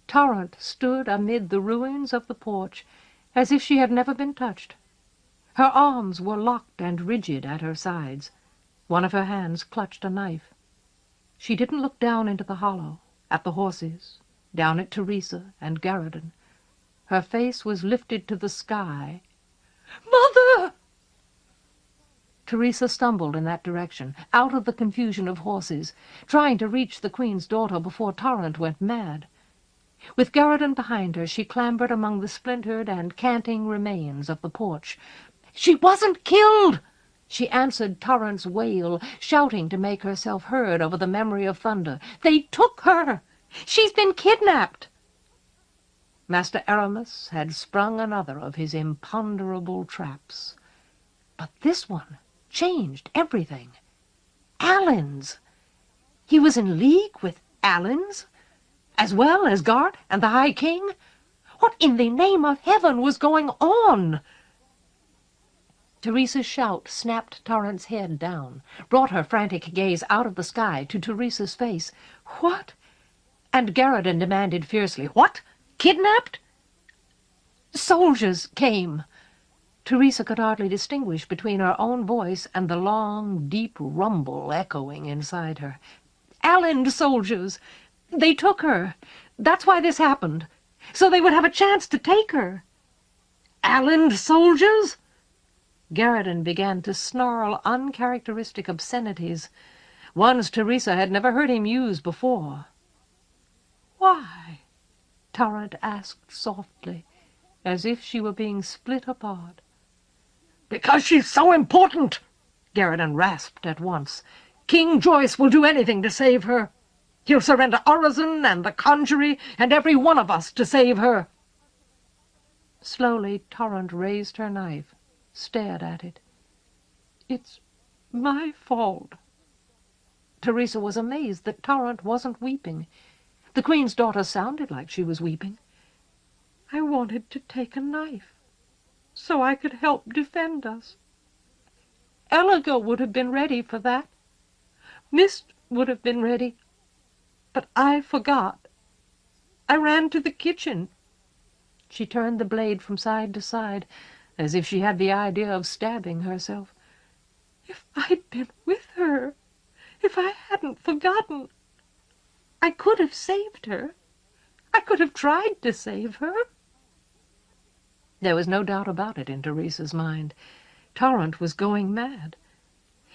Torrent stood amid the ruins of the porch as if she had never been touched. Her arms were locked and rigid at her sides. One of her hands clutched a knife. She didn't look down into the hollow, at the horses, down at Teresa and Garradin. Her face was lifted to the sky. "Mother!" Teresa stumbled in that direction, out of the confusion of horses, trying to reach the Queen's daughter before Torrent went mad. With Garradin behind her, she clambered among the splintered and canting remains of the porch. "She wasn't killed!" She answered Torrent's wail, shouting to make herself heard over the memory of thunder. "They took her! She's been kidnapped!" Master Aramis had sprung another of his imponderable traps. But this one changed everything. Allen's! He was in league with Allen's, as well as Gart and the High King? What in the name of heaven was going on? Teresa's shout snapped Torrent's head down, brought her frantic gaze out of the sky to Teresa's face. "What?" And Garradin demanded fiercely, "What? Kidnapped?" "Soldiers came." Teresa could hardly distinguish between her own voice and the long, deep rumble echoing inside her. "Allen soldiers. They took her. That's why this happened. So they would have a chance to take her." "Allen soldiers?" Garradin began to snarl uncharacteristic obscenities, ones Teresa had never heard him use before. "Why?" Torrent asked softly, as if she were being split apart. "Because she's so important," Garradin rasped at once. "King Joyce will do anything to save her. He'll surrender Orozen and the Conjury and every one of us to save her." Slowly Torrent raised her knife, stared at it. "It's my fault." Teresa was amazed that Torrent wasn't weeping. The Queen's daughter sounded like she was weeping. "I wanted to take a knife, so I could help defend us. Eliga would have been ready for that. Mist would have been ready. But I forgot. I ran to the kitchen." She turned the blade from side to side, as if she had the idea of stabbing herself. "If I'd been with her, if I hadn't forgotten, I could have saved her. I could have tried to save her." There was no doubt about it in Teresa's mind. Torrent was going mad.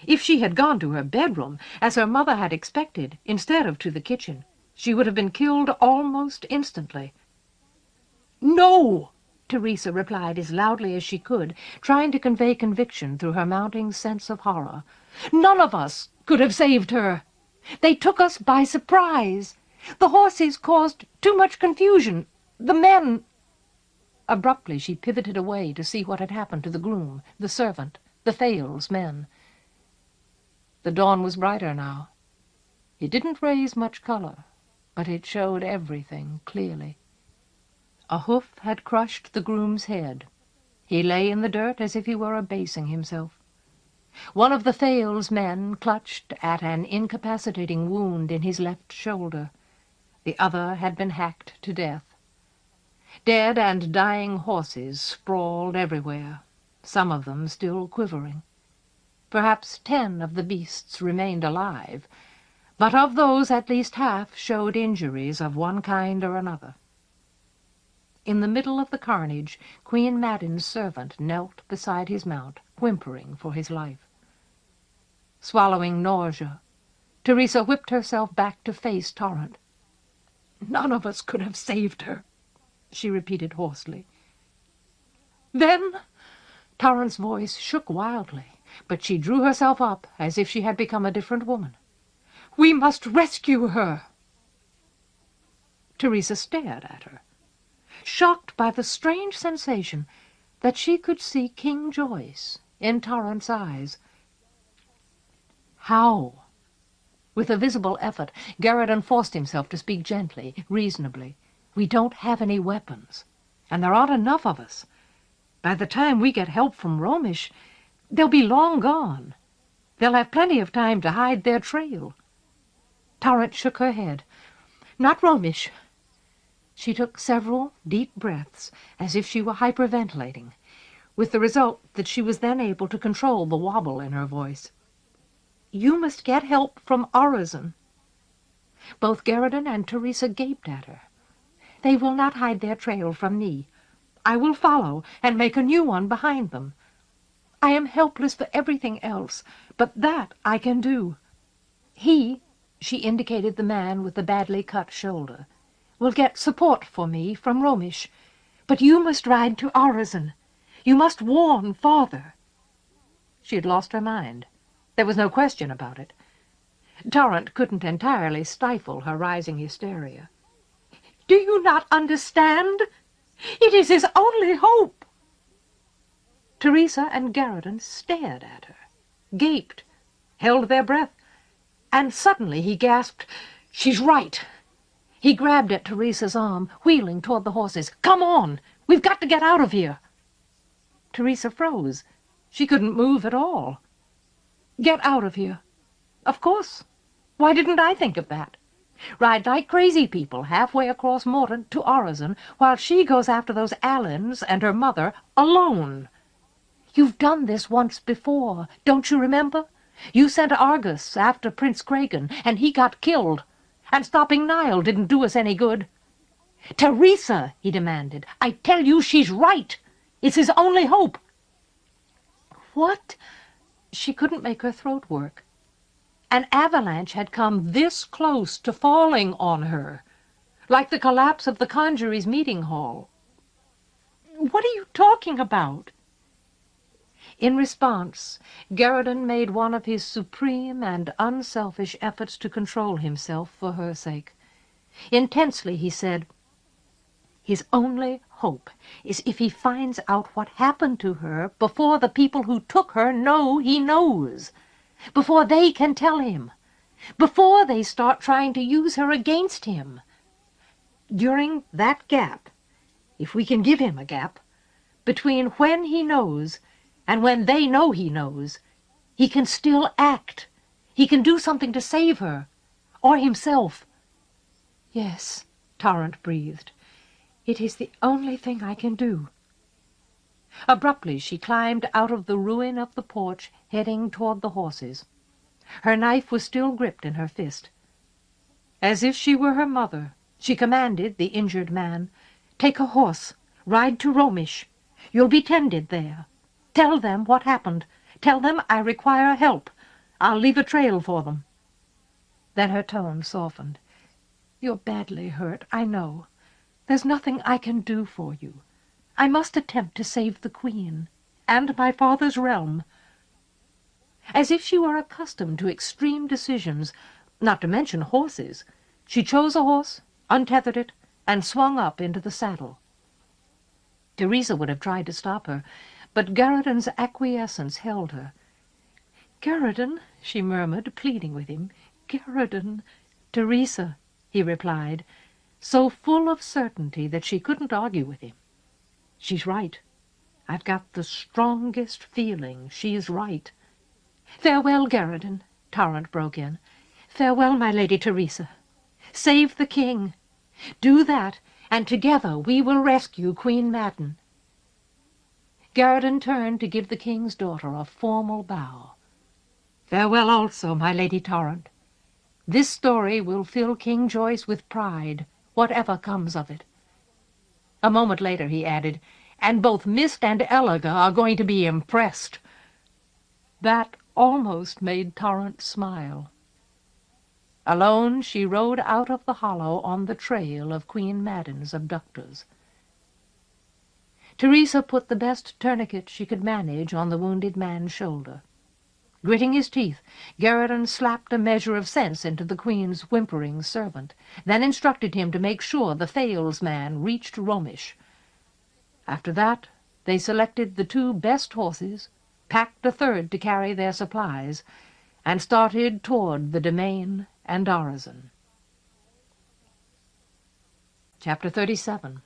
If she had gone to her bedroom, as her mother had expected, instead of to the kitchen, she would have been killed almost instantly. "No!" Teresa replied as loudly as she could, trying to convey conviction through her mounting sense of horror. "None of us could have saved her. They took us by surprise. The horses caused too much confusion. The men—" Abruptly she pivoted away to see what had happened to the groom, the servant, the Thales men. The dawn was brighter now. It didn't raise much color, but it showed everything clearly. A hoof had crushed the groom's head. He lay in the dirt as if he were abasing himself. One of the Thales men clutched at an incapacitating wound in his left shoulder. The other had been hacked to death. Dead and dying horses sprawled everywhere, some of them still quivering. Perhaps 10 of the beasts remained alive, but of those at least half showed injuries of one kind or another. In the middle of the carnage, Queen Madden's servant knelt beside his mount, whimpering for his life. Swallowing nausea, Teresa whipped herself back to face Torrent. "None of us could have saved her," she repeated hoarsely. "Then—" Torrent's voice shook wildly. but she drew herself up as if she had become a different woman. "We must rescue her!" Teresa stared at her, shocked by the strange sensation that she could see King Joyce in Torrant's eyes. "How?" With a visible effort, Garridan forced himself to speak gently, reasonably. "We don't have any weapons, and there aren't enough of us. By the time we get help from Romish, they'll be long gone. They'll have plenty of time to hide their trail." Torrant shook her head. "Not Romish." She took several deep breaths, as if she were hyperventilating, with the result that she was then able to control the wobble in her voice. "You must get help from Orizon." Both Garridan and Teresa gaped at her. "They will not hide their trail from me. I will follow and make a new one behind them. I am helpless for everything else, but that I can do. He," she indicated the man with the badly cut shoulder, "will get support for me from Romish. But you must ride to Orizon. You must warn father." She had lost her mind. There was no question about it. Torrant couldn't entirely stifle her rising hysteria. "Do you not understand? It is his only hope." Teresa and Garridan stared at her, gaped, held their breath, and suddenly he gasped, "She's right." He grabbed at Teresa's arm, wheeling toward the horses. "Come on! We've got to get out of here!" Teresa froze. She couldn't move at all. Get out of here? Of course. Why didn't I think of that? Ride like crazy people halfway across Morton to Orizon, while she goes after those Allens and her mother alone. You've done this once before, don't you remember? You sent Argus after Prince Cragen, and he got killed. And stopping Niall didn't do us any good. "Teresa," he demanded, "I tell you she's right. It's his only hope." What? She couldn't make her throat work. An avalanche had come this close to falling on her, like the collapse of the Conjurer's meeting hall. "What are you talking about?" In response, Garridan made one of his supreme and unselfish efforts to control himself for her sake. Intensely he said, "His only hope is if he finds out what happened to her before the people who took her know he knows, before they can tell him, before they start trying to use her against him. During that gap, if we can give him a gap, between when he knows and when they know he knows, he can still act. He can do something to save her, or himself." "Yes," Torrant breathed. "It is the only thing I can do." Abruptly she climbed out of the ruin of the porch, heading toward the horses. Her knife was still gripped in her fist. As if she were her mother, she commanded the injured man, "Take a horse. Ride to Romish. You'll be tended there. Tell them what happened. Tell them I require help. I'll leave a trail for them." Then her tone softened. "You're badly hurt, I know. There's nothing I can do for you. I must attempt to save the Queen, and my father's realm." As if she were accustomed to extreme decisions, not to mention horses, she chose a horse, untethered it, and swung up into the saddle. Teresa would have tried to stop her, but Garridan's acquiescence held her. "Garridan," she murmured, pleading with him. "Garridan." "Teresa," he replied, so full of certainty that she couldn't argue with him. "She's right. I've got the strongest feeling she is right." "Farewell, Garridan," Torrant broke in. "Farewell, my Lady Teresa. Save the king. Do that, and together we will rescue Queen Madden." Garridan turned to give the king's daughter a formal bow. "Farewell also, my Lady Torrant. This story will fill King Joyce with pride, whatever comes of it." A moment later he added, "And both Mist and Eliga are going to be impressed." That almost made Torrant smile. Alone she rode out of the hollow on the trail of Queen Madden's abductors. Teresa put the best tourniquet she could manage on the wounded man's shoulder. Gritting his teeth, Geradon slapped a measure of sense into the Queen's whimpering servant, then instructed him to make sure the Thales man reached Romish. After that, they selected the 2 best horses, packed a 3rd to carry their supplies, and started toward the Domain and Arezon. Chapter 37.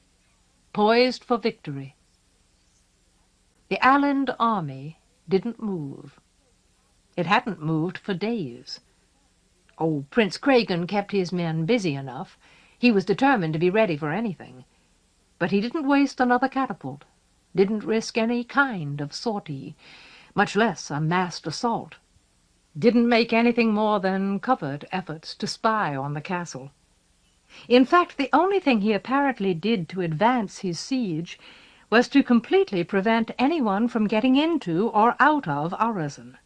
Poised for Victory. The Aland army didn't move. It hadn't moved for days. Oh, Prince Cragen kept his men busy enough. He was determined to be ready for anything. But he didn't waste another catapult, didn't risk any kind of sortie, much less a massed assault, didn't make anything more than covert efforts to spy on the castle. In fact, the only thing he apparently did to advance his siege was to completely prevent anyone from getting into or out of Arezon.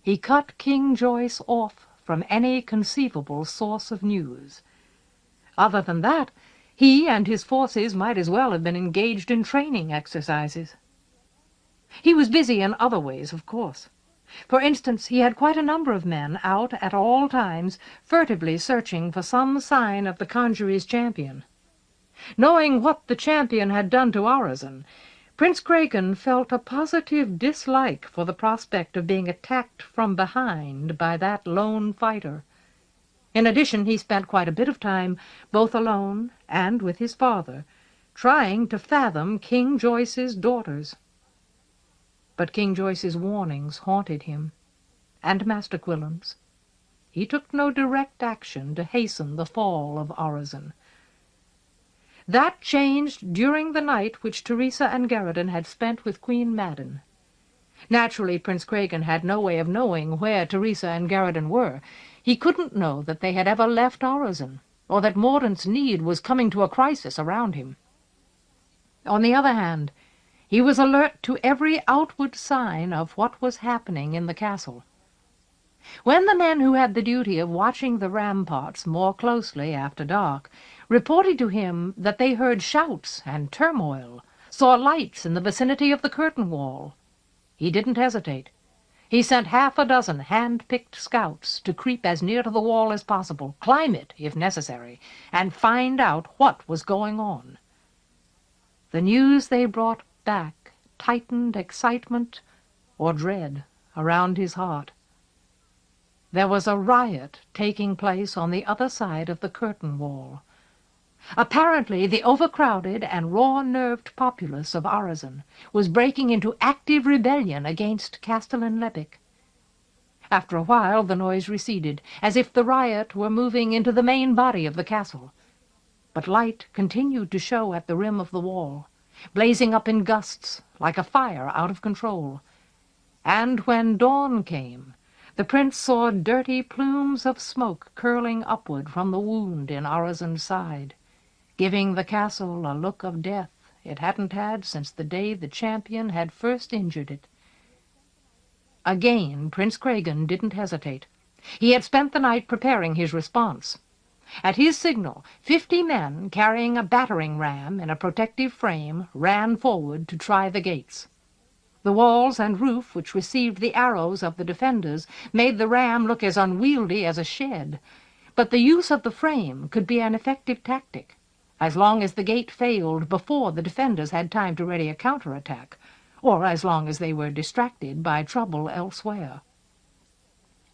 He cut King Joyce off from any conceivable source of news. Other than that, he and his forces might as well have been engaged in training exercises. He was busy in other ways, of course. For instance, he had quite a number of men out at all times, furtively searching for some sign of the conjuree's champion. Knowing what the champion had done to Arezon, Prince Cragen felt a positive dislike for the prospect of being attacked from behind by that lone fighter. In addition, he spent quite a bit of time, both alone and with his father, trying to fathom King Joyce's daughters. But King Joyce's warnings haunted him, and Master Quillen's. He took no direct action to hasten the fall of Arezon. That changed during the night which Teresa and Geradon had spent with Queen Madden. Naturally, Prince Cragen had no way of knowing where Teresa and Geradon were. He couldn't know that they had ever left Arezon, or that Mordaunt's need was coming to a crisis around him. On the other hand, he was alert to every outward sign of what was happening in the castle. When the men who had the duty of watching the ramparts more closely after dark reported to him that they heard shouts and turmoil, saw lights in the vicinity of the curtain wall, he didn't hesitate. He sent 6 hand-picked scouts to creep as near to the wall as possible, climb it if necessary, and find out what was going on. The news they brought back tightened excitement or dread around his heart. There was a riot taking place on the other side of the curtain wall. Apparently the overcrowded and raw-nerved populace of Arezon was breaking into active rebellion against Castellan Lepic. After a while the noise receded, as if the riot were moving into the main body of the castle. But light continued to show at the rim of the wall, blazing up in gusts like a fire out of control. And when dawn came, the prince saw dirty plumes of smoke curling upward from the wound in Arezon's side, giving the castle a look of death it hadn't had since the day the champion had first injured it. Again Prince Cragen didn't hesitate. He had spent the night preparing his response. At his signal, 50 men carrying a battering ram in a protective frame ran forward to try the gates. The walls and roof which received the arrows of the defenders made the ram look as unwieldy as a shed, but the use of the frame could be an effective tactic, as long as the gate failed before the defenders had time to ready a counterattack, or as long as they were distracted by trouble elsewhere.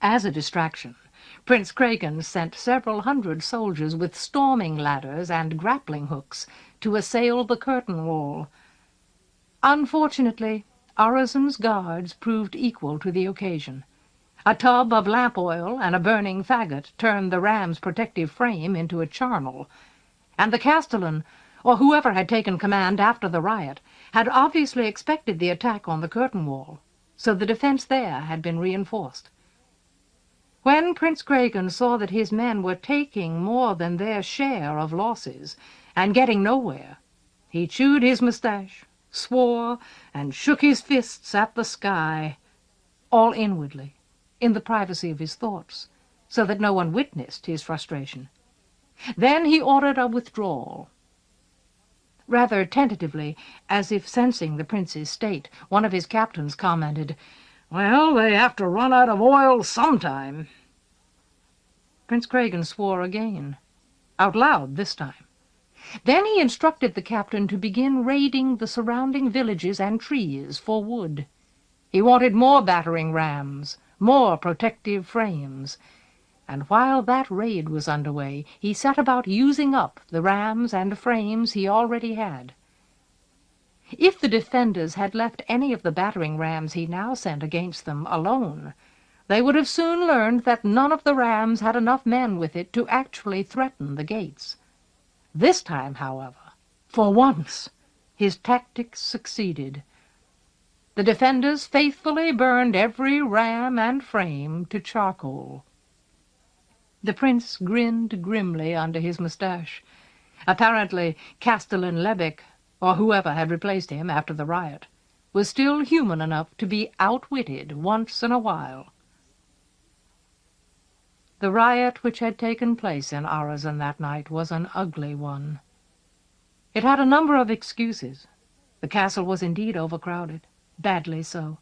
As a distraction, Prince Cragen sent several hundred soldiers with storming ladders and grappling hooks to assail the curtain wall. Unfortunately, Arezon's guards proved equal to the occasion. A tub of lamp oil and a burning faggot turned the ram's protective frame into a charnel, and the castellan, or whoever had taken command after the riot, had obviously expected the attack on the curtain wall, so the defense there had been reinforced. When Prince Cragen saw that his men were taking more than their share of losses and getting nowhere, he chewed his moustache, swore, and shook his fists at the sky, all inwardly, in the privacy of his thoughts, so that no one witnessed his frustration. Then he ordered a withdrawal. Rather tentatively, as if sensing the prince's state, one of his captains commented, Well, they have to run out of oil sometime. Prince Cregan swore again, out loud this time. Then he instructed the captain to begin raiding the surrounding villages and trees for wood. He wanted more battering rams, more protective frames, and while that raid was underway, he set about using up the rams and frames he already had. If the defenders had left any of the battering rams he now sent against them alone, they would have soon learned that none of the rams had enough men with it to actually threaten the gates. This time, however, for once, his tactics succeeded. The defenders faithfully burned every ram and frame to charcoal. The prince grinned grimly under his moustache. Apparently, Castellan Lebec, or whoever had replaced him after the riot, was still human enough to be outwitted once in a while. The riot which had taken place in Arezzo that night was an ugly one. It had a number of excuses. The castle was indeed overcrowded, badly so,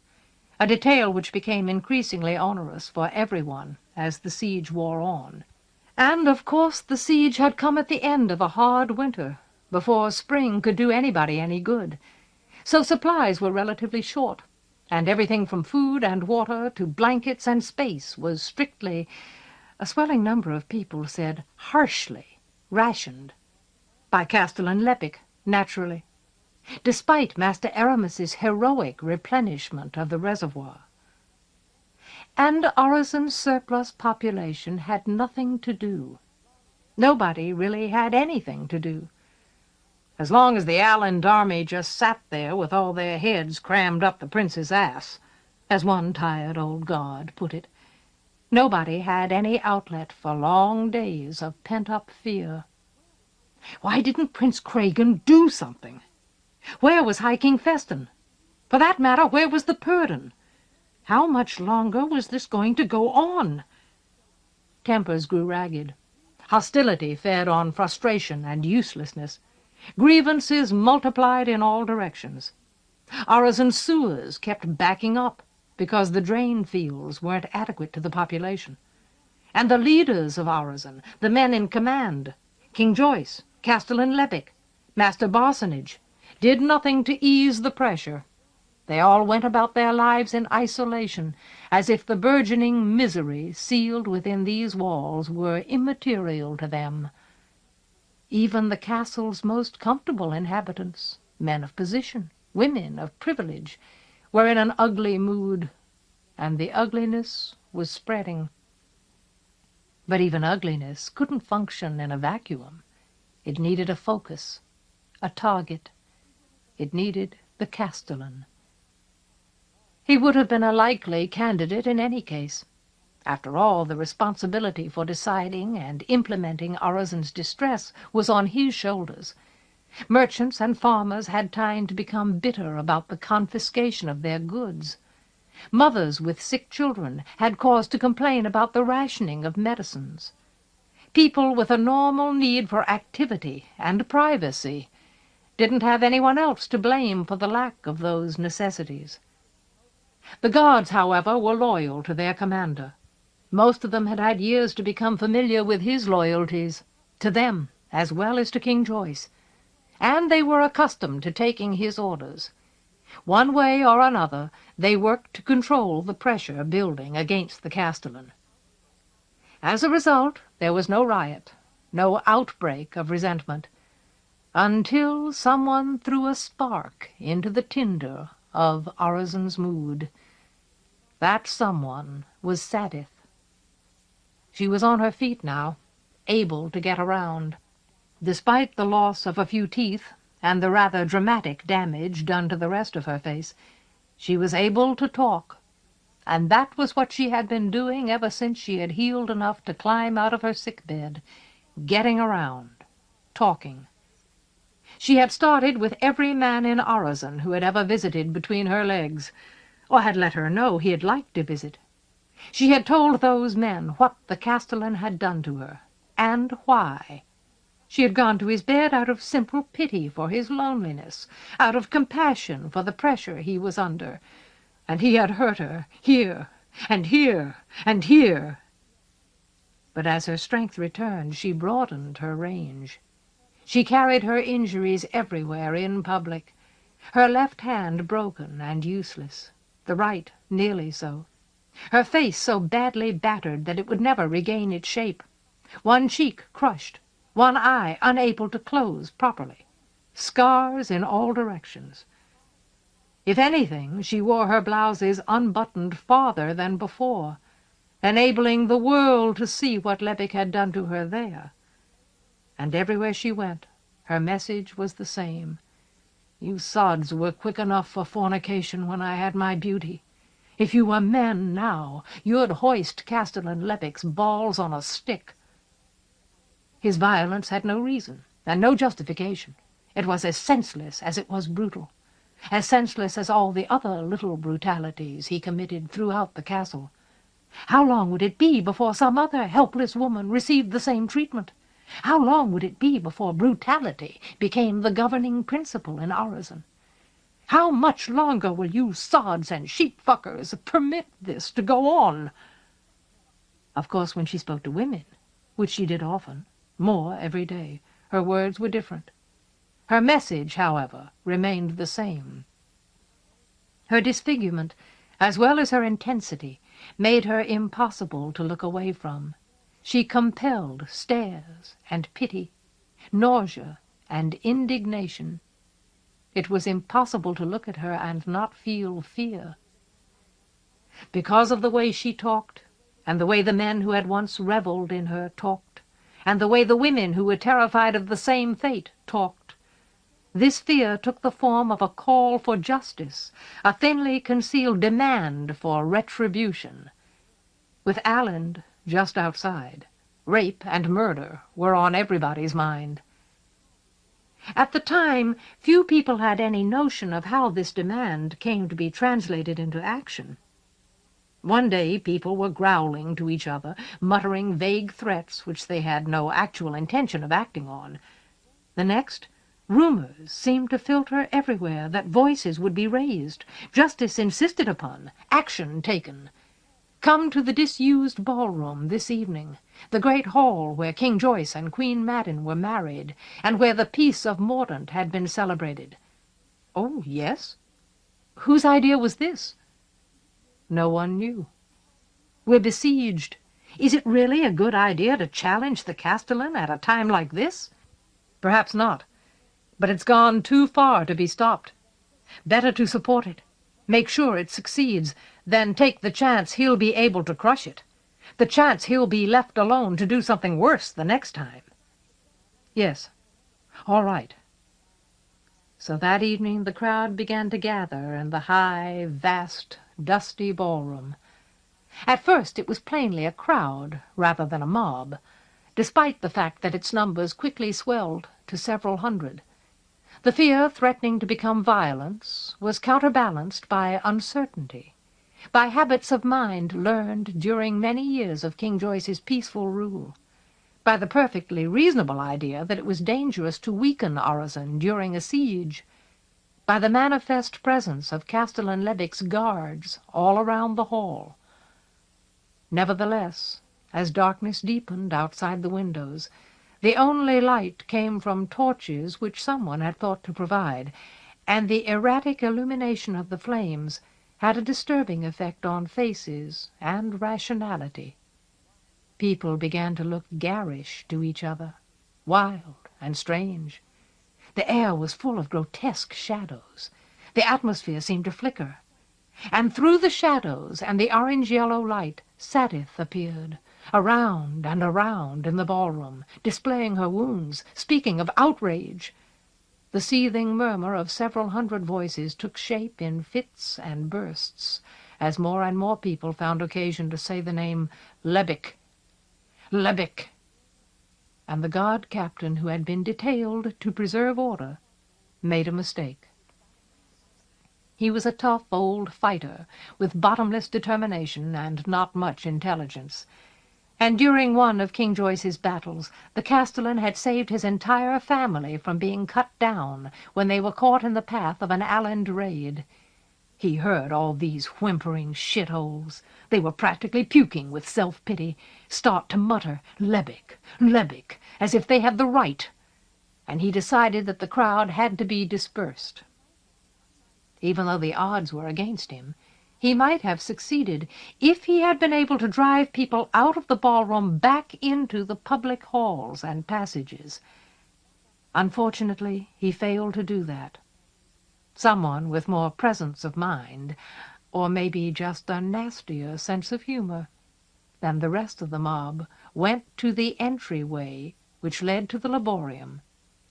a detail which became increasingly onerous for everyone as the siege wore on. And, of course, the siege had come at the end of a hard winter, before spring could do anybody any good. So supplies were relatively short, and everything from food and water to blankets and space was strictly, a swelling number of people said harshly, rationed. By Castellan Lebec, naturally, despite Master Aramis's heroic replenishment of the reservoir. And Arezzo's surplus population had nothing to do. Nobody really had anything to do. As long as the Alland army just sat there with all their heads crammed up the prince's ass, as one tired old guard put it, nobody had any outlet for long days of pent-up fear. Why didn't Prince Cregan do something? Where was High King Feston? For that matter, where was the Purdon? How much longer was this going to go on? Tempers grew ragged. Hostility fed on frustration and uselessness. Grievances multiplied in all directions. Arezzo's sewers kept backing up because the drain fields weren't adequate to the population. And the leaders of Arezzo, the men in command, King Joyce, Castellan Lebec, Master Barsonage, did nothing to ease the pressure. They all went about their lives in isolation, as if the burgeoning misery sealed within these walls were immaterial to them. Even the castle's most comfortable inhabitants, men of position, women of privilege, were in an ugly mood, and the ugliness was spreading. But even ugliness couldn't function in a vacuum. It needed a focus, a target. It needed the Castellan. He would have been a likely candidate in any case. After all, the responsibility for deciding and implementing Arezzo's distress was on his shoulders. Merchants and farmers had time to become bitter about the confiscation of their goods. Mothers with sick children had cause to complain about the rationing of medicines. People with a normal need for activity and privacy didn't have anyone else to blame for the lack of those necessities. The guards, however, were loyal to their commander. Most of them had had years to become familiar with his loyalties, to them as well as to King Joyce, and they were accustomed to taking his orders. One way or another, they worked to control the pressure building against the Castellan. As a result, there was no riot, no outbreak of resentment, until someone threw a spark into the tinder of Arezzo's mood. That someone was Sadith. She was on her feet now, able to get around. Despite the loss of a few teeth and the rather dramatic damage done to the rest of her face, she was able to talk, and that was what she had been doing ever since she had healed enough to climb out of her sick bed, getting around, talking. She had started with every man in Arezzo who had ever visited between her legs, or had let her know he had liked to visit. She had told those men what the Castellan had done to her, and why. She had gone to his bed out of simple pity for his loneliness, out of compassion for the pressure he was under, and he had hurt her here and here and here. But as her strength returned, she broadened her range. She carried her injuries everywhere in public, her left hand broken and useless, the right nearly so, her face so badly battered that it would never regain its shape, one cheek crushed, one eye unable to close properly, scars in all directions. If anything, she wore her blouses unbuttoned farther than before, enabling the world to see what Levick had done to her there. And everywhere she went, her message was the same. You sods were quick enough for fornication when I had my beauty. If you were men now, you'd hoist Castellan Levick's balls on a stick. His violence had no reason and no justification. It was as senseless as it was brutal, as senseless as all the other little brutalities he committed throughout the castle. How long would it be before some other helpless woman received the same treatment? How long would it be before brutality became the governing principle in Orosin? How much longer will you sods and sheep-fuckers permit this to go on? Of course, when she spoke to women, which she did often, more every day, her words were different. Her message, however, remained the same. Her disfigurement, as well as her intensity, made her impossible to look away from. She compelled stares and pity, nausea and indignation. It was impossible to look at her and not feel fear. Because of the way she talked, and the way the men who had once reveled in her talked, and the way the women who were terrified of the same fate talked, this fear took the form of a call for justice, a thinly concealed demand for retribution. With Aland just outside, rape and murder were on everybody's mind. At the time, few people had any notion of how this demand came to be translated into action. One day people were growling to each other, muttering vague threats which they had no actual intention of acting on. The next, rumors seemed to filter everywhere that voices would be raised, justice insisted upon, action taken. Come to the disused ballroom this evening, the great hall where King Joyce and Queen Madden were married, and where the peace of Mordaunt had been celebrated. Oh, yes? Whose idea was this? No one knew. We're besieged. Is it really a good idea to challenge the Castellan at a time like this? Perhaps not, but it's gone too far to be stopped. Better to support it, make sure it succeeds, than take the chance he'll be able to crush it, the chance he'll be left alone to do something worse the next time. Yes, all right. So that evening the crowd began to gather in the high, vast, dusty ballroom. At first it was plainly a crowd rather than a mob, despite the fact that its numbers quickly swelled to several hundred. The fear threatening to become violence was counterbalanced by uncertainty, by habits of mind learned during many years of King Joyce's peaceful rule, by the perfectly reasonable idea that it was dangerous to weaken Orosin during a siege, by the manifest presence of Castellan Levick's guards all around the hall. Nevertheless, as darkness deepened outside the windows, the only light came from torches which someone had thought to provide, and the erratic illumination of the flames had a disturbing effect on faces and rationality. People began to look garish to each other, wild and strange. The air was full of grotesque shadows. The atmosphere seemed to flicker. And through the shadows and the orange-yellow light, Sadith appeared, around and around in the ballroom, displaying her wounds, speaking of outrage. The seething murmur of several hundred voices took shape in fits and bursts, as more and more people found occasion to say the name Levick. Levick! And the guard captain who had been detailed to preserve order made a mistake. He was a tough old fighter, with bottomless determination and not much intelligence. And during one of King Joyce's battles, the Castellan had saved his entire family from being cut down when they were caught in the path of an Aland raid. He heard all these whimpering shitholes, they were practically puking with self-pity, start to mutter, "Lebbek, Lebbek," as if they had the right, and he decided that the crowd had to be dispersed. Even though the odds were against him, he might have succeeded if he had been able to drive people out of the ballroom back into the public halls and passages. Unfortunately, he failed to do that. Someone with more presence of mind, or maybe just a nastier sense of humor than the rest of the mob, went to the entryway which led to the laborium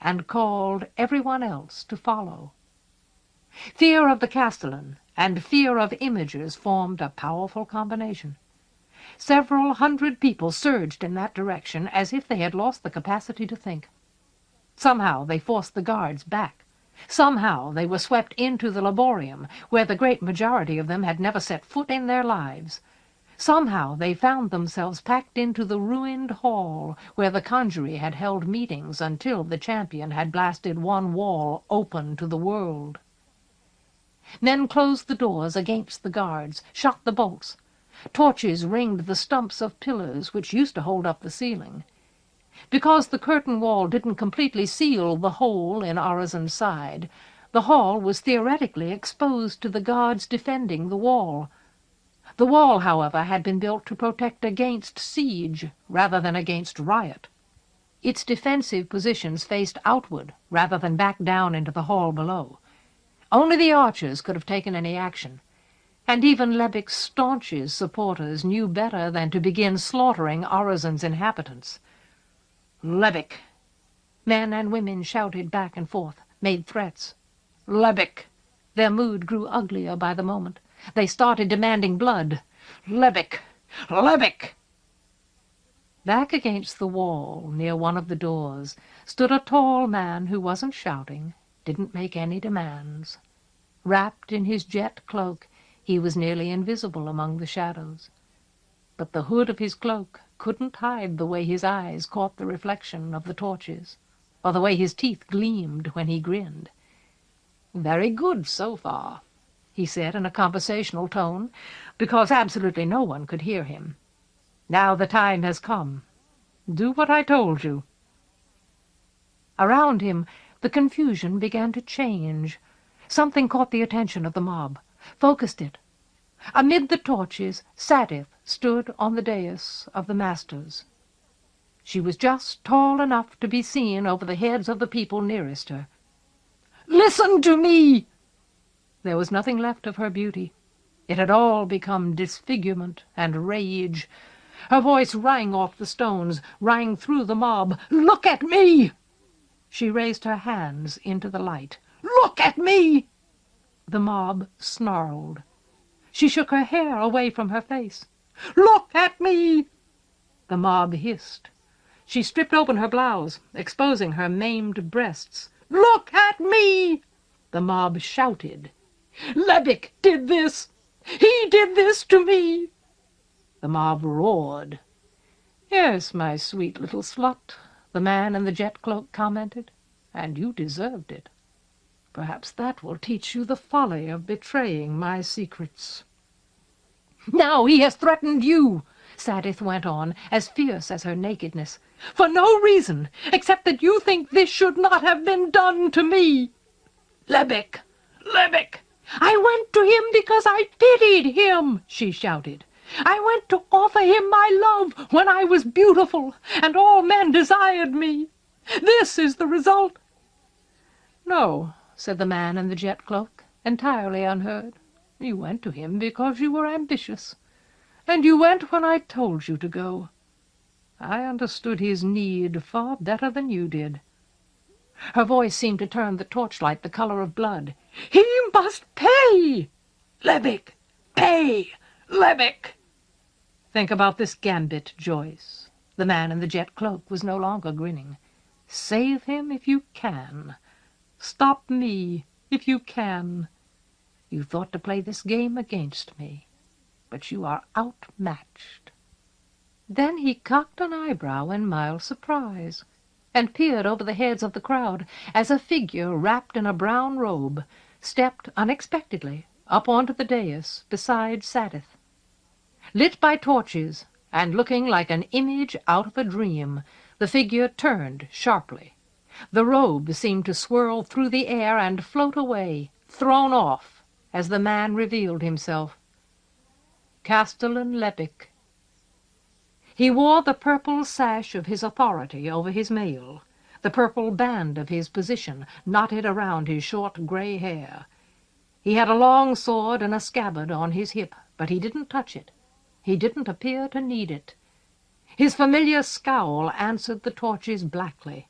and called everyone else to follow. Fear of the castellan and fear of imagers formed a powerful combination. Several hundred people surged in that direction as if they had lost the capacity to think. Somehow they forced the guards back. Somehow they were swept into the laborium, where the great majority of them had never set foot in their lives. Somehow they found themselves packed into the ruined hall, where the conjurer had held meetings until the champion had blasted one wall open to the world. Men closed the doors against the guards, shot the bolts. Torches ringed the stumps of pillars which used to hold up the ceiling. Because the curtain wall didn't completely seal the hole in Urizen's side, the hall was theoretically exposed to the guards defending the wall. The wall, however, had been built to protect against siege rather than against riot. Its defensive positions faced outward rather than back down into the hall below. Only the archers could have taken any action, and even Lebbek's staunchest supporters knew better than to begin slaughtering Urizen's inhabitants. "Lebbek!" Men and women shouted back and forth, made threats. "Lebbek!" Their mood grew uglier by the moment. They started demanding blood. "Lebbek! Lebbek!" Back against the wall, near one of the doors, stood a tall man who wasn't shouting, didn't make any demands. Wrapped in his jet cloak, he was nearly invisible among the shadows. But the hood of his cloak couldn't hide the way his eyes caught the reflection of the torches, or the way his teeth gleamed when he grinned. "Very good so far," he said in a conversational tone, because absolutely no one could hear him. "Now the time has come. Do what I told you." Around him the confusion began to change. Something caught the attention of the mob, focused it. Amid the torches, Sadith stood on the dais of the masters. She was just tall enough to be seen over the heads of the people nearest her. "Listen to me!" There was nothing left of her beauty. It had all become disfigurement and rage. Her voice rang off the stones, rang through the mob. "Look at me!" She raised her hands into the light. "Look at me!" The mob snarled. She shook her hair away from her face. "Look at me!" The mob hissed. She stripped open her blouse, exposing her maimed breasts. "Look at me!" The mob shouted. "Lebbek did this! He did this to me!" The mob roared. "Yes, my sweet little slut," the man in the jet cloak commented, "and you deserved it. Perhaps that will teach you the folly of betraying my secrets." "Now he has threatened you," Sadith went on, as fierce as her nakedness, "for no reason except that you think this should not have been done to me. Lebbek! Lebbek! I went to him because I pitied him," she shouted. "I went to offer him my love when I was beautiful and all men desired me. This is the result." "No," said the man in the jet cloak, entirely unheard. "You went to him because you were ambitious, and you went when I told you to go. I understood his need far better than you did." Her voice seemed to turn the torchlight the color of blood. "He must pay! Lebbek, pay! Lebbek!" "Think about this gambit, Joyce." The man in the jet cloak was no longer grinning. "Save him if you can. Stop me if you can. You thought to play this game against me, but you are outmatched." Then he cocked an eyebrow in mild surprise, and peered over the heads of the crowd as a figure wrapped in a brown robe stepped unexpectedly up onto the dais beside Saddeth. Lit by torches, and looking like an image out of a dream, the figure turned sharply. The robe seemed to swirl through the air and float away, thrown off, as the man revealed himself. Castellan Lepic. He wore the purple sash of his authority over his mail, the purple band of his position knotted around his short gray hair. He had a long sword and a scabbard on his hip, but he didn't touch it. He didn't appear to need it. His familiar scowl answered the torches blackly.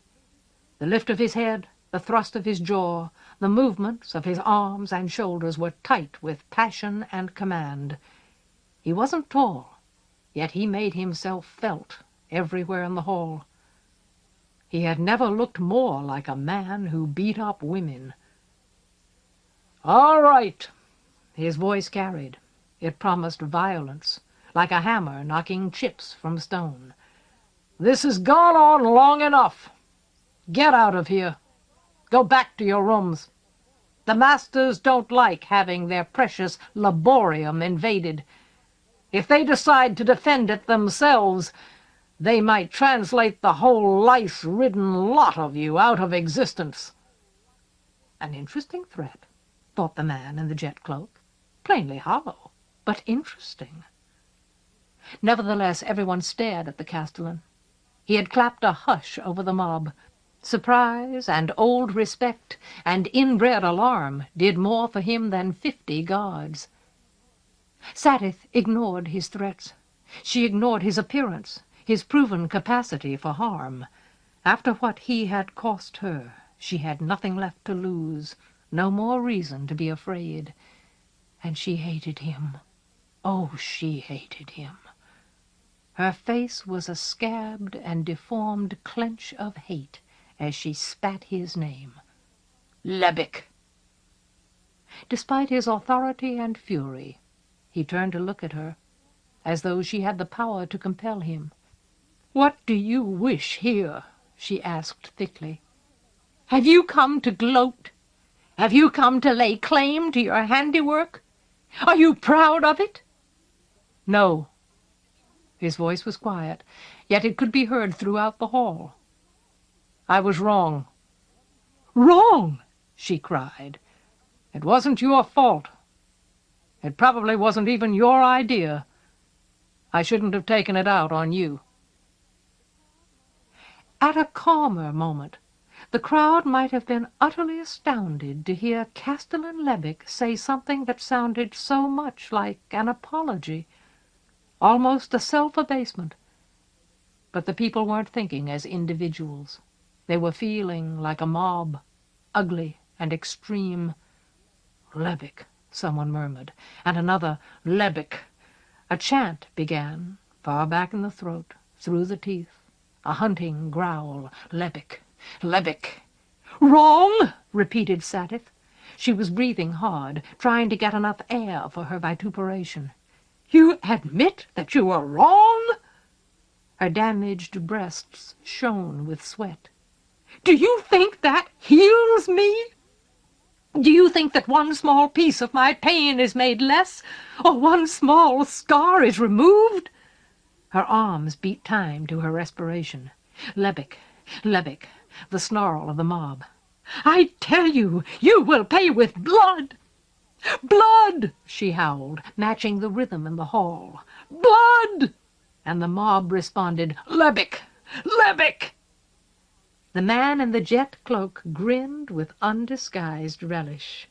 The lift of his head, the thrust of his jaw, the movements of his arms and shoulders were tight with passion and command. He wasn't tall, yet he made himself felt everywhere in the hall. He had never looked more like a man who beat up women. "All right," his voice carried. It promised violence, like a hammer knocking chips from stone. "This has gone on long enough. Get out of here. Go back to your rooms. The masters don't like having their precious laborium invaded. If they decide to defend it themselves, they might translate the whole lice-ridden lot of you out of existence." An interesting threat, thought the man in the jet cloak. Plainly hollow, but interesting. Nevertheless, everyone stared at the Castellan. He had clapped a hush over the mob. Surprise and old respect and inbred alarm did more for him than 50 guards. Saddeth ignored his threats. She ignored his appearance, his proven capacity for harm. After what he had cost her, she had nothing left to lose, no more reason to be afraid. And she hated him. Oh, she hated him. Her face was a scabbed and deformed clench of hate as she spat his name. Lebic! Despite his authority and fury, he turned to look at her, as though she had the power to compel him. "What do you wish here?" she asked thickly. "Have you come to gloat? Have you come to lay claim to your handiwork? Are you proud of it?" "No." His voice was quiet, yet it could be heard throughout the hall. "I was wrong." "Wrong!" she cried. "It wasn't your fault. It probably wasn't even your idea. I shouldn't have taken it out on you." At a calmer moment, the crowd might have been utterly astounded to hear Castellan Lebic say something that sounded so much like an apology, almost a self-abasement. But the people weren't thinking as individuals. They were feeling like a mob, ugly and extreme. "Lebic," someone murmured, and another, "Lebic." A chant began, far back in the throat, through the teeth, a hunting growl, "Lebic, Lebic." "Wrong!" repeated Saddeth. She was breathing hard, trying to get enough air for her vituperation. "You admit that you were wrong?" Her damaged breasts shone with sweat. "Do you think that heals me? Do you think that one small piece of my pain is made less, or one small scar is removed?" Her arms beat time to her respiration. "Lebic, Lebic," the snarl of the mob. "I tell you, you will pay with blood!" "Blood!" she howled, matching the rhythm in the hall. "Blood!" And the mob responded, "Lebic! Lebic!" The man in the jet cloak grinned with undisguised relish.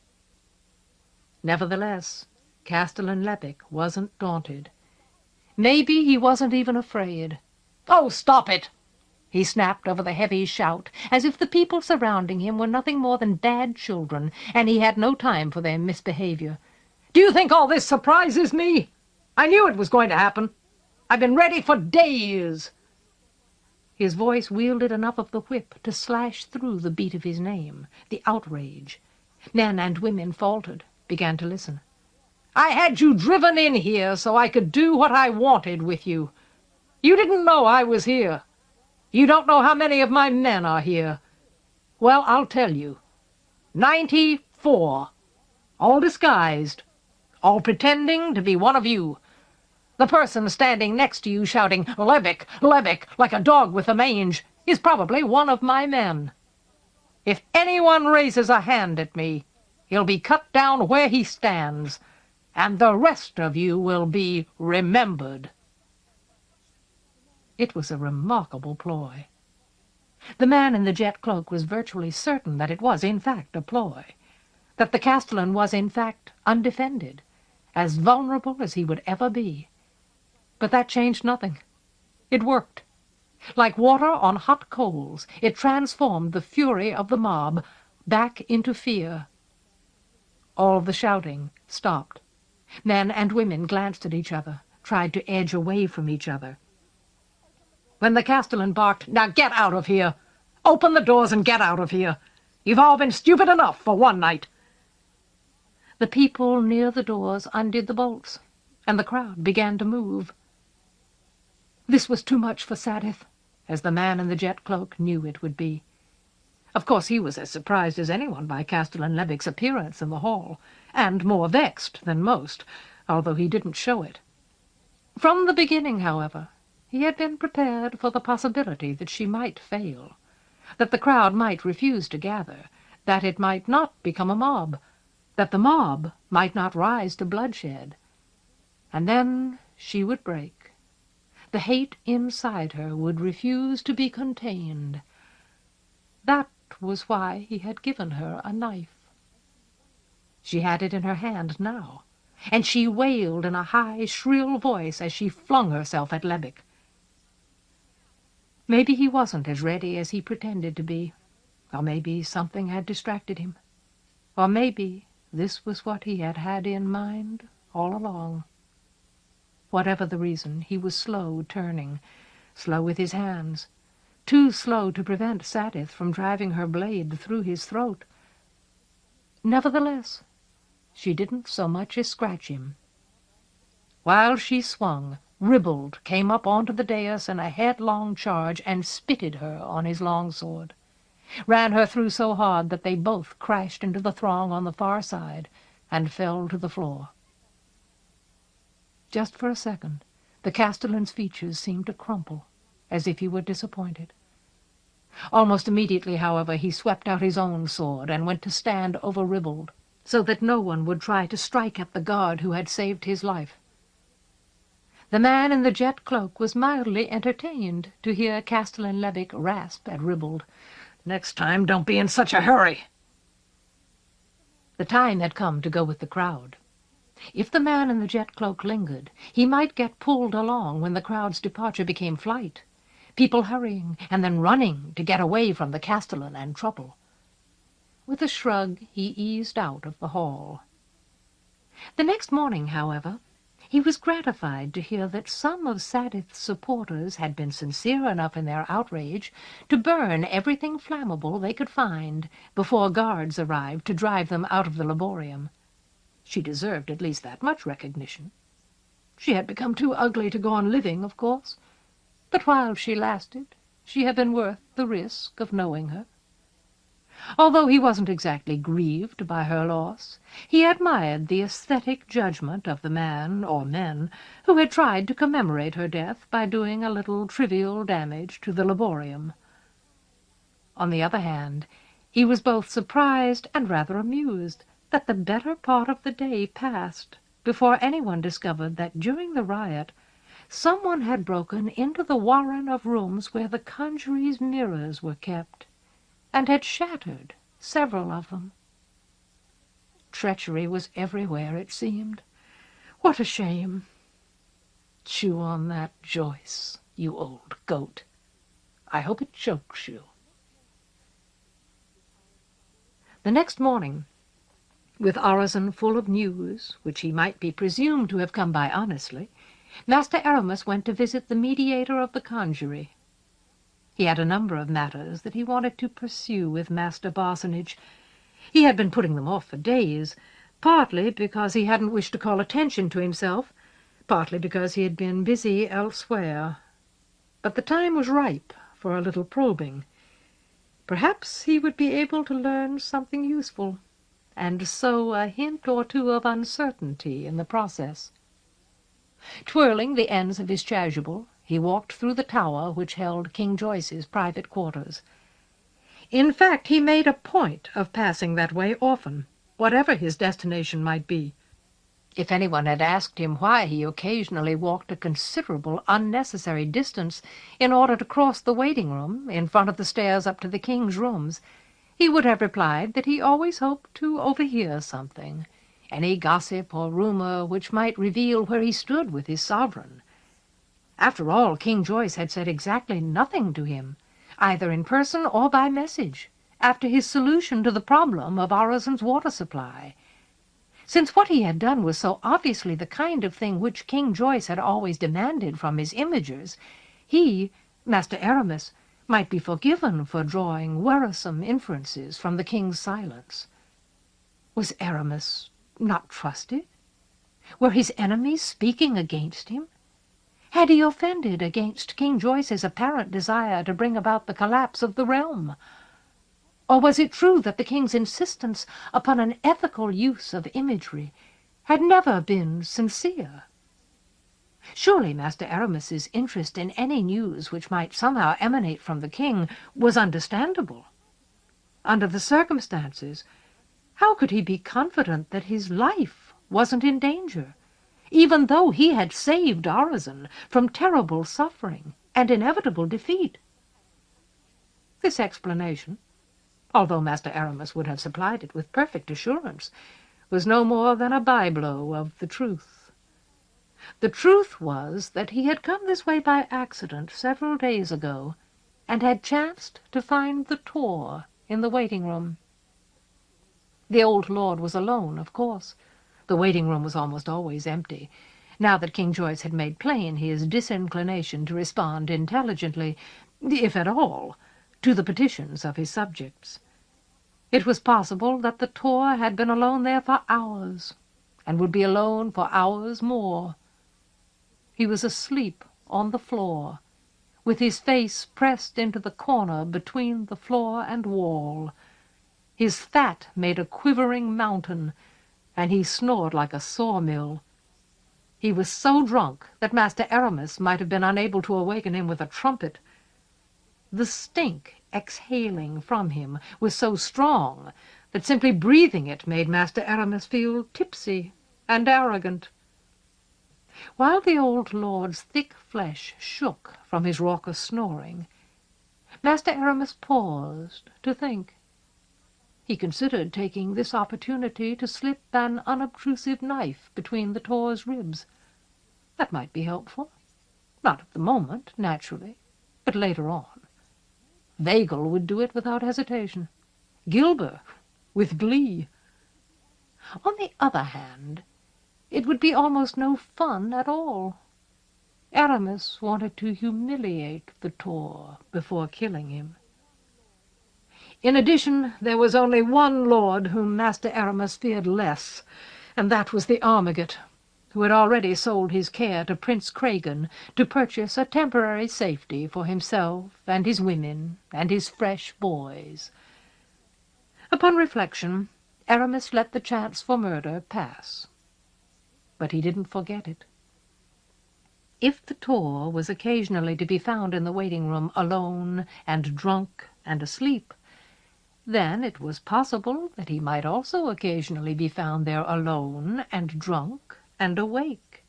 Nevertheless, Castellan Lebic wasn't daunted. Maybe he wasn't even afraid. "Oh, stop it!" he snapped over the heavy shout, as if the people surrounding him were nothing more than bad children, and he had no time for their misbehavior. "Do you think all this surprises me? I knew it was going to happen. I've been ready for days." His voice wielded enough of the whip to slash through the beat of his name, the outrage. Men and women faltered, began to listen. "I had you driven in here so I could do what I wanted with you. You didn't know I was here. You don't know how many of my men are here. Well, I'll tell you. 94. All disguised. all pretending to be one of you. The person standing next to you shouting, 'Levick, Levick,' like a dog with the mange, is probably one of my men. If anyone raises a hand at me, he'll be cut down where he stands, and the rest of you will be remembered." It was a remarkable ploy. The man in the jet cloak was virtually certain that it was, in fact, a ploy, that the castellan was, in fact, undefended, as vulnerable as he would ever be. But that changed nothing. It worked. Like water on hot coals, it transformed the fury of the mob back into fear. All the shouting stopped. Men and women glanced at each other, tried to edge away from each other. When the castellan barked, "Now get out of here! Open the doors and get out of here! You've all been stupid enough for one night!" The people near the doors undid the bolts, and the crowd began to move. This was too much for Sadith, as the man in the jet cloak knew it would be. Of course he was as surprised as anyone by Castellan Levick's appearance in the hall, and more vexed than most, although he didn't show it. From the beginning, however, he had been prepared for the possibility that she might fail, that the crowd might refuse to gather, that it might not become a mob, that the mob might not rise to bloodshed. And then she would break. The hate inside her would refuse to be contained. That was why he had given her a knife. She had it in her hand now, and she wailed in a high, shrill voice as she flung herself at Levick. Maybe he wasn't as ready as he pretended to be, or maybe something had distracted him, or maybe this was what he had had in mind all along. Whatever the reason, he was slow turning, slow with his hands, too slow to prevent Sadith from driving her blade through his throat. Nevertheless, she didn't so much as scratch him. While she swung, Ribald came up onto the dais in a headlong charge and spitted her on his longsword, ran her through so hard that they both crashed into the throng on the far side and fell to the floor. Just for a second, the castellan's features seemed to crumple, as if he were disappointed. Almost immediately, however, he swept out his own sword and went to stand over Ribald, so that no one would try to strike at the guard who had saved his life. The man in the jet cloak was mildly entertained to hear Castellan Levick rasp at Ribald, "Next time, don't be in such a hurry." The time had come to go with the crowd. If the man in the jet cloak lingered, he might get pulled along when the crowd's departure became flight, people hurrying and then running to get away from the castellan and trouble. With a shrug, he eased out of the hall. The next morning, however, he was gratified to hear that some of Sadith's supporters had been sincere enough in their outrage to burn everything flammable they could find before guards arrived to drive them out of the laborium. She deserved at least that much recognition. She had become too ugly to go on living, of course, but while she lasted, she had been worth the risk of knowing her. Although he wasn't exactly grieved by her loss, he admired the aesthetic judgment of the man, or men, who had tried to commemorate her death by doing a little trivial damage to the laborium. On the other hand, he was both surprised and rather amused that the better part of the day passed before anyone discovered that during the riot someone had broken into the warren of rooms where the conjuree's mirrors were kept, and had shattered several of them. Treachery was everywhere, it seemed. What a shame! Chew on that, Joyce, you old goat. I hope it chokes you. The next morning, with Orison full of news, which he might be presumed to have come by honestly, Master Aramis went to visit the mediator of the conjurey. He had a number of matters that he wanted to pursue with Master Barsonage. He had been putting them off for days, partly because he hadn't wished to call attention to himself, partly because he had been busy elsewhere. But the time was ripe for a little probing. Perhaps he would be able to learn something useful. and sow a hint or two of uncertainty in the process. Twirling the ends of his chasuble, he walked through the tower which held King Joyce's private quarters. In fact, he made a point of passing that way often, whatever his destination might be. If anyone had asked him why he occasionally walked a considerable unnecessary distance in order to cross the waiting-room in front of the stairs up to the king's rooms, he would have replied that he always hoped to overhear something, any gossip or rumor which might reveal where he stood with his sovereign. After all, King Joyce had said exactly nothing to him, either in person or by message, after his solution to the problem of Urizen's water supply. Since what he had done was so obviously the kind of thing which King Joyce had always demanded from his imagers, he, Master Aramis, might be forgiven for drawing wearisome inferences from the king's silence. Was Aramis not trusted? Were his enemies speaking against him? Had he offended against King Joyce's apparent desire to bring about the collapse of the realm? Or was it true that the king's insistence upon an ethical use of imagery had never been sincere? Surely Master Aramis's interest in any news which might somehow emanate from the king was understandable. Under the circumstances, how could he be confident that his life wasn't in danger, even though he had saved Urizen from terrible suffering and inevitable defeat? This explanation, although Master Aramis would have supplied it with perfect assurance, was no more than a byblow of the truth. The truth was that he had come this way by accident several days ago, and had chanced to find the Tor in the waiting-room. The old lord was alone, of course. The waiting-room was almost always empty, now that King Joyce had made plain his disinclination to respond intelligently, if at all, to the petitions of his subjects. It was possible that the Tor had been alone there for hours, and would be alone for hours more. He was asleep on the floor, with his face pressed into the corner between the floor and wall. His fat made a quivering mountain, and he snored like a sawmill. He was so drunk that Master Aramis might have been unable to awaken him with a trumpet. The stink exhaling from him was so strong that simply breathing it made Master Aramis feel tipsy and arrogant. While the old lord's thick flesh shook from his raucous snoring, Master Aramis paused to think. He considered taking this opportunity to slip an unobtrusive knife between the Tor's ribs. That might be helpful. Not at the moment, naturally, but later on. Weigel would do it without hesitation. Gilbert, with glee. On the other hand, it would be almost no fun at all. Aramis wanted to humiliate the Tor before killing him. In addition, there was only one lord whom Master Aramis feared less, and that was the Armigot, who had already sold his care to Prince Craigen to purchase a temporary safety for himself and his women and his fresh boys. Upon reflection, Aramis let the chance for murder pass. But he didn't forget it. If the Tor was occasionally to be found in the waiting-room alone and drunk and asleep, then it was possible that he might also occasionally be found there alone and drunk and awake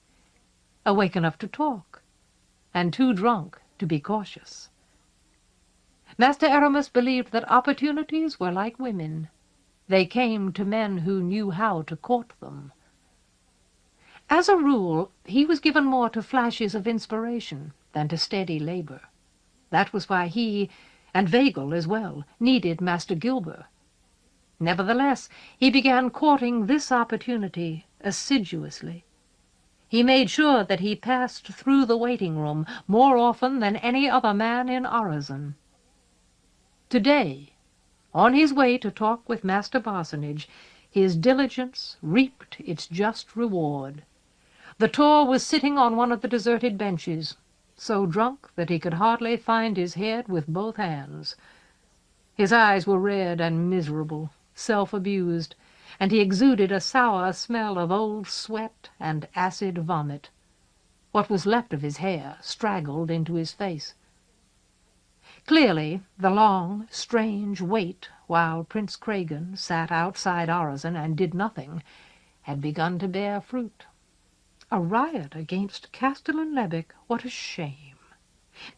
enough to talk, and too drunk to be cautious. Master Aramis believed that opportunities were like women. They came to men who knew how to court them. As a rule, he was given more to flashes of inspiration than to steady labor. That was why he, and Weigel as well, needed Master Gilbert. Nevertheless, he began courting this opportunity assiduously. He made sure that he passed through the waiting-room more often than any other man in Urizen. Today, on his way to talk with Master Parsonage, his diligence reaped its just reward. The Tor was sitting on one of the deserted benches, so drunk that he could hardly find his head with both hands. His eyes were red and miserable, self-abused, and he exuded a sour smell of old sweat and acid vomit. What was left of his hair straggled into his face. Clearly, the long, strange wait while Prince Craigen sat outside Orozen and did nothing had begun to bear fruit. A riot against Castellan Lebbek, what a shame!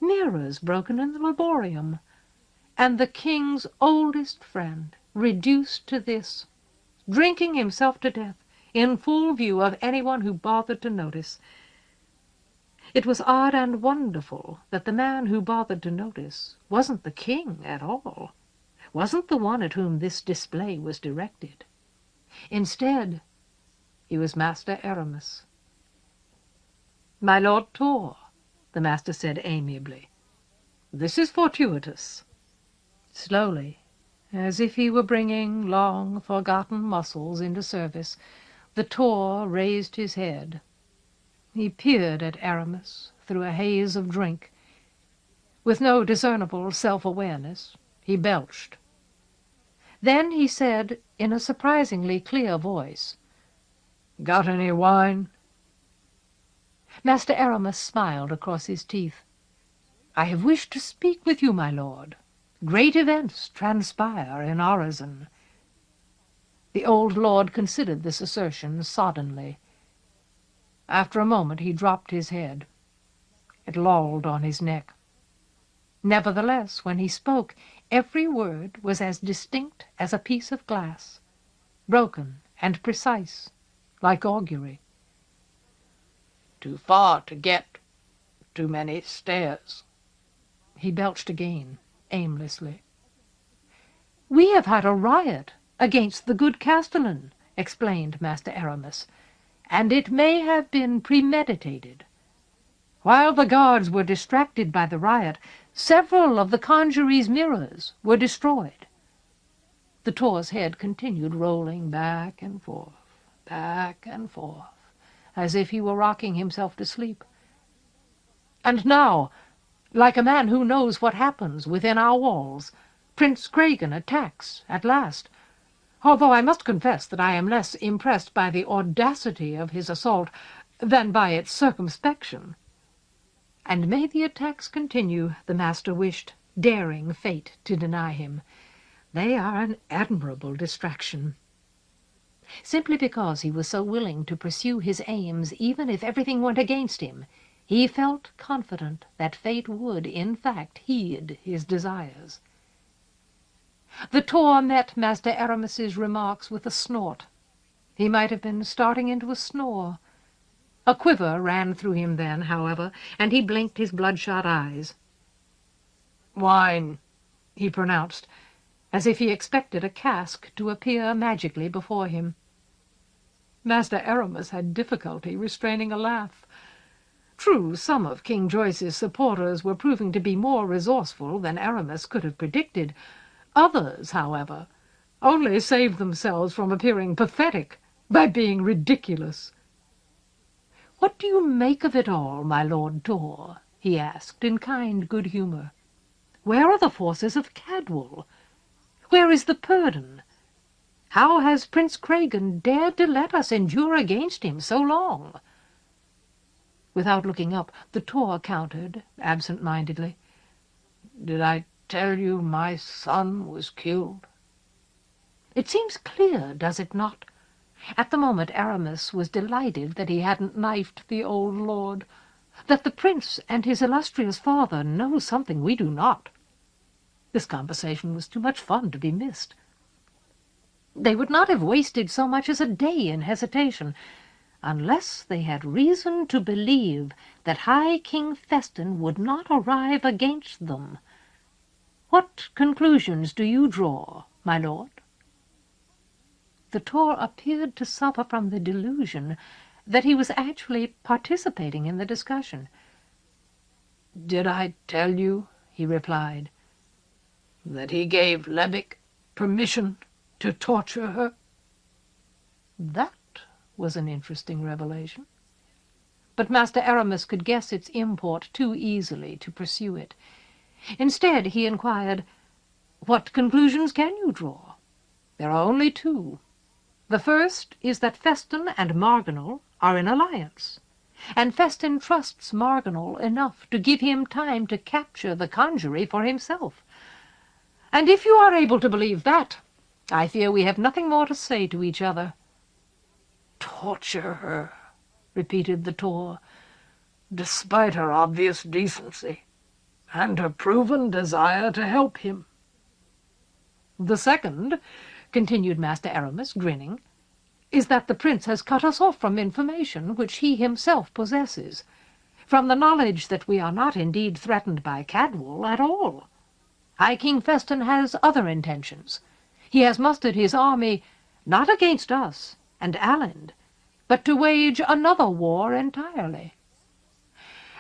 Mirrors broken in the laborium, and the king's oldest friend reduced to this, drinking himself to death in full view of anyone who bothered to notice. It was odd and wonderful that the man who bothered to notice wasn't the king at all, wasn't the one at whom this display was directed. Instead, he was Master Aramis. "My Lord Tor," the master said amiably, "this is fortuitous." Slowly, as if he were bringing long-forgotten muscles into service, the Tor raised his head. He peered at Aramis through a haze of drink. With no discernible self-awareness, he belched. Then he said in a surprisingly clear voice, "Got any wine?" Master Aramis smiled across his teeth. "I have wished to speak with you, my lord. Great events transpire in Orozen." The old lord considered this assertion soddenly. After a moment he dropped his head. It lolled on his neck. Nevertheless, when he spoke, every word was as distinct as a piece of glass, broken and precise, like augury. "Too far to get. Too many stairs." He belched again, aimlessly. "We have had a riot against the good Castellan," explained Master Aramis, "and it may have been premeditated. While the guards were distracted by the riot, several of the conjuree's mirrors were destroyed." The Tor's head continued rolling back and forth, as if he were rocking himself to sleep. "And now, like a man who knows what happens within our walls, Prince Craigen attacks at last, although I must confess that I am less impressed by the audacity of his assault than by its circumspection. And may the attacks continue, the master wished, daring fate to deny him. They are an admirable distraction." Simply because he was so willing to pursue his aims even if everything went against him, he felt confident that fate would, in fact, heed his desires. The Tor met Master Aramis's remarks with a snort. He might have been starting into a snore. A quiver ran through him then, however, and he blinked his bloodshot eyes. "Wine," he pronounced, as if he expected a cask to appear magically before him. Master Aramis had difficulty restraining a laugh. True, some of King Joyce's supporters were proving to be more resourceful than Aramis could have predicted. Others, however, only saved themselves from appearing pathetic by being ridiculous. "What do you make of it all, my Lord Tor?" he asked in kind good humour. "Where are the forces of Cadwal? Where is the Purdon? How has Prince Craigen dared to let us endure against him so long?" Without looking up, the Tor countered, absent-mindedly, "Did I tell you my son was killed?" "It seems clear, does it not?" At the moment Aramis was delighted that he hadn't knifed the old lord, that the prince and his illustrious father know something we do not. This conversation was too much fun to be missed. They would not have wasted so much as a day in hesitation, unless they had reason to believe that High King Festin would not arrive against them. What conclusions do you draw, my lord? The Tor appeared to suffer from the delusion that he was actually participating in the discussion. "Did I tell you," he replied, "that he gave Lebbek permission to torture her?" That was an interesting revelation. But Master Aramis could guess its import too easily to pursue it. Instead, he inquired, "What conclusions can you draw? There are only two. The first is that Feston and Marginal are in alliance, and Feston trusts Marginal enough to give him time to capture the conjurer for himself. And if you are able to believe that, I fear we have nothing more to say to each other." "Torture her," repeated the Tor, "despite her obvious decency, and her proven desire to help him." "The second," continued Master Aramis, grinning, "is that the prince has cut us off from information which he himself possesses, from the knowledge that we are not indeed threatened by Cadwal at all. High King Feston has other intentions. He has mustered his army not against us and Aland, but to wage another war entirely.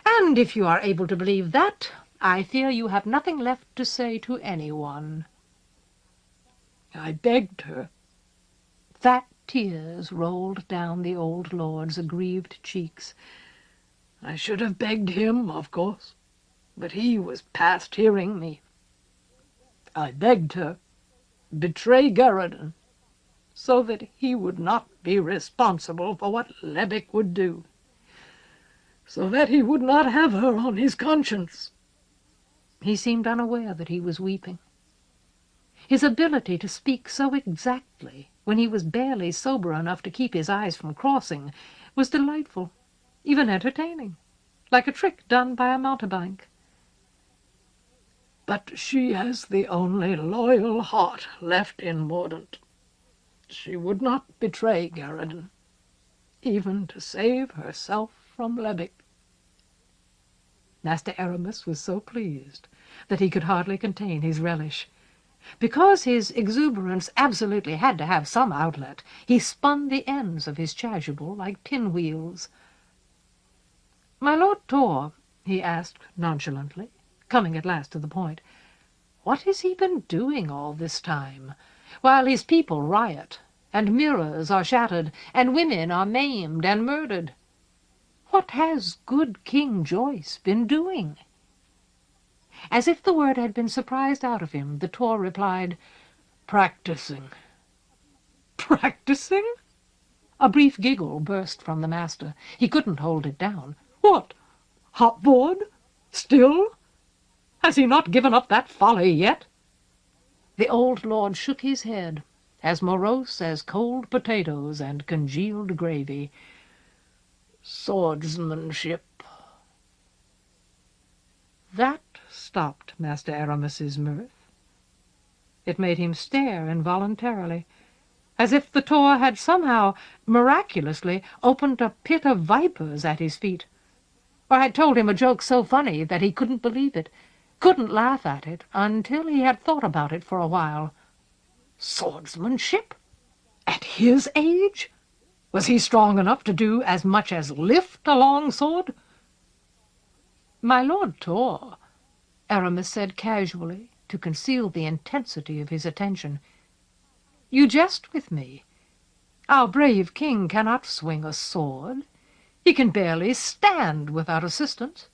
And if you are able to believe that, I fear you have nothing left to say to anyone." "I begged her." Fat tears rolled down the old lord's aggrieved cheeks. "I should have begged him, of course, but he was past hearing me. I begged her, betray Garradon, so that he would not be responsible for what Lebec would do, so that he would not have her on his conscience." He seemed unaware that he was weeping. His ability to speak so exactly, when he was barely sober enough to keep his eyes from crossing, was delightful, even entertaining, like a trick done by a mountebank. "But she has the only loyal heart left in Mordaunt. She would not betray Garradon, even to save herself from Lebec." Master Aramis was so pleased that he could hardly contain his relish. Because his exuberance absolutely had to have some outlet, he spun the ends of his chasuble like pinwheels. "My Lord Tor," he asked nonchalantly, coming at last to the point, "what has he been doing all this time, while his people riot, and mirrors are shattered, and women are maimed and murdered? What has good King Joyce been doing?" As if the word had been surprised out of him, the Tor replied, "Practicing." "Practicing?" A brief giggle burst from the master. He couldn't hold it down. "What? Hopboard? Still? Has he not given up that folly yet?" The old lord shook his head, as morose as cold potatoes and congealed gravy. "Swordsmanship." That stopped Master Aramis's mirth. It made him stare involuntarily, as if the Tor had somehow, miraculously, opened a pit of vipers at his feet, or had told him a joke so funny that he couldn't believe it, couldn't laugh at it, until he had thought about it for a while. Swordsmanship? At his age? Was he strong enough to do as much as lift a long sword? "My Lord Tor," Aramis said casually, to conceal the intensity of his attention, "you jest with me. Our brave king cannot swing a sword. He can barely stand without assistance."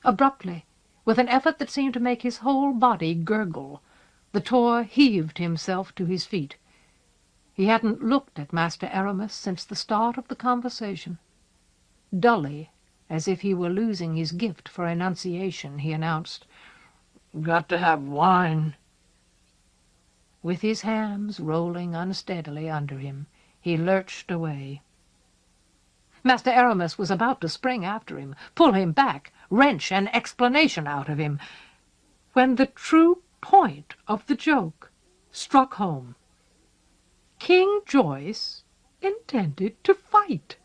Abruptly, with an effort that seemed to make his whole body gurgle, the Tor heaved himself to his feet. He hadn't looked at Master Aramis since the start of the conversation. Dully, as if he were losing his gift for enunciation, he announced, "Got to have wine." With his hams rolling unsteadily under him, he lurched away. Master Aramis was about to spring after him, pull him back, wrench an explanation out of him, when the true point of the joke struck home. King Joyce intended to fight,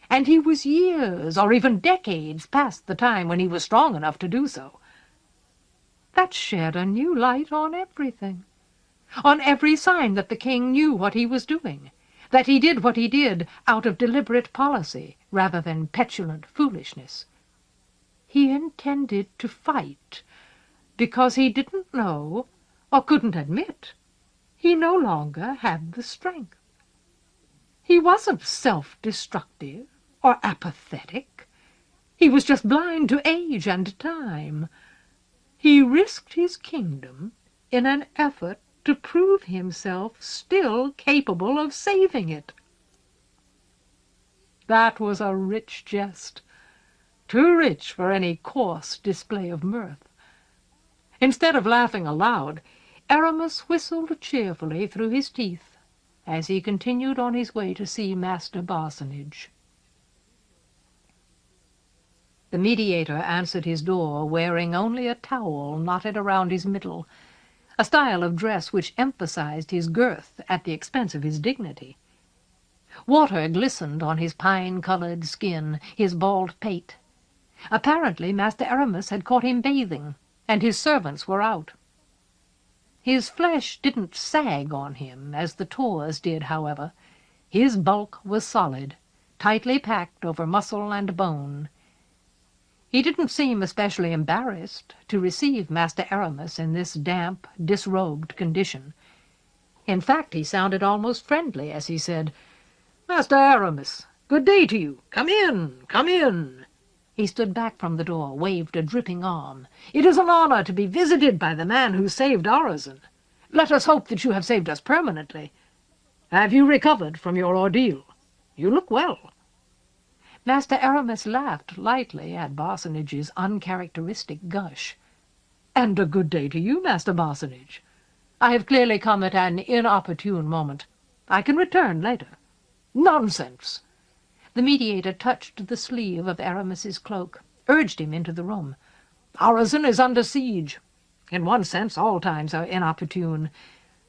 and he was years or even decades past the time when he was strong enough to do so. That shed a new light on everything, on every sign that the king knew what he was doing, that he did what he did out of deliberate policy rather than petulant foolishness. He intended to fight because he didn't know, or couldn't admit, he no longer had the strength. He wasn't self-destructive or apathetic. He was just blind to age and time. He risked his kingdom in an effort to prove himself still capable of saving it. That was a rich jest, too rich for any coarse display of mirth. Instead of laughing aloud, Aramis whistled cheerfully through his teeth as he continued on his way to see Master Barsonage. The mediator answered his door wearing only a towel knotted around his middle, a style of dress which emphasized his girth at the expense of his dignity. Water glistened on his pine-colored skin, his bald pate. Apparently Master Aramis had caught him bathing, and his servants were out. His flesh didn't sag on him as the Taur's did, however. His bulk was solid, tightly packed over muscle and bone. He didn't seem especially embarrassed to receive Master Aramis in this damp, disrobed condition. In fact, he sounded almost friendly as he said, "Master Aramis, good day to you. Come in, come in." He stood back from the door, waved a dripping arm. "It is an honor to be visited by the man who saved Orison. Let us hope that you have saved us permanently. Have you recovered from your ordeal? You look well." Master Aramis laughed lightly at Barsonage's uncharacteristic gush. "And a good day to you, Master Barsonage. I have clearly come at an inopportune moment. I can return later." "Nonsense!" The mediator touched the sleeve of Aramis's cloak, urged him into the room. "Orison is under siege. In one sense, all times are inopportune.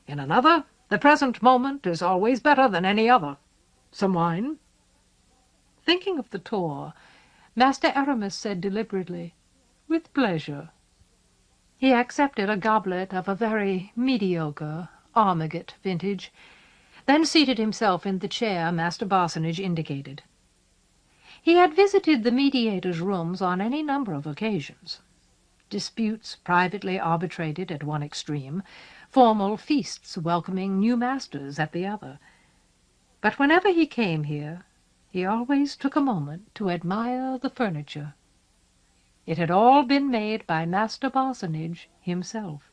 In another, the present moment is always better than any other. Some wine?" Thinking of the Taur, Master Aramis said deliberately, "With pleasure." He accepted a goblet of a very mediocre Armagate vintage, then seated himself in the chair Master Barsonage indicated. He had visited the mediator's rooms on any number of occasions. Disputes privately arbitrated at one extreme, formal feasts welcoming new masters at the other. But whenever he came here, he always took a moment to admire the furniture. It had all been made by Master Barsonage himself.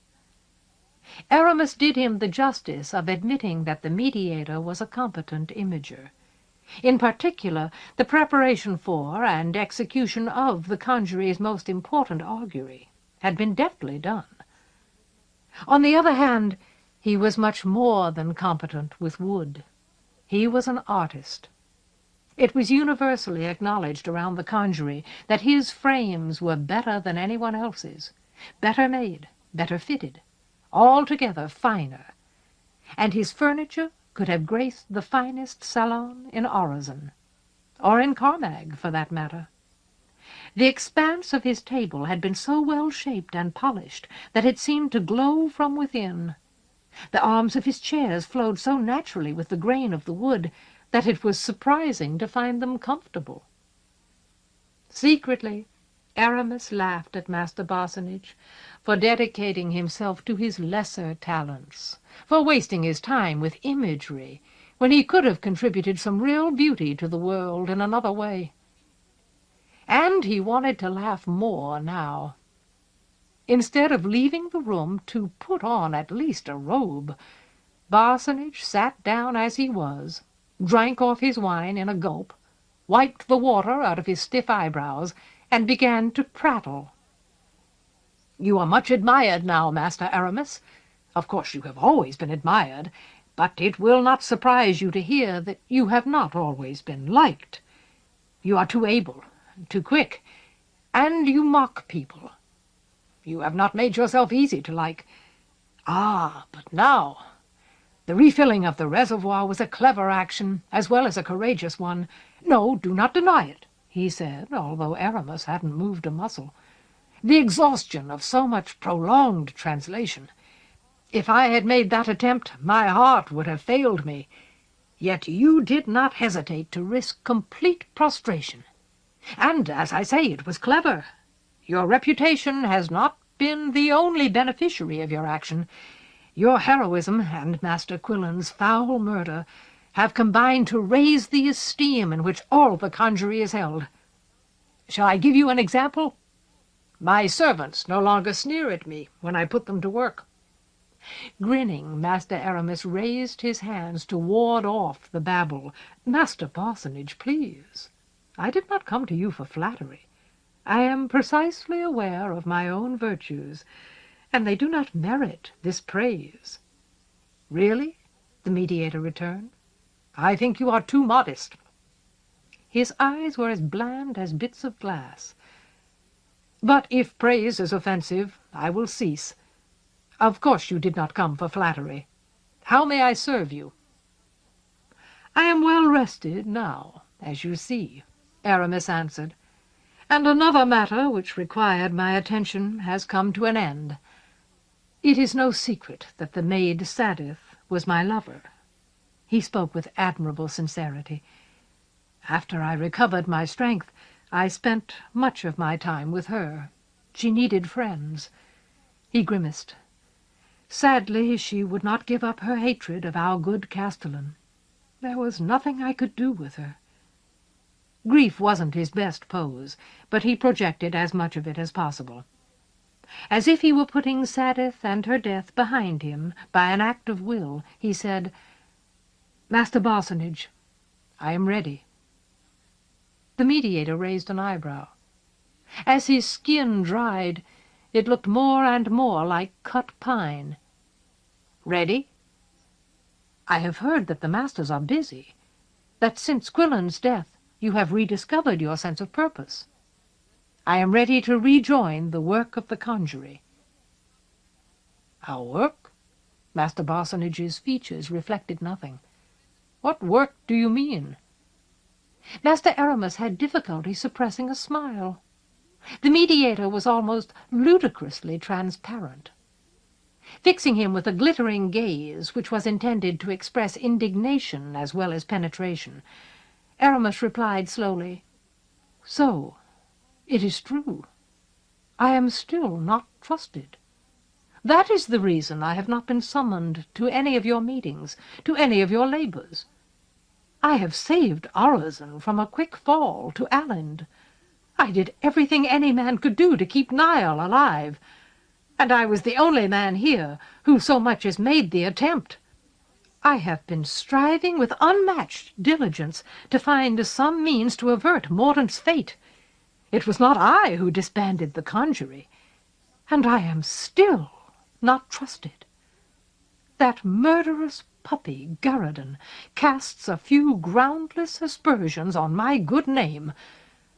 Aramis did him the justice of admitting that the mediator was a competent imager. In particular, the preparation for and execution of the conjuree's most important augury had been deftly done. On the other hand, he was much more than competent with wood. He was an artist. It was universally acknowledged around the conjuree that his frames were better than anyone else's, better made, better fitted, altogether finer, and his furniture could have graced the finest salon in Orison, or in Carmag, for that matter. The expanse of his table had been so well shaped and polished that it seemed to glow from within. The arms of his chairs flowed so naturally with the grain of the wood that it was surprising to find them comfortable. Secretly, Aramis laughed at Master Barsonage for dedicating himself to his lesser talents, for wasting his time with imagery, when he could have contributed some real beauty to the world in another way. And he wanted to laugh more now. Instead of leaving the room to put on at least a robe, Barsonage sat down as he was, drank off his wine in a gulp, wiped the water out of his stiff eyebrows, and began to prattle. "You are much admired now, Master Aramis. Of course you have always been admired, but it will not surprise you to hear that you have not always been liked. You are too able, too quick, and you mock people. You have not made yourself easy to like. Ah, but now, the refilling of the reservoir was a clever action, as well as a courageous one. No, do not deny it," he said, although Aramis hadn't moved a muscle. "The exhaustion of so much prolonged translation. If I had made that attempt, my heart would have failed me. Yet you did not hesitate to risk complete prostration. And, as I say, it was clever. Your reputation has not been the only beneficiary of your action. Your heroism and Master Quillen's foul murder have combined to raise the esteem in which all the conjuree is held. Shall I give you an example? My servants no longer sneer at me when I put them to work. Grinning, Master Aramis raised his hands to ward off the babble. "Master Parsonage, please. I did not come to you for flattery. I am precisely aware of my own virtues, and they do not merit this praise." "Really?" the mediator returned. "I think you are too modest." His eyes were as bland as bits of glass. "But if praise is offensive, I will cease. Of course you did not come for flattery. How may I serve you?" "I am well rested now, as you see," Aramis answered, "and another matter which required my attention has come to an end. It is no secret that the maid Sadith was my lover." He spoke with admirable sincerity. "After I recovered my strength, I spent much of my time with her. She needed friends." He grimaced. "Sadly, she would not give up her hatred of our good castellan. There was nothing I could do with her." Grief wasn't his best pose, but he projected as much of it as possible. As if he were putting Sadith and her death behind him by an act of will, he said, "Master Parsonage, I am ready." The mediator raised an eyebrow. As his skin dried, it looked more and more like cut pine. "Ready?" "I have heard that the masters are busy, that since Quillan's death you have rediscovered your sense of purpose. I am ready to rejoin the work of the conjury." "Our work?" Master Parsonage's features reflected nothing. "What work do you mean?" Master Aramis had difficulty suppressing a smile. The mediator was almost ludicrously transparent. Fixing him with a glittering gaze which was intended to express indignation as well as penetration, Aramis replied slowly, "So, it is true. I am still not trusted. That is the reason I have not been summoned to any of your meetings, to any of your labors. I have saved Orozon from a quick fall to Alland. I did everything any man could do to keep Niall alive, and I was the only man here who so much as made the attempt. I have been striving with unmatched diligence to find some means to avert Mordaunt's fate. It was not I who disbanded the conjury, and I am still not trusted. That murderous puppy, Garadan, casts a few groundless aspersions on my good name,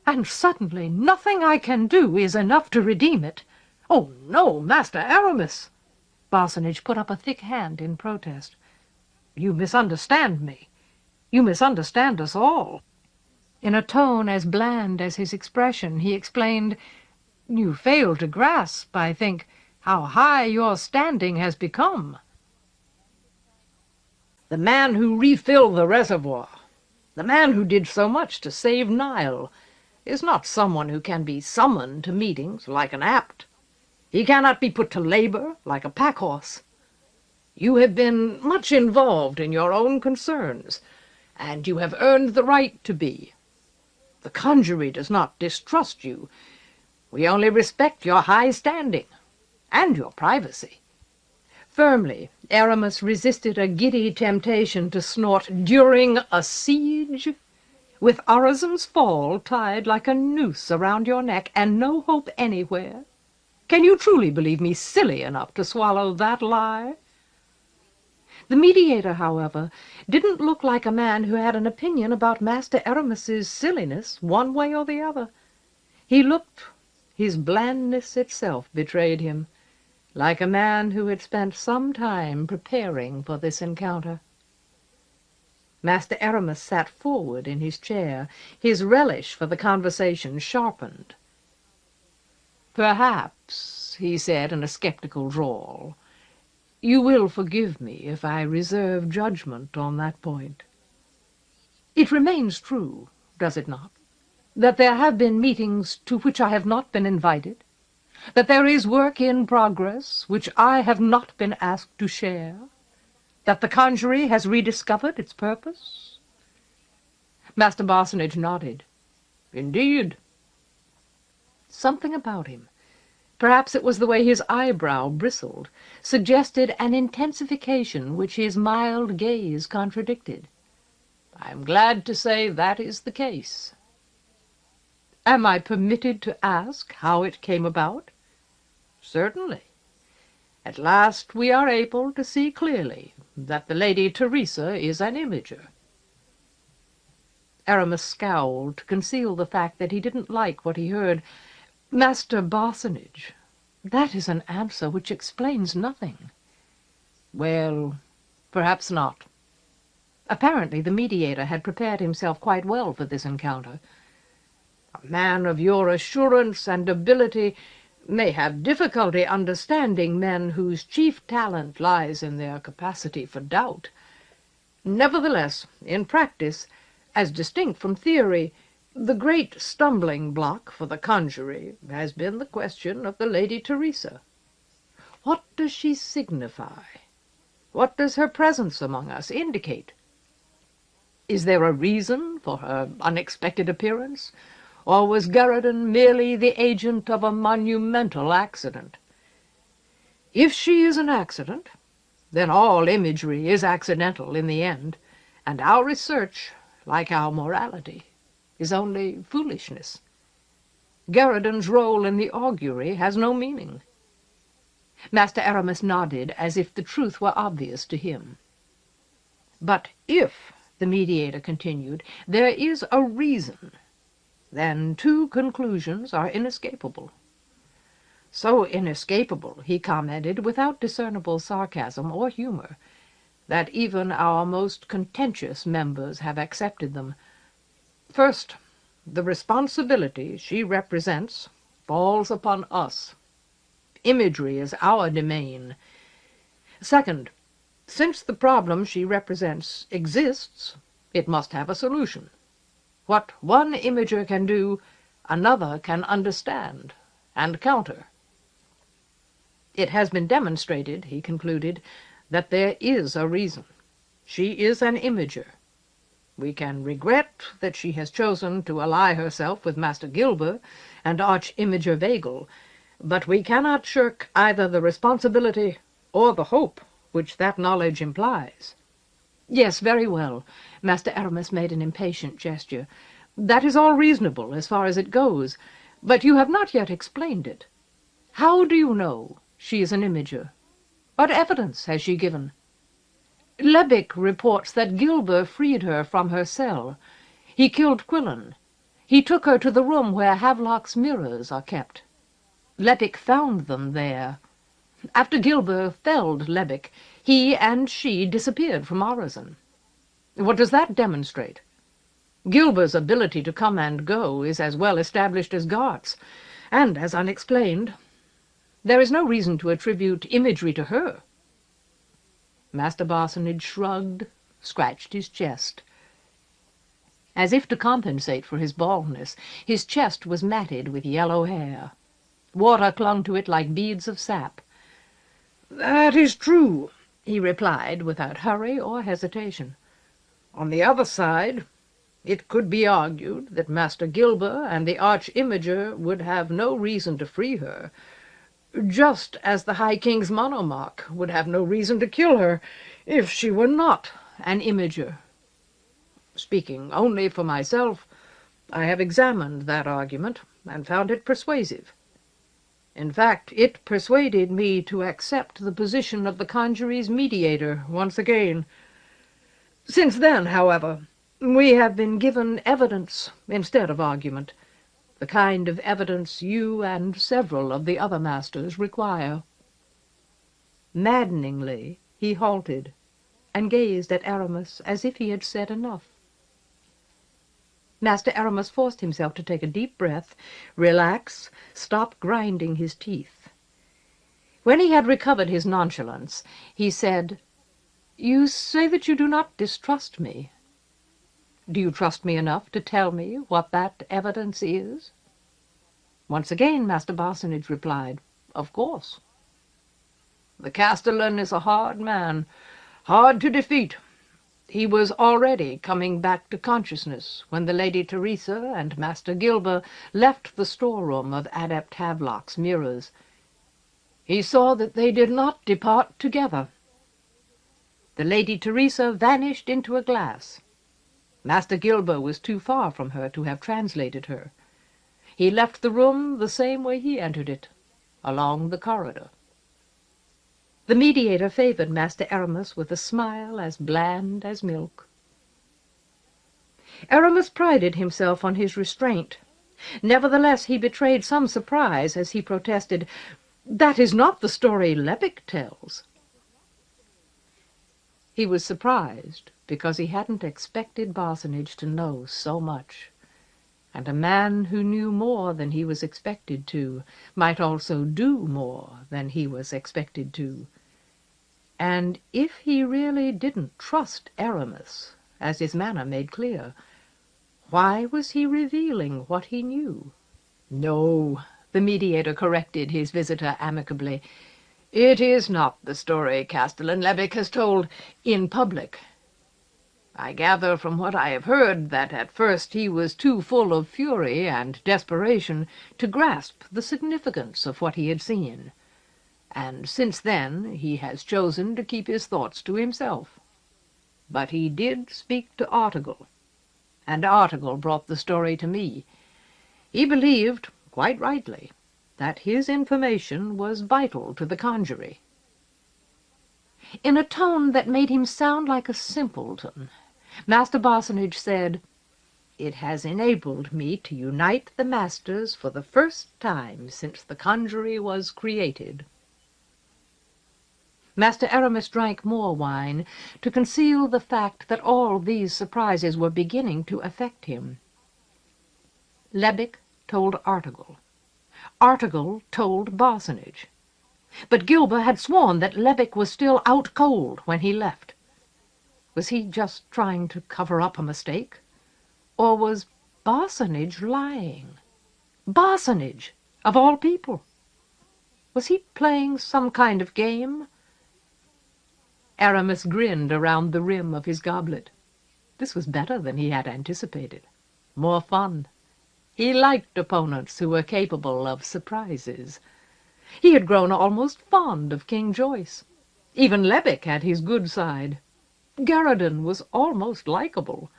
and suddenly nothing I can do is enough to redeem it." "Oh, no, Master Aramis!" Parsonage put up a thick hand in protest. "You misunderstand me. You misunderstand us all." In a tone as bland as his expression, he explained, "You fail to grasp, I think, how high your standing has become. The man who refilled the reservoir, the man who did so much to save Niall, is not someone who can be summoned to meetings like an apt. He cannot be put to labor like a pack-horse. You have been much involved in your own concerns, and you have earned the right to be. The conjury does not distrust you. We only respect your high standing and your privacy." Firmly, Aramis resisted a giddy temptation to snort, "During a siege? With Orozon's fall tied like a noose around your neck, and no hope anywhere? Can you truly believe me silly enough to swallow that lie?" The mediator, however, didn't look like a man who had an opinion about Master Aramis's silliness one way or the other. He looked, his blandness itself betrayed him, like a man who had spent some time preparing for this encounter. Master Aramis sat forward in his chair, his relish for the conversation sharpened. "Perhaps," he said in a sceptical drawl, "you will forgive me if I reserve judgment on that point. It remains true, does it not, that there have been meetings to which I have not been invited, that there is work in progress which I have not been asked to share, that the conjury has rediscovered its purpose?" Master Parsonage nodded. "Indeed." Something about him, Perhaps it was the way his eyebrow bristled, suggested an intensification which his mild gaze contradicted. "I am glad to say that is the case." "Am I permitted to ask how it came about?" "Certainly. At last we are able to see clearly that the Lady Teresa is an imager." Aramis scowled to conceal the fact that he didn't like what he heard. "Master Barsonage, that is an answer which explains nothing." "Well, perhaps not." Apparently the mediator had prepared himself quite well for this encounter. "A man of your assurance and ability may have difficulty understanding men whose chief talent lies in their capacity for doubt. Nevertheless, in practice, as distinct from theory, the great stumbling block for the conjurer has been the question of the Lady Teresa. What does she signify? What does her presence among us indicate? Is there a reason for her unexpected appearance, or was Garradon merely the agent of a monumental accident? If she is an accident, then all imagery is accidental in the end, and our research, like our morality, is only foolishness. Garradon's role in the augury has no meaning." Master Aramis nodded as if the truth were obvious to him. "But if," the mediator continued, "there is a reason, then two conclusions are inescapable." So inescapable, he commented without discernible sarcasm or humor, that even our most contentious members have accepted them. First, the responsibility she represents falls upon us. Imagery is our domain. Second, since the problem she represents exists, it must have a solution. What one imager can do, another can understand and counter. It has been demonstrated, he concluded, that there is a reason. She is an imager. We can regret that she has chosen to ally herself with Master Gilber and Arch-Imager Vagel, but we cannot shirk either the responsibility or the hope which that knowledge implies. "Yes, very well." Master Aramis made an impatient gesture. "That is all reasonable as far as it goes, but you have not yet explained it. How do you know she is an imager? What evidence has she given?" "Lebic reports that Gilber freed her from her cell. He killed Quillan. He took her to the room where Havelock's mirrors are kept. Lebic found them there. After Gilber felled Lebic, he and she disappeared from Orizon. What does that demonstrate? Gilber's ability to come and go is as well established as Gart's, and as unexplained. There is no reason to attribute imagery to her." Master Barsonage shrugged, scratched his chest. As if to compensate for his baldness, his chest was matted with yellow hair. Water clung to it like beads of sap. "That is true," he replied without hurry or hesitation. "On the other side, it could be argued that Master Gilber and the Arch-Imager would have no reason to free her, just as the High King's monomarch would have no reason to kill her if she were not an imager. Speaking only for myself, I have examined that argument and found it persuasive. In fact, it persuaded me to accept the position of the conjuree's mediator once again. Since then, however, we have been given evidence instead of argument, the kind of evidence you and several of the other masters require." Maddeningly, he halted, and gazed at Aramis as if he had said enough. Master Aramis forced himself to take a deep breath, relax, stop grinding his teeth. When he had recovered his nonchalance, he said, "You say that you do not distrust me. Do you trust me enough to tell me what that evidence is?" Once again Master Barsonage replied, "Of course." "The Castellan is a hard man, hard to defeat. He was already coming back to consciousness when the Lady Teresa and Master Gilber left the storeroom of Adept Havelock's mirrors. he saw that they did not depart together. The Lady Teresa vanished into a glass. Master Gilber was too far from her to have translated her. He left the room the same way he entered it, along the corridor. The mediator favored Master Aramis with a smile as bland as milk. Aramis prided himself on his restraint. Nevertheless, he betrayed some surprise as he protested, "That is not the story Lebec tells." He was surprised because he hadn't expected Barsonage to know so much, and a man who knew more than he was expected to might also do more than he was expected to. And if he really didn't trust Aramis, as his manner made clear, why was he revealing what he knew? "No," the mediator corrected his visitor amicably. "It is not the story Castellan Lebec has told in public. I gather from what I have heard that at first he was too full of fury and desperation to grasp the significance of what he had seen, and since then he has chosen to keep his thoughts to himself. But he did speak to Artegall, and Artegall brought the story to me. He believed, quite rightly, that his information was vital to the conjury." In a tone that made him sound like a simpleton, Master Barsonage said, "It has enabled me to unite the masters for the first time since the conjury was created." Master Aramis drank more wine to conceal the fact that all these surprises were beginning to affect him. Lebec told Artegall. Artegall told Barsonage. But Gilber had sworn that Lebec was still out cold when he left. Was he just trying to cover up a mistake? Or was Barsonage lying? Barsonage, of all people! Was he playing some kind of game? Aramis grinned around the rim of his goblet. This was better than he had anticipated. More fun. He liked opponents who were capable of surprises. He had grown almost fond of King Joyce. Even Lebec had his good side. Garradon was almost likable.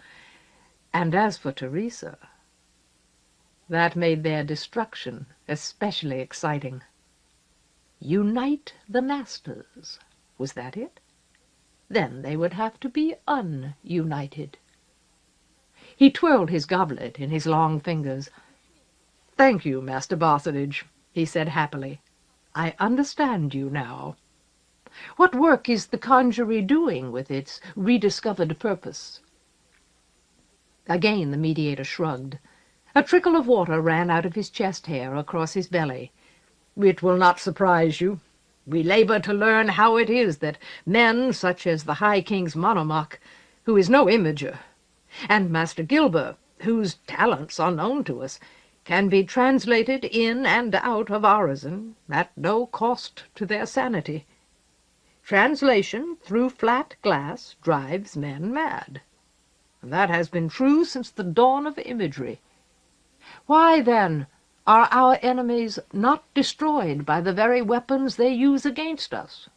And as for Teresa, that made their destruction especially exciting. Unite the masters. Was that it? Then they would have to be ununited. He twirled his goblet in his long fingers. "Thank you, Master Barsonage," he said happily. "I understand you now. What work is the conjury doing with its rediscovered purpose?" Again the mediator shrugged. A trickle of water ran out of his chest hair across his belly. "It will not surprise you. We labor to learn how it is that men such as the High King's monomach, who is no imager, and Master Gilber, whose talents are known to us, can be translated in and out of Arisen at no cost to their sanity. Translation through flat glass drives men mad. That has been true since the dawn of imagery. Why, then, are our enemies not destroyed by the very weapons they use against us?"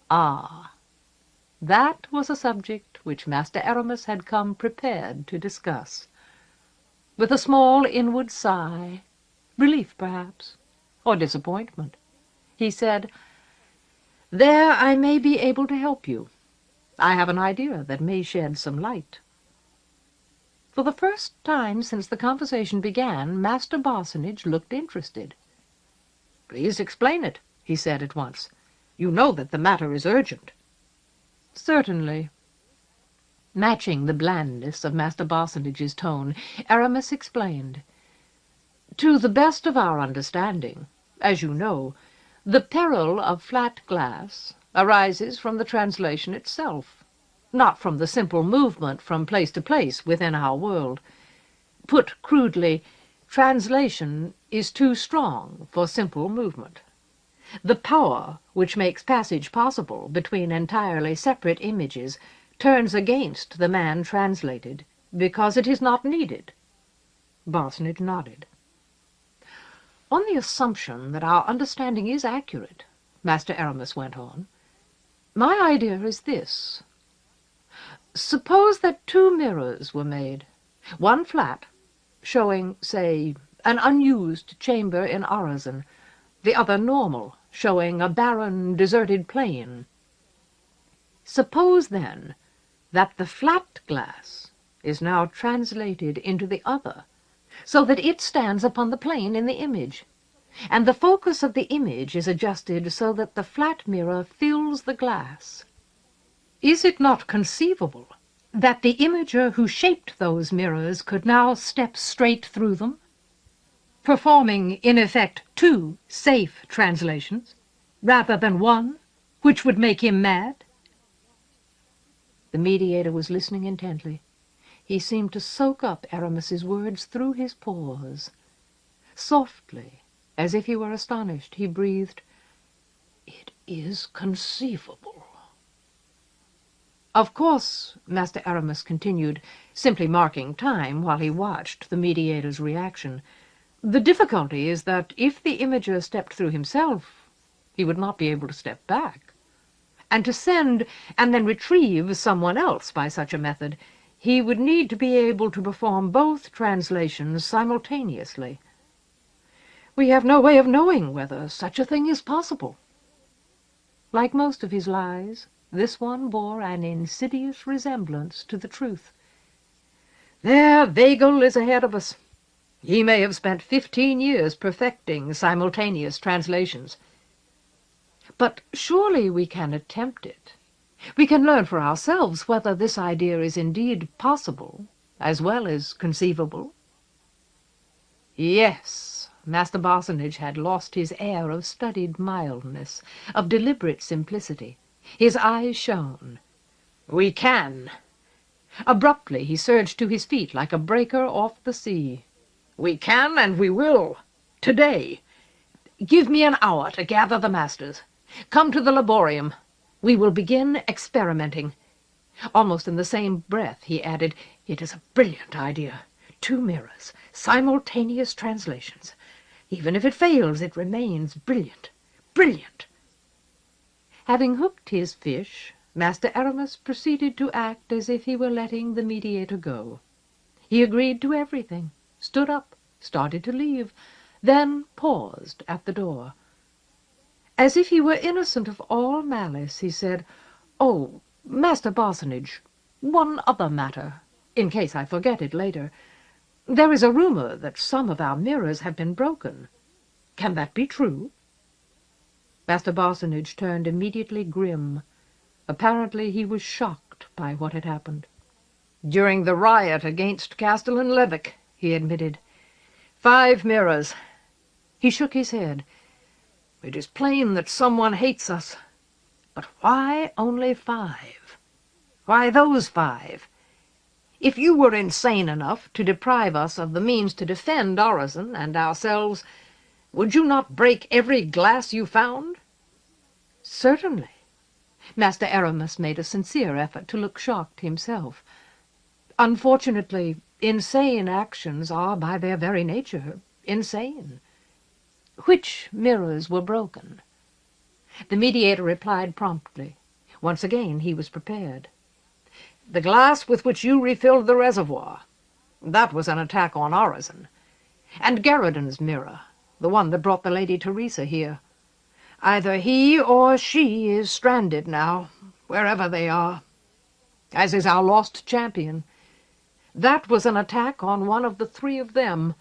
Ah, that was a subject which Master Aramis had come prepared to discuss. With a small inward sigh, relief perhaps, or disappointment, he said, "There I may be able to help you. I have an idea that may shed some light." For the first time since the conversation began, Master Barsonage looked interested. "Please explain it," he said at once. "You know that the matter is urgent." "Certainly." Matching the blandness of Master Barsonage's tone, Aramis explained. "To the best of our understanding, as you know, the peril of flat glass arises from the translation itself, not from the simple movement from place to place within our world. Put crudely, translation is too strong for simple movement. The power which makes passage possible between entirely separate images turns against the man translated, because it is not needed." Barsonage nodded. On the assumption that our understanding is accurate, Master Aramis went on, my idea is this. Suppose that two mirrors were made, one flat, showing, say, an unused chamber in Arezzo, the other normal, showing a barren, deserted plain. Suppose, then, that the flat glass is now translated into the other, so that it stands upon the plane in the image, and the focus of the image is adjusted so that the flat mirror fills the glass. Is it not conceivable that the imager who shaped those mirrors could now step straight through them, performing, in effect, two safe translations, rather than one, which would make him mad? The mediator was listening intently. He seemed to soak up Aramis's words through his pores. Softly, as if he were astonished, he breathed, "It is conceivable." "Of course," Master Aramis continued, simply marking time while he watched the mediator's reaction, "the difficulty is that if the imager stepped through himself, he would not be able to step back. And to send and then retrieve someone else by such a method, he would need to be able to perform both translations simultaneously. We have no way of knowing whether such a thing is possible." Like most of his lies, this one bore an insidious resemblance to the truth. "There, Weigel is ahead of us. He may have spent 15 years perfecting simultaneous translations. But surely we can attempt it. We can learn for ourselves whether this idea is indeed possible, as well as conceivable." Yes, Master Barsonage had lost his air of studied mildness, of deliberate simplicity. His eyes shone. "We can." Abruptly he surged to his feet like a breaker off the sea. "We can and we will. Today. Give me an hour to gather the masters. Come to the laborium. We will begin experimenting." Almost in the same breath he added, "It is a brilliant idea. 2 mirrors, simultaneous translations. Even if it fails, it remains brilliant. Brilliant." Having hooked his fish, Master Aramis proceeded to act as if he were letting the mediator go. He agreed to everything, stood up, started to leave, then paused at the door. As if he were innocent of all malice, he said, "Oh, Master Barsonage, one other matter, in case I forget it later. There is a rumor that some of our mirrors have been broken. Can that be true?" Master Barsonage turned immediately grim. Apparently he was shocked by what had happened. "During the riot against Castellan-Levick," he admitted. 5 mirrors. He shook his head. "It is plain that someone hates us. But why only 5? Why those 5? If you were insane enough to deprive us of the means to defend Arezzo and ourselves, would you not break every glass you found?" "Certainly." Master Aramis made a sincere effort to look shocked himself. "Unfortunately, insane actions are by their very nature insane. Which mirrors were broken?" The mediator replied promptly. Once again he was prepared. "The glass with which you refilled the reservoir. That was an attack on Arezzo. And Garriden's mirror, the one that brought the Lady Teresa here. Either he or she is stranded now, wherever they are, as is our lost champion. That was an attack on one of the 3 of them.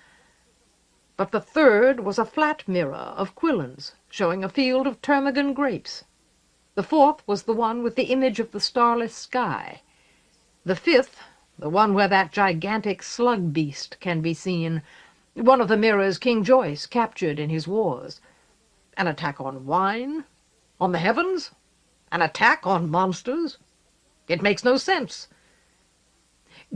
But the 3rd was a flat mirror of Quillen's, showing a field of ptarmigan grapes. The 4th was the one with the image of the starless sky. The 5th, the one where that gigantic slug beast can be seen, one of the mirrors King Joyce captured in his wars. An attack on wine? On the heavens? An attack on monsters? It makes no sense.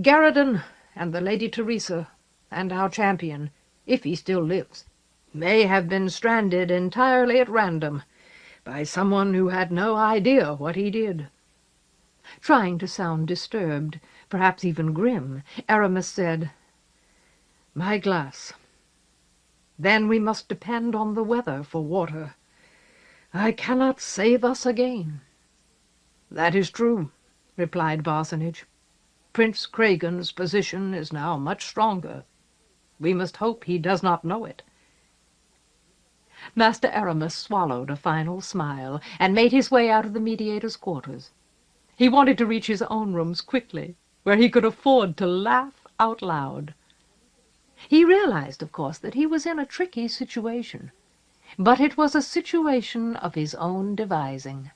Garriden and the Lady Teresa and our champion, if he still lives, may have been stranded entirely at random by someone who had no idea what he did." Trying to sound disturbed, perhaps even grim, Aramis said, "My glass. Then we must depend on the weather for water. I cannot say thus again." "That is true," replied Parsonage. "Prince Cragan's position is now much stronger. We must hope he does not know it." Master Aramis swallowed a final smile, and made his way out of the mediator's quarters. He wanted to reach his own rooms quickly, where he could afford to laugh out loud. He realized, of course, that he was in a tricky situation, but it was a situation of his own devising.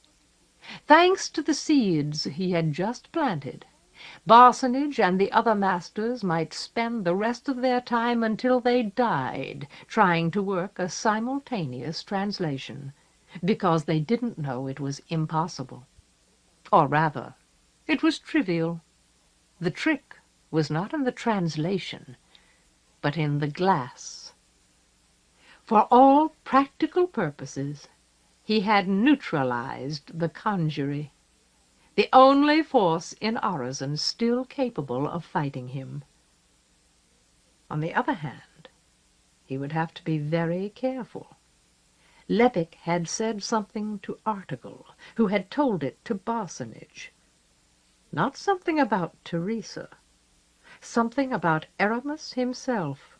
Thanks to the seeds he had just planted, Parsonage and the other masters might spend the rest of their time until they died trying to work a simultaneous translation, because they didn't know it was impossible. Or rather, it was trivial. The trick was not in the translation, but in the glass. For all practical purposes, he had neutralized the conjury, the only force in Orozen still capable of fighting him. On the other hand, he would have to be very careful. Levick had said something to Article, who had told it to Parsonage. Not something about Teresa. Something about Aramis himself.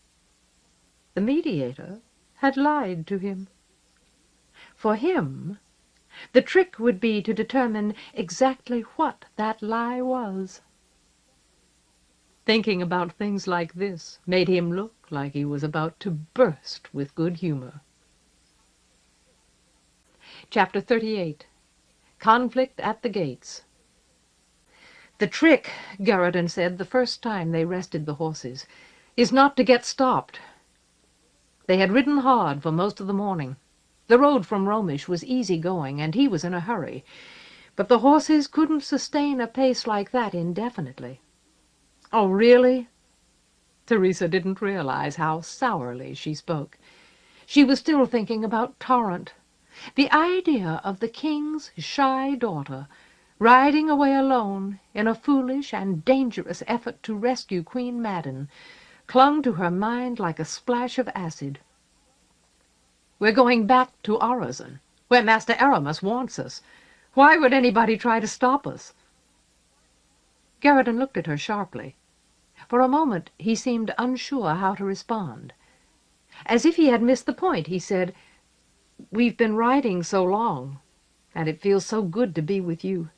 The mediator had lied to him. For him, the trick would be to determine exactly what that lie was. Thinking about things like this made him look like he was about to burst with good humor. Chapter 38. Conflict at the Gates. "The trick," Garradin said the first time they rested the horses, "is not to get stopped." They had ridden hard for most of the morning. The road from Romish was easy going, and he was in a hurry, but the horses couldn't sustain a pace like that indefinitely. "Oh, really?" Teresa didn't realize how sourly she spoke. She was still thinking about Torrent. The idea of the king's shy daughter riding away alone in a foolish and dangerous effort to rescue Queen Madden clung to her mind like a splash of acid. "We're going back to Orozen, where Master Aramis wants us. Why would anybody try to stop us?" Garradin looked at her sharply. For a moment he seemed unsure how to respond. As if he had missed the point, he said, "We've been riding so long, and it feels so good to be with you.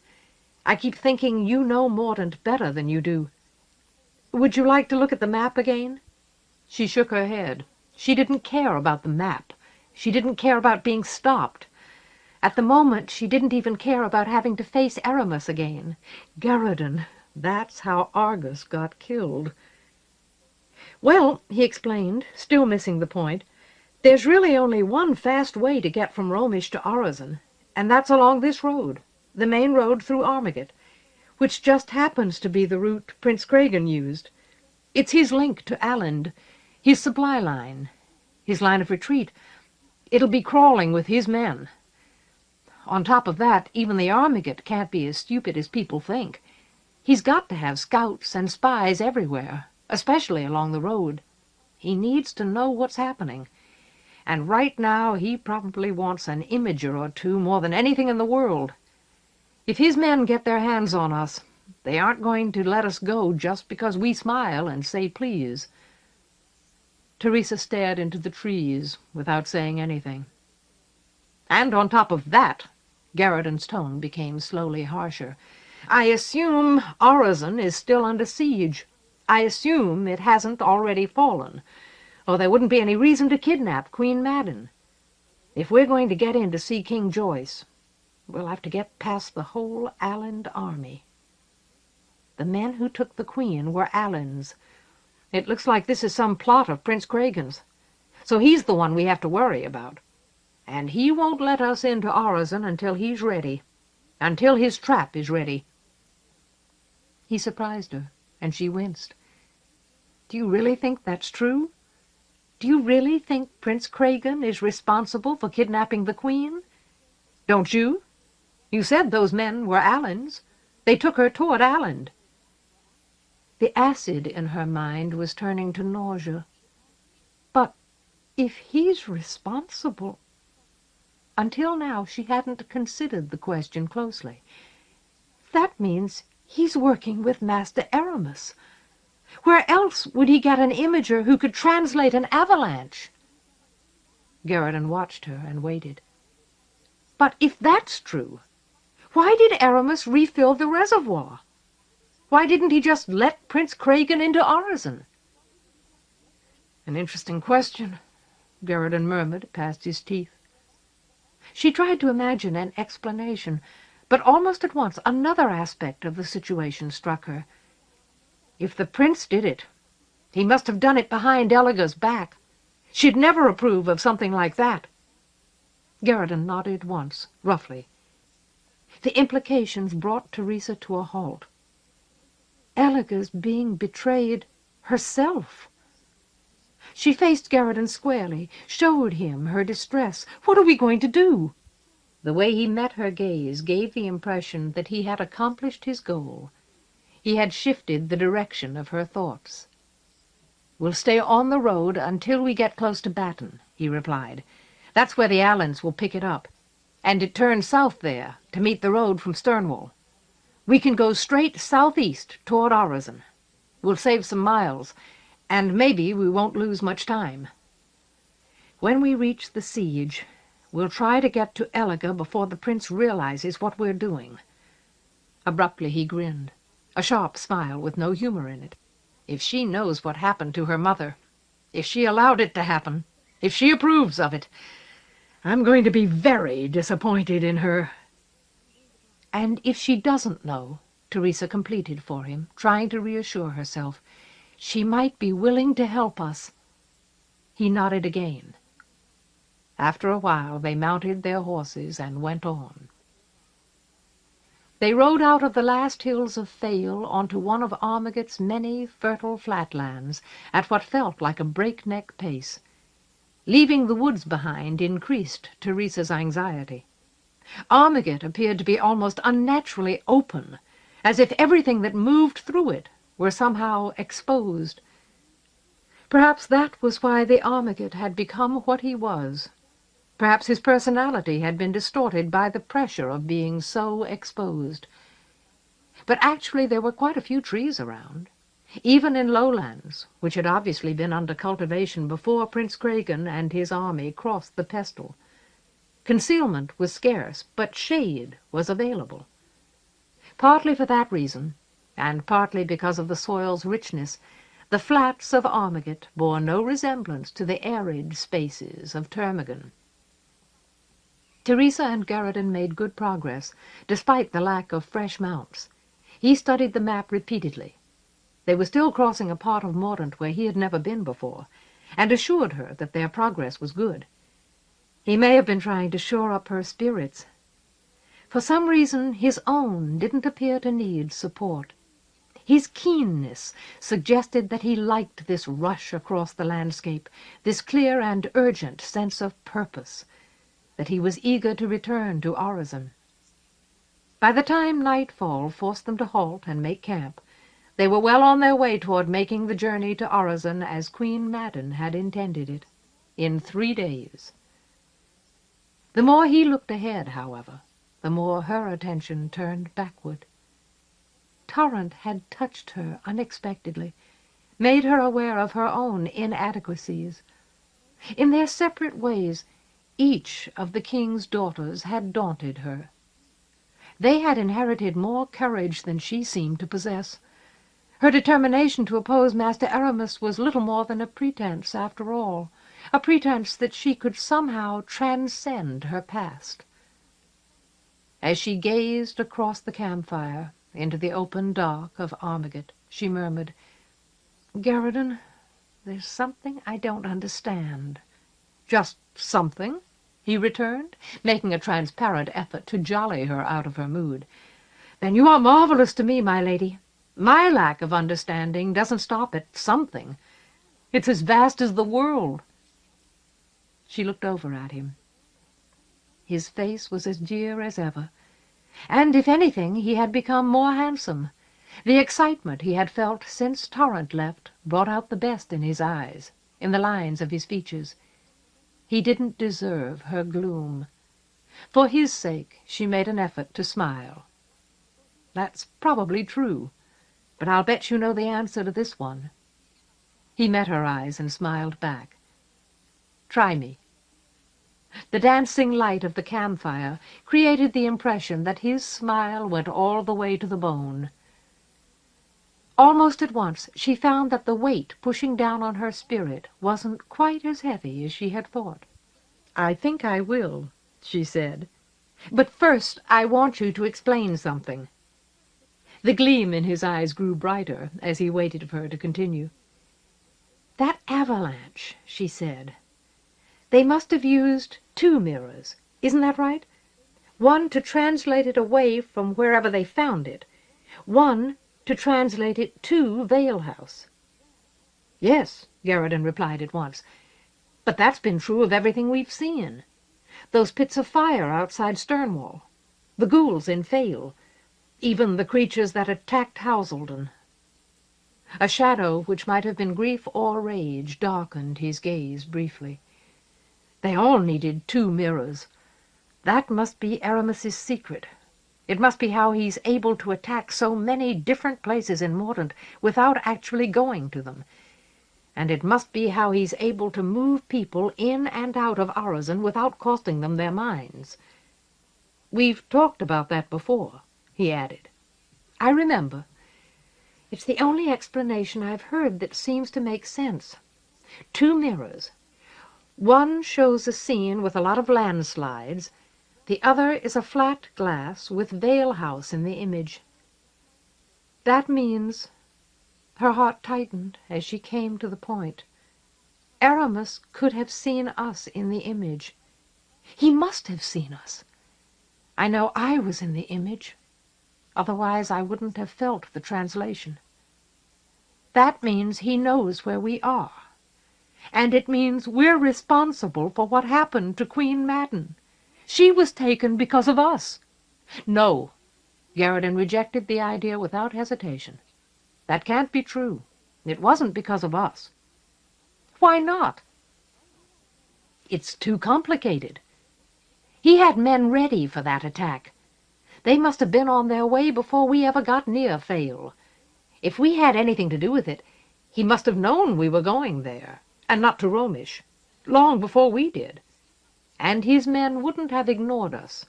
I keep thinking you know Mordaunt better than you do. Would you like to look at the map again?" She shook her head. She didn't care about the map. She didn't care about being stopped. At the moment, she didn't even care about having to face Aramis again. Garradin, that's how Argus got killed. "Well," he explained, still missing the point, "there's really only one fast way to get from Romish to Orozen, and that's along this road, the main road through Armiget, which just happens to be the route Prince Cragan used. It's his link to Aland, his supply line, his line of retreat. It'll be crawling with his men. On top of that, even the Armiget can't be as stupid as people think. He's got to have scouts and spies everywhere, especially along the road. He needs to know what's happening. And right now he probably wants an imager or two more than anything in the world. If his men get their hands on us, they aren't going to let us go just because we smile and say please." Teresa stared into the trees without saying anything. "And on top of that," Garradin's tone became slowly harsher, "I assume Orozen is still under siege. I assume it hasn't already fallen, or there wouldn't be any reason to kidnap Queen Madden. If we're going to get in to see King Joyce, we'll have to get past the whole Aland army. The men who took the Queen were Alands. It looks like this is some plot of Prince Cragan's. So he's the one we have to worry about. And he won't let us into Orozen until he's ready, until his trap is ready." He surprised her, and she winced. "Do you really think that's true? Do you really think Prince Cragan is responsible for kidnapping the Queen? Don't you? You said those men were Alan's. They took her toward Aland." The acid in her mind was turning to nausea. "But If he's responsible... Until now she hadn't considered the question closely. That means he's working with Master Aramis. Where else would he get an imager who could translate an avalanche? Garridan watched her and waited. But if that's true, why did Aramis refill the reservoir? Why didn't he just let Prince Craigen into Arisen? An interesting question, Garridan murmured past his teeth. She tried to imagine an explanation, but almost at once another aspect of the situation struck her. If the prince did it, he must have done it behind Elaga's back. She'd never approve of something like that. Garridan nodded once, roughly. The implications brought Teresa to a halt. Elaga's being betrayed herself. She faced Garridan squarely, showed him her distress. What are we going to do? The way he met her gaze gave the impression that he had accomplished his goal. He had shifted the direction of her thoughts. "We'll stay on the road until we get close to Batten," he replied. "That's where the Allens will pick it up, and it turns south there to meet the road from Sternwell. We can go straight southeast toward Arisen. We'll save some miles, and maybe we won't lose much time. When we reach the siege, we'll try to get to Elaga before the prince realizes what we're doing." Abruptly he grinned, a sharp smile with no humor in it. "If she knows what happened to her mother, if she allowed it to happen, if she approves of it, I'm going to be very disappointed in her." "And if she doesn't know," Teresa completed for him, trying to reassure herself, "she might be willing to help us." He nodded again. After a while they mounted their horses and went on. They rode out of the last hills of Fale onto one of Armiget's many fertile flatlands at what felt like a breakneck pace. Leaving the woods behind increased Teresa's anxiety. Armiget appeared to be almost unnaturally open, as if everything that moved through it were somehow exposed. Perhaps that was why the Armiget had become what he was. Perhaps his personality had been distorted by the pressure of being so exposed. But actually there were quite a few trees around, even in lowlands, which had obviously been under cultivation before Prince Craigen and his army crossed the Pestle. Concealment was scarce, but shade was available. Partly for that reason, and partly because of the soil's richness, the flats of Armiget bore no resemblance to the arid spaces of Termagant. Teresa and Garridan made good progress, despite the lack of fresh mounts. He studied the map repeatedly. They were still crossing a part of Mordaunt where he had never been before, and assured her that their progress was good. He may have been trying to shore up her spirits. For some reason his own didn't appear to need support. His keenness suggested that he liked this rush across the landscape, this clear and urgent sense of purpose, that he was eager to return to Arisen. By the time nightfall forced them to halt and make camp, they were well on their way toward making the journey to Arisen as Queen Madden had intended it, in 3 days. The more he looked ahead, however, the more her attention turned backward. Torrent had touched her unexpectedly, made her aware of her own inadequacies. In their separate ways, each of the king's daughters had daunted her. They had inherited more courage than she seemed to possess. Her determination to oppose Master Aramis was little more than a pretense, after all, a pretense that she could somehow transcend her past. As she gazed across the campfire into the open dark of Armiget, she murmured, "Garridan, there's something I don't understand." "Just something?" he returned, making a transparent effort to jolly her out of her mood. "Then you are marvelous to me, my lady. My lack of understanding doesn't stop at something. It's as vast as the world." She looked over at him. His face was as dear as ever, and if anything he had become more handsome. The excitement he had felt since Torrent left brought out the best in his eyes, in the lines of his features. He didn't deserve her gloom. For his sake, she made an effort to smile. "That's probably true, but I'll bet you know the answer to this one." He met her eyes and smiled back. "Try me." The dancing light of the campfire created the impression that his smile went all the way to the bone. Almost at once she found that the weight pushing down on her spirit wasn't quite as heavy as she had thought. "I think I will," she said. "But first I want you to explain something." The gleam in his eyes grew brighter as he waited for her to continue. "That avalanche," she said. "They must have used 2 mirrors. Isn't that right? One to translate it away from wherever they found it. One to translate it to Vale House." "Yes," Garrison replied at once. "But that's been true of everything we've seen. Those pits of fire outside Stonewall, the ghouls in Vale, even the creatures that attacked Houseldon." A shadow which might have been grief or rage darkened his gaze briefly. "They all needed 2 mirrors. That must be Aramis's secret. It must be how he's able to attack so many different places in Mordaunt without actually going to them. And it must be how he's able to move people in and out of Urizen without costing them their minds. We've talked about that before," he added. "I remember. It's the only explanation I've heard that seems to make sense. 2 mirrors. One shows a scene with a lot of landslides. The other is a flat glass with Vale House in the image. That means—" Her heart tightened as she came to the point. "Aramis could have seen us in the image. He must have seen us. I know I was in the image. Otherwise I wouldn't have felt the translation. That means he knows where we are. And it means we're responsible for what happened to Queen Madden. She was taken because of us." "No." Garrison rejected the idea without hesitation. "That can't be true. It wasn't because of us." "Why not?" "It's too complicated. He had men ready for that attack. They must have been on their way before we ever got near Vale. If we had anything to do with it, he must have known we were going there, and not to Romish, long before we did. And his men wouldn't have ignored us.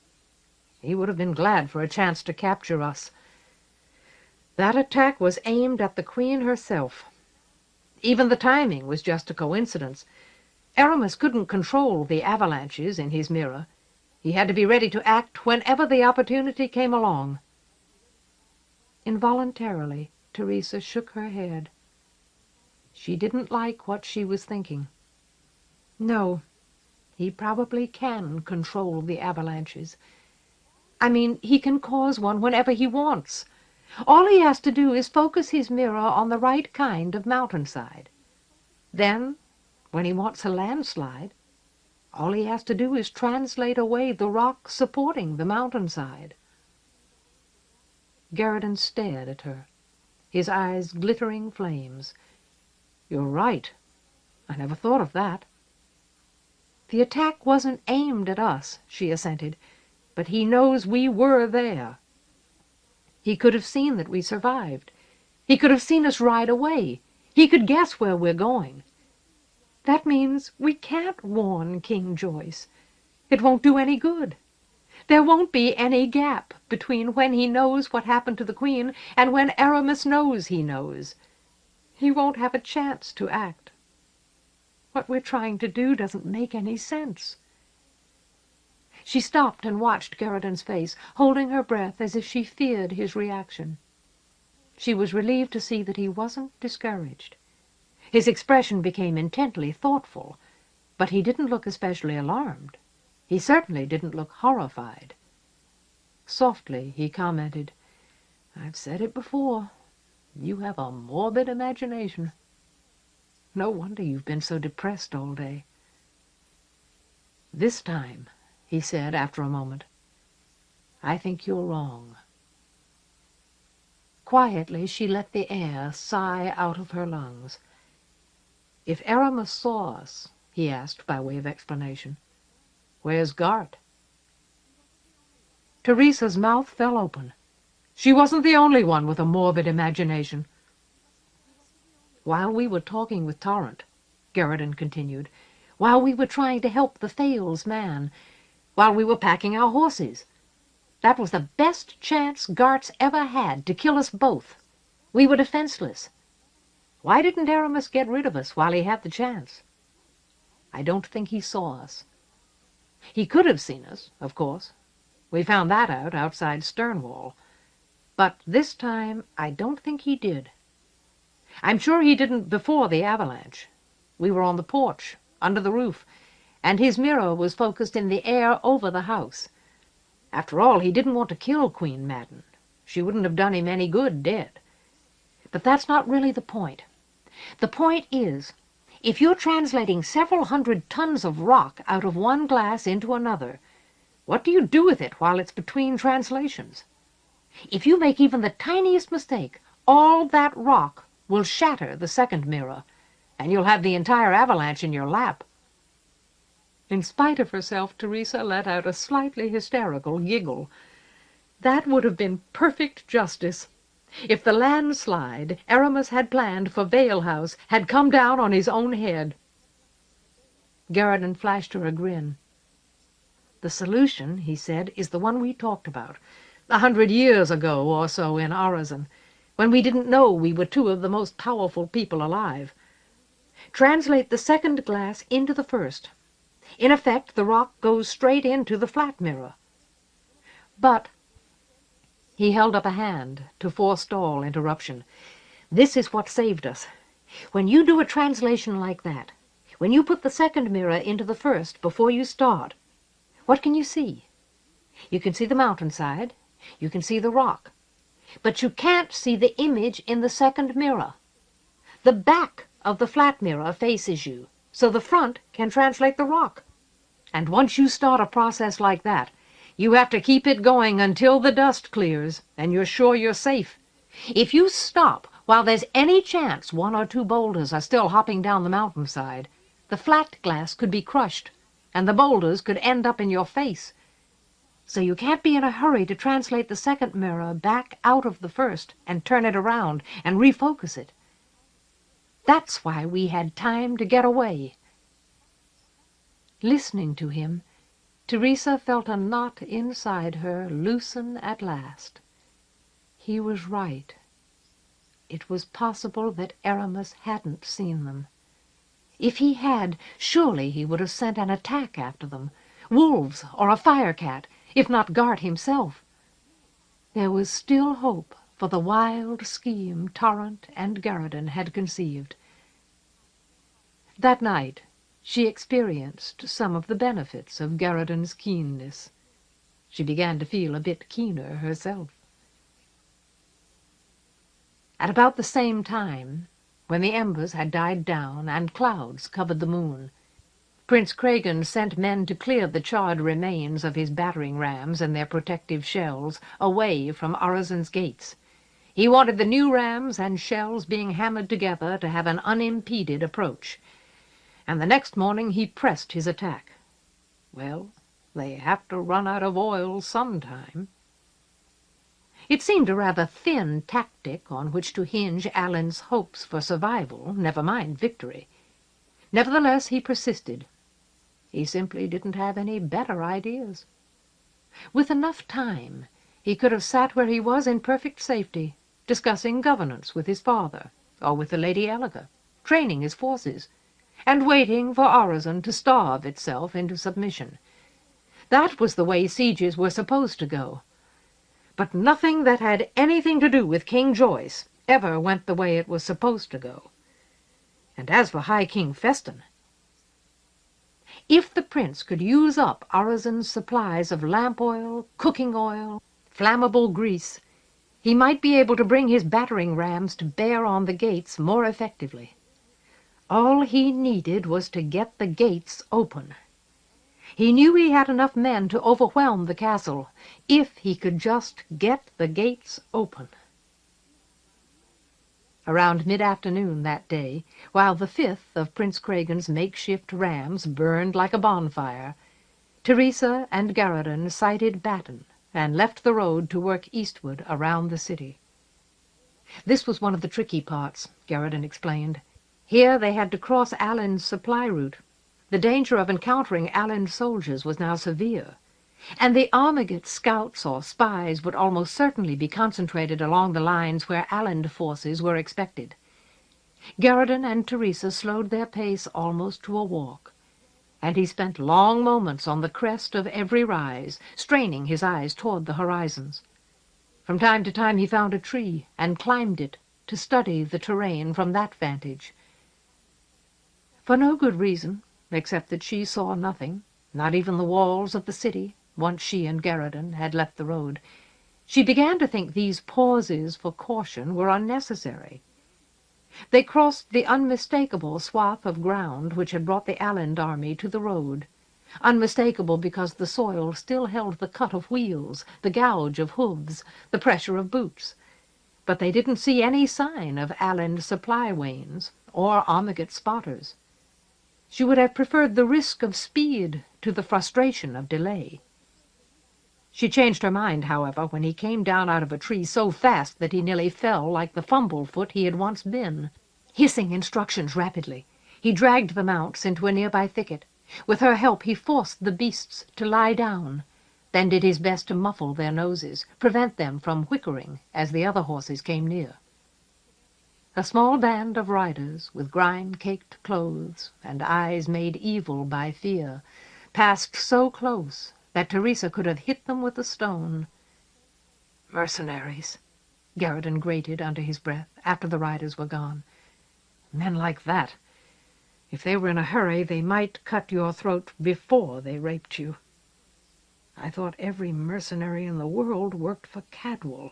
He would have been glad for a chance to capture us. That attack was aimed at the Queen herself. Even the timing was just a coincidence. Aramis couldn't control the avalanches in his mirror. He had to be ready to act whenever the opportunity came along." Involuntarily, Teresa shook her head. She didn't like what she was thinking. No, he probably can control the avalanches. I mean, he can cause one whenever he wants. All he has to do is focus his mirror on the right kind of mountainside. Then, when he wants a landslide, all he has to do is translate away the rock supporting the mountainside." Garrison stared at her, his eyes glittering flames. "You're right. I never thought of that." "The attack wasn't aimed at us," she assented, "but he knows we were there. He could have seen that we survived. He could have seen us ride away. He could guess where we're going. That means we can't warn King Joyce. It won't do any good. There won't be any gap between when he knows what happened to the Queen and when Aramis knows he knows. He won't have a chance to act. What we're trying to do doesn't make any sense." She stopped and watched Garrison's face, holding her breath as if she feared his reaction. She was relieved to see that he wasn't discouraged. His expression became intently thoughtful, but he didn't look especially alarmed. He certainly didn't look horrified. Softly he commented, "I've said it before. You have a morbid imagination. No wonder you've been so depressed all day." "This time," he said after a moment, "I think you're wrong." Quietly she let the air sigh out of her lungs. "If Aramis saw us, he asked by way of explanation. "Where's Gart?" Teresa's mouth fell open. She wasn't the only one with a morbid imagination. "While we were talking with Torrent," Garridan continued, "while we were trying to help the Fales man, while we were packing our horses. That was the best chance Gart's ever had to kill us both. We were defenseless. Why didn't Aramis get rid of us while he had the chance? I don't think he saw us. He could have seen us, of course. We found that out outside Sternwall. But this time I don't think he did. I'm sure he didn't before the avalanche. We were on the porch, under the roof, and his mirror was focused in the air over the house. After all, he didn't want to kill Queen Madden. She wouldn't have done him any good dead. But that's not really the point. The point is, if you're translating several hundred tons of rock out of one glass into another, what do you do with it while it's between translations? If you make even the tiniest mistake, all that rock will shatter the second mirror, and you'll have the entire avalanche in your lap." In spite of herself, Teresa let out a slightly hysterical giggle. That would have been perfect justice. If the landslide Aramis had planned for Vale House had come down on his own head. Garridan flashed her a grin. "The solution," he said, "is the one we talked about 100 years ago or so in Arezon, when we didn't know we were two of the most powerful people alive. Translate the second glass into the first. In effect, the rock goes straight into the flat mirror. But—" He held up a hand to forestall interruption. "This is what saved us. When you do a translation like that, when you put the second mirror into the first before you start, what can you see? You can see the mountainside, you can see the rock, but you can't see the image in the second mirror. The back of the flat mirror faces you, so the front can translate the rock. And once you start a process like that, you have to keep it going until the dust clears, and you're sure you're safe. If you stop while there's any chance one or two boulders are still hopping down the mountainside, the flat glass could be crushed, and the boulders could end up in your face. So you can't be in a hurry to translate the second mirror back out of the first and turn it around and refocus it. That's why we had time to get away." Listening to him, Teresa felt a knot inside her loosen at last. He was right. It was possible that Aramis hadn't seen them. If he had, surely he would have sent an attack after them, wolves or a fire-cat, if not Gart himself. There was still hope for the wild scheme Torrent and Garridan had conceived. That night she experienced some of the benefits of Garridan's keenness. She began to feel a bit keener herself. At about the same time, when the embers had died down and clouds covered the moon, Prince Craigan sent men to clear the charred remains of his battering rams and their protective shells away from Arezon's gates. He wanted the new rams and shells being hammered together to have an unimpeded approach. And the next morning he pressed his attack. Well, they have to run out of oil sometime. It seemed a rather thin tactic on which to hinge Alan's hopes for survival, never mind victory. Nevertheless, he persisted. He simply didn't have any better ideas. With enough time, he could have sat where he was in perfect safety, discussing governance with his father, or with the Lady Elliger, training his forces, and waiting for Arezon to starve itself into submission. That was the way sieges were supposed to go. But nothing that had anything to do with King Joyce ever went the way it was supposed to go. And as for High King Feston, if the prince could use up Arezon's supplies of lamp oil, cooking oil, flammable grease, he might be able to bring his battering rams to bear on the gates more effectively. All he needed was to get the gates open. He knew he had enough men to overwhelm the castle, if he could just get the gates open. around mid-afternoon that day, while the fifth of Prince Cragan's makeshift rams burned like a bonfire, Teresa and Garradon sighted Batten and left the road to work eastward around the city. This was one of the tricky parts, Garradon explained. Here they had to cross Allen's supply route. The danger of encountering Allen's soldiers was now severe, and the Armiget scouts or spies would almost certainly be concentrated along the lines where Allen's forces were expected. Garradon and Teresa slowed their pace almost to a walk, and he spent long moments on the crest of every rise, straining his eyes toward the horizons. From time to time he found a tree and climbed it to study the terrain from that vantage. For no good reason, except that she saw nothing, not even the walls of the city, once she and Garradon had left the road. She began to think these pauses for caution were unnecessary. They crossed the unmistakable swath of ground which had brought the Allen army to the road, unmistakable because the soil still held the cut of wheels, the gouge of hooves, the pressure of boots. But they didn't see any sign of Allen's supply wains or Armiget spotters. She would have preferred the risk of speed to the frustration of delay. She changed her mind, however, when he came down out of a tree so fast that he nearly fell like the fumblefoot he had once been. Hissing instructions rapidly, he dragged the mounts into a nearby thicket. With her help he forced the beasts to lie down, then did his best to muffle their noses, prevent them from whickering as the other horses came near. A small band of riders, with grime-caked clothes and eyes made evil by fear, passed so close that Teresa could have hit them with a stone. "Mercenaries," Garradon grated under his breath after the riders were gone. "Men like that, if they were in a hurry, they might cut your throat before they raped you. I thought every mercenary in the world worked for Cadwal."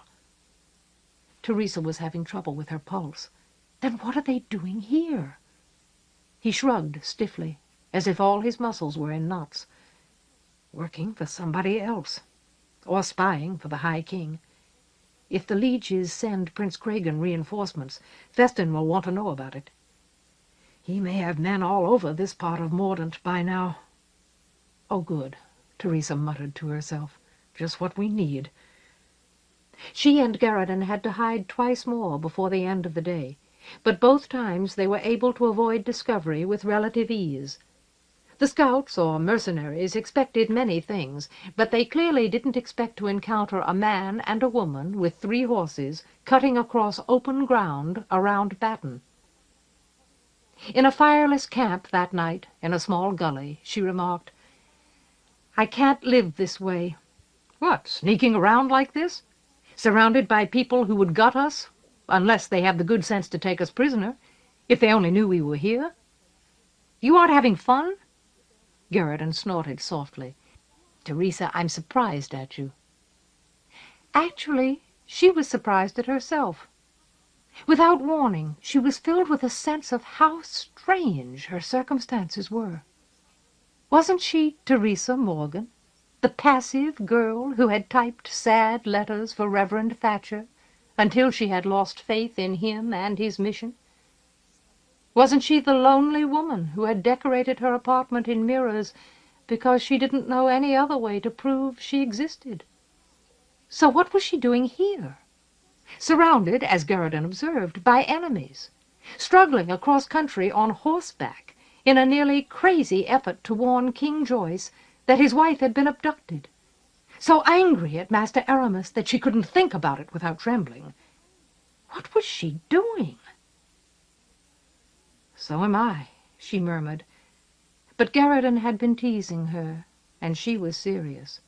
Teresa was having trouble with her pulse. Then what are they doing here? He shrugged stiffly, as if all his muscles were in knots. Working for somebody else, or spying for the High King. If the lieges send Prince Cragan reinforcements, Festin will want to know about it. He may have men all over this part of Mordaunt by now. "Oh, good," Teresa muttered to herself. "Just what we need." She and Garradon had to hide twice more before the end of the day, but both times they were able to avoid discovery with relative ease. The scouts, or mercenaries, expected many things, but they clearly didn't expect to encounter a man and a woman with 3 horses cutting across open ground around Batten. In a fireless camp that night, in a small gully, she remarked, "I can't live this way." "What, sneaking around like this? Surrounded by people who would gut us, unless they have the good sense to take us prisoner, if they only knew we were here? You aren't having fun?" Garradon snorted softly. "Teresa, I'm surprised at you." Actually, she was surprised at herself. Without warning, she was filled with a sense of how strange her circumstances were. Wasn't she Teresa Morgan, the passive girl who had typed sad letters for Reverend Thatcher until she had lost faith in him and his mission? Wasn't she the lonely woman who had decorated her apartment in mirrors because she didn't know any other way to prove she existed? So what was she doing here? Surrounded, as Garradon observed, by enemies, struggling across country on horseback in a nearly crazy effort to warn King Joyce that his wife had been abducted, so angry at Master Aramis that she couldn't think about it without trembling. What was she doing? "So am I," she murmured. But Garradon had been teasing her, and she was serious.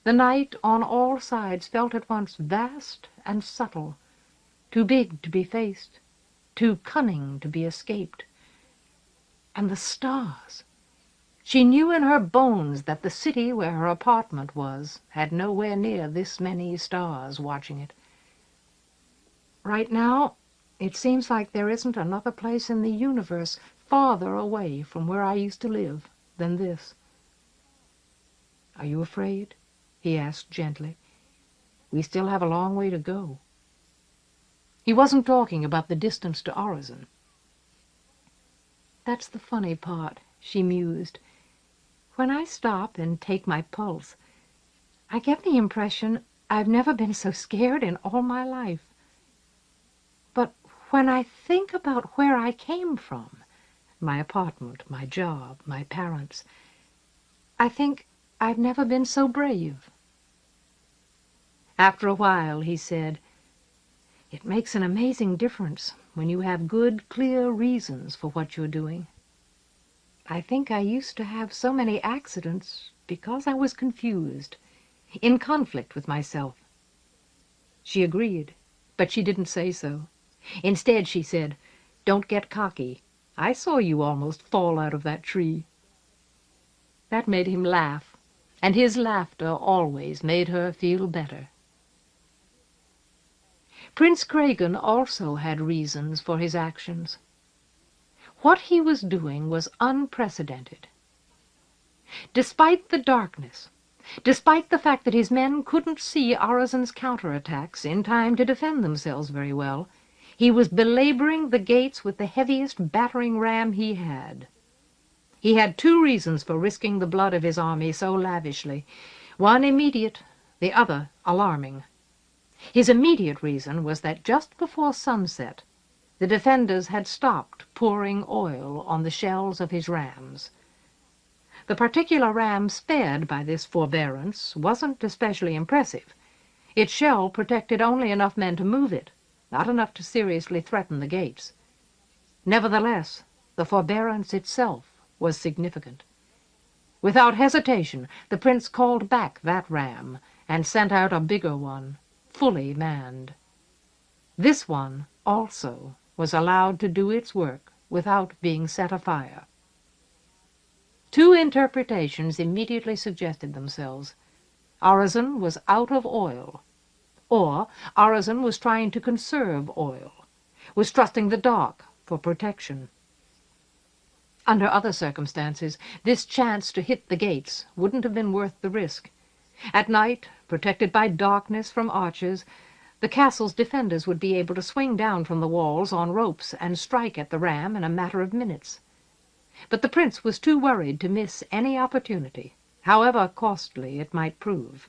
The night on all sides felt at once vast and subtle, too big to be faced, too cunning to be escaped. And the stars! She knew in her bones that the city where her apartment was had nowhere near this many stars watching it. Right now, it seems like there isn't another place in the universe farther away from where I used to live than this. "Are you afraid?" he asked gently. "We still have a long way to go." He wasn't talking about the distance to Orozen. "That's the funny part," she mused. "When I stop and take my pulse, I get the impression I've never been so scared in all my life. But when I think about where I came from, my apartment, my job, my parents, I think I've never been so brave." After a while he said, "It makes an amazing difference when you have good, clear reasons for what you're doing. I think I used to have so many accidents because I was confused, in conflict with myself." She agreed, but she didn't say so. Instead, she said, "Don't get cocky. I saw you almost fall out of that tree." That made him laugh, and his laughter always made her feel better. Prince Cregan also had reasons for his actions. What he was doing was unprecedented. Despite the darkness, despite the fact that his men couldn't see Orozen's counterattacks in time to defend themselves very well, he was belaboring the gates with the heaviest battering ram he had. He had two reasons for risking the blood of his army so lavishly, one immediate, the other alarming. His immediate reason was that just before sunset, the defenders had stopped pouring oil on the shells of his rams. The particular ram spared by this forbearance wasn't especially impressive. Its shell protected only enough men to move it, not enough to seriously threaten the gates. Nevertheless, the forbearance itself was significant. Without hesitation, the prince called back that ram and sent out a bigger one, fully manned. This one, also, was allowed to do its work without being set afire. Two interpretations immediately suggested themselves. Orozen was out of oil, or Orozen was trying to conserve oil, was trusting the dark for protection. Under other circumstances, this chance to hit the gates wouldn't have been worth the risk. At night, protected by darkness from archers, the castle's defenders would be able to swing down from the walls on ropes and strike at the ram in a matter of minutes. But the prince was too worried to miss any opportunity, however costly it might prove.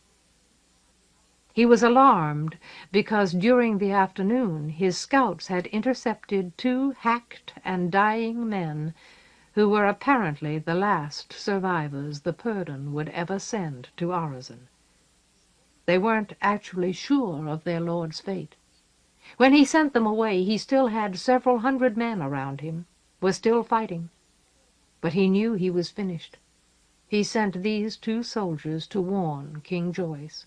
He was alarmed because during the afternoon his scouts had intercepted two hacked and dying men who were apparently the last survivors the Purdon would ever send to Orozen. They weren't actually sure of their lord's fate. When he sent them away, he still had several hundred men around him, was still fighting. But he knew he was finished. He sent these two soldiers to warn King Joyce.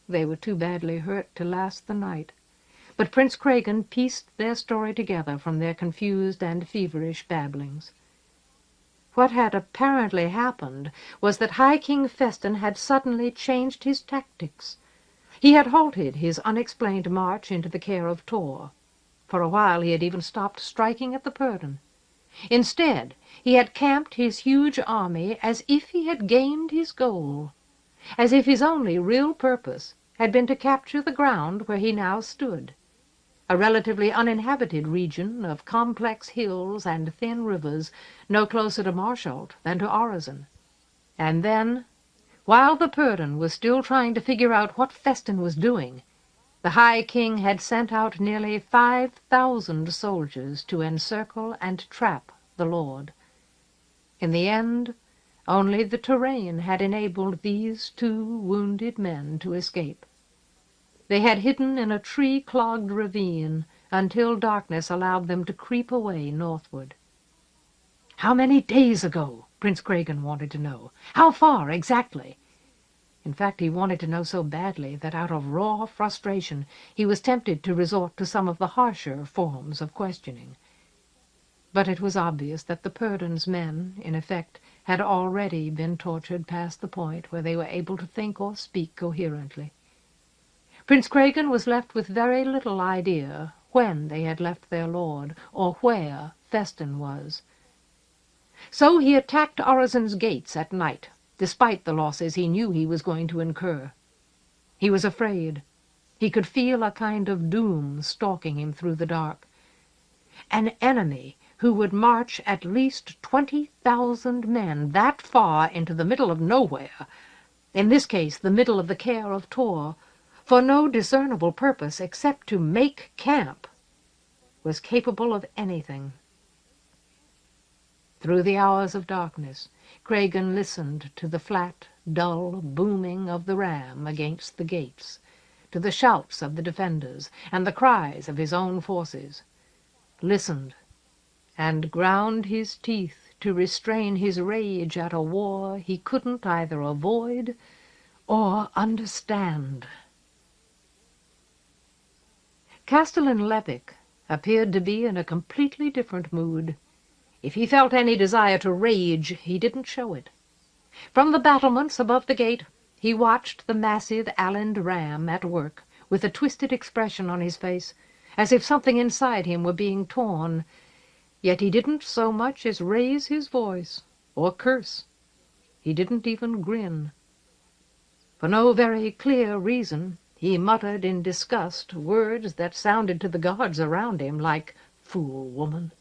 They were too badly hurt to last the night, but Prince Cregan pieced their story together from their confused and feverish babblings. What had apparently happened was that High King Feston had suddenly changed his tactics. He had halted his unexplained march into the care of Tor. For a while he had even stopped striking at the Purdon. Instead, he had camped his huge army as if he had gained his goal, as if his only real purpose had been to capture the ground where he now stood, a relatively uninhabited region of complex hills and thin rivers no closer to Marshalt than to Orozen. And then, while the Purdon was still trying to figure out what Feston was doing, the High King had sent out nearly 5,000 soldiers to encircle and trap the Lord. In the end, only the terrain had enabled these two wounded men to escape. They had hidden in a tree-clogged ravine until darkness allowed them to creep away northward. How many days ago? Prince Cregan wanted to know. How far, exactly? In fact, he wanted to know so badly that out of raw frustration he was tempted to resort to some of the harsher forms of questioning. But it was obvious that the Purdon's men, in effect, had already been tortured past the point where they were able to think or speak coherently. Prince Cregan was left with very little idea when they had left their lord, or where Feston was. So he attacked Orozen's gates at night, despite the losses he knew he was going to incur. He was afraid. He could feel a kind of doom stalking him through the dark. An enemy who would march at least 20,000 men that far into the middle of nowhere, in this case the middle of the Care of Tor, for no discernible purpose except to make camp, was capable of anything. Through the hours of darkness, Cragen listened to the flat, dull booming of the ram against the gates, to the shouts of the defenders and the cries of his own forces, listened, and ground his teeth to restrain his rage at a war he couldn't either avoid or understand. Castellan Levick appeared to be in a completely different mood. If he felt any desire to rage, he didn't show it. From the battlements above the gate, he watched the massive Alland ram at work, with a twisted expression on his face, as if something inside him were being torn. Yet he didn't so much as raise his voice or curse. He didn't even grin. For no very clear reason, he muttered in disgust words that sounded to the guards around him like "fool woman."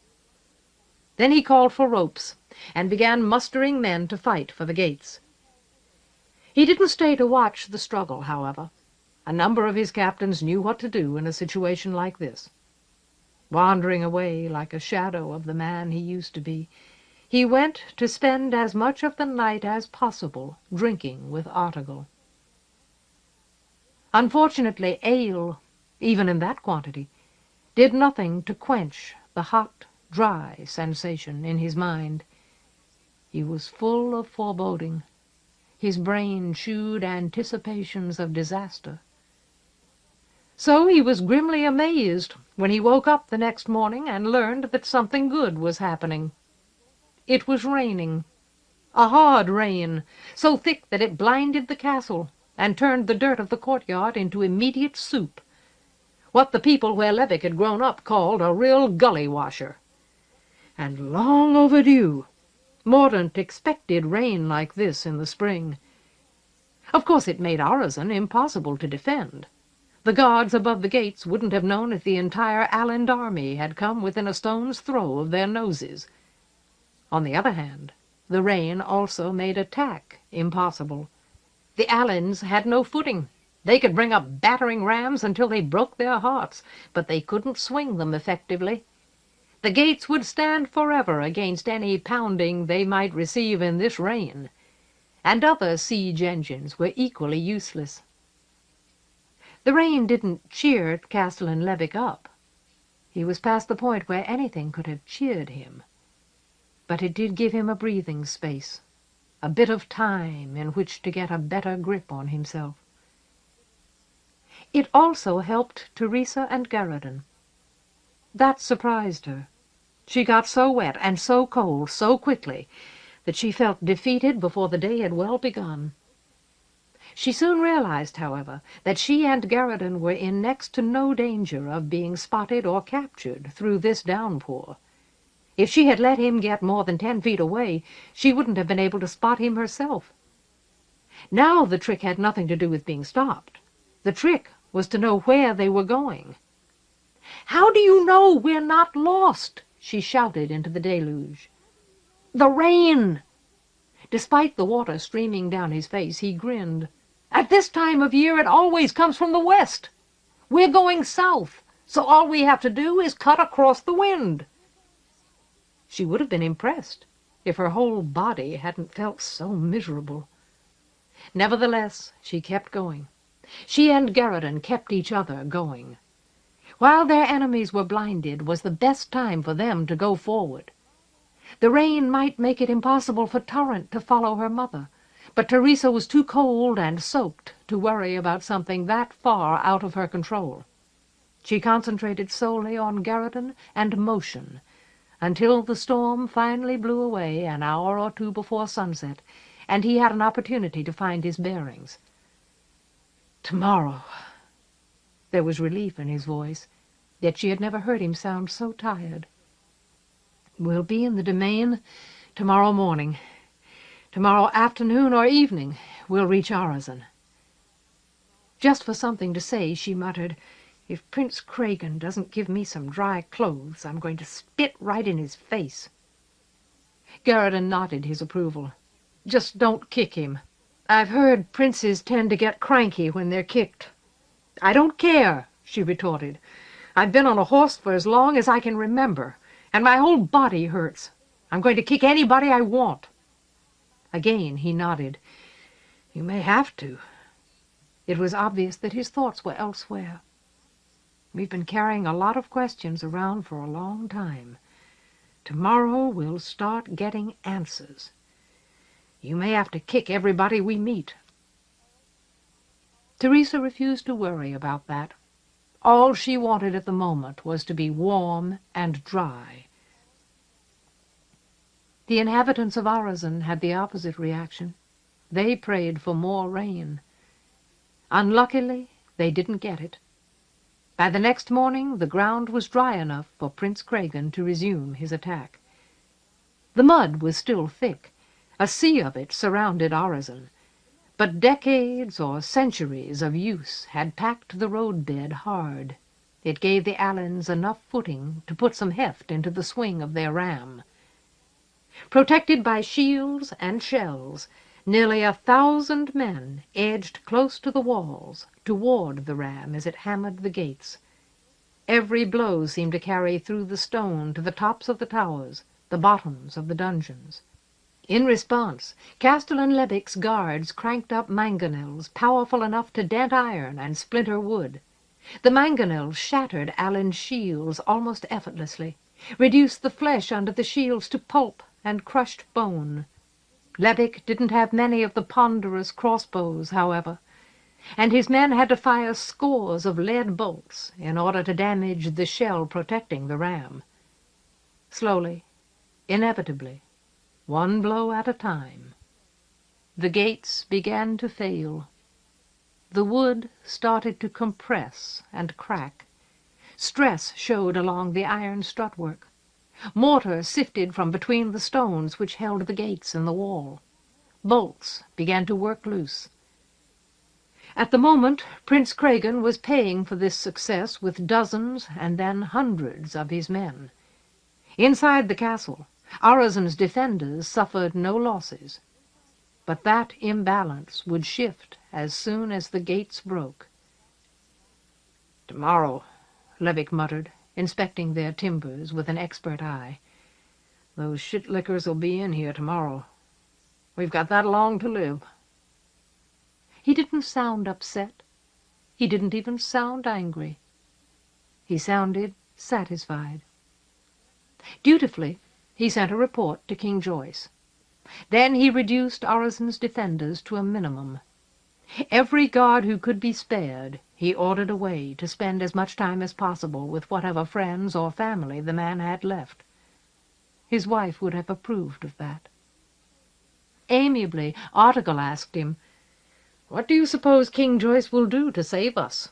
Then he called for ropes and began mustering men to fight for the gates. He didn't stay to watch the struggle, however. A number of his captains knew what to do in a situation like this. Wandering away like a shadow of the man he used to be, he went to spend as much of the night as possible drinking with Artegall. Unfortunately, ale, even in that quantity, did nothing to quench the hot, dry sensation in his mind. He was full of foreboding. His brain chewed anticipations of disaster. So he was grimly amazed when he woke up the next morning and learned that something good was happening. It was raining. A hard rain, so thick that it blinded the castle and turned the dirt of the courtyard into immediate soup. What the people where Levick had grown up called a real gully washer. And long overdue. Mordaunt expected rain like this in the spring. Of course it made Arezon impossible to defend. The guards above the gates wouldn't have known if the entire Alland army had come within a stone's throw of their noses. On the other hand, the rain also made attack impossible. The Alans had no footing. They could bring up battering rams until they broke their hearts, but they couldn't swing them effectively. The gates would stand forever against any pounding they might receive in this rain, and other siege engines were equally useless. The rain didn't cheer Castellan Levick up. He was past the point where anything could have cheered him. But it did give him a breathing space, a bit of time in which to get a better grip on himself. It also helped Teresa and Garradon. That surprised her. She got so wet and so cold so quickly that she felt defeated before the day had well begun. She soon realized, however, that she and Garradon were in next to no danger of being spotted or captured through this downpour. If she had let him get more than 10 feet away, she wouldn't have been able to spot him herself. Now the trick had nothing to do with being stopped. The trick was to know where they were going. "How do you know we're not lost?" she shouted into the deluge. "The rain!" Despite the water streaming down his face, he grinned. "At this time of year it always comes from the west. We're going south, so all we have to do is cut across the wind." She would have been impressed if her whole body hadn't felt so miserable. Nevertheless, she kept going. She and Garradon kept each other going. While their enemies were blinded was the best time for them to go forward. The rain might make it impossible for Torrent to follow her mother, but Teresa was too cold and soaked to worry about something that far out of her control. She concentrated solely on Garradon and motion, until the storm finally blew away an hour or two before sunset, and he had an opportunity to find his bearings. "Tomorrow." There was relief in his voice, yet she had never heard him sound so tired. "We'll be in the Domain tomorrow morning. Tomorrow afternoon or evening we'll reach Arezon." Just for something to say, she muttered, "If Prince Craigen doesn't give me some dry clothes, I'm going to spit right in his face." Garridan nodded his approval. "Just don't kick him. I've heard princes tend to get cranky when they're kicked." "I don't care," she retorted. "I've been on a horse for as long as I can remember, and my whole body hurts. I'm going to kick anybody I want." Again he nodded. "You may have to." It was obvious that his thoughts were elsewhere. "We've been carrying a lot of questions around for a long time. Tomorrow we'll start getting answers. You may have to kick everybody we meet." Teresa refused to worry about that. All she wanted at the moment was to be warm and dry. The inhabitants of Urizen had the opposite reaction. They prayed for more rain. Unluckily, they didn't get it. By the next morning, the ground was dry enough for Prince Craigen to resume his attack. The mud was still thick. A sea of it surrounded Urizen. But decades or centuries of use had packed the roadbed hard. It gave the Allans enough footing to put some heft into the swing of their ram. Protected by shields and shells, nearly 1,000 men edged close to the walls to ward the ram as it hammered the gates. Every blow seemed to carry through the stone to the tops of the towers, the bottoms of the dungeons. In response, Castellan Lebic's guards cranked up mangonels powerful enough to dent iron and splinter wood. The mangonels shattered Allan's shields almost effortlessly, reduced the flesh under the shields to pulp and crushed bone. Lebic didn't have many of the ponderous crossbows, however, and his men had to fire scores of lead bolts in order to damage the shell protecting the ram. Slowly, inevitably, one blow at a time, the gates began to fail. The wood started to compress and crack. Stress showed along the iron strutwork. Mortar sifted from between the stones which held the gates and the wall. Bolts began to work loose. At the moment, Prince Craigen was paying for this success with dozens and then hundreds of his men. Inside the castle, Urizen's defenders suffered no losses. But that imbalance would shift as soon as the gates broke. "Tomorrow," Levick muttered, inspecting their timbers with an expert eye. "Those shit-lickers will be in here tomorrow. We've got that long to live." He didn't sound upset. He didn't even sound angry. He sounded satisfied. Dutifully, he sent a report to King Joyce. Then he reduced Urizen's defenders to a minimum. Every guard who could be spared he ordered away to spend as much time as possible with whatever friends or family the man had left. His wife would have approved of that. Amiably, Article asked him, "What do you suppose King Joyce will do to save us?"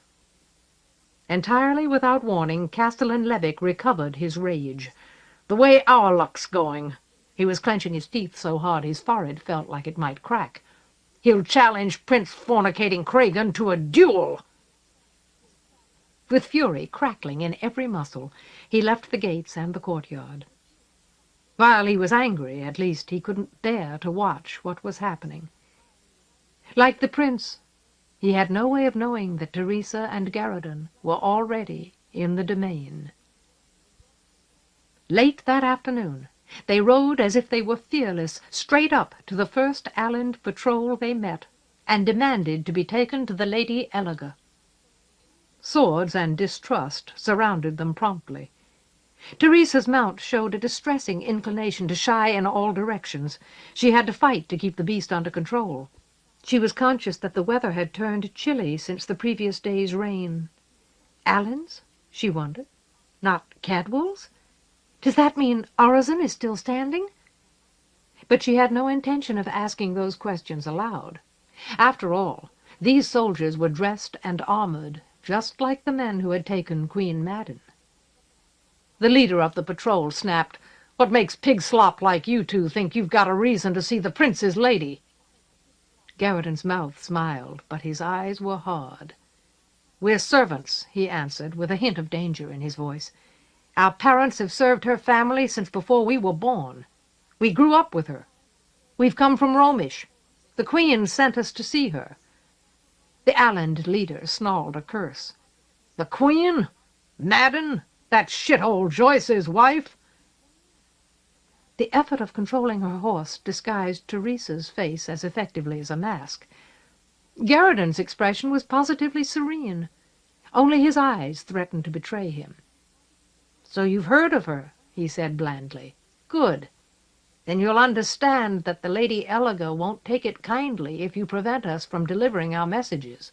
Entirely without warning, Castellan Levick recovered his rage. "The way our luck's going." He was clenching his teeth so hard his forehead felt like it might crack. "He'll challenge Prince Fornicating Craigen to a duel." With fury crackling in every muscle, he left the gates and the courtyard. While he was angry, at least he couldn't bear to watch what was happening. Like the prince, he had no way of knowing that Teresa and Garridan were already in the domain. Late that afternoon, they rode as if they were fearless straight up to the first Allan patrol they met, and demanded to be taken to the Lady Elliger. Swords and distrust surrounded them promptly. Teresa's mount showed a distressing inclination to shy in all directions. She had to fight to keep the beast under control. She was conscious that the weather had turned chilly since the previous day's rain. Allans? She wondered. Not Cadwell's? Does that mean Urizen is still standing? But she had no intention of asking those questions aloud. After all, these soldiers were dressed and armored, just like the men who had taken Queen Madden. The leader of the patrol snapped, "What makes pig slop like you two think you've got a reason to see the prince's lady?" Garriton's mouth smiled, but his eyes were hard. "We're servants," he answered, with a hint of danger in his voice. "Our parents have served her family since before we were born. We grew up with her. We've come from Romish. The Queen sent us to see her." The Alland leader snarled a curse. "The Queen? Madden? That shithole Joyce's wife?" The effort of controlling her horse disguised Teresa's face as effectively as a mask. Garriton's expression was positively serene. Only his eyes threatened to betray him. "So you've heard of her," he said blandly. "Good. Then you'll understand that the Lady Elliger won't take it kindly if you prevent us from delivering our messages."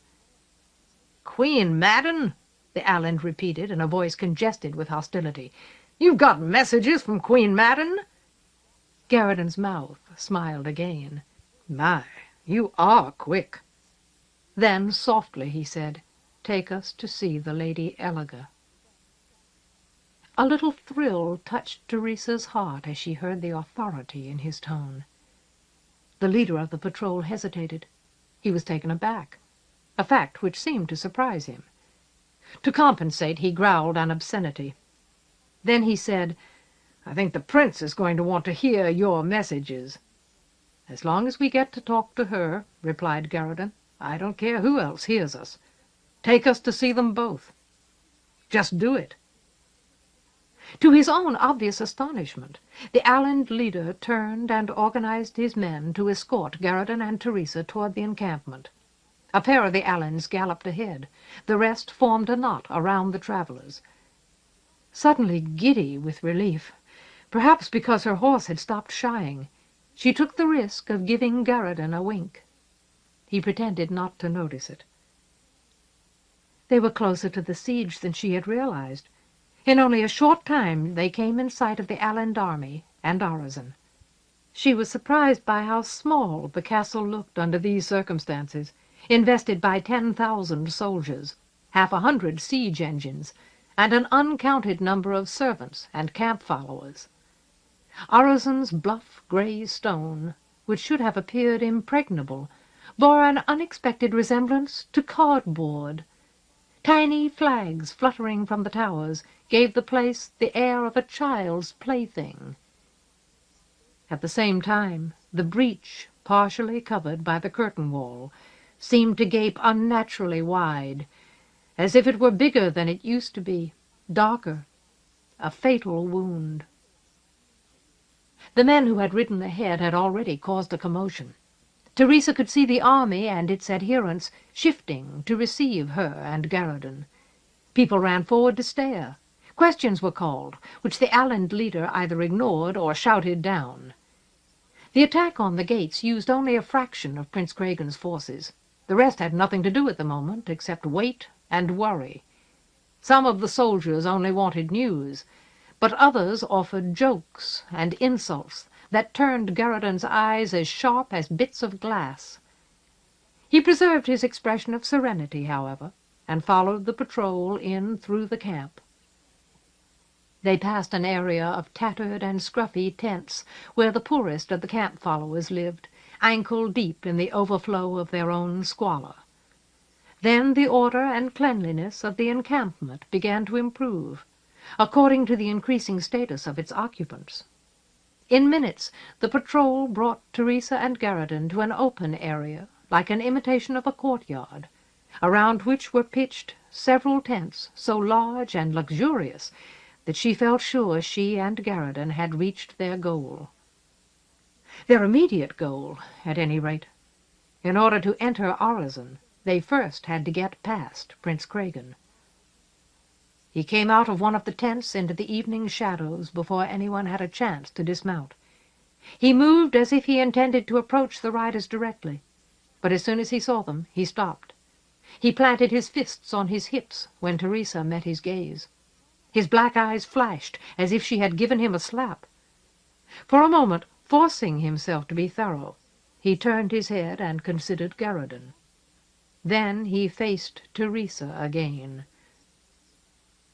"Queen Madden?" the Alland repeated in a voice congested with hostility. "You've got messages from Queen Madden?" Garriton's mouth smiled again. "My, you are quick." Then, softly, he said, "Take us to see the Lady Elliger." A little thrill touched Teresa's heart as she heard the authority in his tone. The leader of the patrol hesitated. He was taken aback, a fact which seemed to surprise him. To compensate, he growled an obscenity. Then he said, "I think the Prince is going to want to hear your messages." "As long as we get to talk to her," replied Garriton, "I don't care who else hears us. Take us to see them both. Just do it." To his own obvious astonishment, the Alland leader turned and organized his men to escort Garriton and Teresa toward the encampment. A pair of the Allands galloped ahead. The rest formed a knot around the travelers. Suddenly giddy with relief, perhaps because her horse had stopped shying, she took the risk of giving Garriton a wink. He pretended not to notice it. They were closer to the siege than she had realized. In only a short time they came in sight of the Alland army and Orizon. She was surprised by how small the castle looked under these circumstances, invested by 10,000 soldiers, 100 siege engines, and an uncounted number of servants and camp followers. Orizon's bluff gray stone, which should have appeared impregnable, bore an unexpected resemblance to cardboard. Tiny flags fluttering from the towers gave the place the air of a child's plaything. At the same time, the breach, partially covered by the curtain wall, seemed to gape unnaturally wide, as if it were bigger than it used to be, darker, a fatal wound. The men who had ridden ahead had already caused a commotion. Teresa could see the army and its adherents shifting to receive her and Garriton. People ran forward to stare. Questions were called, which the Alland leader either ignored or shouted down. The attack on the gates used only a fraction of Prince Cragan's forces. The rest had nothing to do at the moment except wait and worry. Some of the soldiers only wanted news, but others offered jokes and insults that turned Garriton's eyes as sharp as bits of glass. He preserved his expression of serenity, however, and followed the patrol in through the camp. They passed an area of tattered and scruffy tents where the poorest of the camp followers lived, ankle-deep in the overflow of their own squalor. Then the order and cleanliness of the encampment began to improve, according to the increasing status of its occupants. In minutes the patrol brought Teresa and Garriton to an open area, like an imitation of a courtyard, around which were pitched several tents so large and luxurious that she felt sure she and Garriton had reached their goal. Their immediate goal, at any rate. In order to enter Orizon, they first had to get past Prince Cragan. He came out of one of the tents into the evening shadows before anyone had a chance to dismount. He moved as if he intended to approach the riders directly, but as soon as he saw them, he stopped. He planted his fists on his hips when Teresa met his gaze. His black eyes flashed as if she had given him a slap. For a moment, forcing himself to be thorough, he turned his head and considered Garriton. Then he faced Teresa again.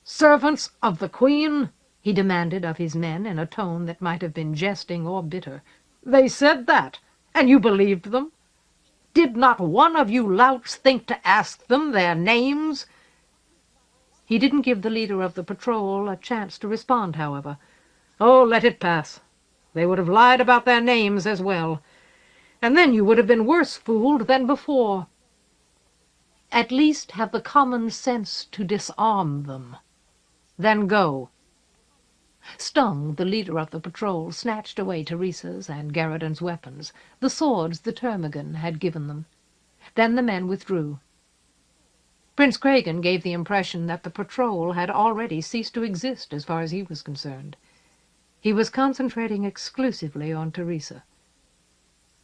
"Servants of the Queen?" he demanded of his men in a tone that might have been jesting or bitter. "They said that, and you believed them?" Did not one of you louts think to ask them their names?" He didn't give the leader of the patrol a chance to respond, however. "Oh, let it pass. They would have lied about their names as well. And then you would have been worse fooled than before." "At least have the common sense to disarm them. Then go." Stung, the leader of the patrol snatched away Teresa's and Garridan's weapons, the swords the termagant had given them. Then the men withdrew. Prince Cregan gave the impression that the patrol had already ceased to exist as far as he was concerned. He was concentrating exclusively on Teresa.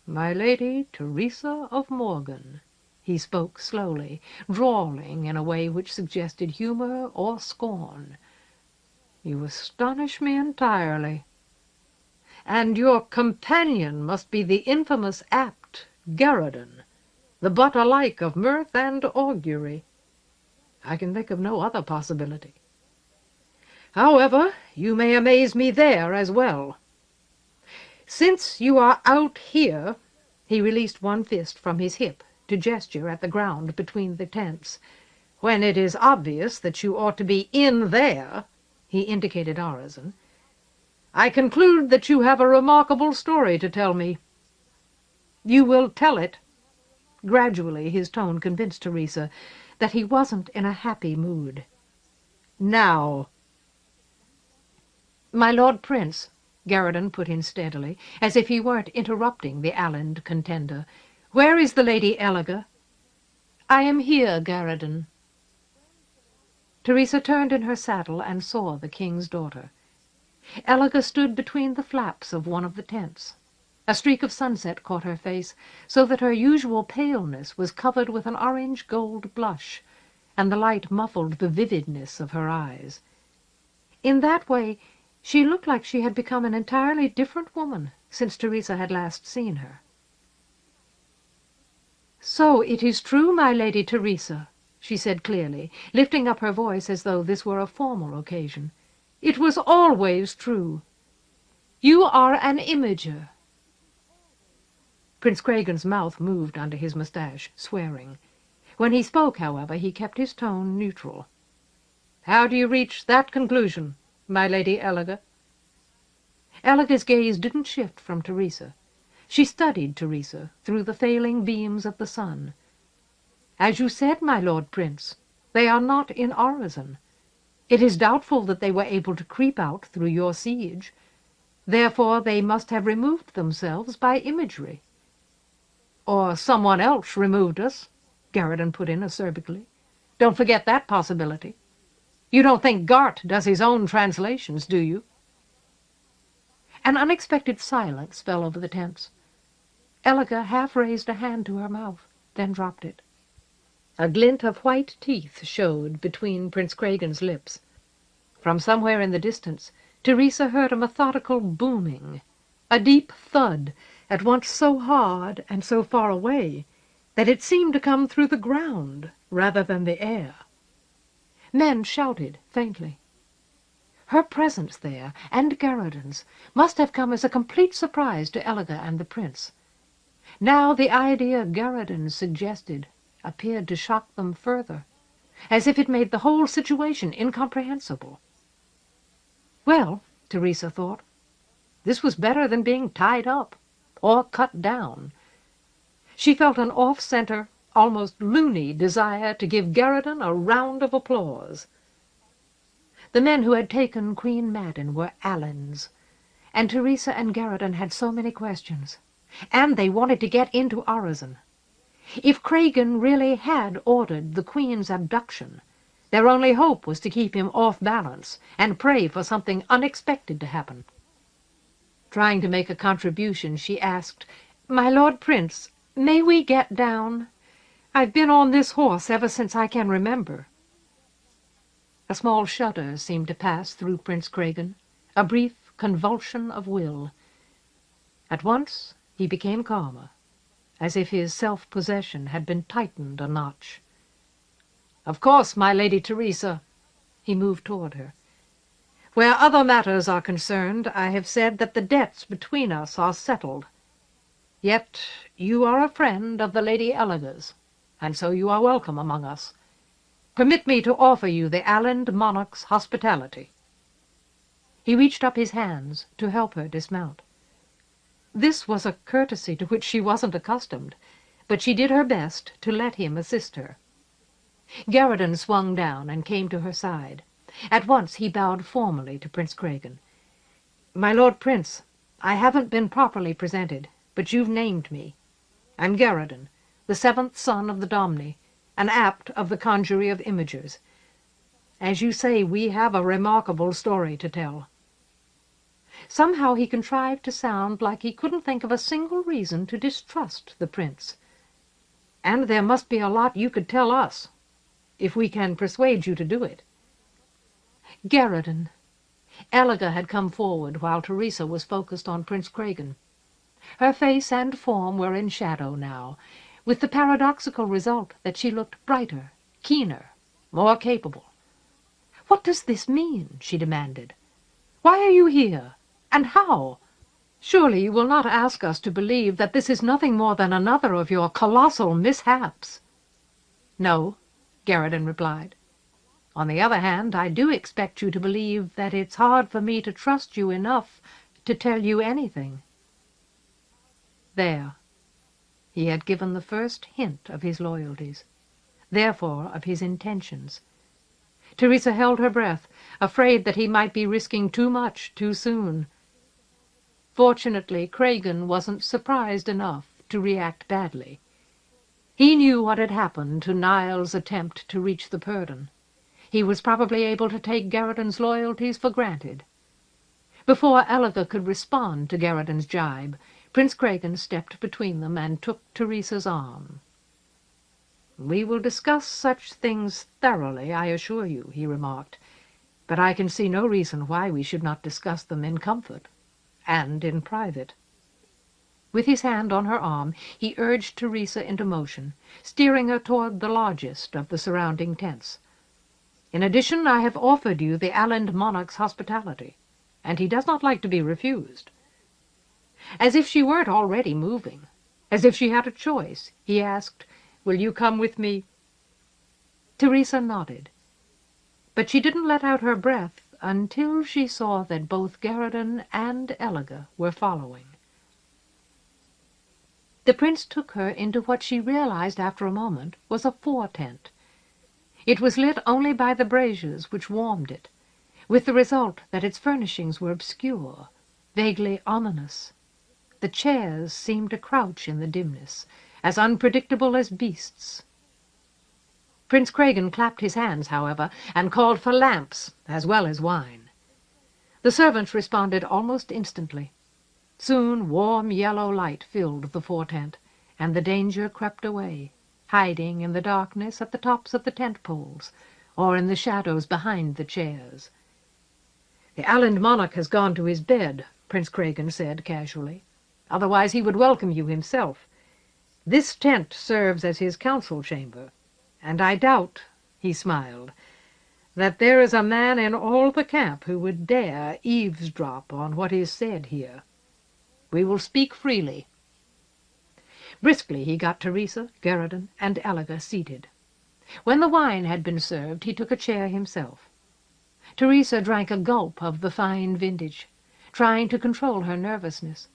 "My Lady Teresa of Morgan," he spoke slowly, drawling in a way which suggested humor or scorn. "You astonish me entirely. And your companion must be the infamous Abt Garridan, the butt alike of mirth and augury. I can think of no other possibility. However, you may amaze me there as well. Since you are out here—" He released one fist from his hip to gesture at the ground between the tents. "When it is obvious that you ought to be in there," he indicated Urizen, "I conclude that you have a remarkable story to tell me. You will tell it." Gradually his tone convinced Teresa that he wasn't in a happy mood. "Now." "My Lord Prince," Garridan put in steadily, as if he weren't interrupting the allied contender, "where is the Lady Elliga?" "I am here, Garridan." Teresa turned in her saddle and saw the king's daughter. Elliga stood between the flaps of one of the tents. A streak of sunset caught her face, so that her usual paleness was covered with an orange-gold blush, and the light muffled the vividness of her eyes. In that way she looked like she had become an entirely different woman since Teresa had last seen her. "So it is true, my Lady Teresa," she said clearly, lifting up her voice as though this were a formal occasion. "It was always true. You are an imager." Prince Cregan's mouth moved under his moustache, swearing. When he spoke, however, he kept his tone neutral. "How do you reach that conclusion, my Lady Elliga?" Elliga's gaze didn't shift from Teresa. She studied Teresa through the failing beams of the sun. "As you said, my Lord Prince, they are not in Urizen. It is doubtful that they were able to creep out through your siege. Therefore they must have removed themselves by imagery." "Or someone else removed us," Garridan put in acerbically. "Don't forget that possibility. You don't think Gart does his own translations, do you?" An unexpected silence fell over the tents. Elliga half raised a hand to her mouth, then dropped it. A glint of white teeth showed between Prince Cregan's lips. From somewhere in the distance, Teresa heard a methodical booming, a deep thud, at once so hard and so far away that it seemed to come through the ground rather than the air. Men shouted faintly. Her presence there, and Garridan's, must have come as a complete surprise to Elliga and the prince. Now the idea Garridan suggested appeared to shock them further, as if it made the whole situation incomprehensible. Well, Teresa thought, this was better than being tied up or cut down. She felt an off-center, almost loony desire to give Garridan a round of applause. The men who had taken Queen Madden were Allans, and Teresa and Garridan had so many questions, and they wanted to get into Urizen. If Cregan really had ordered the Queen's abduction, their only hope was to keep him off balance and pray for something unexpected to happen. Trying to make a contribution, she asked, "My Lord Prince, may we get down? I've been on this horse ever since I can remember." A small shudder seemed to pass through Prince Cregan, a brief convulsion of will. At once he became calmer, as if his self-possession had been tightened a notch. "Of course, my Lady Teresa." He moved toward her. "Where other matters are concerned, I have said that the debts between us are settled." Yet you are a friend of the Lady Elaga's, and so you are welcome among us. Permit me to offer you the Alland monarch's hospitality." He reached up his hands to help her dismount. This was a courtesy to which she wasn't accustomed, but she did her best to let him assist her. Garridan swung down and came to her side. At once he bowed formally to Prince Craigan. "My Lord Prince, I haven't been properly presented, but you've named me. I'm Garridan, the seventh son of the Domni, an apt of the Conjury of Imagers. As you say, we have a remarkable story to tell." Somehow he contrived to sound like he couldn't think of a single reason to distrust the prince. "And there must be a lot you could tell us, if we can persuade you to do it." "Garridan." Elaga had come forward while Teresa was focused on Prince Craigan. Her face and form were in shadow now, with the paradoxical result that she looked brighter, keener, more capable. "What does this mean?" she demanded. "Why are you here? And how? Surely you will not ask us to believe that this is nothing more than another of your colossal mishaps." "No," Garridan replied. "On the other hand, I do expect you to believe that it's hard for me to trust you enough to tell you anything." There. He had given the first hint of his loyalties, therefore of his intentions. Teresa held her breath, afraid that he might be risking too much too soon. Fortunately, Craigan wasn't surprised enough to react badly. He knew what had happened to Niall's attempt to reach the Purdon. He was probably able to take Garridan's loyalties for granted. Before Elaga could respond to Garridan's jibe, Prince Craigan stepped between them and took Teresa's arm. "We will discuss such things thoroughly, I assure you," he remarked, "but I can see no reason why we should not discuss them in comfort and in private." With his hand on her arm, he urged Teresa into motion, steering her toward the largest of the surrounding tents. "In addition, I have offered you the Alland monarch's hospitality, and he does not like to be refused." As if she weren't already moving, as if she had a choice, he asked, "Will you come with me?" Teresa nodded, but she didn't let out her breath until she saw that both Garridan and Elaga were following. The prince took her into what she realized after a moment was a fore-tent. It was lit only by the braziers which warmed it, with the result that its furnishings were obscure, vaguely ominous. The chairs seemed to crouch in the dimness, as unpredictable as beasts. Prince Craigan clapped his hands, however, and called for lamps as well as wine. The servants responded almost instantly. Soon warm yellow light filled the fore-tent, and the danger crept away, hiding in the darkness at the tops of the tent poles, or in the shadows behind the chairs. "The Alland monarch has gone to his bed," Prince Craigan said casually. "Otherwise he would welcome you himself. This tent serves as his council chamber, and I doubt," he smiled, "that there is a man in all the camp who would dare eavesdrop on what is said here. We will speak freely." Briskly he got Teresa, Garridan, and Elaga seated. When the wine had been served, he took a chair himself. Teresa drank a gulp of the fine vintage, trying to control her nervousness.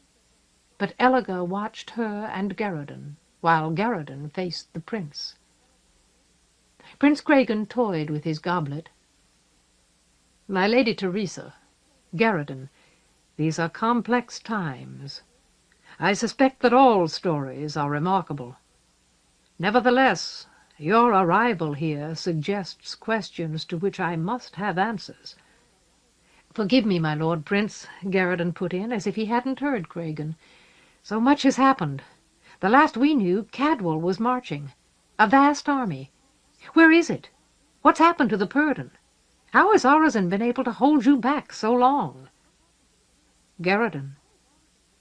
But Elaga watched her and Garridan, while Garridan faced the prince. Prince Craigan toyed with his goblet. "My Lady Teresa, Garridan, these are complex times. I suspect that all stories are remarkable. Nevertheless, your arrival here suggests questions to which I must have answers." "Forgive me, my Lord Prince," Garridan put in, as if he hadn't heard Craigan. "So much has happened. The last we knew, Cadwal was marching. A vast army. Where is it? What's happened to the Purdon? How has Orazan been able to hold you back so long?" "Garridan,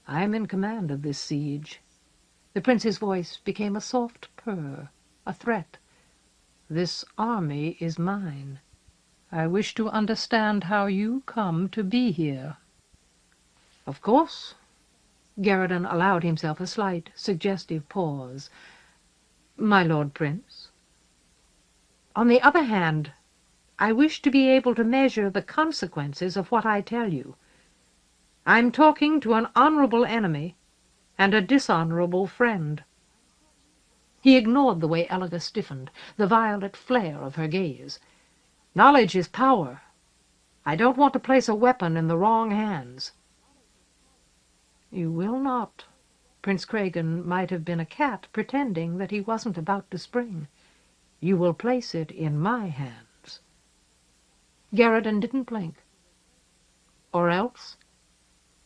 I am in command of this siege." The prince's voice became a soft purr, a threat. "This army is mine. I wish to understand how you come to be here." "Of course. Garridan allowed himself a slight, suggestive pause. "My Lord Prince? On the other hand, I wish to be able to measure the consequences of what I tell you. I'm talking to an honorable enemy and a dishonorable friend." He ignored the way Elga stiffened, the violet flare of her gaze. "Knowledge is power. I don't want to place a weapon in the wrong hands." "You will not." Prince Cregan might have been a cat pretending that he wasn't about to spring. "You will place it in my hands." Garridan didn't blink. "Or else?"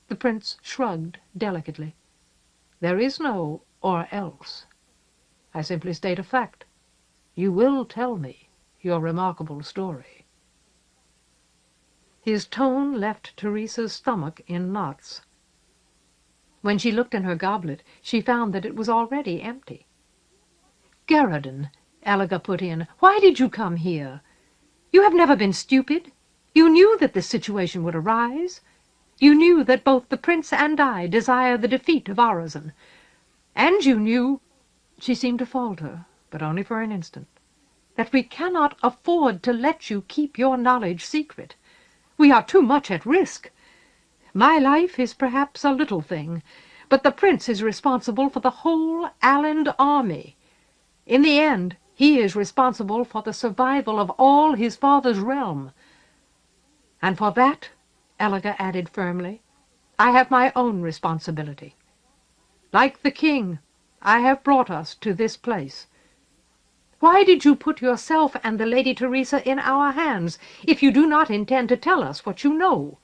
The prince shrugged delicately. "There is no or else. I simply state a fact. You will tell me your remarkable story." His tone left Teresa's stomach in knots. When she looked in her goblet, she found that it was already empty. "Garridan," Elga put in, "why did you come here? You have never been stupid. You knew that this situation would arise. You knew that both the prince and I desire the defeat of Orozen. And you knew—" She seemed to falter, but only for an instant. "That we cannot afford to let you keep your knowledge secret. We are too much at risk. My life is perhaps a little thing, but the prince is responsible for the whole Alland army. In the end, he is responsible for the survival of all his father's realm. And for that," Elga added firmly, "I have my own responsibility. Like the king, I have brought us to this place. Why did you put yourself and the Lady Teresa in our hands, if you do not intend to tell us what you know?"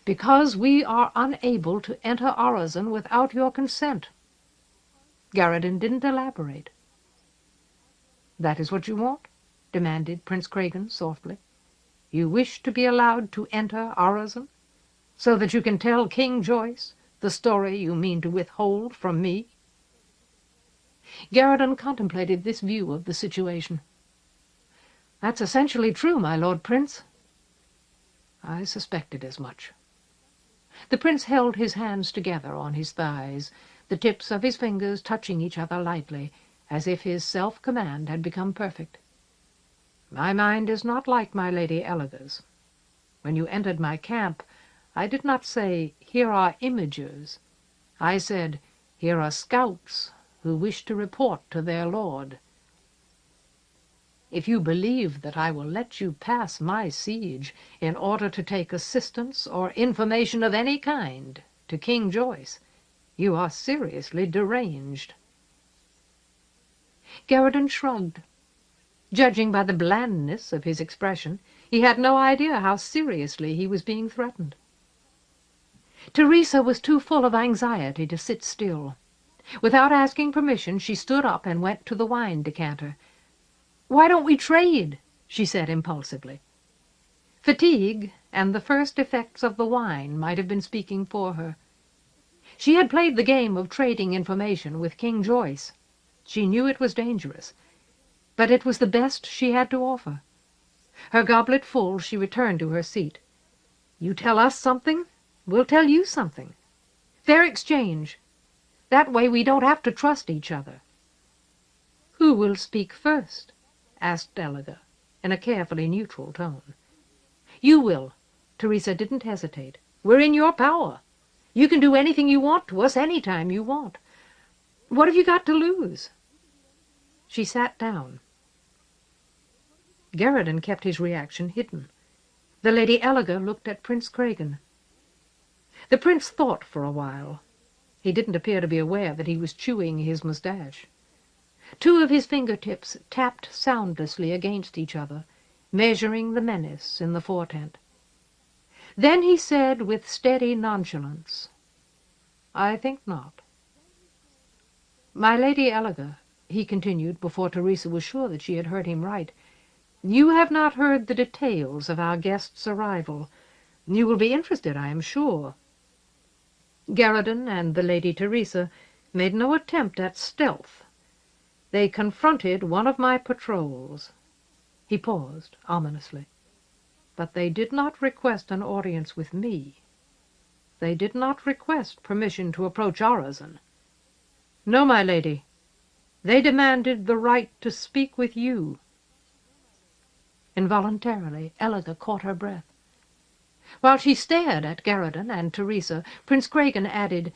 "Because we are unable to enter Orozen without your consent." Garridan didn't elaborate. "That is what you want?" demanded Prince Cregan softly. "You wish to be allowed to enter Orozen, so that you can tell King Joyce the story you mean to withhold from me?" Garridan contemplated this view of the situation. "That's essentially true, my Lord Prince." "I suspected as much." The prince held his hands together on his thighs, the tips of his fingers touching each other lightly, as if his self-command had become perfect. "My mind is not like my Lady Elga's. When you entered my camp, I did not say, 'Here are imagers.' I said, 'Here are scouts who wish to report to their lord.' If you believe that I will let you pass my siege in order to take assistance or information of any kind to King Joyce, you are seriously deranged." Garridan shrugged. Judging by the blandness of his expression, he had no idea how seriously he was being threatened. Teresa was too full of anxiety to sit still. Without asking permission, she stood up and went to the wine decanter. "Why don't we trade?" she said impulsively. Fatigue and the first effects of the wine might have been speaking for her. She had played the game of trading information with King Joyce. She knew it was dangerous, but it was the best she had to offer. Her goblet full, she returned to her seat. "You tell us something, we'll tell you something. Fair exchange. That way we don't have to trust each other." "Who will speak first?" asked Elga, in a carefully neutral tone. "You will." Teresa didn't hesitate. "We're in your power. You can do anything you want to us any time you want. What have you got to lose?" She sat down. Garridan kept his reaction hidden. The Lady Elga looked at Prince Cregan. The prince thought for a while. He didn't appear to be aware that he was chewing his moustache. Two of his fingertips tapped soundlessly against each other, measuring the menace in the portent. Then he said with steady nonchalance, "I think not." "My Lady Elga," he continued before Teresa was sure that she had heard him right, "you have not heard the details of our guest's arrival. You will be interested, I am sure." Garridan and the Lady Teresa made no attempt at stealth. They confronted one of my patrols. He paused ominously. "But they did not request an audience with me. they did not request permission to approach Orazon. No, my lady. They demanded the right to speak with you. Involuntarily, Elga caught her breath. While she stared at Garridan and Teresa, Prince Cregan added,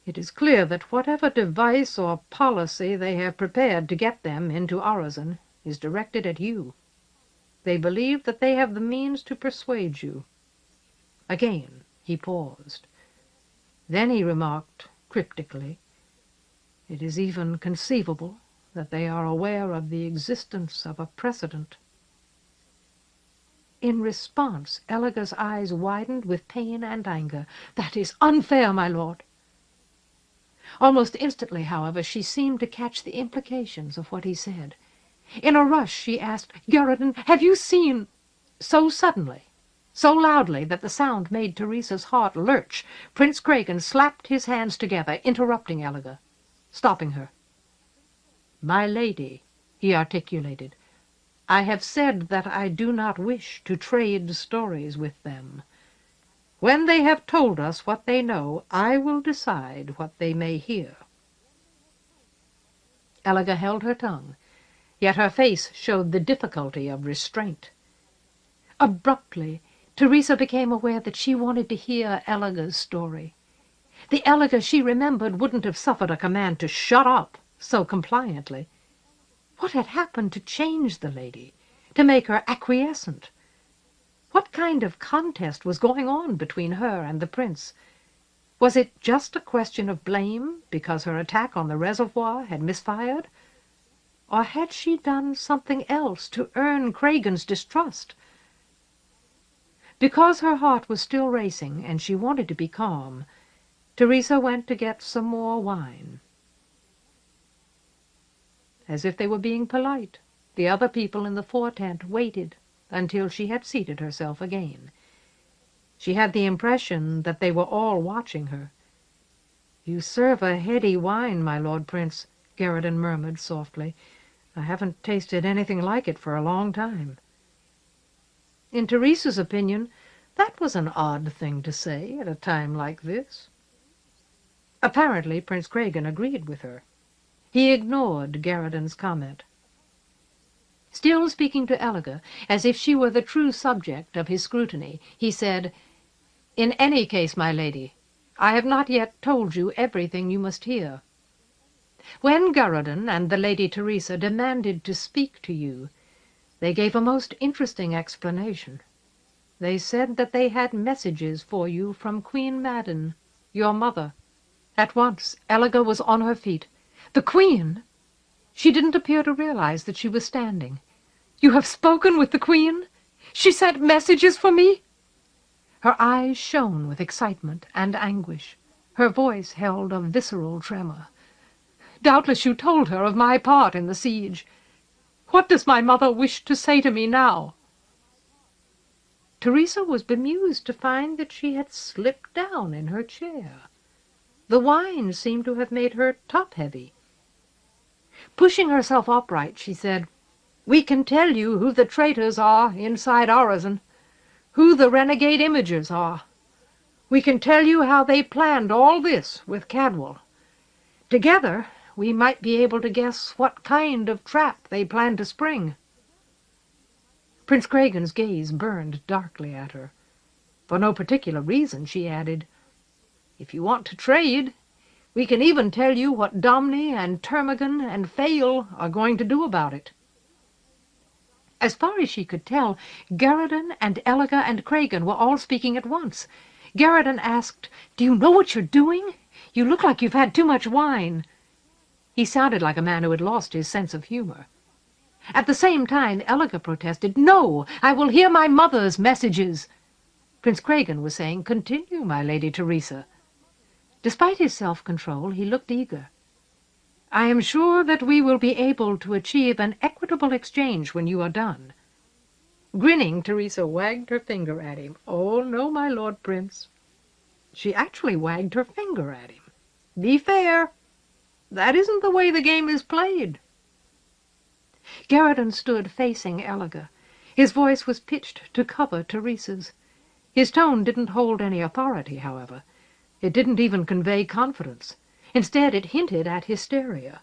"It is clear that whatever device or policy they have prepared to get them into Orazon is directed at you. They believe that they have the means to persuade you." Again he paused. Then he remarked cryptically, "It is even conceivable that they are aware of the existence of a precedent." In response, Elga's eyes widened with pain and anger. "That is unfair, my lord." Almost instantly, however, she seemed to catch the implications of what he said. In a rush, she asked, "Garridan, have you seen—" So suddenly, so loudly that the sound made Teresa's heart lurch, Prince Cregan slapped his hands together, interrupting Elga, stopping her. "My lady," he articulated, "I have said that I do not wish to trade stories with them. When they have told us what they know, I will decide what they may hear." Elga held her tongue, yet her face showed the difficulty of restraint. Abruptly, Teresa became aware that she wanted to hear Elga's story. The Elga she remembered wouldn't have suffered a command to shut up so compliantly. What had happened to change the lady, to make her acquiescent? What kind of contest was going on between her and the prince? Was it just a question of blame because her attack on the reservoir had misfired? Or had she done something else to earn Cregan's distrust? Because her heart was still racing and she wanted to be calm, Teresa went to get some more wine. As if they were being polite, the other people in the fore-tent waited until she had seated herself again. She had the impression that they were all watching her. "You serve a heady wine, my Lord Prince," Garridan murmured softly. "I haven't tasted anything like it for a long time." In Teresa's opinion, that was an odd thing to say at a time like this. Apparently, Prince Cregan agreed with her. He ignored Garridan's comment. Still speaking to Elga, as if she were the true subject of his scrutiny, he said, "In any case, my lady, I have not yet told you everything you must hear. When Garridan and the Lady Teresa demanded to speak to you, they gave a most interesting explanation. They said that they had messages for you from Queen Madden, your mother." At once, Elga was on her feet. "The Queen?" She didn't appear to realize that she was standing. "You have spoken with the Queen? She sent messages for me?" Her eyes shone with excitement and anguish. Her voice held a visceral tremor. "Doubtless you told her of my part in the siege. What does my mother wish to say to me now?" Teresa was bemused to find that she had slipped down in her chair. The wine seemed to have made her top-heavy. Pushing herself upright, she said, "We can tell you who the traitors are inside Orazon, who the renegade imagers are. We can tell you how they planned all this with Cadwal. Together, we might be able to guess what kind of trap they plan to spring." Prince Cregan's gaze burned darkly at her. For no particular reason, she added, "If you want to trade, we can even tell you what Domney and Termagant and Fail are going to do about it." As far as she could tell, Garridan and Elga and Cregan were all speaking at once. Garridan asked, "Do you know what you're doing? You look like you've had too much wine." He sounded like a man who had lost his sense of humor. At the same time, Elga protested, "No, I will hear my mother's messages." Prince Cregan was saying, "Continue, my Lady Teresa." Despite his self-control, he looked eager. "I am sure that we will be able to achieve an equitable exchange when you are done." Grinning, Teresa wagged her finger at him. "Oh, no, my Lord Prince." She actually wagged her finger at him. "Be fair. That isn't the way the game is played." Garridan stood facing Elga. His voice was pitched to cover Teresa's. His tone didn't hold any authority, however. It didn't even convey confidence. Instead, it hinted at hysteria.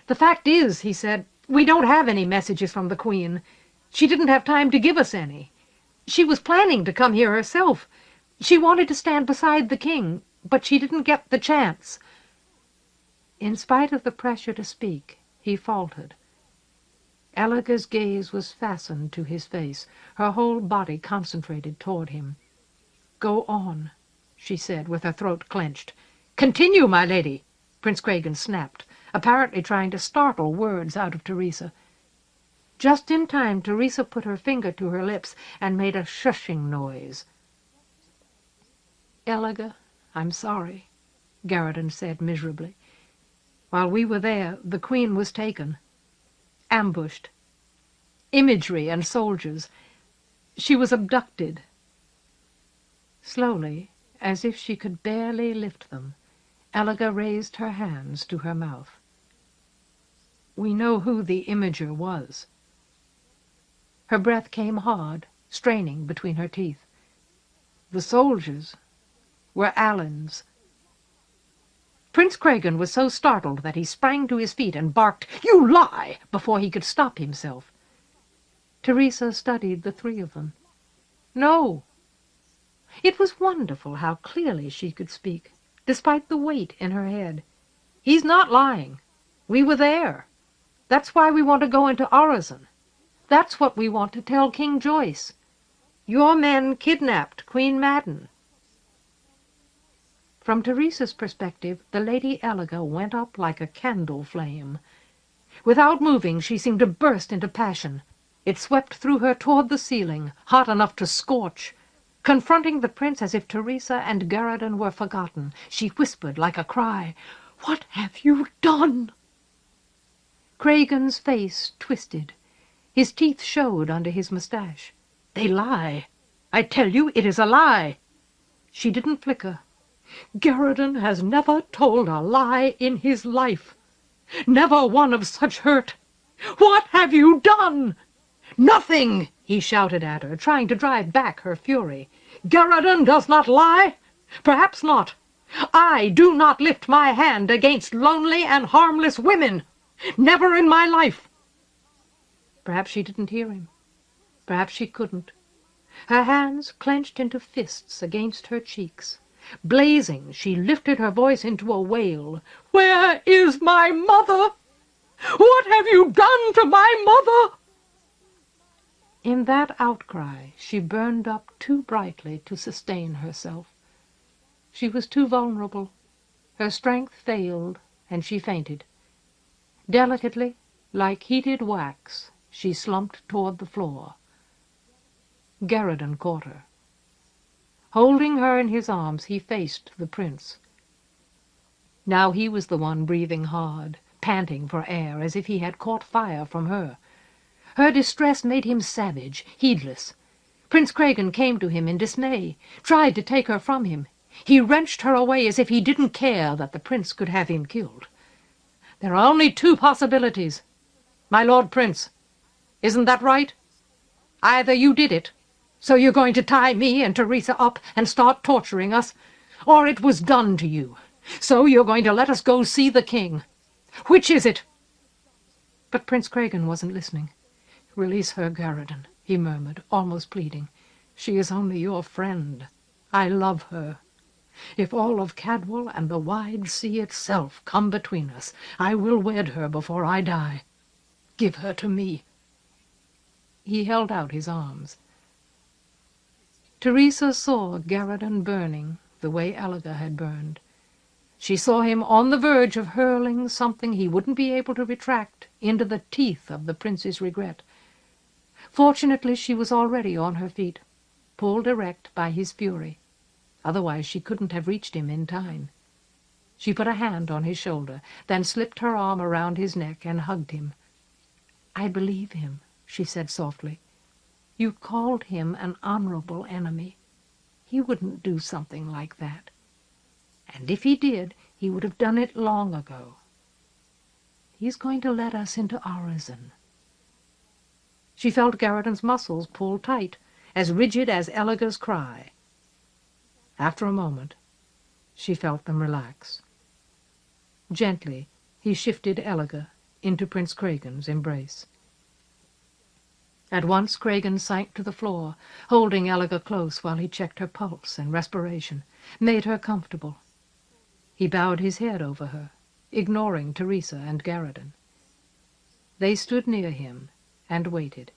"The fact is," he said, "we don't have any messages from the Queen. She didn't have time to give us any. She was planning to come here herself. She wanted to stand beside the king, but she didn't get the chance." In spite of the pressure to speak, he faltered. Elaga's gaze was fastened to his face, her whole body concentrated toward him. "Go on," she said, with her throat clenched. "Continue, my lady," Prince Craigen snapped, apparently trying to startle words out of Teresa. Just in time, Teresa put her finger to her lips and made a shushing noise. "Elaga, I'm sorry," Garridan said miserably. "While we were there, the Queen was taken. Ambushed. Imagery and soldiers. She was abducted." Slowly, as if she could barely lift them, Elaga raised her hands to her mouth. "We know who the imager was." Her breath came hard, straining between her teeth. "The soldiers were Allen's." Prince Craigen was so startled that he sprang to his feet and barked, "You lie!" before he could stop himself. Teresa studied the three of them. "No." It was wonderful how clearly she could speak, despite the weight in her head. "He's not lying. We were there. That's why we want to go into Orizon. That's what we want to tell King Joyce. Your men kidnapped Queen Madden." From Teresa's perspective, the Lady Elaga went up like a candle flame. Without moving, she seemed to burst into passion. It swept through her toward the ceiling, hot enough to scorch. Confronting the prince as if Teresa and Garridan were forgotten, she whispered like a cry, "What have you done?" Craigen's face twisted. His teeth showed under his mustache. "They lie. I tell you, it is a lie." She didn't flicker. "Garridan has never told a lie in his life. Never one of such hurt. What have you done?" "Nothing!" he shouted at her, trying to drive back her fury. "Garridan does not lie? Perhaps not. I do not lift my hand against lonely and harmless women. Never in my life." Perhaps she didn't hear him. Perhaps she couldn't. Her hands clenched into fists against her cheeks. Blazing, she lifted her voice into a wail. "Where is my mother? What have you done to my mother?" In that outcry, she burned up too brightly to sustain herself. She was too vulnerable. Her strength failed, and she fainted. Delicately, like heated wax, she slumped toward the floor. Garridan caught her. Holding her in his arms, he faced the prince. Now he was the one breathing hard, panting for air, as if he had caught fire from her. Her distress made him savage, heedless. Prince Craigen came to him in dismay, tried to take her from him. He wrenched her away as if he didn't care that the prince could have him killed. "There are only two possibilities, my Lord Prince. Isn't that right? Either you did it, so you're going to tie me and Teresa up and start torturing us, or it was done to you, so you're going to let us go see the king. Which is it?" But Prince Craigen wasn't listening. "Release her, Garridan," he murmured, almost pleading. "She is only your friend. I love her. If all of Cadwal and the wide sea itself come between us, I will wed her before I die. Give her to me." He held out his arms. Teresa saw Garridan burning the way Elaga had burned. She saw him on the verge of hurling something he wouldn't be able to retract into the teeth of the prince's regret. Fortunately, she was already on her feet, pulled erect by his fury. Otherwise she couldn't have reached him in time. She put a hand on his shoulder, then slipped her arm around his neck and hugged him. "I believe him," she said softly. "You called him an honorable enemy. He wouldn't do something like that. And if he did, he would have done it long ago. He's going to let us into Orizon." She felt Garridan's muscles pull tight, as rigid as Elaga's cry. After a moment, She felt them relax. Gently, he shifted Elga into Prince Cragen's embrace. At once Cragen sank to the floor, holding Elga close while he checked her pulse and respiration, made her comfortable. He bowed his head over her, ignoring Teresa and Garridan. They stood near him and waited.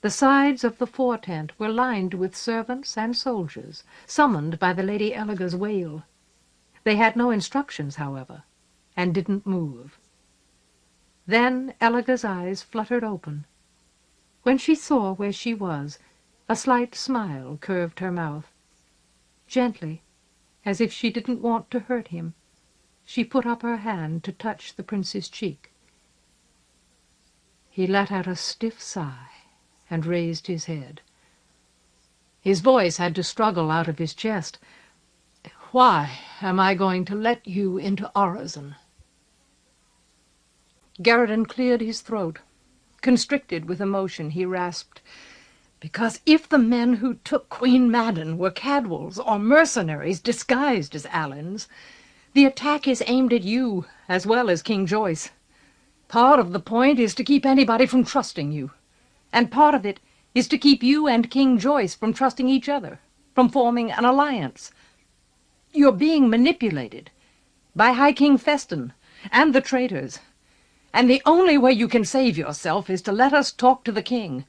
The sides of the fore-tent were lined with servants and soldiers, summoned by the Lady Elga's wail. They had no instructions, however, and didn't move. Then Elga's eyes fluttered open. When she saw where she was, a slight smile curved her mouth. Gently, as if she didn't want to hurt him, she put up her hand to touch the prince's cheek. He let out a stiff sigh and raised his head. His voice had to struggle out of his chest. "Why am I going to let you into Orozen?" Garridan cleared his throat. Constricted with emotion, he rasped, "Because if the men who took Queen Madden were Cadwals or mercenaries disguised as Allans, the attack is aimed at you as well as King Joyce. Part of the point is to keep anybody from trusting you, and part of it is to keep you and King Joyce from trusting each other, from forming an alliance. You're being manipulated by High King Feston and the traitors, and the only way you can save yourself is to let us talk to the king.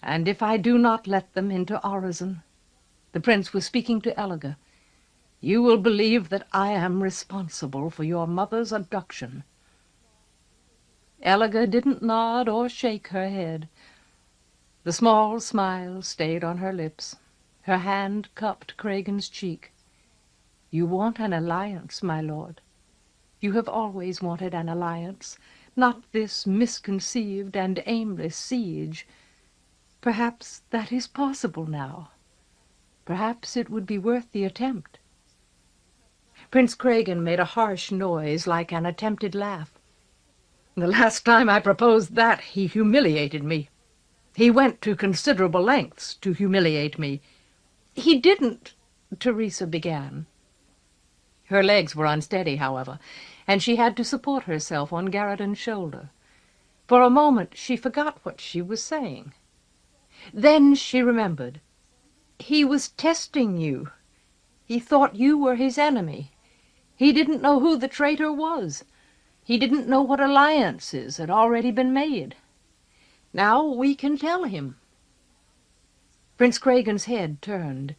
And if I do not let them into Orozen," the prince was speaking to Elga, "you will believe that I am responsible for your mother's abduction." Elga didn't nod or shake her head. The small smile stayed on her lips. Her hand cupped Cragen's cheek. "You want an alliance, my lord. You have always wanted an alliance, not this misconceived and aimless siege. Perhaps that is possible now. Perhaps it would be worth the attempt." Prince Cragen made a harsh noise like an attempted laugh. "The last time I proposed that, he humiliated me. He went to considerable lengths to humiliate me." "He didn't," Teresa began. Her legs were unsteady, however, and she had to support herself on Garridan's shoulder. For a moment she forgot what she was saying. Then she remembered. "He was testing you. He thought you were his enemy. He didn't know who the traitor was. He didn't know what alliances had already been made. Now we can tell him." Prince Cragen's head turned.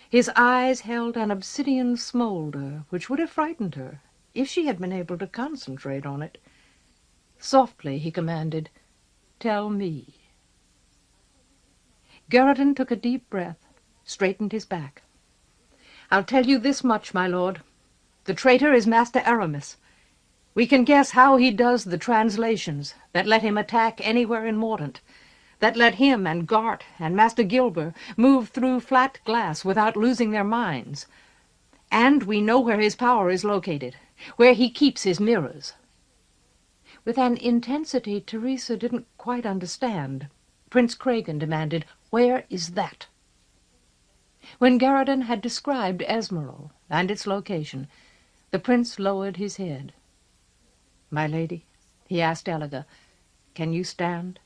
His eyes held an obsidian smolder which would have frightened her if she had been able to concentrate on it. Softly he commanded, "Tell me." Garridan took a deep breath, straightened his back. "I'll tell you this much, my lord. The traitor is Master Aramis. We can guess how he does the translations that let him attack anywhere in Mordant, that let him and Gart and Master Gilber move through flat glass without losing their minds. And we know where his power is located, where he keeps his mirrors." With an intensity Teresa didn't quite understand, Prince Cragen demanded, "Where is that?" When Garridan had described Esmeralda and its location, the prince lowered his head. "My lady," he asked Elga, "can you stand?"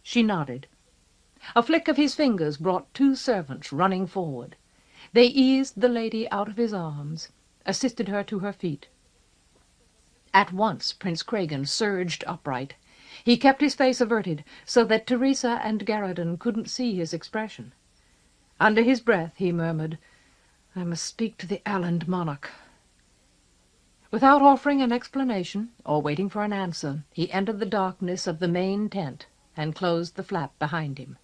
She nodded. A flick of his fingers brought two servants running forward. They eased the lady out of his arms, assisted her to her feet. At once Prince Cragen surged upright. He kept his face averted so that Teresa and Garridan couldn't see his expression. Under his breath he murmured, "I must speak to the Alland monarch." Without offering an explanation or waiting for an answer, he entered the darkness of the main tent and closed the flap behind him.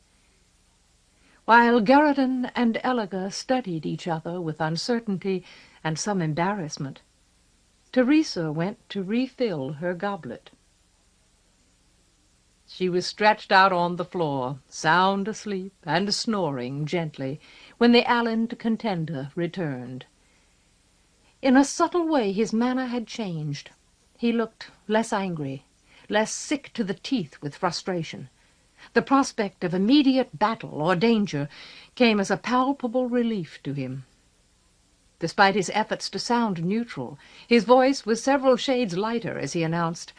While Garridan and Elga studied each other with uncertainty and some embarrassment, Teresa went to refill her goblet. She was stretched out on the floor, sound asleep and snoring gently, when the Alland contender returned. In a subtle way his manner had changed. He looked less angry, less sick to the teeth with frustration. The prospect of immediate battle or danger came as a palpable relief to him. Despite his efforts to sound neutral, his voice was several shades lighter as he announced,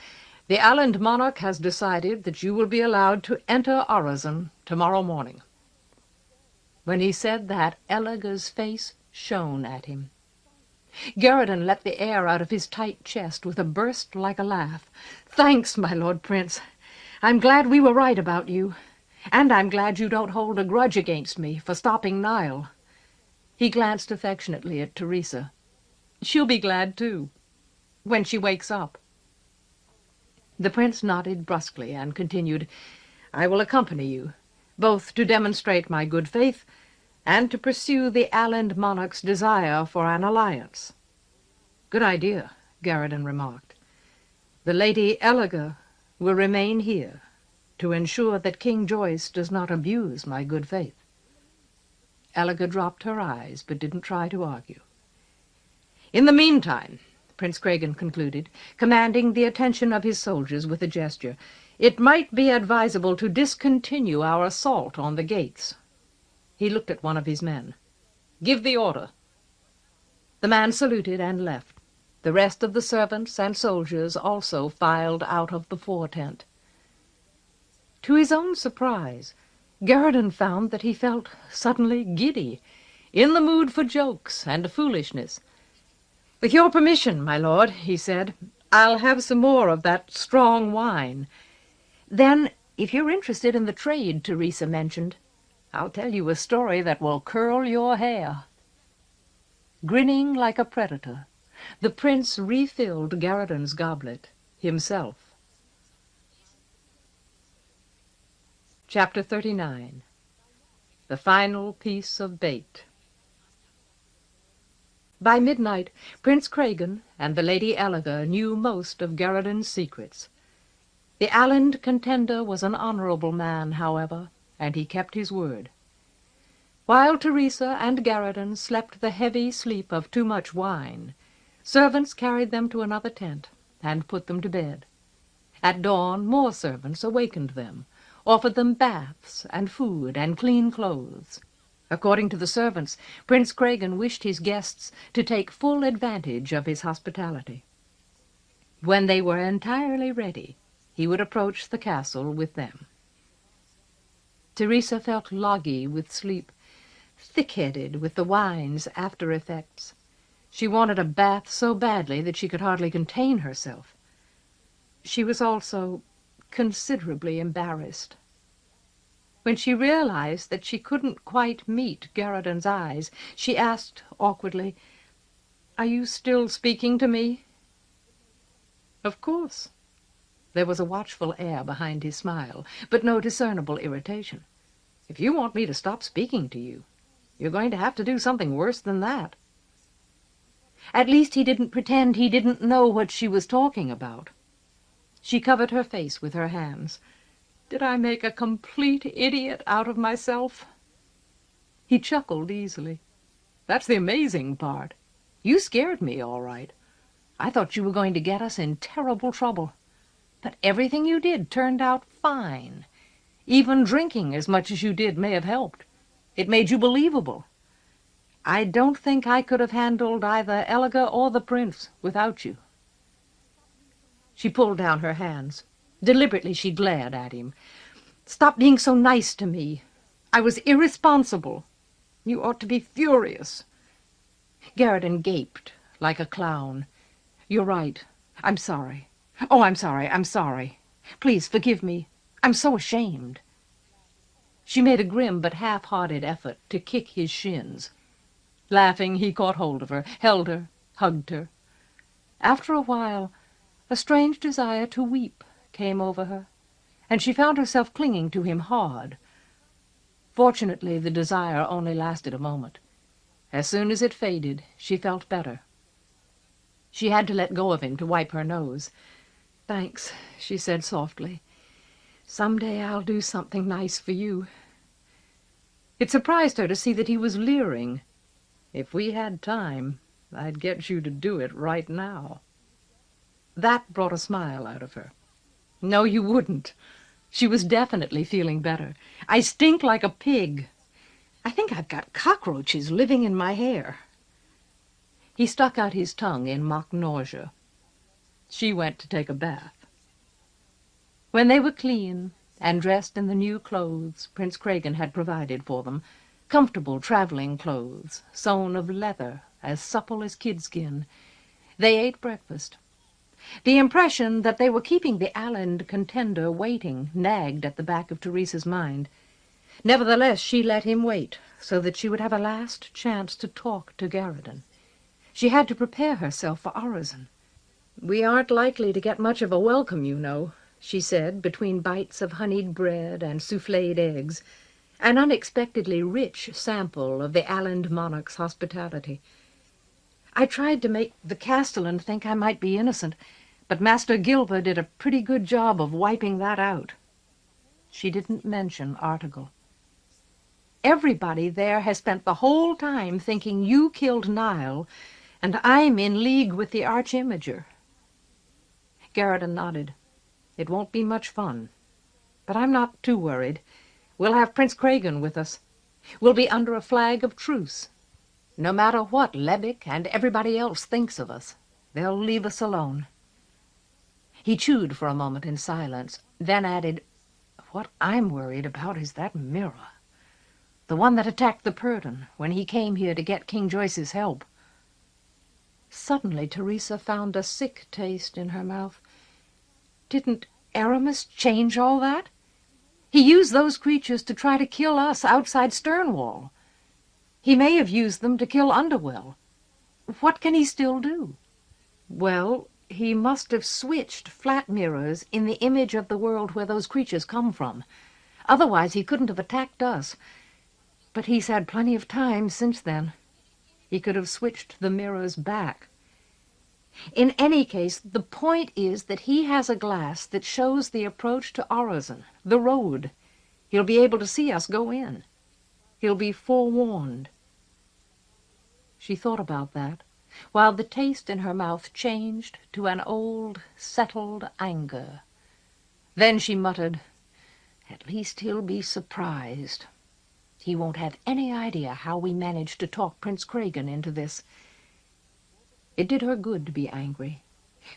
"The Alland monarch has decided that you will be allowed to enter Orizon tomorrow morning." When he said that, Elaga's face shone at him. Garridan let the air out of his tight chest with a burst like a laugh. "Thanks, my Lord Prince. I'm glad we were right about you. And I'm glad you don't hold a grudge against me for stopping Niall." He glanced affectionately at Teresa. "She'll be glad, too, when she wakes up." The prince nodded brusquely and continued, "I will accompany you, both to demonstrate my good faith and to pursue the Alland monarch's desire for an alliance." "Good idea," Garridan remarked. "The Lady Elaga will remain here to ensure that King Joyce does not abuse my good faith." Elaga dropped her eyes, but didn't try to argue. "In the meantime," Prince Cregan concluded, commanding the attention of his soldiers with a gesture, "it might be advisable to discontinue our assault on the gates." He looked at one of his men. "Give the order." The man saluted and left. The rest of the servants and soldiers also filed out of the fore-tent. To his own surprise, Garridan found that he felt suddenly giddy, in the mood for jokes and foolishness. "With your permission, my lord," he said, "I'll have some more of that strong wine. Then, if you're interested in the trade Teresa mentioned, I'll tell you a story that will curl your hair." Grinning like a predator, the prince refilled Garridan's goblet himself. Chapter 39. The Final Piece of Bait. By midnight, Prince Cregan and the Lady Elaga knew most of Garridan's secrets. The Alland contender was an honorable man, however, and he kept his word. While Teresa and Garridan slept the heavy sleep of too much wine, servants carried them to another tent and put them to bed. At dawn, more servants awakened them, offered them baths and food and clean clothes. According to the servants, Prince Cregan wished his guests to take full advantage of his hospitality. When they were entirely ready, he would approach the castle with them. Teresa felt loggy with sleep, thick-headed with the wine's after-effects. She wanted a bath so badly that she could hardly contain herself. She was also considerably embarrassed. When she realized that she couldn't quite meet Garridan's eyes, she asked awkwardly, "Are you still speaking to me?" "Of course." There was a watchful air behind his smile, but no discernible irritation. "If you want me to stop speaking to you, you're going to have to do something worse than that." At least he didn't pretend he didn't know what she was talking about. She covered her face with her hands. "Did I make a complete idiot out of myself?" He chuckled easily. "That's the amazing part. You scared me, all right. I thought you were going to get us in terrible trouble. But everything you did turned out fine. Even drinking as much as you did may have helped. It made you believable. I don't think I could have handled either Elaga or the prince without you." She pulled down her hands. Deliberately she glared at him. "Stop being so nice to me. I was irresponsible. You ought to be furious." Garridan gaped like a clown. "You're right. I'm sorry. Oh, I'm sorry. Please forgive me. I'm so ashamed." She made a grim but half-hearted effort to kick his shins. Laughing, he caught hold of her, held her, hugged her. After a while, a strange desire to weep came over her, and she found herself clinging to him hard. Fortunately, the desire only lasted a moment. As soon as it faded, she felt better. She had to let go of him to wipe her nose. "Thanks," she said softly. "Someday I'll do something nice for you." It surprised her to see that he was leering. "If we had time, I'd get you to do it right now." That brought a smile out of her. "No, you wouldn't." She was definitely feeling better. "I stink like a pig. I think I've got cockroaches living in my hair." He stuck out his tongue in mock nausea. She went to take a bath. When they were clean and dressed in the new clothes Prince Craigen had provided for them, comfortable traveling clothes, sewn of leather as supple as kidskin, they ate breakfast. The impression that they were keeping the Alland contender waiting nagged at the back of Teresa's mind. Nevertheless, she let him wait, so that she would have a last chance to talk to Garridan. She had to prepare herself for Urizen. "We aren't likely to get much of a welcome, you know," she said, between bites of honeyed bread and souffled eggs, an unexpectedly rich sample of the Alland monarch's hospitality. "I tried to make the castellan think I might be innocent, but Master Gilver did a pretty good job of wiping that out." She didn't mention Artegall. "Everybody there has spent the whole time thinking you killed Niall, and I'm in league with the Arch-Imager." Garridan nodded. "It won't be much fun. But I'm not too worried. We'll have Prince Craigen with us. We'll be under a flag of truce. No matter what Lebic and everybody else thinks of us, they'll leave us alone." He chewed for a moment in silence, then added, "What I'm worried about is that mirror. The one that attacked the Purdon when he came here to get King Joyce's help." Suddenly Teresa found a sick taste in her mouth. Didn't Aramis change all that? He used those creatures to try to kill us outside Sternwall. He may have used them to kill Underwell. What can he still do? Well, he must have switched flat mirrors in the image of the world where those creatures come from. Otherwise he couldn't have attacked us. But he's had plenty of time since then. He could have switched the mirrors back. In any case, the point is that he has a glass that shows the approach to Urizen, the road. He'll be able to see us go in. He'll be forewarned. She thought about that, while the taste in her mouth changed to an old, settled anger. Then she muttered, "At least he'll be surprised. He won't have any idea how we managed to talk Prince Craigen into this." It did her good to be angry.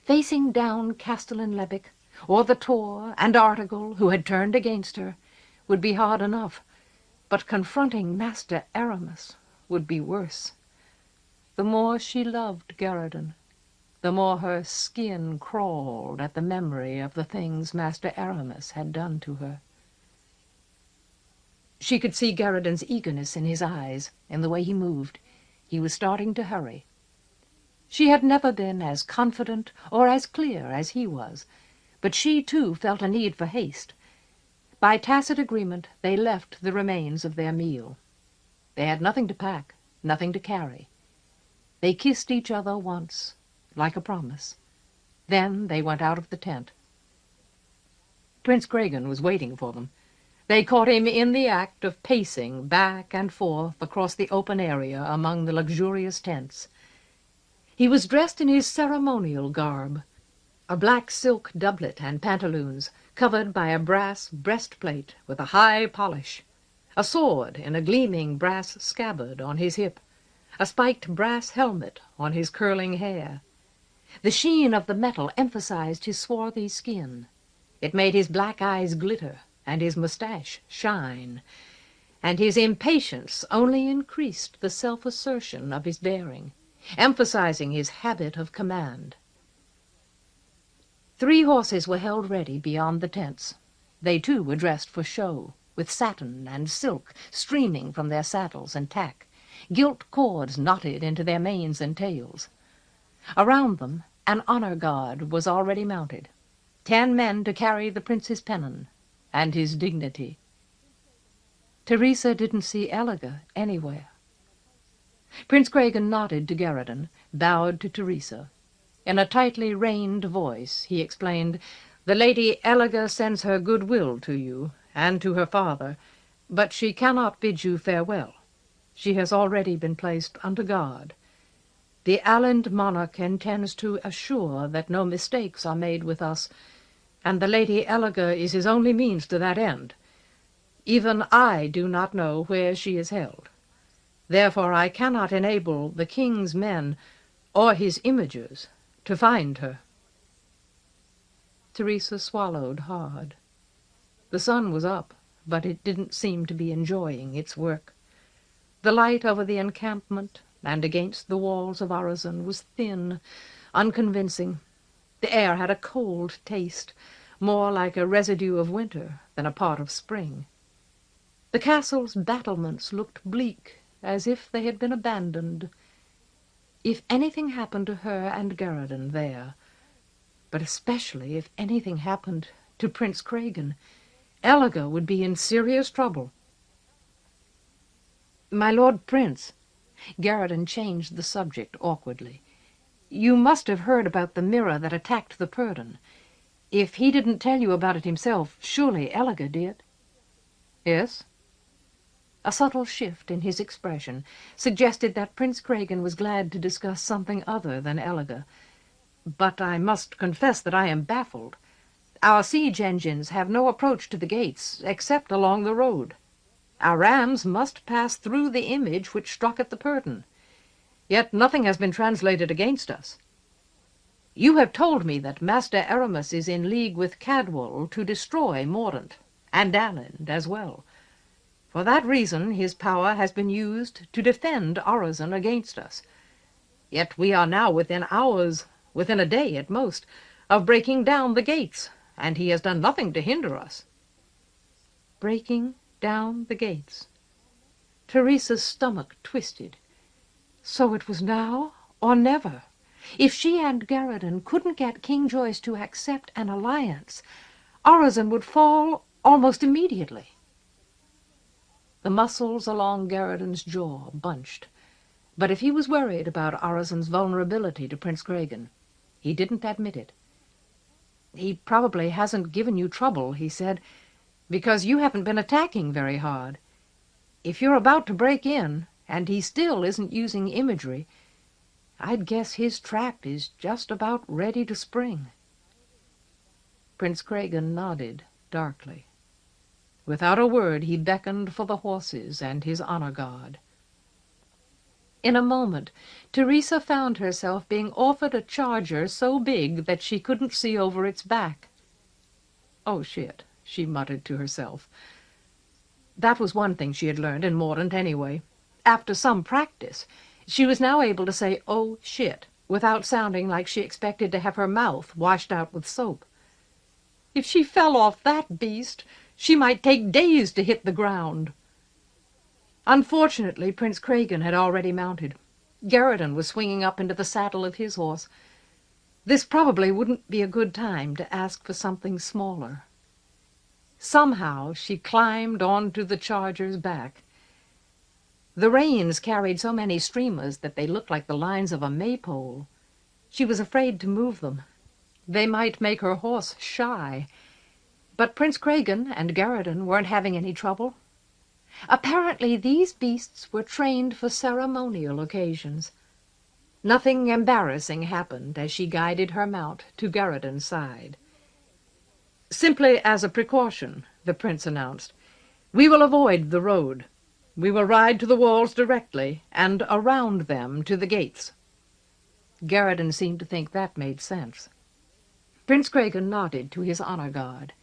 Facing down Castellan Lebic, or the Tor and Artegall, who had turned against her, would be hard enough, but confronting Master Aramis would be worse. The more she loved Garridan, the more her skin crawled at the memory of the things Master Aramis had done to her. She could see Garridan's eagerness in his eyes, in the way he moved. He was starting to hurry. She had never been as confident or as clear as he was, but she too felt a need for haste. By tacit agreement they left the remains of their meal. They had nothing to pack, nothing to carry. They kissed each other once, like a promise. Then they went out of the tent. Prince Craigen was waiting for them. They caught him in the act of pacing back and forth across the open area among the luxurious tents. He was dressed in his ceremonial garb, a black silk doublet and pantaloons, covered by a brass breastplate with a high polish, a sword in a gleaming brass scabbard on his hip, a spiked brass helmet on his curling hair. The sheen of the metal emphasized his swarthy skin. It made his black eyes glitter and his mustache shine, and his impatience only increased the self-assertion of his bearing, emphasizing his habit of command. 3 horses were held ready beyond the tents. They too were dressed for show, with satin and silk streaming from their saddles and tack, gilt cords knotted into their manes and tails. Around them an honor guard was already mounted, 10 men to carry the prince's pennon and his dignity. Teresa didn't see Elliga anywhere. Prince Craigen nodded to Garridan, bowed to Teresa. In a tightly reined voice he explained, "The Lady Elliga sends her goodwill to you and to her father, but she cannot bid you farewell. She has already been placed under guard. The Alland monarch intends to assure that no mistakes are made with us, and the Lady Elliga is his only means to that end. Even I do not know where she is held. Therefore I cannot enable the king's men or his images, to find her." Teresa swallowed hard. The sun was up, but it didn't seem to be enjoying its work. The light over the encampment and against the walls of Orozen was thin, unconvincing. The air had a cold taste, more like a residue of winter than a part of spring. The castle's battlements looked bleak, as if they had been abandoned. If anything happened to her and Garradon there, but especially if anything happened to Prince Cragen, Elliga would be in serious trouble. "My Lord Prince," Garradon changed the subject awkwardly, "you must have heard about the mirror that attacked the Purdon. If he didn't tell you about it himself, surely Elliga did?" "Yes?" A subtle shift in his expression suggested that Prince Cragen was glad to discuss something other than Elliga. "But I must confess that I am baffled. Our siege engines have no approach to the gates, except along the road. Our rams must pass through the image which struck at the Purdon. Yet nothing has been translated against us. You have told me that Master Aramis is in league with Cadwal to destroy Mordaunt, and Aland as well. For that reason his power has been used to defend Orozen against us. Yet we are now within hours, within a day at most, of breaking down the gates, and he has done nothing to hinder us." Breaking down the gates. Teresa's stomach twisted. So it was now or never. If she and Garradon couldn't get King Joyce to accept an alliance, Orozen would fall almost immediately. The muscles along Garradon's jaw bunched. But if he was worried about Orozen's vulnerability to Prince Cragen, he didn't admit it. "He probably hasn't given you trouble," he said, "because you haven't been attacking very hard. If you're about to break in, and he still isn't using imagery, I'd guess his trap is just about ready to spring." Prince Cragen nodded darkly. Without a word he beckoned for the horses and his honor guard. In a moment Teresa found herself being offered a charger so big that she couldn't see over its back. "Oh, shit," she muttered to herself. That was one thing she had learned in Mordaunt anyway. After some practice, she was now able to say "oh, shit" without sounding like she expected to have her mouth washed out with soap. If she fell off that beast, she might take days to hit the ground. Unfortunately, Prince Cragen had already mounted. Garradon was swinging up into the saddle of his horse. This probably wouldn't be a good time to ask for something smaller. Somehow she climbed onto the charger's back. The reins carried so many streamers that they looked like the lines of a maypole. She was afraid to move them. They might make her horse shy. But Prince Cragen and Garradon weren't having any trouble. Apparently these beasts were trained for ceremonial occasions. Nothing embarrassing happened as she guided her mount to Garradon's side. "Simply as a precaution," the prince announced, "we will avoid the road. We will ride to the walls directly, and around them to the gates." Garradon seemed to think that made sense. Prince Cragen nodded to his honor guard.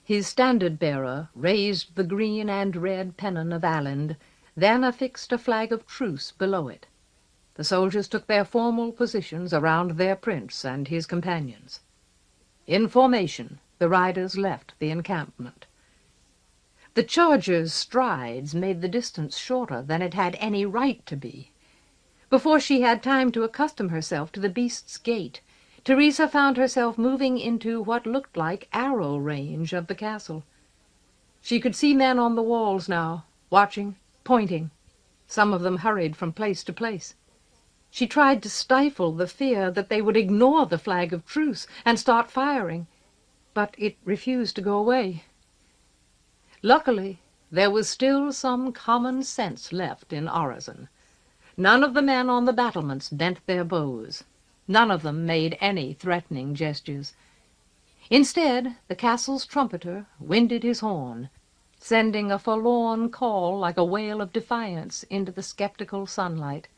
His standard-bearer raised the green and red pennon of Aland, then affixed a flag of truce below it. The soldiers took their formal positions around their prince and his companions. In formation, the riders left the encampment. The charger's strides made the distance shorter than it had any right to be. Before she had time to accustom herself to the beast's gait, Teresa found herself moving into what looked like arrow range of the castle. She could see men on the walls now, watching, pointing. Some of them hurried from place to place. She tried to stifle the fear that they would ignore the flag of truce and start firing, but it refused to go away. Luckily, there was still some common sense left in Orozen. None of the men on the battlements bent their bows. None of them made any threatening gestures. Instead, the castle's trumpeter winded his horn, sending a forlorn call like a wail of defiance into the skeptical sunlight.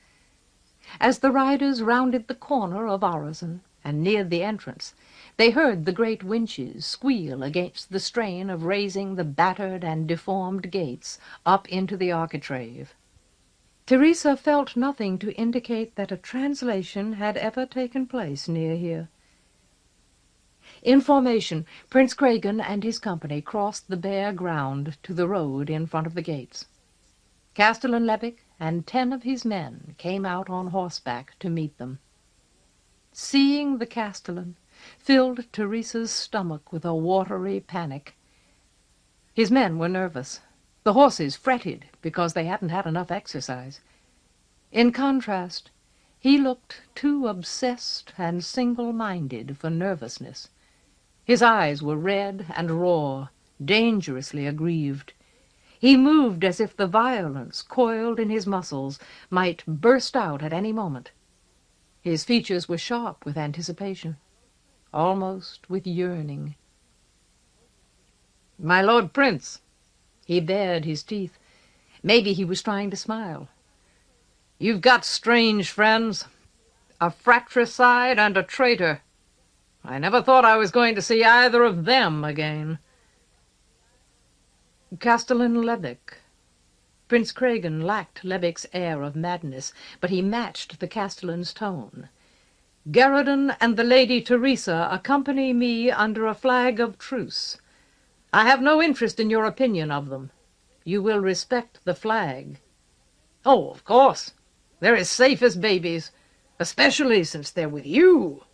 As the riders rounded the corner of Arrazon and neared the entrance, they heard the great winches squeal against the strain of raising the battered and deformed gates up into the architrave. Teresa felt nothing to indicate that a translation had ever taken place near here. In formation, Prince Cregan and his company crossed the bare ground to the road in front of the gates. Castellan Levick and 10 of his men came out on horseback to meet them. Seeing the Castellan filled Teresa's stomach with a watery panic. His men were nervous. The horses fretted because they hadn't had enough exercise. In contrast, he looked too obsessed and single-minded for nervousness. His eyes were red and raw, dangerously aggrieved. He moved as if the violence coiled in his muscles might burst out at any moment. His features were sharp with anticipation, almost with yearning. "My Lord Prince," he bared his teeth. Maybe he was trying to smile. "You've got strange friends, a fratricide and a traitor. I never thought I was going to see either of them again." Castellan Levick. Prince Cregan lacked Levick's air of madness, but he matched the Castellan's tone. "Garradon and the Lady Teresa accompany me under a flag of truce. I have no interest in your opinion of them. You will respect the flag." "Oh, of course. They're as safe as babies, especially since they're with you.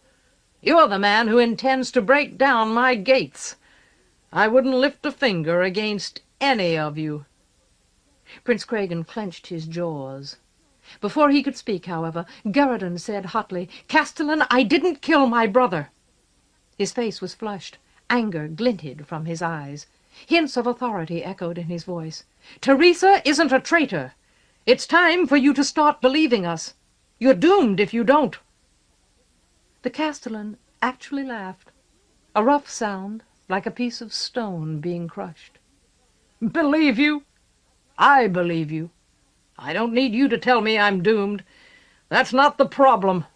You're the man who intends to break down my gates. I wouldn't lift a finger against any of you." Prince Cregan clenched his jaws. Before he could speak, however, Garradon said hotly, "Castellan, I didn't kill my brother." His face was flushed. Anger glinted from his eyes. Hints of authority echoed in his voice. "Teresa isn't a traitor. It's time for you to start believing us. You're doomed if you don't." The Castellan actually laughed, a rough sound like a piece of stone being crushed. "Believe you? I believe you. I don't need you to tell me I'm doomed. That's not the problem."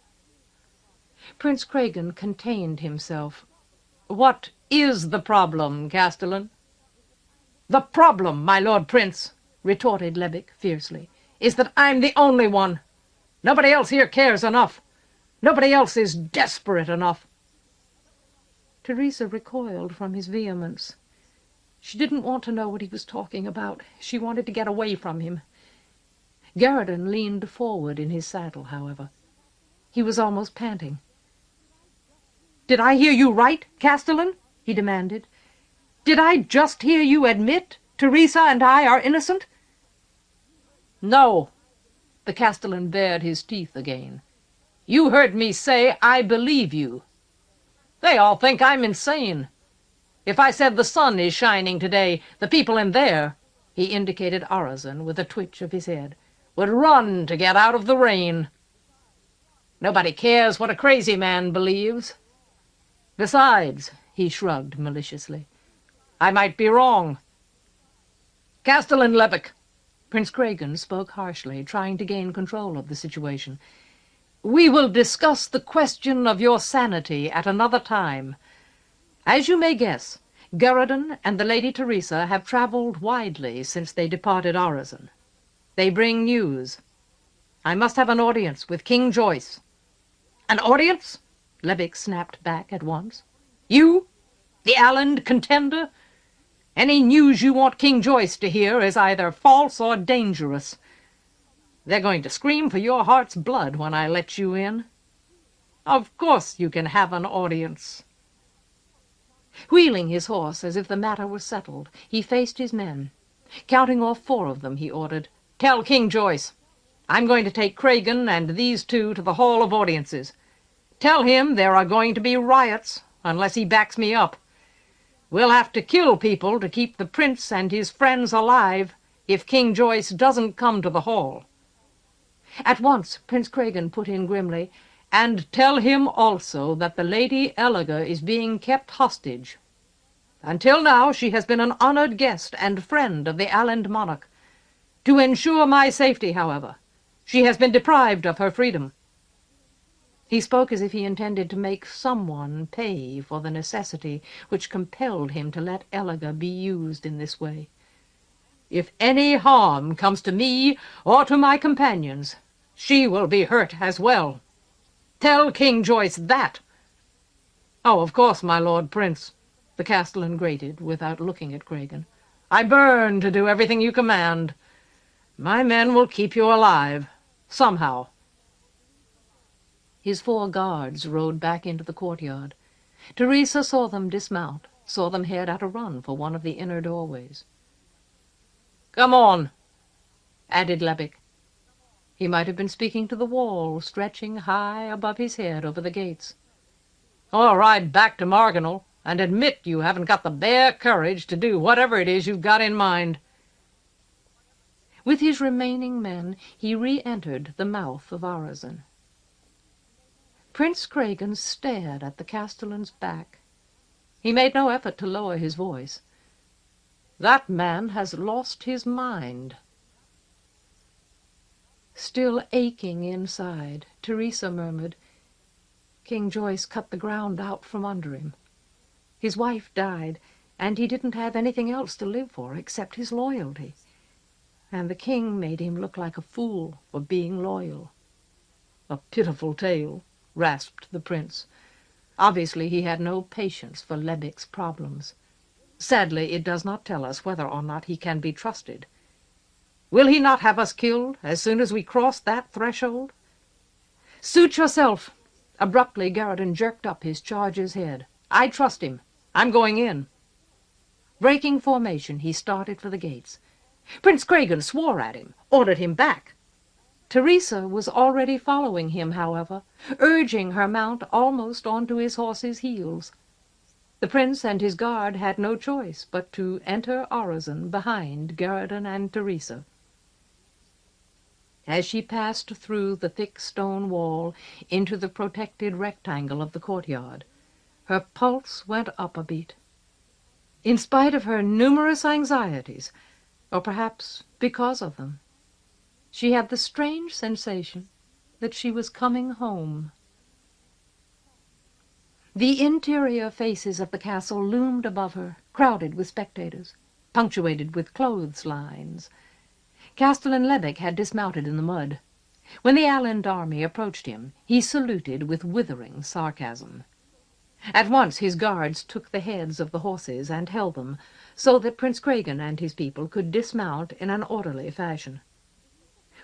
Prince Cregan contained himself. "What is the problem, Castellan?" "The problem, my Lord Prince," retorted Levick fiercely, "is that I'm the only one. Nobody else here cares enough. Nobody else is desperate enough." Teresa recoiled from his vehemence. She didn't want to know what he was talking about. She wanted to get away from him. Garradon leaned forward in his saddle, however. He was almost panting. "Did I hear you right, Castellan?" he demanded. "Did I just hear you admit Teresa and I are innocent?" "No." The Castellan bared his teeth again. "You heard me say I believe you. They all think I'm insane. If I said the sun is shining today, the people in there," he indicated Arrazon with a twitch of his head, "would run to get out of the rain. Nobody cares what a crazy man believes. Besides," he shrugged maliciously, "I might be wrong. Castellan Levick," Prince Cregan spoke harshly, trying to gain control of the situation, "we will discuss the question of your sanity at another time. As you may guess, Garradon and the Lady Teresa have travelled widely since they departed Arrazon. They bring news. I must have an audience with King Joyce." "An audience?" Levick snapped back at once. "You, the Alland contender? Any news you want King Joyce to hear is either false or dangerous. They're going to scream for your heart's blood when I let you in. Of course you can have an audience." Wheeling his horse as if the matter were settled, he faced his men. Counting off 4 of them, he ordered, "Tell King Joyce, I'm going to take Cregan and these 2 to the Hall of Audiences. Tell him there are going to be riots unless he backs me up. We'll have to kill people to keep the prince and his friends alive if King Joyce doesn't come to the hall." At once Prince Cregan put in grimly, "And tell him also that the Lady Elliger is being kept hostage. Until now she has been an honored guest and friend of the Alland monarch. To ensure my safety, however, She has been deprived of her freedom." He spoke as if he intended to make someone pay for the necessity which compelled him to let Elliga be used in this way. "If any harm comes to me or to my companions, she will be hurt as well. Tell King Joyce that." "Oh, of course, my Lord Prince," the castellan grated without looking at Cregan. "I burn to do everything you command. My men will keep you alive, somehow." His 4 guards rode back into the courtyard. Teresa saw them dismount, saw them head at a run for one of the inner doorways. "Come on," added Lebec. He might have been speaking to the wall, stretching high above his head over the gates. "Or ride back to Marginal and admit you haven't got the bare courage to do whatever it is you've got in mind." With his remaining men, he re-entered the mouth of Arezzo. Prince Cregan stared at the castellan's back. He made no effort to lower his voice. "That man has lost his mind." Still aching inside, Teresa murmured, "King Joyce cut the ground out from under him. His wife died, and he didn't have anything else to live for except his loyalty. And the king made him look like a fool for being loyal." "A pitiful tale," rasped the prince. Obviously he had no patience for Lebec's problems. Sadly, it does not tell us whether or not he can be trusted. "Will he not have us killed as soon as we cross that threshold?" "Suit yourself." Abruptly, Garridan jerked up his charger's head. "I trust him. I'm going in." Breaking formation, he started for the gates. Prince Cregan swore at him, ordered him back. Teresa was already following him, however, urging her mount almost onto his horse's heels. The prince and his guard had no choice but to enter Arezzo behind Garridan and Teresa. As she passed through the thick stone wall into the protected rectangle of the courtyard, her pulse went up a beat. In spite of her numerous anxieties, or perhaps because of them, she had the strange sensation that she was coming home. The interior faces of the castle loomed above her, crowded with spectators, punctuated with clotheslines. Castellan Lebec had dismounted in the mud. When the Allied army approached him, he saluted with withering sarcasm. At once his guards took the heads of the horses and held them, so that Prince Cregan and his people could dismount in an orderly fashion.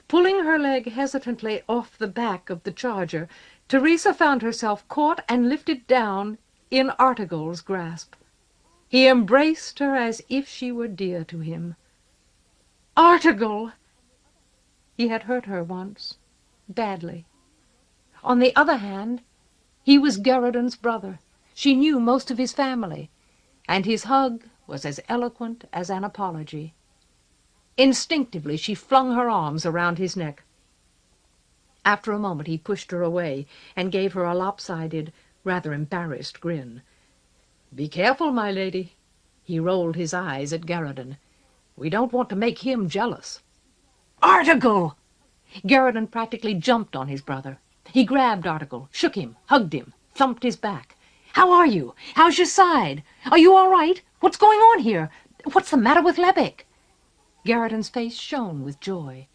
Pulling her leg hesitantly off the back of the charger, Teresa found herself caught and lifted down in Artegall's grasp. He embraced her as if she were dear to him. Artegall! He had hurt her once, badly. On the other hand, he was Garridan's brother. She knew most of his family, and his hug was as eloquent as an apology. Instinctively she flung her arms around his neck. After a moment he pushed her away and gave her a lopsided, rather embarrassed grin. "Be careful, my lady." He rolled his eyes at Garridan. "We don't want to make him jealous." "Artegall!" Garridan practically jumped on his brother. He grabbed Artegall, shook him, hugged him, thumped his back. "How are you? How's your side? Are you all right? What's going on here? What's the matter with Lebec?" Garridan's face shone with joy.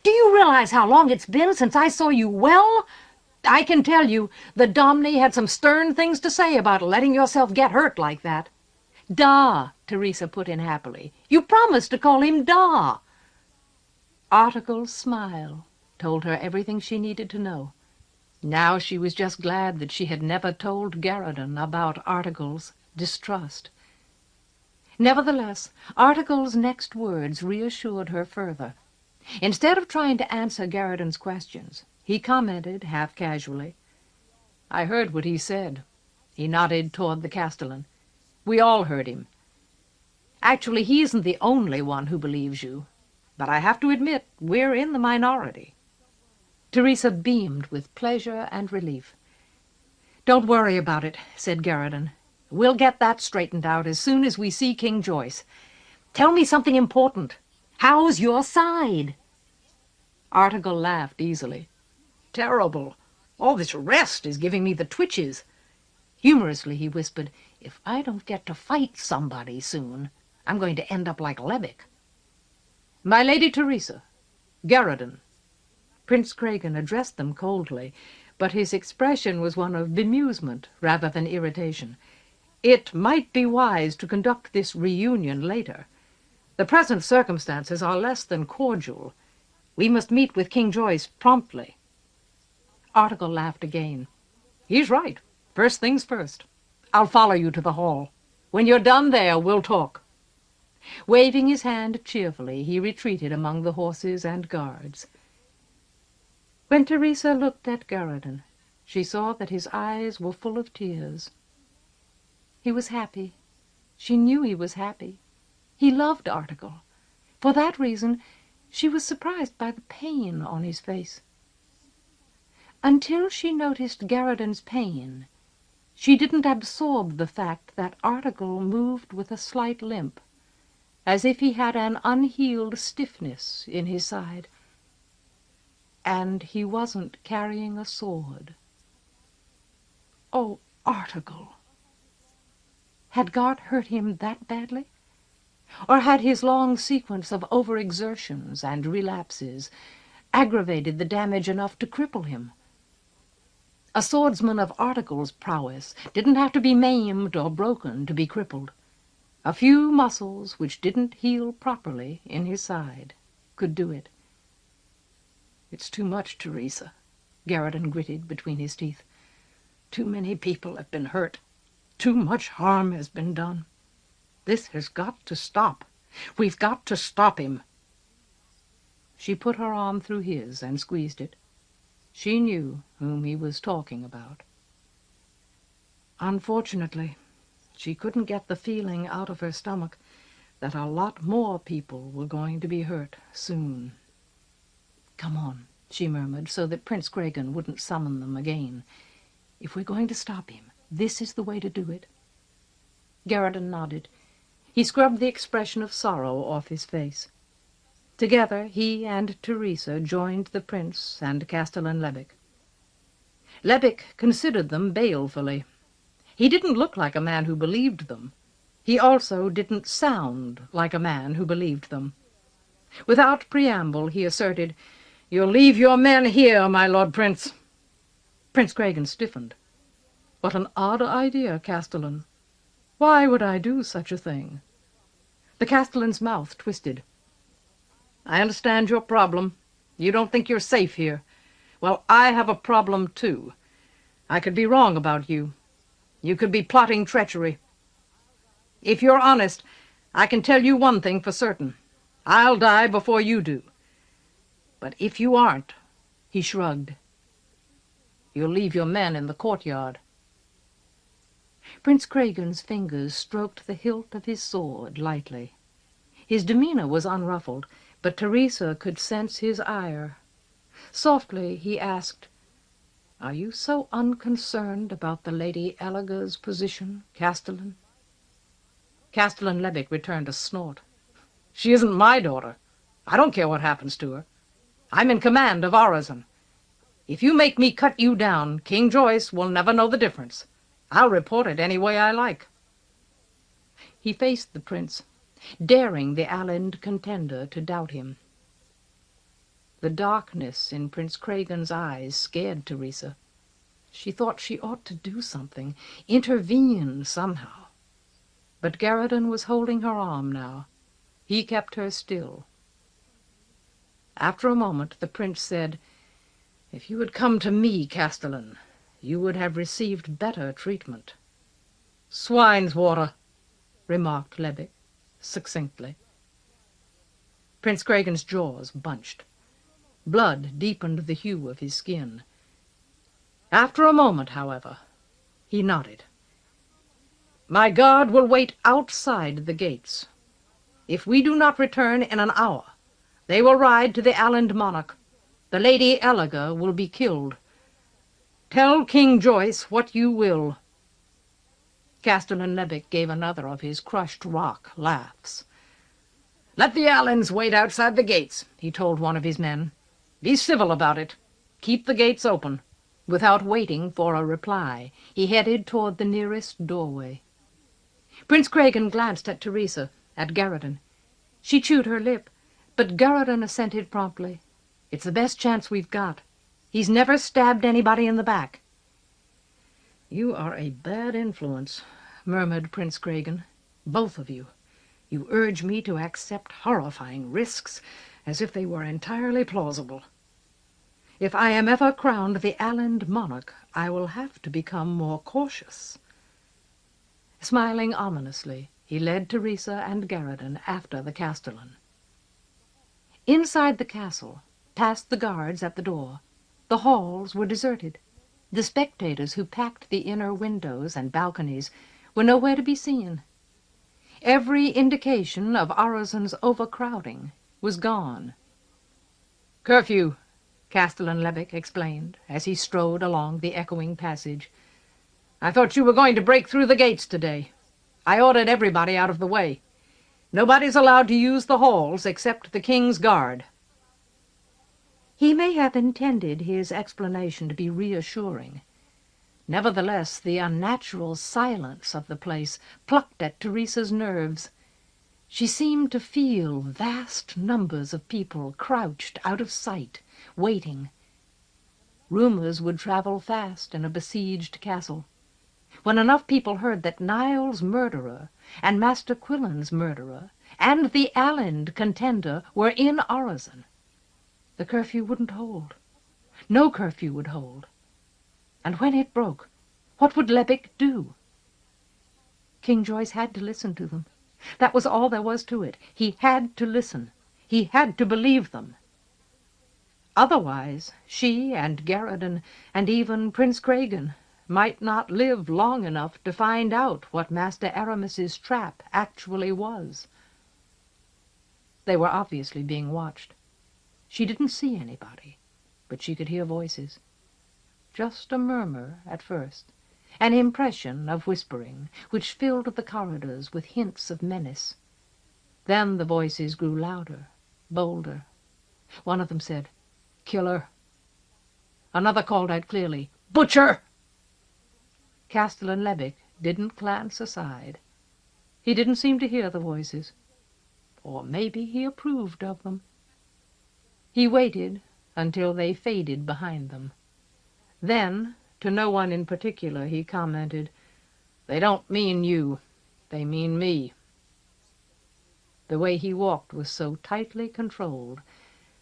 "Do you realize how long it's been since I saw you well? I can tell you, the Domine had some stern things to say about letting yourself get hurt like that." "Da," Teresa put in happily. "You promised to call him Da." Artegall's smile told her everything she needed to know. Now she was just glad that she had never told Garridan about Artegall's distrust. Nevertheless, Artegall's next words reassured her further. Instead of trying to answer Garridan's questions, he commented half casually, "I heard what he said." He nodded toward the castellan. "We all heard him. Actually, he isn't the only one who believes you, but I have to admit we're in the minority." Teresa beamed with pleasure and relief. "Don't worry about it," said Garridan. "We'll get that straightened out as soon as we see King Joyce. Tell me something important. How's your side?" Article laughed easily. Terrible. All this rest is giving me the twitches. Humorously, he whispered, "If I don't get to fight somebody soon, I'm going to end up like Levick." "My Lady Teresa, Garradon." Prince Craigen addressed them coldly, but his expression was one of bemusement rather than irritation. "It might be wise to conduct this reunion later. The present circumstances are less than cordial. We must meet with King Joyce promptly." Article laughed again. "He's right. First things first. I'll follow you to the hall. When you're done there, we'll talk." Waving his hand cheerfully, he retreated among the horses and guards. When Teresa looked at Garradon, she saw that his eyes were full of tears. He was happy. She knew he was happy. He loved Article. For that reason, she was surprised by the pain on his face. Until she noticed Garradon's pain, she didn't absorb the fact that Article moved with a slight limp, as if he had an unhealed stiffness in his side. And he wasn't carrying a sword. Oh, Article! Had Gart hurt him that badly? Or had his long sequence of overexertions and relapses aggravated the damage enough to cripple him? A swordsman of Article's prowess didn't have to be maimed or broken to be crippled. A few muscles which didn't heal properly in his side could do it. "It's too much, Teresa," Garradon gritted between his teeth. "Too many people have been hurt. Too much harm has been done. This has got to stop. We've got to stop him." She put her arm through his and squeezed it. She knew whom he was talking about. Unfortunately, she couldn't get the feeling out of her stomach that a lot more people were going to be hurt soon. "Come on," she murmured, so that Prince Craigen wouldn't summon them again. "If we're going to stop him, this is the way to do it." Garradon nodded. He scrubbed the expression of sorrow off his face. Together, he and Teresa joined the prince and Castellan Levick. Levick considered them balefully. He didn't look like a man who believed them. He also didn't sound like a man who believed them. Without preamble, he asserted, "You'll leave your men here, my Lord Prince." Prince Craigen stiffened. "What an odd idea, Castellan. Why would I do such a thing?" The Castellan's mouth twisted. "I understand your problem. You don't think you're safe here. Well, I have a problem, too. I could be wrong about you. You could be plotting treachery. If you're honest, I can tell you one thing for certain. I'll die before you do. But if you aren't," he shrugged, "you'll leave your men in the courtyard." Prince Craigen's fingers stroked the hilt of his sword lightly. His demeanor was unruffled, but Teresa could sense his ire. Softly he asked, "Are you so unconcerned about the Lady Elaga's position, Castellan?" Castellan Levick returned a snort. "She isn't my daughter. I don't care what happens to her. I'm in command of Orazon. If you make me cut you down, King Joyce will never know the difference. I'll report it any way I like." He faced the prince, daring the Allind contender to doubt him. The darkness in Prince Craigen's eyes scared Teresa. She thought she ought to do something, intervene somehow. But Garradon was holding her arm now. He kept her still. After a moment the prince said, "If you had come to me, Castellan, you would have received better treatment." "Swine's water," remarked Levick succinctly. Prince Craigen's jaws bunched. Blood deepened the hue of his skin. After a moment, however, he nodded. "My guard will wait outside the gates. If we do not return in an hour, they will ride to the Allind monarch. The Lady Elaga will be killed. Tell King Joyce what you will." Castellan Levick gave another of his crushed rock laughs. "Let the Allinds wait outside the gates," he told one of his men. Be civil about it. Keep the gates open." Without waiting for a reply, he headed toward the nearest doorway. Prince Craigen glanced at Teresa, at Garridan. She chewed her lip, but Garridan assented promptly. "It's the best chance we've got. He's never stabbed anybody in the back." "You are a bad influence," murmured Prince Craigen. "Both of you. You urge me to accept horrifying risks as if they were entirely plausible. If I am ever crowned the Alland monarch, I will have to become more cautious." Smiling ominously, he led Teresa and Garridan after the castellan. Inside the castle, past the guards at the door, the halls were deserted. The spectators who packed the inner windows and balconies were nowhere to be seen. Every indication of Orizon's overcrowding was gone. "Curfew," Castellan Levick explained as he strode along the echoing passage. "I thought you were going to break through the gates today. I ordered everybody out of the way. Nobody's allowed to use the halls except the King's Guard." He may have intended his explanation to be reassuring. Nevertheless, the unnatural silence of the place plucked at Teresa's nerves. She seemed to feel vast numbers of people crouched out of sight, waiting. Rumors would travel fast in a besieged castle. When enough people heard that Niall's murderer and Master Quillen's murderer and the Alland contender were in Orison, the curfew wouldn't hold. No curfew would hold. And when it broke, what would Levick do? King Joyce had to listen to them. That was all there was to it. He had to listen. He had to believe them. Otherwise, she and Garridan and even Prince Craigen might not live long enough to find out what Master Aramis's trap actually was. They were obviously being watched. She didn't see anybody, but she could hear voices. Just a murmur at first, an impression of whispering, which filled the corridors with hints of menace. Then the voices grew louder, bolder. One of them said, "Killer." Another called out clearly, "Butcher!" Castellan Levick didn't glance aside. He didn't seem to hear the voices. Or maybe he approved of them. He waited until they faded behind them. Then, to no one in particular, he commented, "They don't mean you. They mean me." The way he walked was so tightly controlled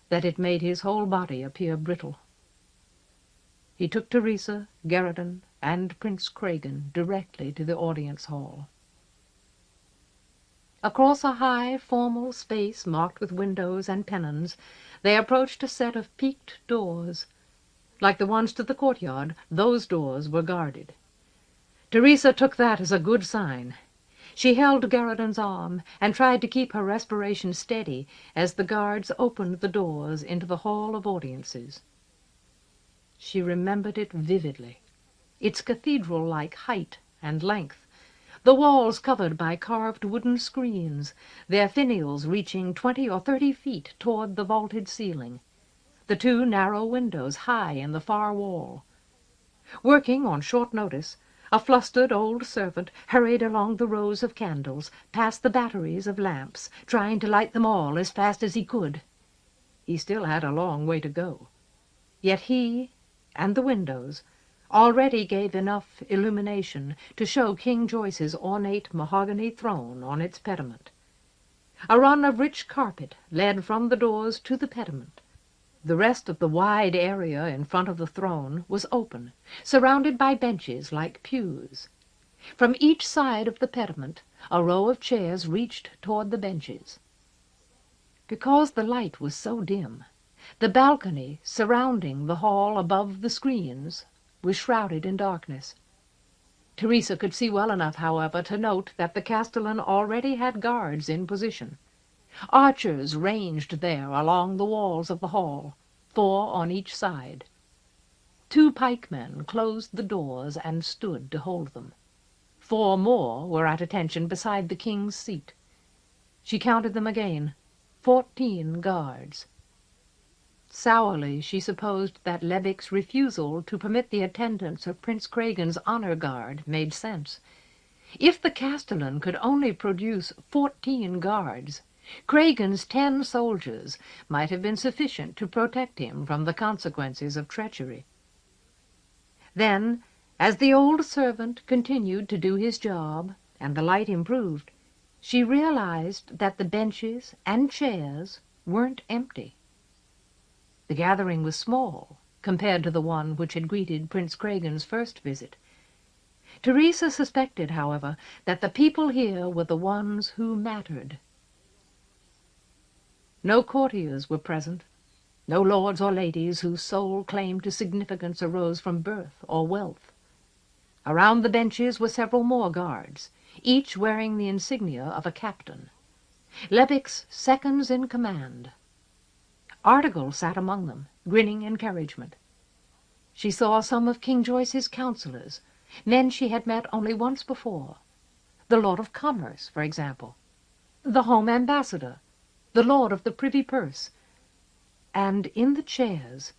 that it made his whole body appear brittle. He took Teresa, Garridan, and Prince Craigen directly to the audience hall. Across a high, formal space marked with windows and pennons, they approached a set of peaked doors. Like the ones to the courtyard, those doors were guarded. Teresa took that as a good sign. She held Garridan's arm and tried to keep her respiration steady as the guards opened the doors into the hall of audiences. She remembered it vividly, its cathedral-like height and length, the walls covered by carved wooden screens, their finials reaching 20 or 30 feet toward the vaulted ceiling, the two narrow windows high in the far wall. Working on short notice, a flustered old servant hurried along the rows of candles, past the batteries of lamps, trying to light them all as fast as he could. He still had a long way to go. Yet he and the windows already gave enough illumination to show King Joyce's ornate mahogany throne on its pediment. A run of rich carpet led from the doors to the pediment. The rest of the wide area in front of the throne was open, surrounded by benches like pews. From each side of the pediment, a row of chairs reached toward the benches. Because the light was so dim, the balcony surrounding the hall above the screens was shrouded in darkness. Teresa could see well enough, however, to note that the castellan already had guards in position. Archers ranged there along the walls of the hall, 4 on each side. 2 pikemen closed the doors and stood to hold them. 4 more were at attention beside the king's seat. She counted them again, 14 guards. Sourly she supposed that Levick's refusal to permit the attendance of Prince Cragan's honor guard made sense. If the castellan could only produce 14 guards, Cragan's 10 soldiers might have been sufficient to protect him from the consequences of treachery. Then, as the old servant continued to do his job and the light improved, she realized that the benches and chairs weren't empty. The gathering was small compared to the one which had greeted Prince Cragan's first visit. Teresa suspected, however, that the people here were the ones who mattered. No courtiers were present, no lords or ladies whose sole claim to significance arose from birth or wealth. Around the benches were several more guards, each wearing the insignia of a captain. Levick's seconds in command. Artegall sat among them, grinning encouragement. She saw some of King Joyce's councillors, men she had met only once before. The Lord of Commerce, for example, the Home Ambassador, the Lord of the Privy Purse, and in the chairs,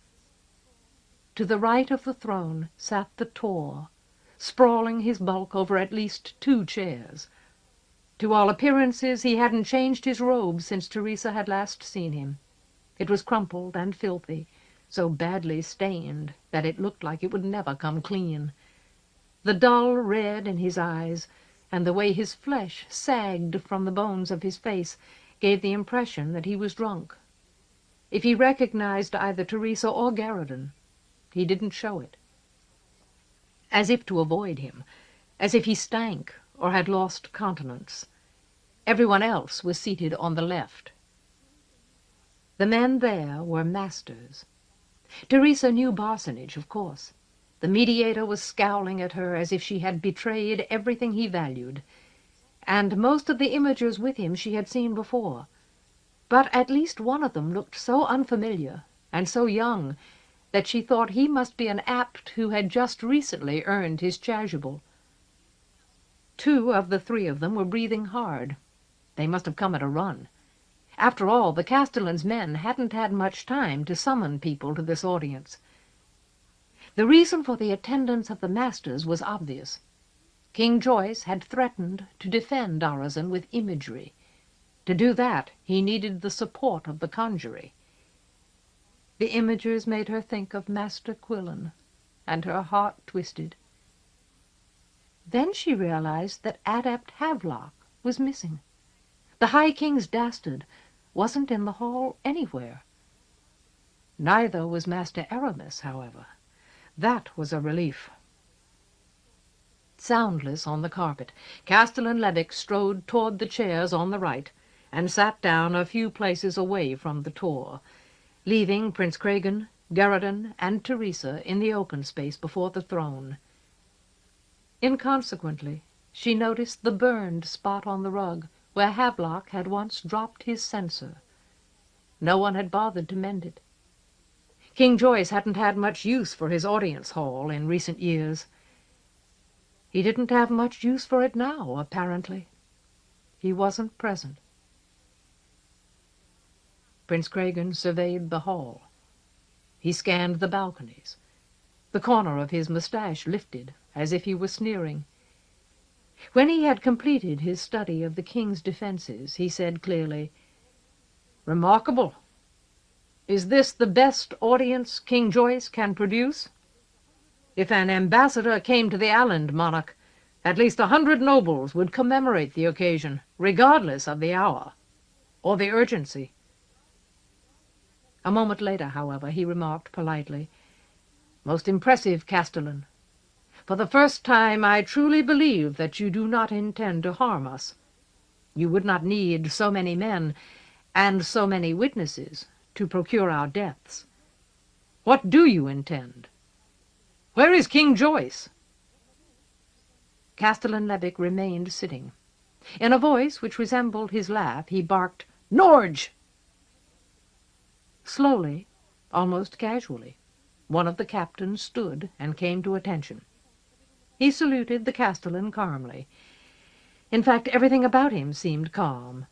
to the right of the throne, sat the Tor, sprawling his bulk over at least 2 chairs. To all appearances he hadn't changed his robe since Teresa had last seen him. It was crumpled and filthy, so badly stained that it looked like it would never come clean. The dull red in his eyes and the way his flesh sagged from the bones of his face gave the impression that he was drunk. If he recognized either Teresa or Garradon, he didn't show it. As if to avoid him, as if he stank or had lost countenance. Everyone else was seated on the left. The men there were masters. Teresa knew Barsonage, of course. The mediator was scowling at her as if she had betrayed everything he valued, and most of the imagers with him she had seen before. But at least one of them looked so unfamiliar and so young that she thought he must be an apt who had just recently earned his chasuble. 2 of the 3 of them were breathing hard. They must have come at a run. After all, the castellan's men hadn't had much time to summon people to this audience. The reason for the attendance of the masters was obvious. King Joyce had threatened to defend Donaldson with imagery. To do that, he needed the support of the conjurer. The imagers made her think of Master Quillen, and her heart twisted. Then she realized that Adept Havelock was missing. The High King's dastard wasn't in the hall anywhere. Neither was Master Aramis, however. That was a relief. Soundless on the carpet, Castellan Levick strode toward the chairs on the right and sat down a few places away from the Tor, leaving Prince Cragan, Garradon, and Teresa in the open space before the throne. Inconsequently, she noticed the burned spot on the rug where Havelock had once dropped his censer. No one had bothered to mend it. King Joyce hadn't had much use for his audience hall in recent years. He didn't have much use for it now, apparently. He wasn't present. Prince Cragan surveyed the hall. He scanned the balconies. The corner of his moustache lifted, as if he were sneering. When he had completed his study of the king's defenses, he said clearly, "Remarkable. Is this the best audience King Joyce can produce? If an ambassador came to the island, monarch, at least 100 nobles would commemorate the occasion, regardless of the hour or the urgency." A moment later, however, he remarked politely, "Most impressive, Castellan. For the first time I truly believe that you do not intend to harm us. You would not need so many men and so many witnesses to procure our deaths. What do you intend? Where is King Joyce?" Castellan Levick remained sitting. In a voice which resembled his laugh, he barked, "Norge!" Slowly, almost casually, one of the captains stood and came to attention. He saluted the Castellan calmly. In fact, everything about him seemed calm.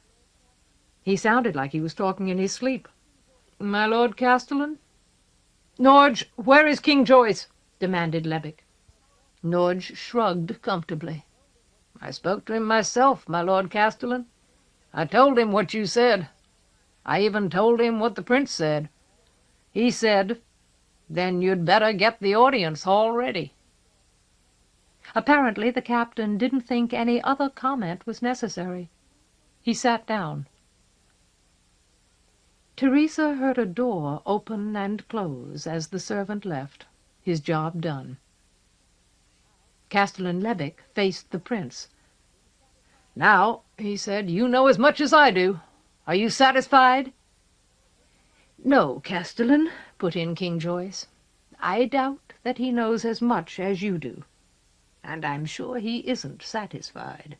He sounded like he was talking in his sleep. My Lord Castellan? Norge, where is King Joyce? Demanded Levick. Norge shrugged comfortably. I spoke to him myself, my Lord Castellan. I told him what you said. I even told him what the prince said. He said, then you'd better get the audience hall ready. Apparently the captain didn't think any other comment was necessary. He sat down. Teresa heard a door open and close as the servant left, his job done. Castellan Levick faced the prince. Now, he said, you know as much as I do. Are you satisfied? No, Castellan, put in King Joyce. I doubt that he knows as much as you do. And I'm sure he isn't satisfied.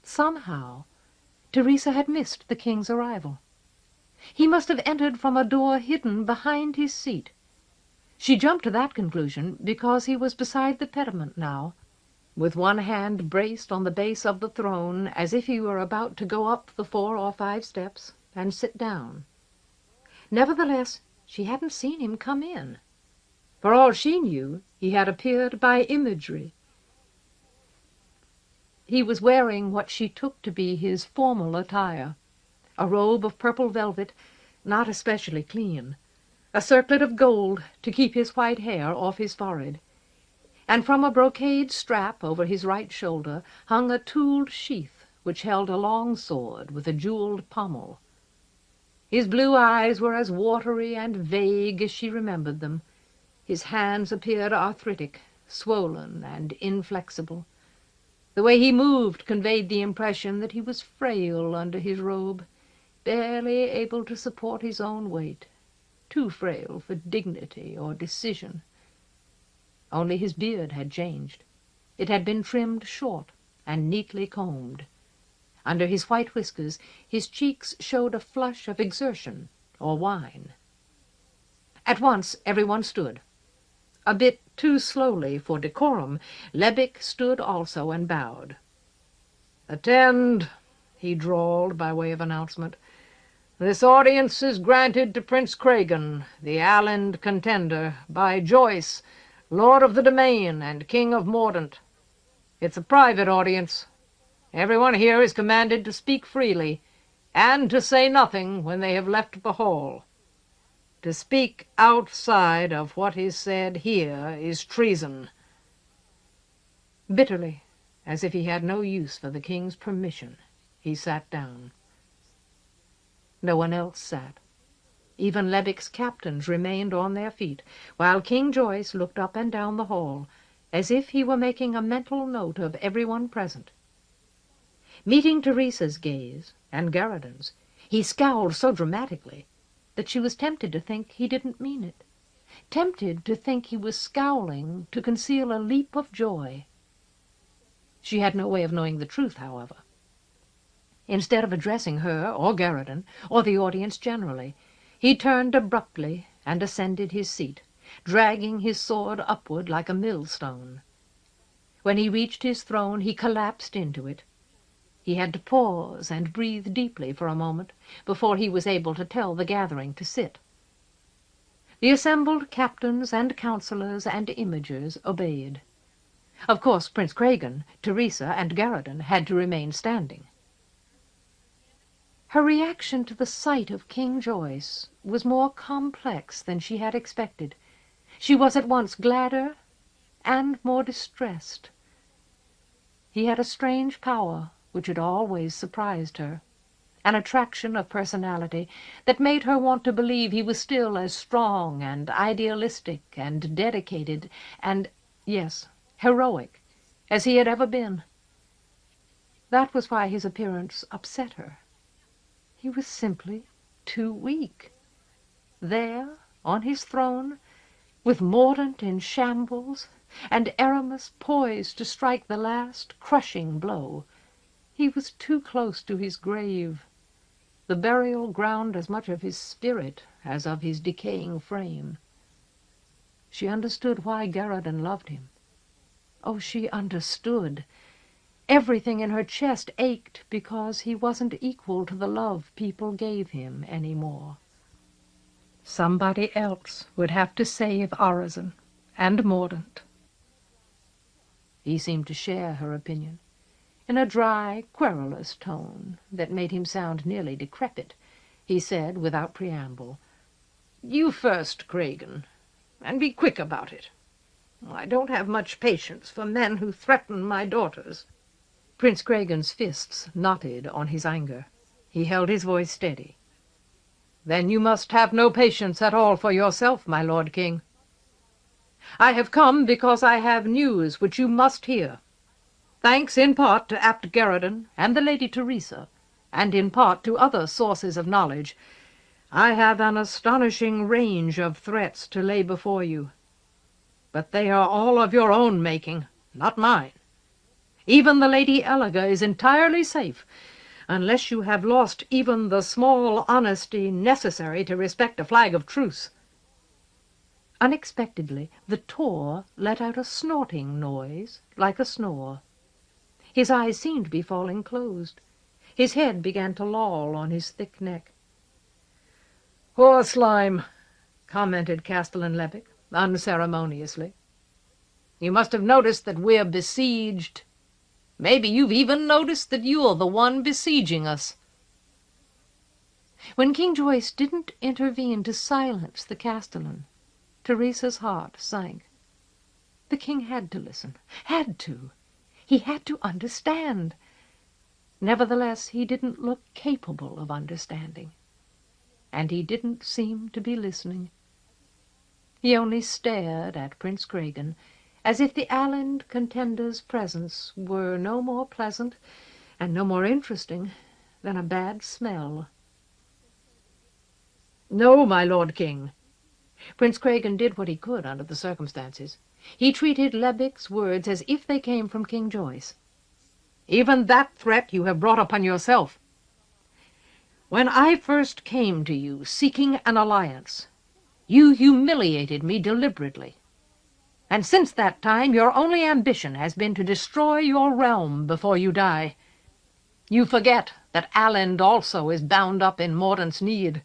Somehow, Teresa had missed the king's arrival. He must have entered from a door hidden behind his seat. She jumped to that conclusion because he was beside the pediment now, with one hand braced on the base of the throne as if he were about to go up the 4 or 5 steps and sit down. Nevertheless, she hadn't seen him come in. For all she knew, he had appeared by imagery. He was wearing what she took to be his formal attire, a robe of purple velvet, not especially clean, a circlet of gold to keep his white hair off his forehead, and from a brocade strap over his right shoulder hung a tooled sheath which held a long sword with a jeweled pommel. His blue eyes were as watery and vague as she remembered them. His hands appeared arthritic, swollen and inflexible. The way he moved conveyed the impression that he was frail under his robe, barely able to support his own weight, too frail for dignity or decision. Only his beard had changed. It had been trimmed short and neatly combed. Under his white whiskers his cheeks showed a flush of exertion or wine. At once everyone stood. A bit too slowly for decorum, Levick stood also and bowed. "Attend," he drawled by way of announcement. "This audience is granted to Prince Craigan, the Aland contender, by Joyce, Lord of the Domain and King of Mordaunt. It's a private audience. Everyone here is commanded to speak freely, and to say nothing when they have left the hall. To speak outside of what is said here is treason." Bitterly, as if he had no use for the king's permission, he sat down. No one else sat. Even Levick's captains remained on their feet, while King Joyce looked up and down the hall, as if he were making a mental note of everyone present. Meeting Teresa's gaze, and Garridan's, he scowled so dramatically that she was tempted to think he didn't mean it, tempted to think he was scowling to conceal a leap of joy. She had no way of knowing the truth, however. Instead of addressing her or Garridan, or the audience generally, he turned abruptly and ascended his seat, dragging his sword upward like a millstone. When he reached his throne, he collapsed into it. He had to pause and breathe deeply for a moment before he was able to tell the gathering to sit. The assembled captains and councillors and imagers obeyed. Of course Prince Craigan, Teresa, and Garridan had to remain standing. Her reaction to the sight of King Joyce was more complex than she had expected. She was at once gladder and more distressed. He had a strange power which had always surprised her, an attraction of personality that made her want to believe he was still as strong and idealistic and dedicated and, yes, heroic as he had ever been. That was why his appearance upset her. He was simply too weak. There, on his throne, with Mordaunt in shambles, and Aramis poised to strike the last crushing blow, he was too close to his grave, the burial ground as much of his spirit as of his decaying frame. She understood why Garridan loved him. Oh, she understood. Everything in her chest ached because he wasn't equal to the love people gave him any more. Somebody else would have to save Urizen and Mordaunt. He seemed to share her opinion. In a dry, querulous tone that made him sound nearly decrepit, he said, without preamble, "You first, Cragen, and be quick about it. I don't have much patience for men who threaten my daughters." Prince Cragen's fists knotted on his anger. He held his voice steady. "Then you must have no patience at all for yourself, my lord king. I have come because I have news which you must hear. Thanks in part to Abt Garridan and the Lady Teresa, and in part to other sources of knowledge, I have an astonishing range of threats to lay before you. But they are all of your own making, not mine. Even the Lady Eliga is entirely safe, unless you have lost even the small honesty necessary to respect a flag of truce." Unexpectedly, the Tor let out a snorting noise, like a snore. His eyes seemed to be falling closed. His head began to loll on his thick neck. "Horse-lime," commented Castellan Levick, unceremoniously. "You must have noticed that we're besieged. Maybe you've even noticed that you're the one besieging us." When King Joyce didn't intervene to silence the Castellan, Teresa's heart sank. The king had to listen. Had to. He had to understand. Nevertheless, he didn't look capable of understanding. And he didn't seem to be listening. He only stared at Prince Cragen, as if the Allied contender's presence were no more pleasant and no more interesting than a bad smell. "No, my lord king." Prince Cragen did what he could under the circumstances. He treated Levick's words as if they came from King Joyce. "Even that threat you have brought upon yourself. When I first came to you seeking an alliance, you humiliated me deliberately. And since that time your only ambition has been to destroy your realm before you die. You forget that Aland also is bound up in Mordaunt's need.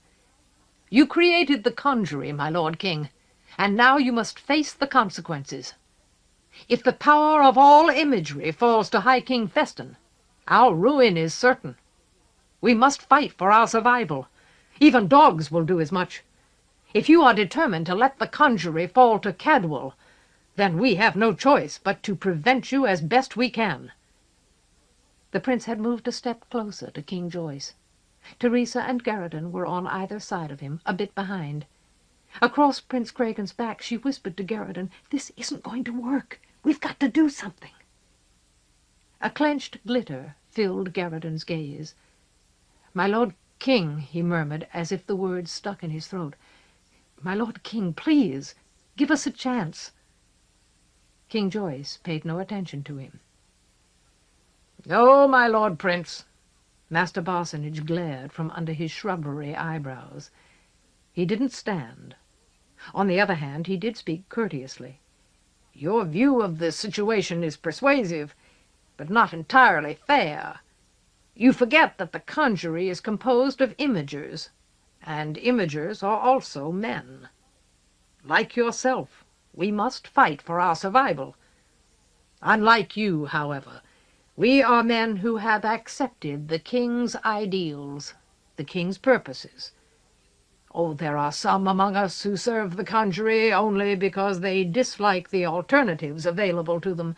You created the conjury, my lord king, and now you must face the consequences. If the power of all imagery falls to High King Feston, our ruin is certain. We must fight for our survival. Even dogs will do as much. If you are determined to let the conjury fall to Cadwal, then we have no choice but to prevent you as best we can." The prince had moved a step closer to King Joyce. Teresa and Garridan were on either side of him, a bit behind. Across Prince Cragen's back she whispered to Garridan, "This isn't going to work. We've got to do something." A clenched glitter filled Garridan's gaze. "My lord king," he murmured, as if the words stuck in his throat. "My lord king, please, give us a chance." King Joyce paid no attention to him. "Oh, my lord prince!" Master Barsonage glared from under his shrubbery eyebrows. He didn't stand. On the other hand, he did speak courteously. "Your view of the situation is persuasive, but not entirely fair. You forget that the conjury is composed of imagers, and imagers are also men. Like yourself, we must fight for our survival. Unlike you, however, we are men who have accepted the king's ideals, the king's purposes. Oh, there are some among us who serve the conjury only because they dislike the alternatives available to them,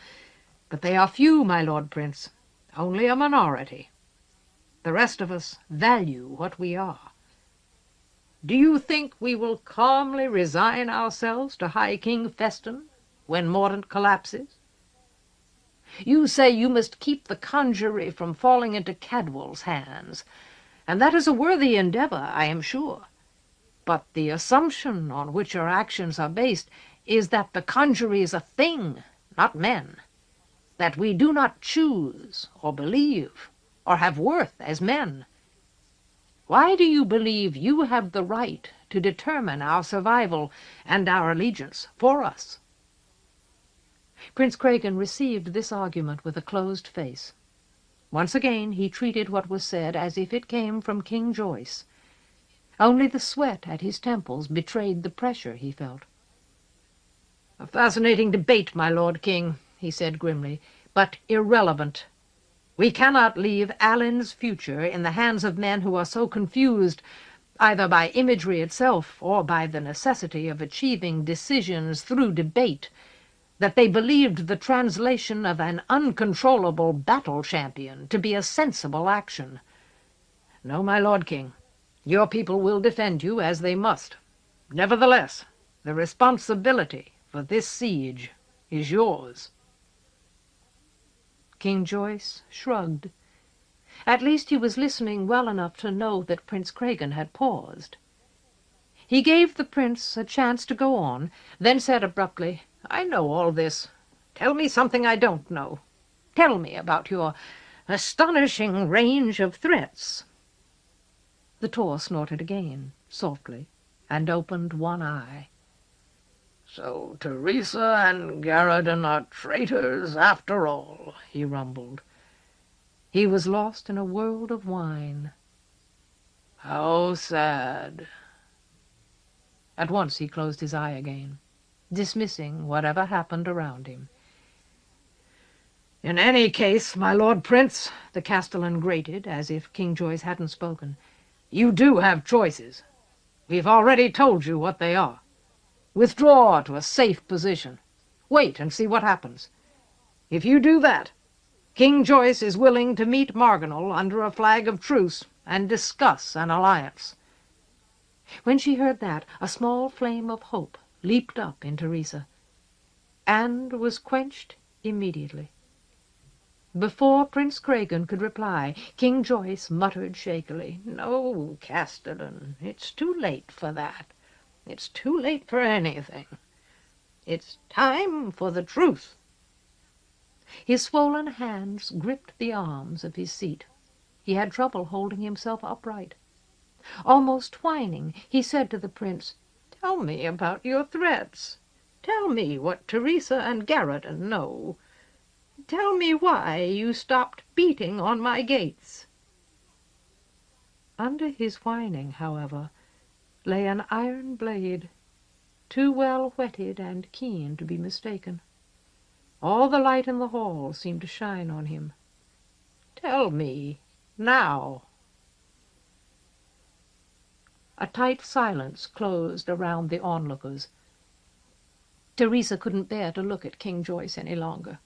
but they are few, my lord prince, only a minority. The rest of us value what we are. Do you think we will calmly resign ourselves to High King Feston when Mordaunt collapses? You say you must keep the conjury from falling into Cadwal's hands, and that is a worthy endeavor, I am sure. But the assumption on which your actions are based is that the conjury is a thing, not men, that we do not choose or believe or have worth as men. Why do you believe you have the right to determine our survival and our allegiance for us?" Prince Cragen received this argument with a closed face. Once again he treated what was said as if it came from King Joyce. Only the sweat at his temples betrayed the pressure he felt. "A fascinating debate, my Lord King," he said grimly, "but irrelevant. We cannot leave Alan's future in the hands of men who are so confused, either by imagery itself or by the necessity of achieving decisions through debate, that they believed the translation of an uncontrollable battle champion to be a sensible action. No, my Lord King, your people will defend you as they must. Nevertheless, the responsibility for this siege is yours." King Joyce shrugged. At least he was listening well enough to know that Prince Cregan had paused. He gave the prince a chance to go on, then said abruptly, "I know all this. Tell me something I don't know. Tell me about your astonishing range of threats." The Tor snorted again, softly, and opened one eye. "So Teresa and Garridan are traitors after all," he rumbled. He was lost in a world of wine. "How sad." At once he closed his eye again, dismissing whatever happened around him. "In any case, my Lord Prince," the Castellan grated, as if King Joyce hadn't spoken, "you do have choices. We've already told you what they are. Withdraw to a safe position. Wait and see what happens. If you do that, King Joyce is willing to meet Marganal under a flag of truce and discuss an alliance." When she heard that, a small flame of hope leaped up in Teresa, and was quenched immediately. Before Prince Cregan could reply, King Joyce muttered shakily, "No, Castellan, it's too late for that. It's too late for anything. It's time for the truth." His swollen hands gripped the arms of his seat. He had trouble holding himself upright. Almost whining, he said to the prince, "Tell me about your threats. Tell me what Teresa and Garridan know. Tell me why you stopped beating on my gates." Under his whining, however, lay an iron blade, too well whetted and keen to be mistaken. All the light in the hall seemed to shine on him. "Tell me, now." A tight silence closed around the onlookers. Teresa couldn't bear to look at King Joyce any longer.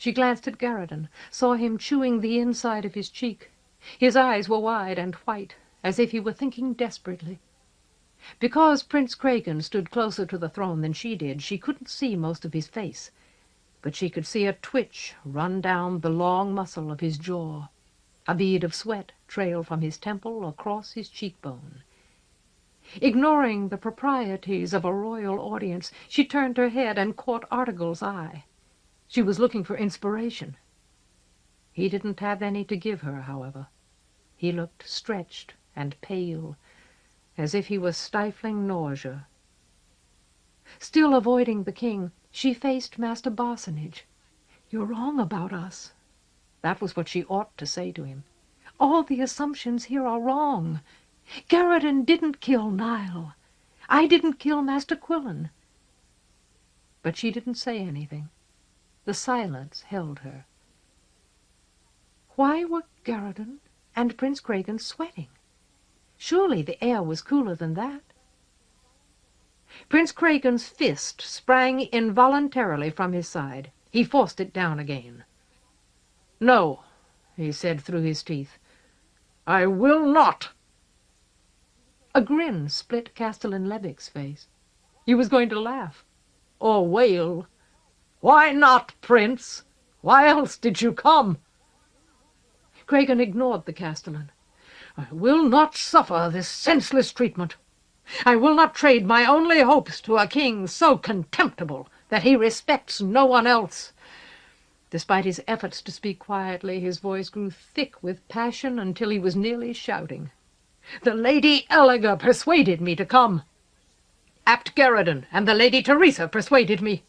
She glanced at Garridan, saw him chewing the inside of his cheek. His eyes were wide and white, as if he were thinking desperately. Because Prince Cregan stood closer to the throne than she did, she couldn't see most of his face, but she could see a twitch run down the long muscle of his jaw. A bead of sweat trailed from his temple across his cheekbone. Ignoring the proprieties of a royal audience, she turned her head and caught Artigal's eye. She was looking for inspiration. He didn't have any to give her, however. He looked stretched and pale, as if he was stifling nausea. Still avoiding the king, she faced Master Barsonage. "You're wrong about us." That was what she ought to say to him. "All the assumptions here are wrong. Garridan didn't kill Niall. I didn't kill Master Quillen." But she didn't say anything. The silence held her. Why were Garridan and Prince Cregan sweating? Surely the air was cooler than that. Prince Cregan's fist sprang involuntarily from his side. He forced it down again. "No," he said through his teeth. "I will not." A grin split Castellan Levick's face. He was going to laugh, or wail. "Why not, Prince? Why else did you come?" Cregan ignored the Castellan. "I will not suffer this senseless treatment. I will not trade my only hopes to a king so contemptible that he respects no one else." Despite his efforts to speak quietly, his voice grew thick with passion until he was nearly shouting. "The Lady Elliger persuaded me to come. Abt Garridan and the Lady Teresa persuaded me.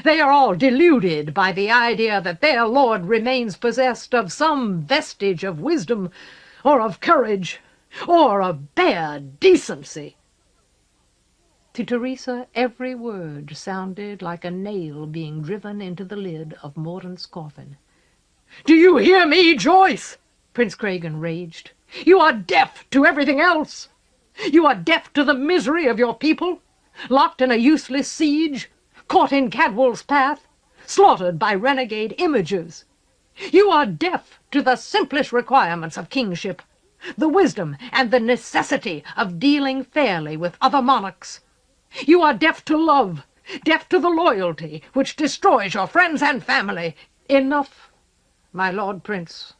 They are all deluded by the idea that their lord remains possessed of some vestige of wisdom or of courage. or of bare decency." To Teresa, every word sounded like a nail being driven into the lid of Mordaunt's coffin. "Do you hear me, Joyce?" Prince Craigen raged. "You are deaf to everything else. You are deaf to the misery of your people, locked in a useless siege, caught in Cadwall's path, slaughtered by renegade imagers. You are deaf to the simplest requirements of kingship, the wisdom and the necessity of dealing fairly with other monarchs. You are deaf to love, deaf to the loyalty which destroys your friends and family." "Enough, my Lord Prince."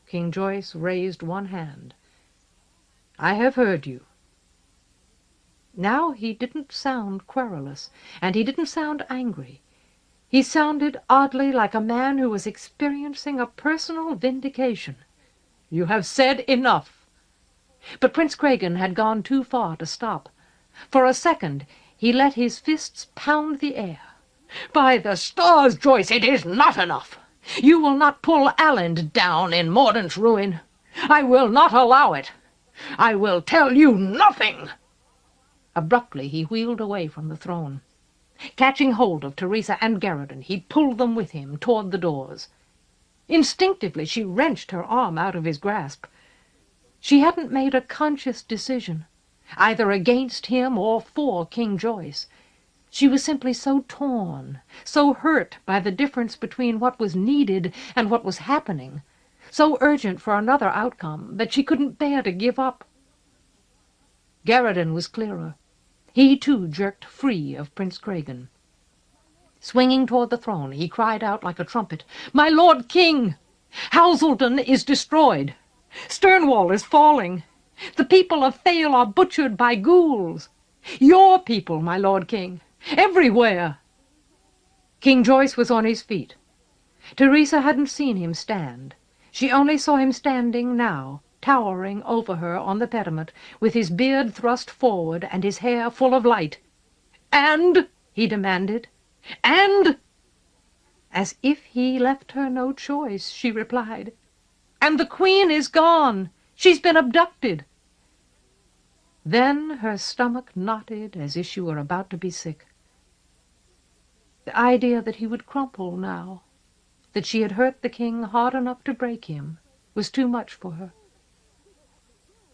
King Joyce raised one hand. "I have heard you." Now he didn't sound querulous, and he didn't sound angry. He sounded oddly like a man who was experiencing a personal vindication. "You have said enough." But Prince Craigen had gone too far to stop. For a second he let his fists pound the air. "By the stars, Joyce, it is not enough. You will not pull Aland down in Mordaunt's ruin. I will not allow it. I will tell you nothing." Abruptly he wheeled away from the throne. Catching hold of Teresa and Garradon, he pulled them with him toward the doors. Instinctively she wrenched her arm out of his grasp. She hadn't made a conscious decision, either against him or for King Joyce. She was simply so torn, so hurt by the difference between what was needed and what was happening, so urgent for another outcome, that she couldn't bear to give up. Garradon was clearer. He, too, jerked free of Prince Craigen. Swinging toward the throne, he cried out like a trumpet, "My Lord King! Houseldon is destroyed. Stonewall is falling. The people of Thale are butchered by ghouls. Your people, my Lord King, everywhere." King Joyce was on his feet. Teresa hadn't seen him stand. She only saw him standing now, towering over her on the pediment, with his beard thrust forward and his hair full of light. "And?" he demanded. "And?" As if he left her no choice, she replied, "And the Queen is gone. She's been abducted." Then her stomach knotted as if she were about to be sick. The idea that he would crumple now, that she had hurt the king hard enough to break him, was too much for her.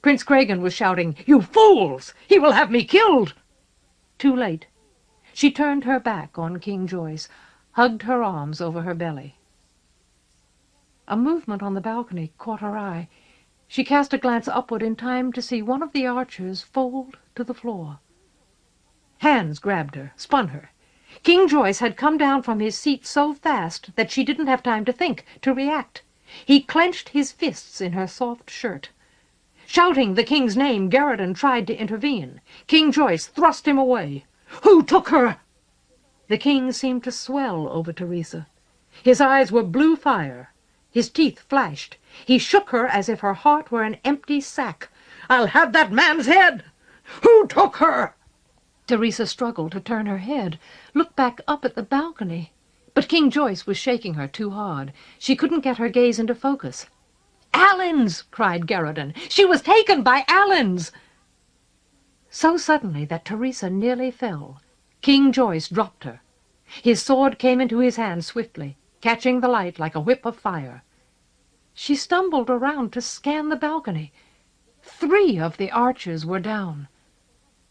Prince Craigen was shouting, "You fools! He will have me killed!" Too late. She turned her back on King Joyce, hugged her arms over her belly. A movement on the balcony caught her eye. She cast a glance upward in time to see one of the archers fold to the floor. Hands grabbed her, spun her. King Joyce had come down from his seat so fast that she didn't have time to think, to react. He clenched his fists in her soft shirt. Shouting the king's name, Garradon tried to intervene. King Joyce thrust him away. "Who took her?" The king seemed to swell over Teresa. His eyes were blue fire. His teeth flashed. He shook her as if her heart were an empty sack. "I'll have that man's head! Who took her?" Teresa struggled to turn her head, look back up at the balcony. But King Joyce was shaking her too hard. She couldn't get her gaze into focus. "Allens!" cried Garradon. "She was taken by Allens!" So suddenly that Teresa nearly fell. King Joyce dropped her. His sword came into his hand swiftly, catching the light like a whip of fire. She stumbled around to scan the balcony. 3 of the archers were down.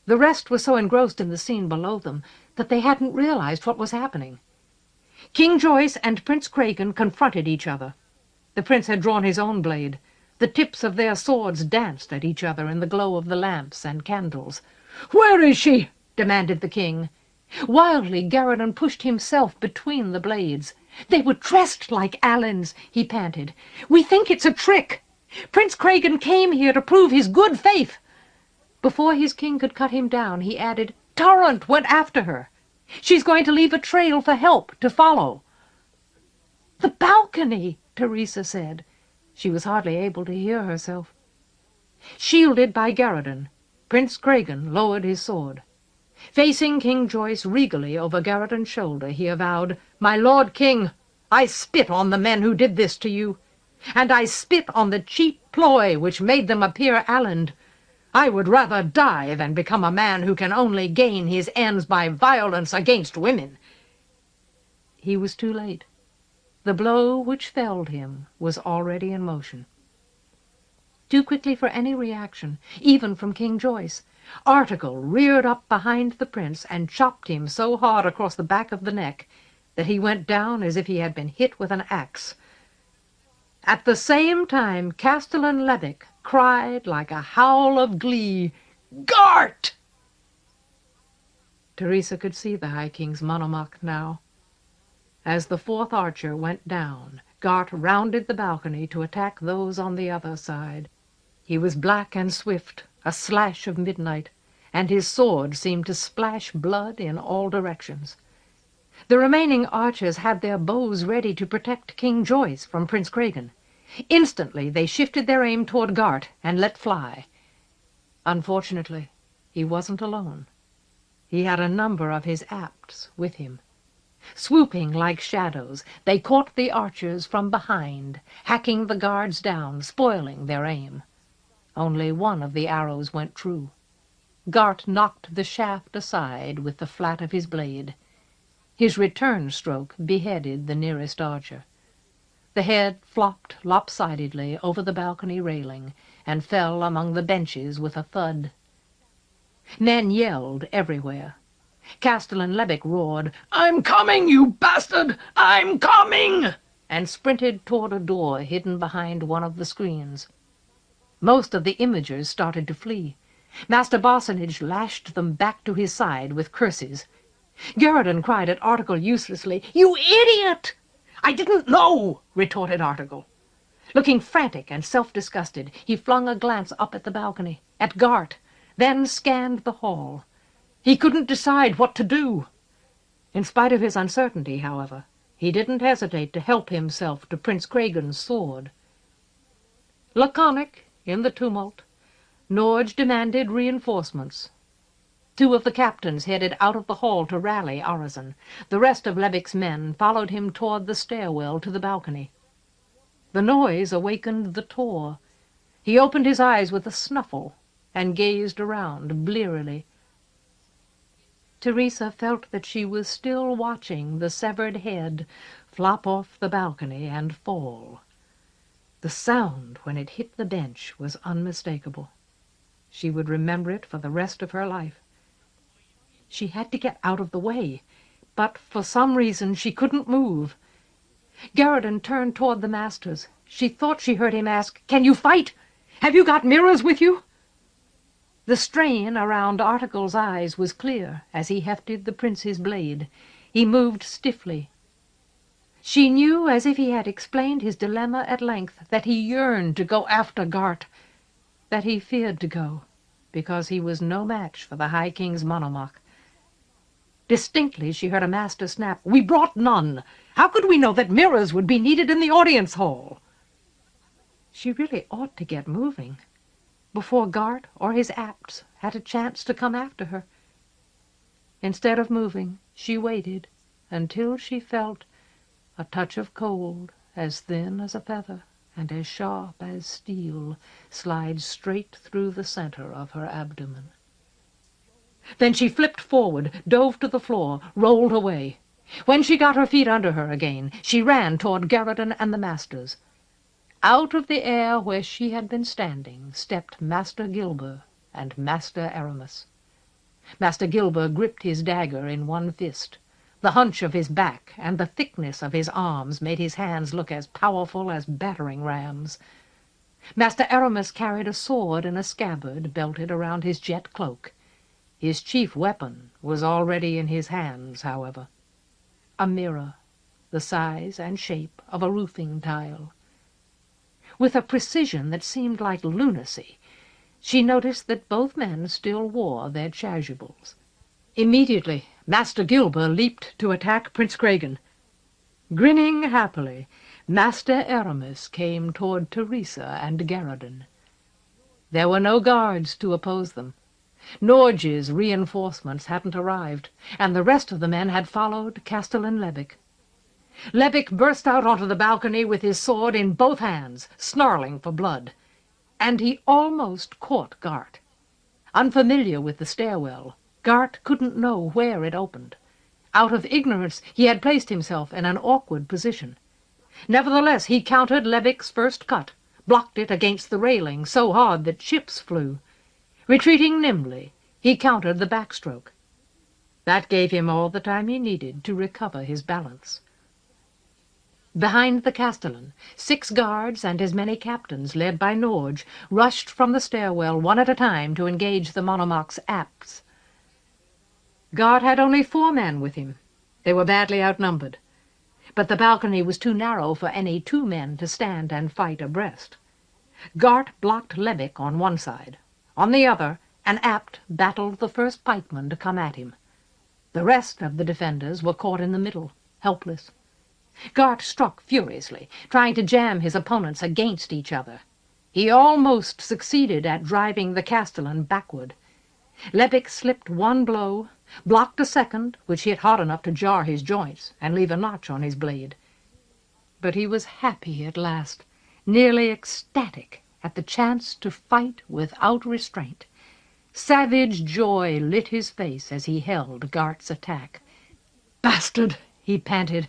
The rest were so engrossed in the scene below them that they hadn't realized what was happening. King Joyce and Prince Craigen confronted each other. The prince had drawn his own blade. The tips of their swords danced at each other in the glow of the lamps and candles. "Where is she?" demanded the king. Wildly, Garradon pushed himself between the blades. "They were dressed like Allens," he panted. "We think it's a trick. Prince Craigen came here to prove his good faith." Before his king could cut him down, he added, "Torrent went after her. She's going to leave a trail for help to follow." "The balcony," Teresa said. She was hardly able to hear herself. Shielded by Garradon, Prince Craigen lowered his sword. Facing King Joyce regally over Garradon's shoulder, he avowed, "My Lord King, I spit on the men who did this to you. and I spit on the cheap ploy which made them appear allied. I would rather die than become a man who can only gain his ends by violence against women." He was too late. The blow which felled him was already in motion. Too quickly for any reaction, even from King Joyce, Article reared up behind the prince and chopped him so hard across the back of the neck that he went down as if he had been hit with an axe. At the same time, Castellan Levick cried like a howl of glee, "Gart!" Teresa could see the High King's monomach now. As the fourth archer went down, Gart rounded the balcony to attack those on the other side. He was black and swift, a slash of midnight, and his sword seemed to splash blood in all directions. The remaining archers had their bows ready to protect King Joyce from Prince Cregan. Instantly they shifted their aim toward Gart and let fly. Unfortunately, he wasn't alone. He had a number of his apts with him. Swooping like shadows, they caught the archers from behind, hacking the guards down, spoiling their aim. Only one of the arrows went true. Gart knocked the shaft aside with the flat of his blade. His return stroke beheaded the nearest archer. The head flopped lopsidedly over the balcony railing and fell among the benches with a thud. Men yelled everywhere. Castellan Levick roared, "I'm coming, you bastard! I'm coming!" and sprinted toward a door hidden behind one of the screens. Most of the imagers started to flee. Master Barsonage lashed them back to his side with curses. Garridan cried at Article uselessly, "You idiot!" "I didn't know," retorted Article. Looking frantic and self-disgusted, he flung a glance up at the balcony, at Gart, then scanned the hall. He couldn't decide what to do. In spite of his uncertainty, however, he didn't hesitate to help himself to Prince Cregan's sword. Laconic in the tumult, Norge demanded reinforcements. 2 of the captains headed out of the hall to rally Arisen. The rest of Levick's men followed him toward the stairwell to the balcony. The noise awakened the Tor. He opened his eyes with a snuffle and gazed around blearily. Teresa felt that she was still watching the severed head flop off the balcony and fall. The sound when it hit the bench was unmistakable. She would remember it for the rest of her life. She had to get out of the way, but for some reason she couldn't move. Garridan turned toward the masters. She thought she heard him ask, "Can you fight? Have you got mirrors with you?" The strain around Article's eyes was clear as he hefted the prince's blade. He moved stiffly. She knew, as if he had explained his dilemma at length, that he yearned to go after Gart, that he feared to go, because he was no match for the High King's monomach. Distinctly she heard a master snap, "We brought none. How could we know that mirrors would be needed in the audience hall?" She really ought to get moving, before Gart or his apts had a chance to come after her. Instead of moving, she waited until she felt a touch of cold, as thin as a feather and as sharp as steel, slide straight through the center of her abdomen. Then she flipped forward, dove to the floor, rolled away. When she got her feet under her again, she ran toward Garridan and the masters. Out of the air where she had been standing stepped Master Gilber and Master Aramis. Master Gilber gripped his dagger in one fist. The hunch of his back and the thickness of his arms made his hands look as powerful as battering rams. Master Aramis carried a sword in a scabbard belted around his jet cloak. His chief weapon was already in his hands, however. A mirror, the size and shape of a roofing tile. With a precision that seemed like lunacy, she noticed that both men still wore their chasubles. Immediately, Master Gilber leaped to attack Prince Cregan. Grinning happily, Master Aramis came toward Teresa and Garridan. There were no guards to oppose them. Norge's reinforcements hadn't arrived, and the rest of the men had followed Castellan Levick. Levick burst out onto the balcony with his sword in both hands, snarling for blood. And he almost caught Gart. Unfamiliar with the stairwell, Gart couldn't know where it opened. Out of ignorance, he had placed himself in an awkward position. Nevertheless, he countered Levick's first cut, blocked it against the railing so hard that chips flew. Retreating nimbly, he countered the backstroke. That gave him all the time he needed to recover his balance. Behind the castellan, 6 guards and as many captains, led by Norge, rushed from the stairwell one at a time to engage the monomach's apts. Gart had only 4 men with him. They were badly outnumbered, but the balcony was too narrow for any 2 men to stand and fight abreast. Gart blocked Levick on one side. On the other, an apt battled the first pikeman to come at him. The rest of the defenders were caught in the middle, helpless. Gart struck furiously, trying to jam his opponents against each other. He almost succeeded at driving the castellan backward. Levick slipped one blow, blocked a second, which hit hard enough to jar his joints and leave a notch on his blade. But he was happy at last, nearly ecstatic at the chance to fight without restraint. Savage joy lit his face as he held Gart's attack. "Bastard!" he panted.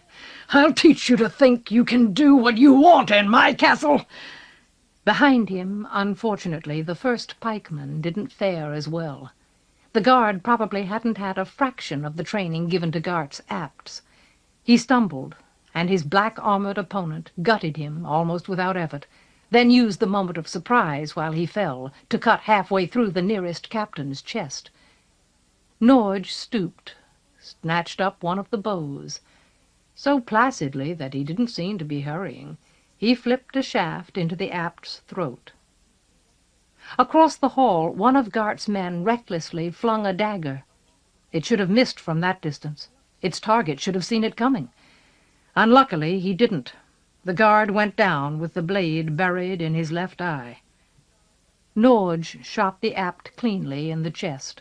"I'll teach you to think you can do what you want in my castle!" Behind him, unfortunately, the first pikeman didn't fare as well. The guard probably hadn't had a fraction of the training given to Gart's apts. He stumbled, and his black-armored opponent gutted him almost without effort, then used the moment of surprise while he fell to cut halfway through the nearest captain's chest. Norge stooped, snatched up one of the bows. So placidly that he didn't seem to be hurrying, he flipped a shaft into the apt's throat. Across the hall, one of Gart's men recklessly flung a dagger. It should have missed from that distance. Its target should have seen it coming. Unluckily, he didn't. The guard went down with the blade buried in his left eye. Norge shot the apt cleanly in the chest.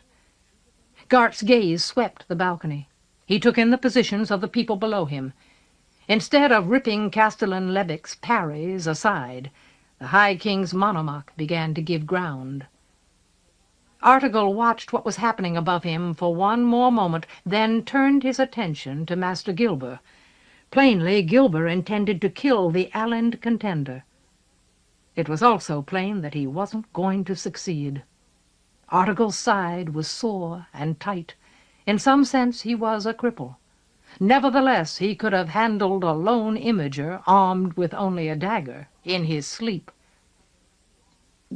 Gart's gaze swept the balcony. He took in the positions of the people below him. Instead of ripping Castellan Levick's parries aside, the High King's monomach began to give ground. Artegall watched what was happening above him for one more moment, then turned his attention to Master Gilber. Plainly, Gilber intended to kill the Allind contender. It was also plain that he wasn't going to succeed. Artegall's side was sore and tight. In some sense he was a cripple. Nevertheless, he could have handled a lone imager, armed with only a dagger, in his sleep.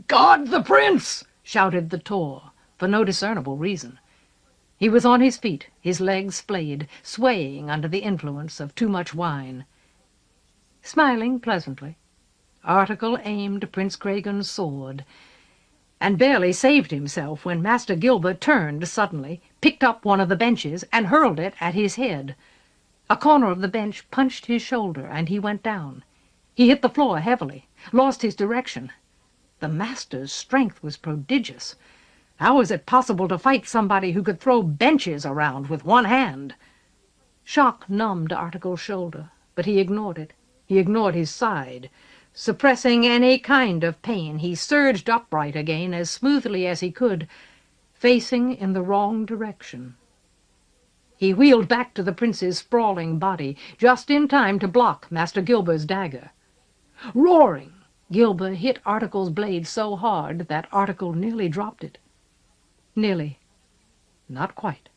"Guard the prince!" shouted the Tor, for no discernible reason. He was on his feet, his legs splayed, swaying under the influence of too much wine. Smiling pleasantly, Artegall aimed Prince Cragun's sword, and barely saved himself when Master Gilbert turned suddenly, picked up one of the benches, and hurled it at his head. A corner of the bench punched his shoulder, and he went down. He hit the floor heavily, lost his direction. The master's strength was prodigious. How was it possible to fight somebody who could throw benches around with one hand? Shock numbed Artegall's shoulder, but he ignored it. He ignored his side. Suppressing any kind of pain, he surged upright again as smoothly as he could, facing in the wrong direction. He wheeled back to the prince's sprawling body, just in time to block Master Gilbert's dagger. Roaring, Gilbert hit Artegall's blade so hard that Artegall nearly dropped it. Nearly. Not quite.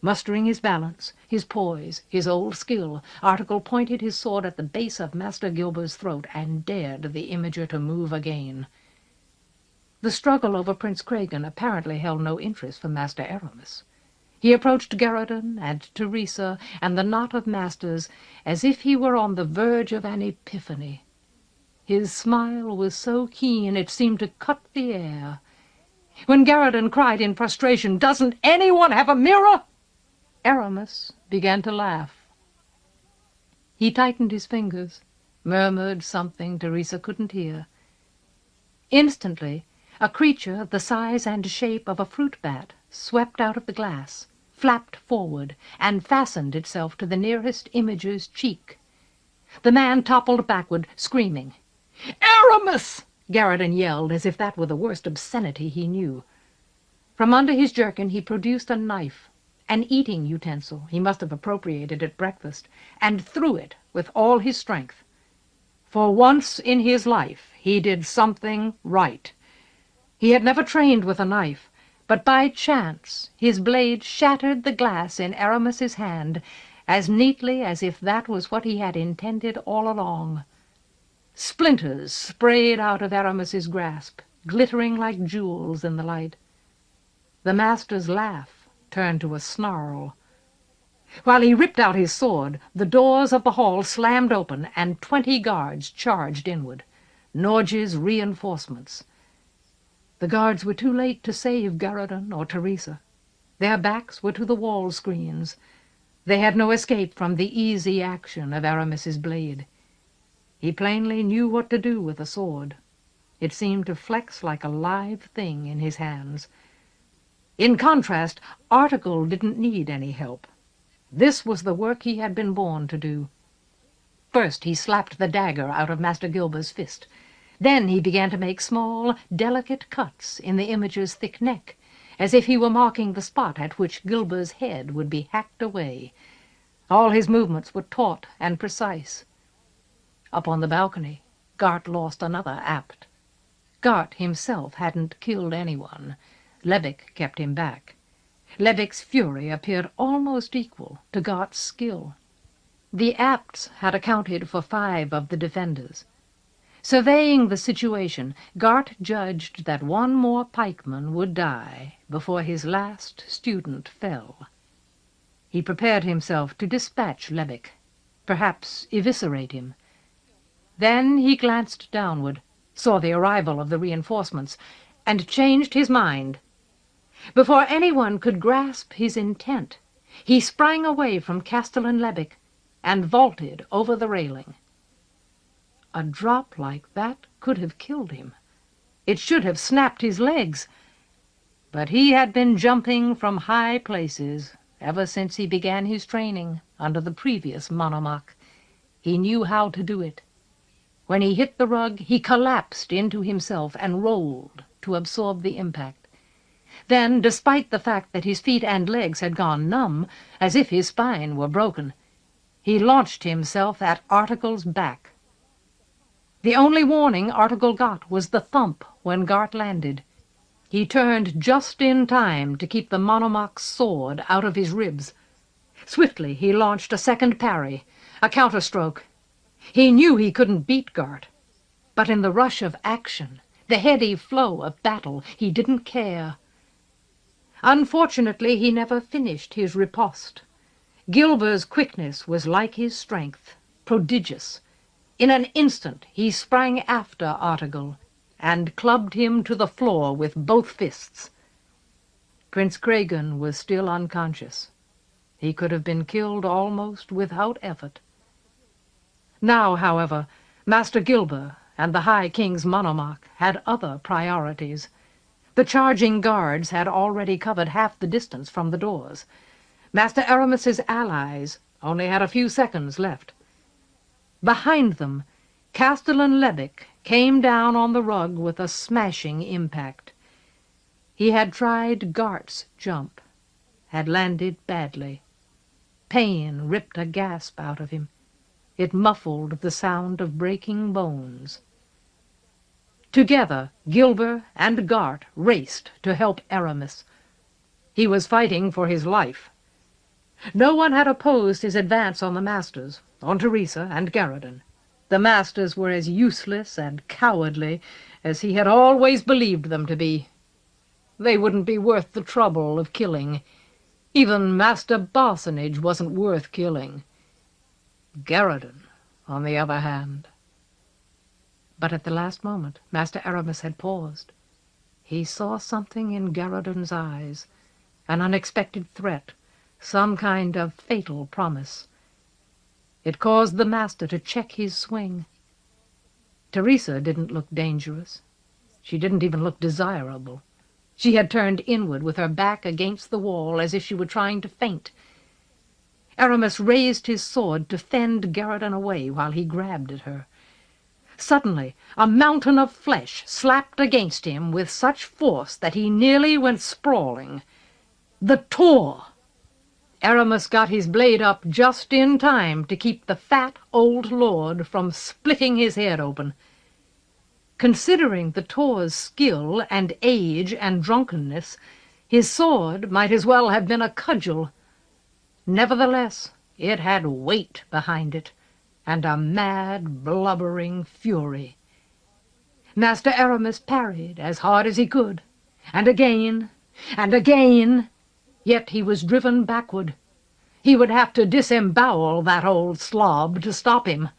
Mustering his balance, his poise, his old skill, Artegall pointed his sword at the base of Master Gilbert's throat and dared the imager to move again. The struggle over Prince Cragun apparently held no interest for Master Aramis. He approached Garradon and Teresa and the knot of masters as if he were on the verge of an epiphany. His smile was so keen it seemed to cut the air. When Garradon cried in frustration, "Doesn't anyone have a mirror?" Aramis began to laugh. He tightened his fingers, murmured something Teresa couldn't hear. Instantly, a creature the size and shape of a fruit bat swept out of the glass, flapped forward and fastened itself to the nearest image's cheek. The man toppled backward, screaming. "Aramis!" Garriton yelled, as if that were the worst obscenity he knew. From under his jerkin he produced a knife, an eating utensil he must have appropriated at breakfast, and threw it with all his strength. For once in his life he did something right. He had never trained with a knife, but by chance his blade shattered the glass in Aramis's hand as neatly as if that was what he had intended all along. Splinters sprayed out of Aramis's grasp, glittering like jewels in the light. The master's laugh turned to a snarl. While he ripped out his sword, the doors of the hall slammed open and 20 guards charged inward. Norge's reinforcements. The guards were too late to save Garriton or Teresa. Their backs were to the wall screens. They had no escape from the easy action of Aramis's blade. He plainly knew what to do with a sword. It seemed to flex like a live thing in his hands. In contrast, Article didn't need any help. This was the work he had been born to do. First he slapped the dagger out of Master Gilber's fist. Then he began to make small, delicate cuts in the image's thick neck, as if he were marking the spot at which Gilber's head would be hacked away. All his movements were taut and precise. Up on the balcony, Gart lost another apt. Gart himself hadn't killed anyone. Levick kept him back. Levick's fury appeared almost equal to Gart's skill. The apts had accounted for 5 of the defenders. Surveying the situation, Gart judged that one more pikeman would die before his last student fell. He prepared himself to dispatch Levick, perhaps eviscerate him. Then he glanced downward, saw the arrival of the reinforcements, and changed his mind. Before anyone could grasp his intent, he sprang away from Castellan Levick and vaulted over the railing. A drop like that could have killed him. It should have snapped his legs. But he had been jumping from high places ever since he began his training under the previous monomach. He knew how to do it. When he hit the rug, he collapsed into himself and rolled to absorb the impact. Then, despite the fact that his feet and legs had gone numb, as if his spine were broken, he launched himself at Article's back. The only warning Article got was the thump when Gart landed. He turned just in time to keep the monomach's sword out of his ribs. Swiftly he launched a second parry, a counterstroke. He knew he couldn't beat Gart, but in the rush of action, the heady flow of battle, he didn't care. Unfortunately, he never finished his riposte. Gilber's quickness was like his strength, prodigious. In an instant he sprang after Article and clubbed him to the floor with both fists. Prince Craigen was still unconscious. He could have been killed almost without effort. Now, however, Master Gilber and the High King's monomach had other priorities. The charging guards had already covered half the distance from the doors. Master Aramis's allies only had a few seconds left. Behind them, Castellan Levick came down on the rug with a smashing impact. He had tried Gart's jump, had landed badly. Pain ripped a gasp out of him. It muffled the sound of breaking bones. Together, Gilber and Gart raced to help Aramis. He was fighting for his life. No one had opposed his advance on the masters, on Teresa and Garriton. The masters were as useless and cowardly as he had always believed them to be. They wouldn't be worth the trouble of killing. Even Master Barsonage wasn't worth killing. Garriton, on the other hand. But at the last moment, Master Aramis had paused. He saw something in Garriton's eyes, an unexpected threat, some kind of fatal promise. It caused the master to check his swing. Teresa didn't look dangerous. She didn't even look desirable. She had turned inward with her back against the wall as if she were trying to faint. Aramis raised his sword to fend Garradin away while he grabbed at her. Suddenly, a mountain of flesh slapped against him with such force that he nearly went sprawling. The Tor! Aramis got his blade up just in time to keep the fat old lord from splitting his head open. Considering the Tor's skill and age and drunkenness, his sword might as well have been a cudgel. Nevertheless, it had weight behind it, and a mad, blubbering fury. Master Aramis parried as hard as he could, and again, yet he was driven backward. He would have to disembowel that old slob to stop him.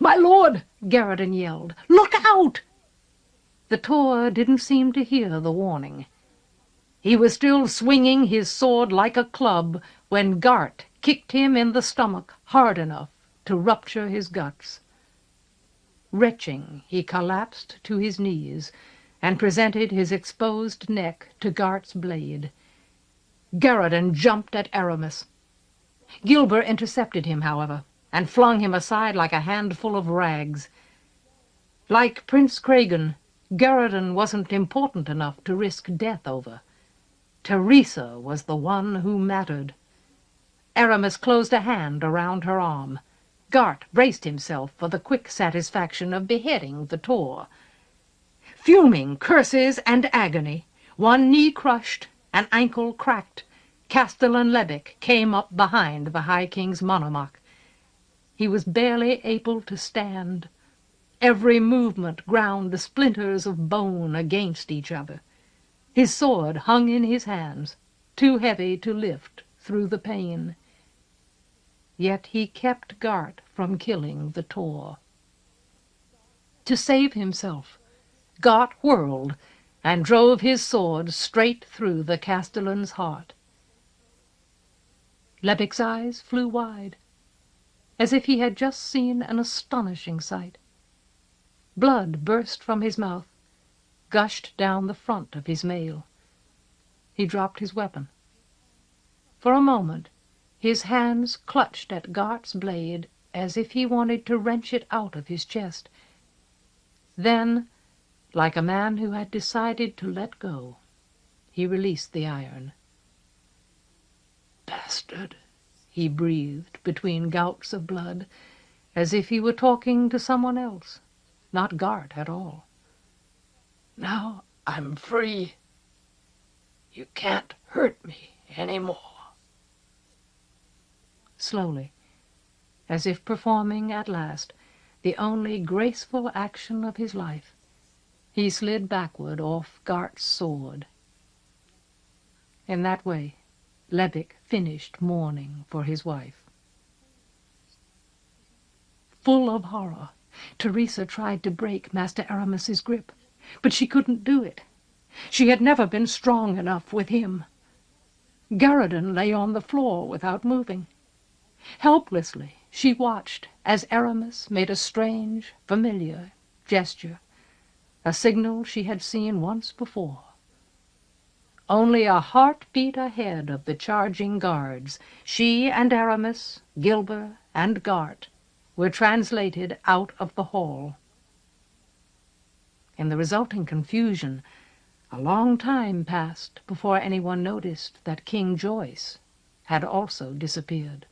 "My lord!" Garradin yelled. "Look out!" The Tor didn't seem to hear the warning. He was still swinging his sword like a club when Gart kicked him in the stomach hard enough to rupture his guts. Retching, he collapsed to his knees and presented his exposed neck to Gart's blade. Garradin jumped at Aramis. Gilbert intercepted him, however, and flung him aside like a handful of rags. Like Prince Craigen, Garradin wasn't important enough to risk death over. Teresa was the one who mattered. Aramis closed a hand around her arm. Gart braced himself for the quick satisfaction of beheading the Tor. Fuming curses and agony, one knee crushed, an ankle cracked, Castellan Lebec came up behind the High King's monomach. He was barely able to stand. Every movement ground the splinters of bone against each other. His sword hung in his hands, too heavy to lift through the pain. Yet he kept Gart from killing the Tor. To save himself, Gart whirled and drove his sword straight through the Castellan's heart. Lebec's eyes flew wide, as if he had just seen an astonishing sight. Blood burst from his mouth, gushed down the front of his mail. He dropped his weapon. For a moment, his hands clutched at Gart's blade as if he wanted to wrench it out of his chest. Then, like a man who had decided to let go, he released the iron. "Bastard," he breathed between gouts of blood, as if he were talking to someone else, not Gart at all. "Now I'm free. You can't hurt me any more." Slowly, as if performing at last the only graceful action of his life, he slid backward off Gart's sword. In that way, Lebec finished mourning for his wife. Full of horror, Teresa tried to break Master Aramis's grip, but she couldn't do it. She had never been strong enough with him. Garradin lay on the floor without moving. Helplessly, she watched as Aramis made a strange, familiar gesture, a signal she had seen once before. Only a heartbeat ahead of the charging guards, she and Aramis, Gilbert and Gart were translated out of the hall. In the resulting confusion, a long time passed before anyone noticed that King Joyce had also disappeared.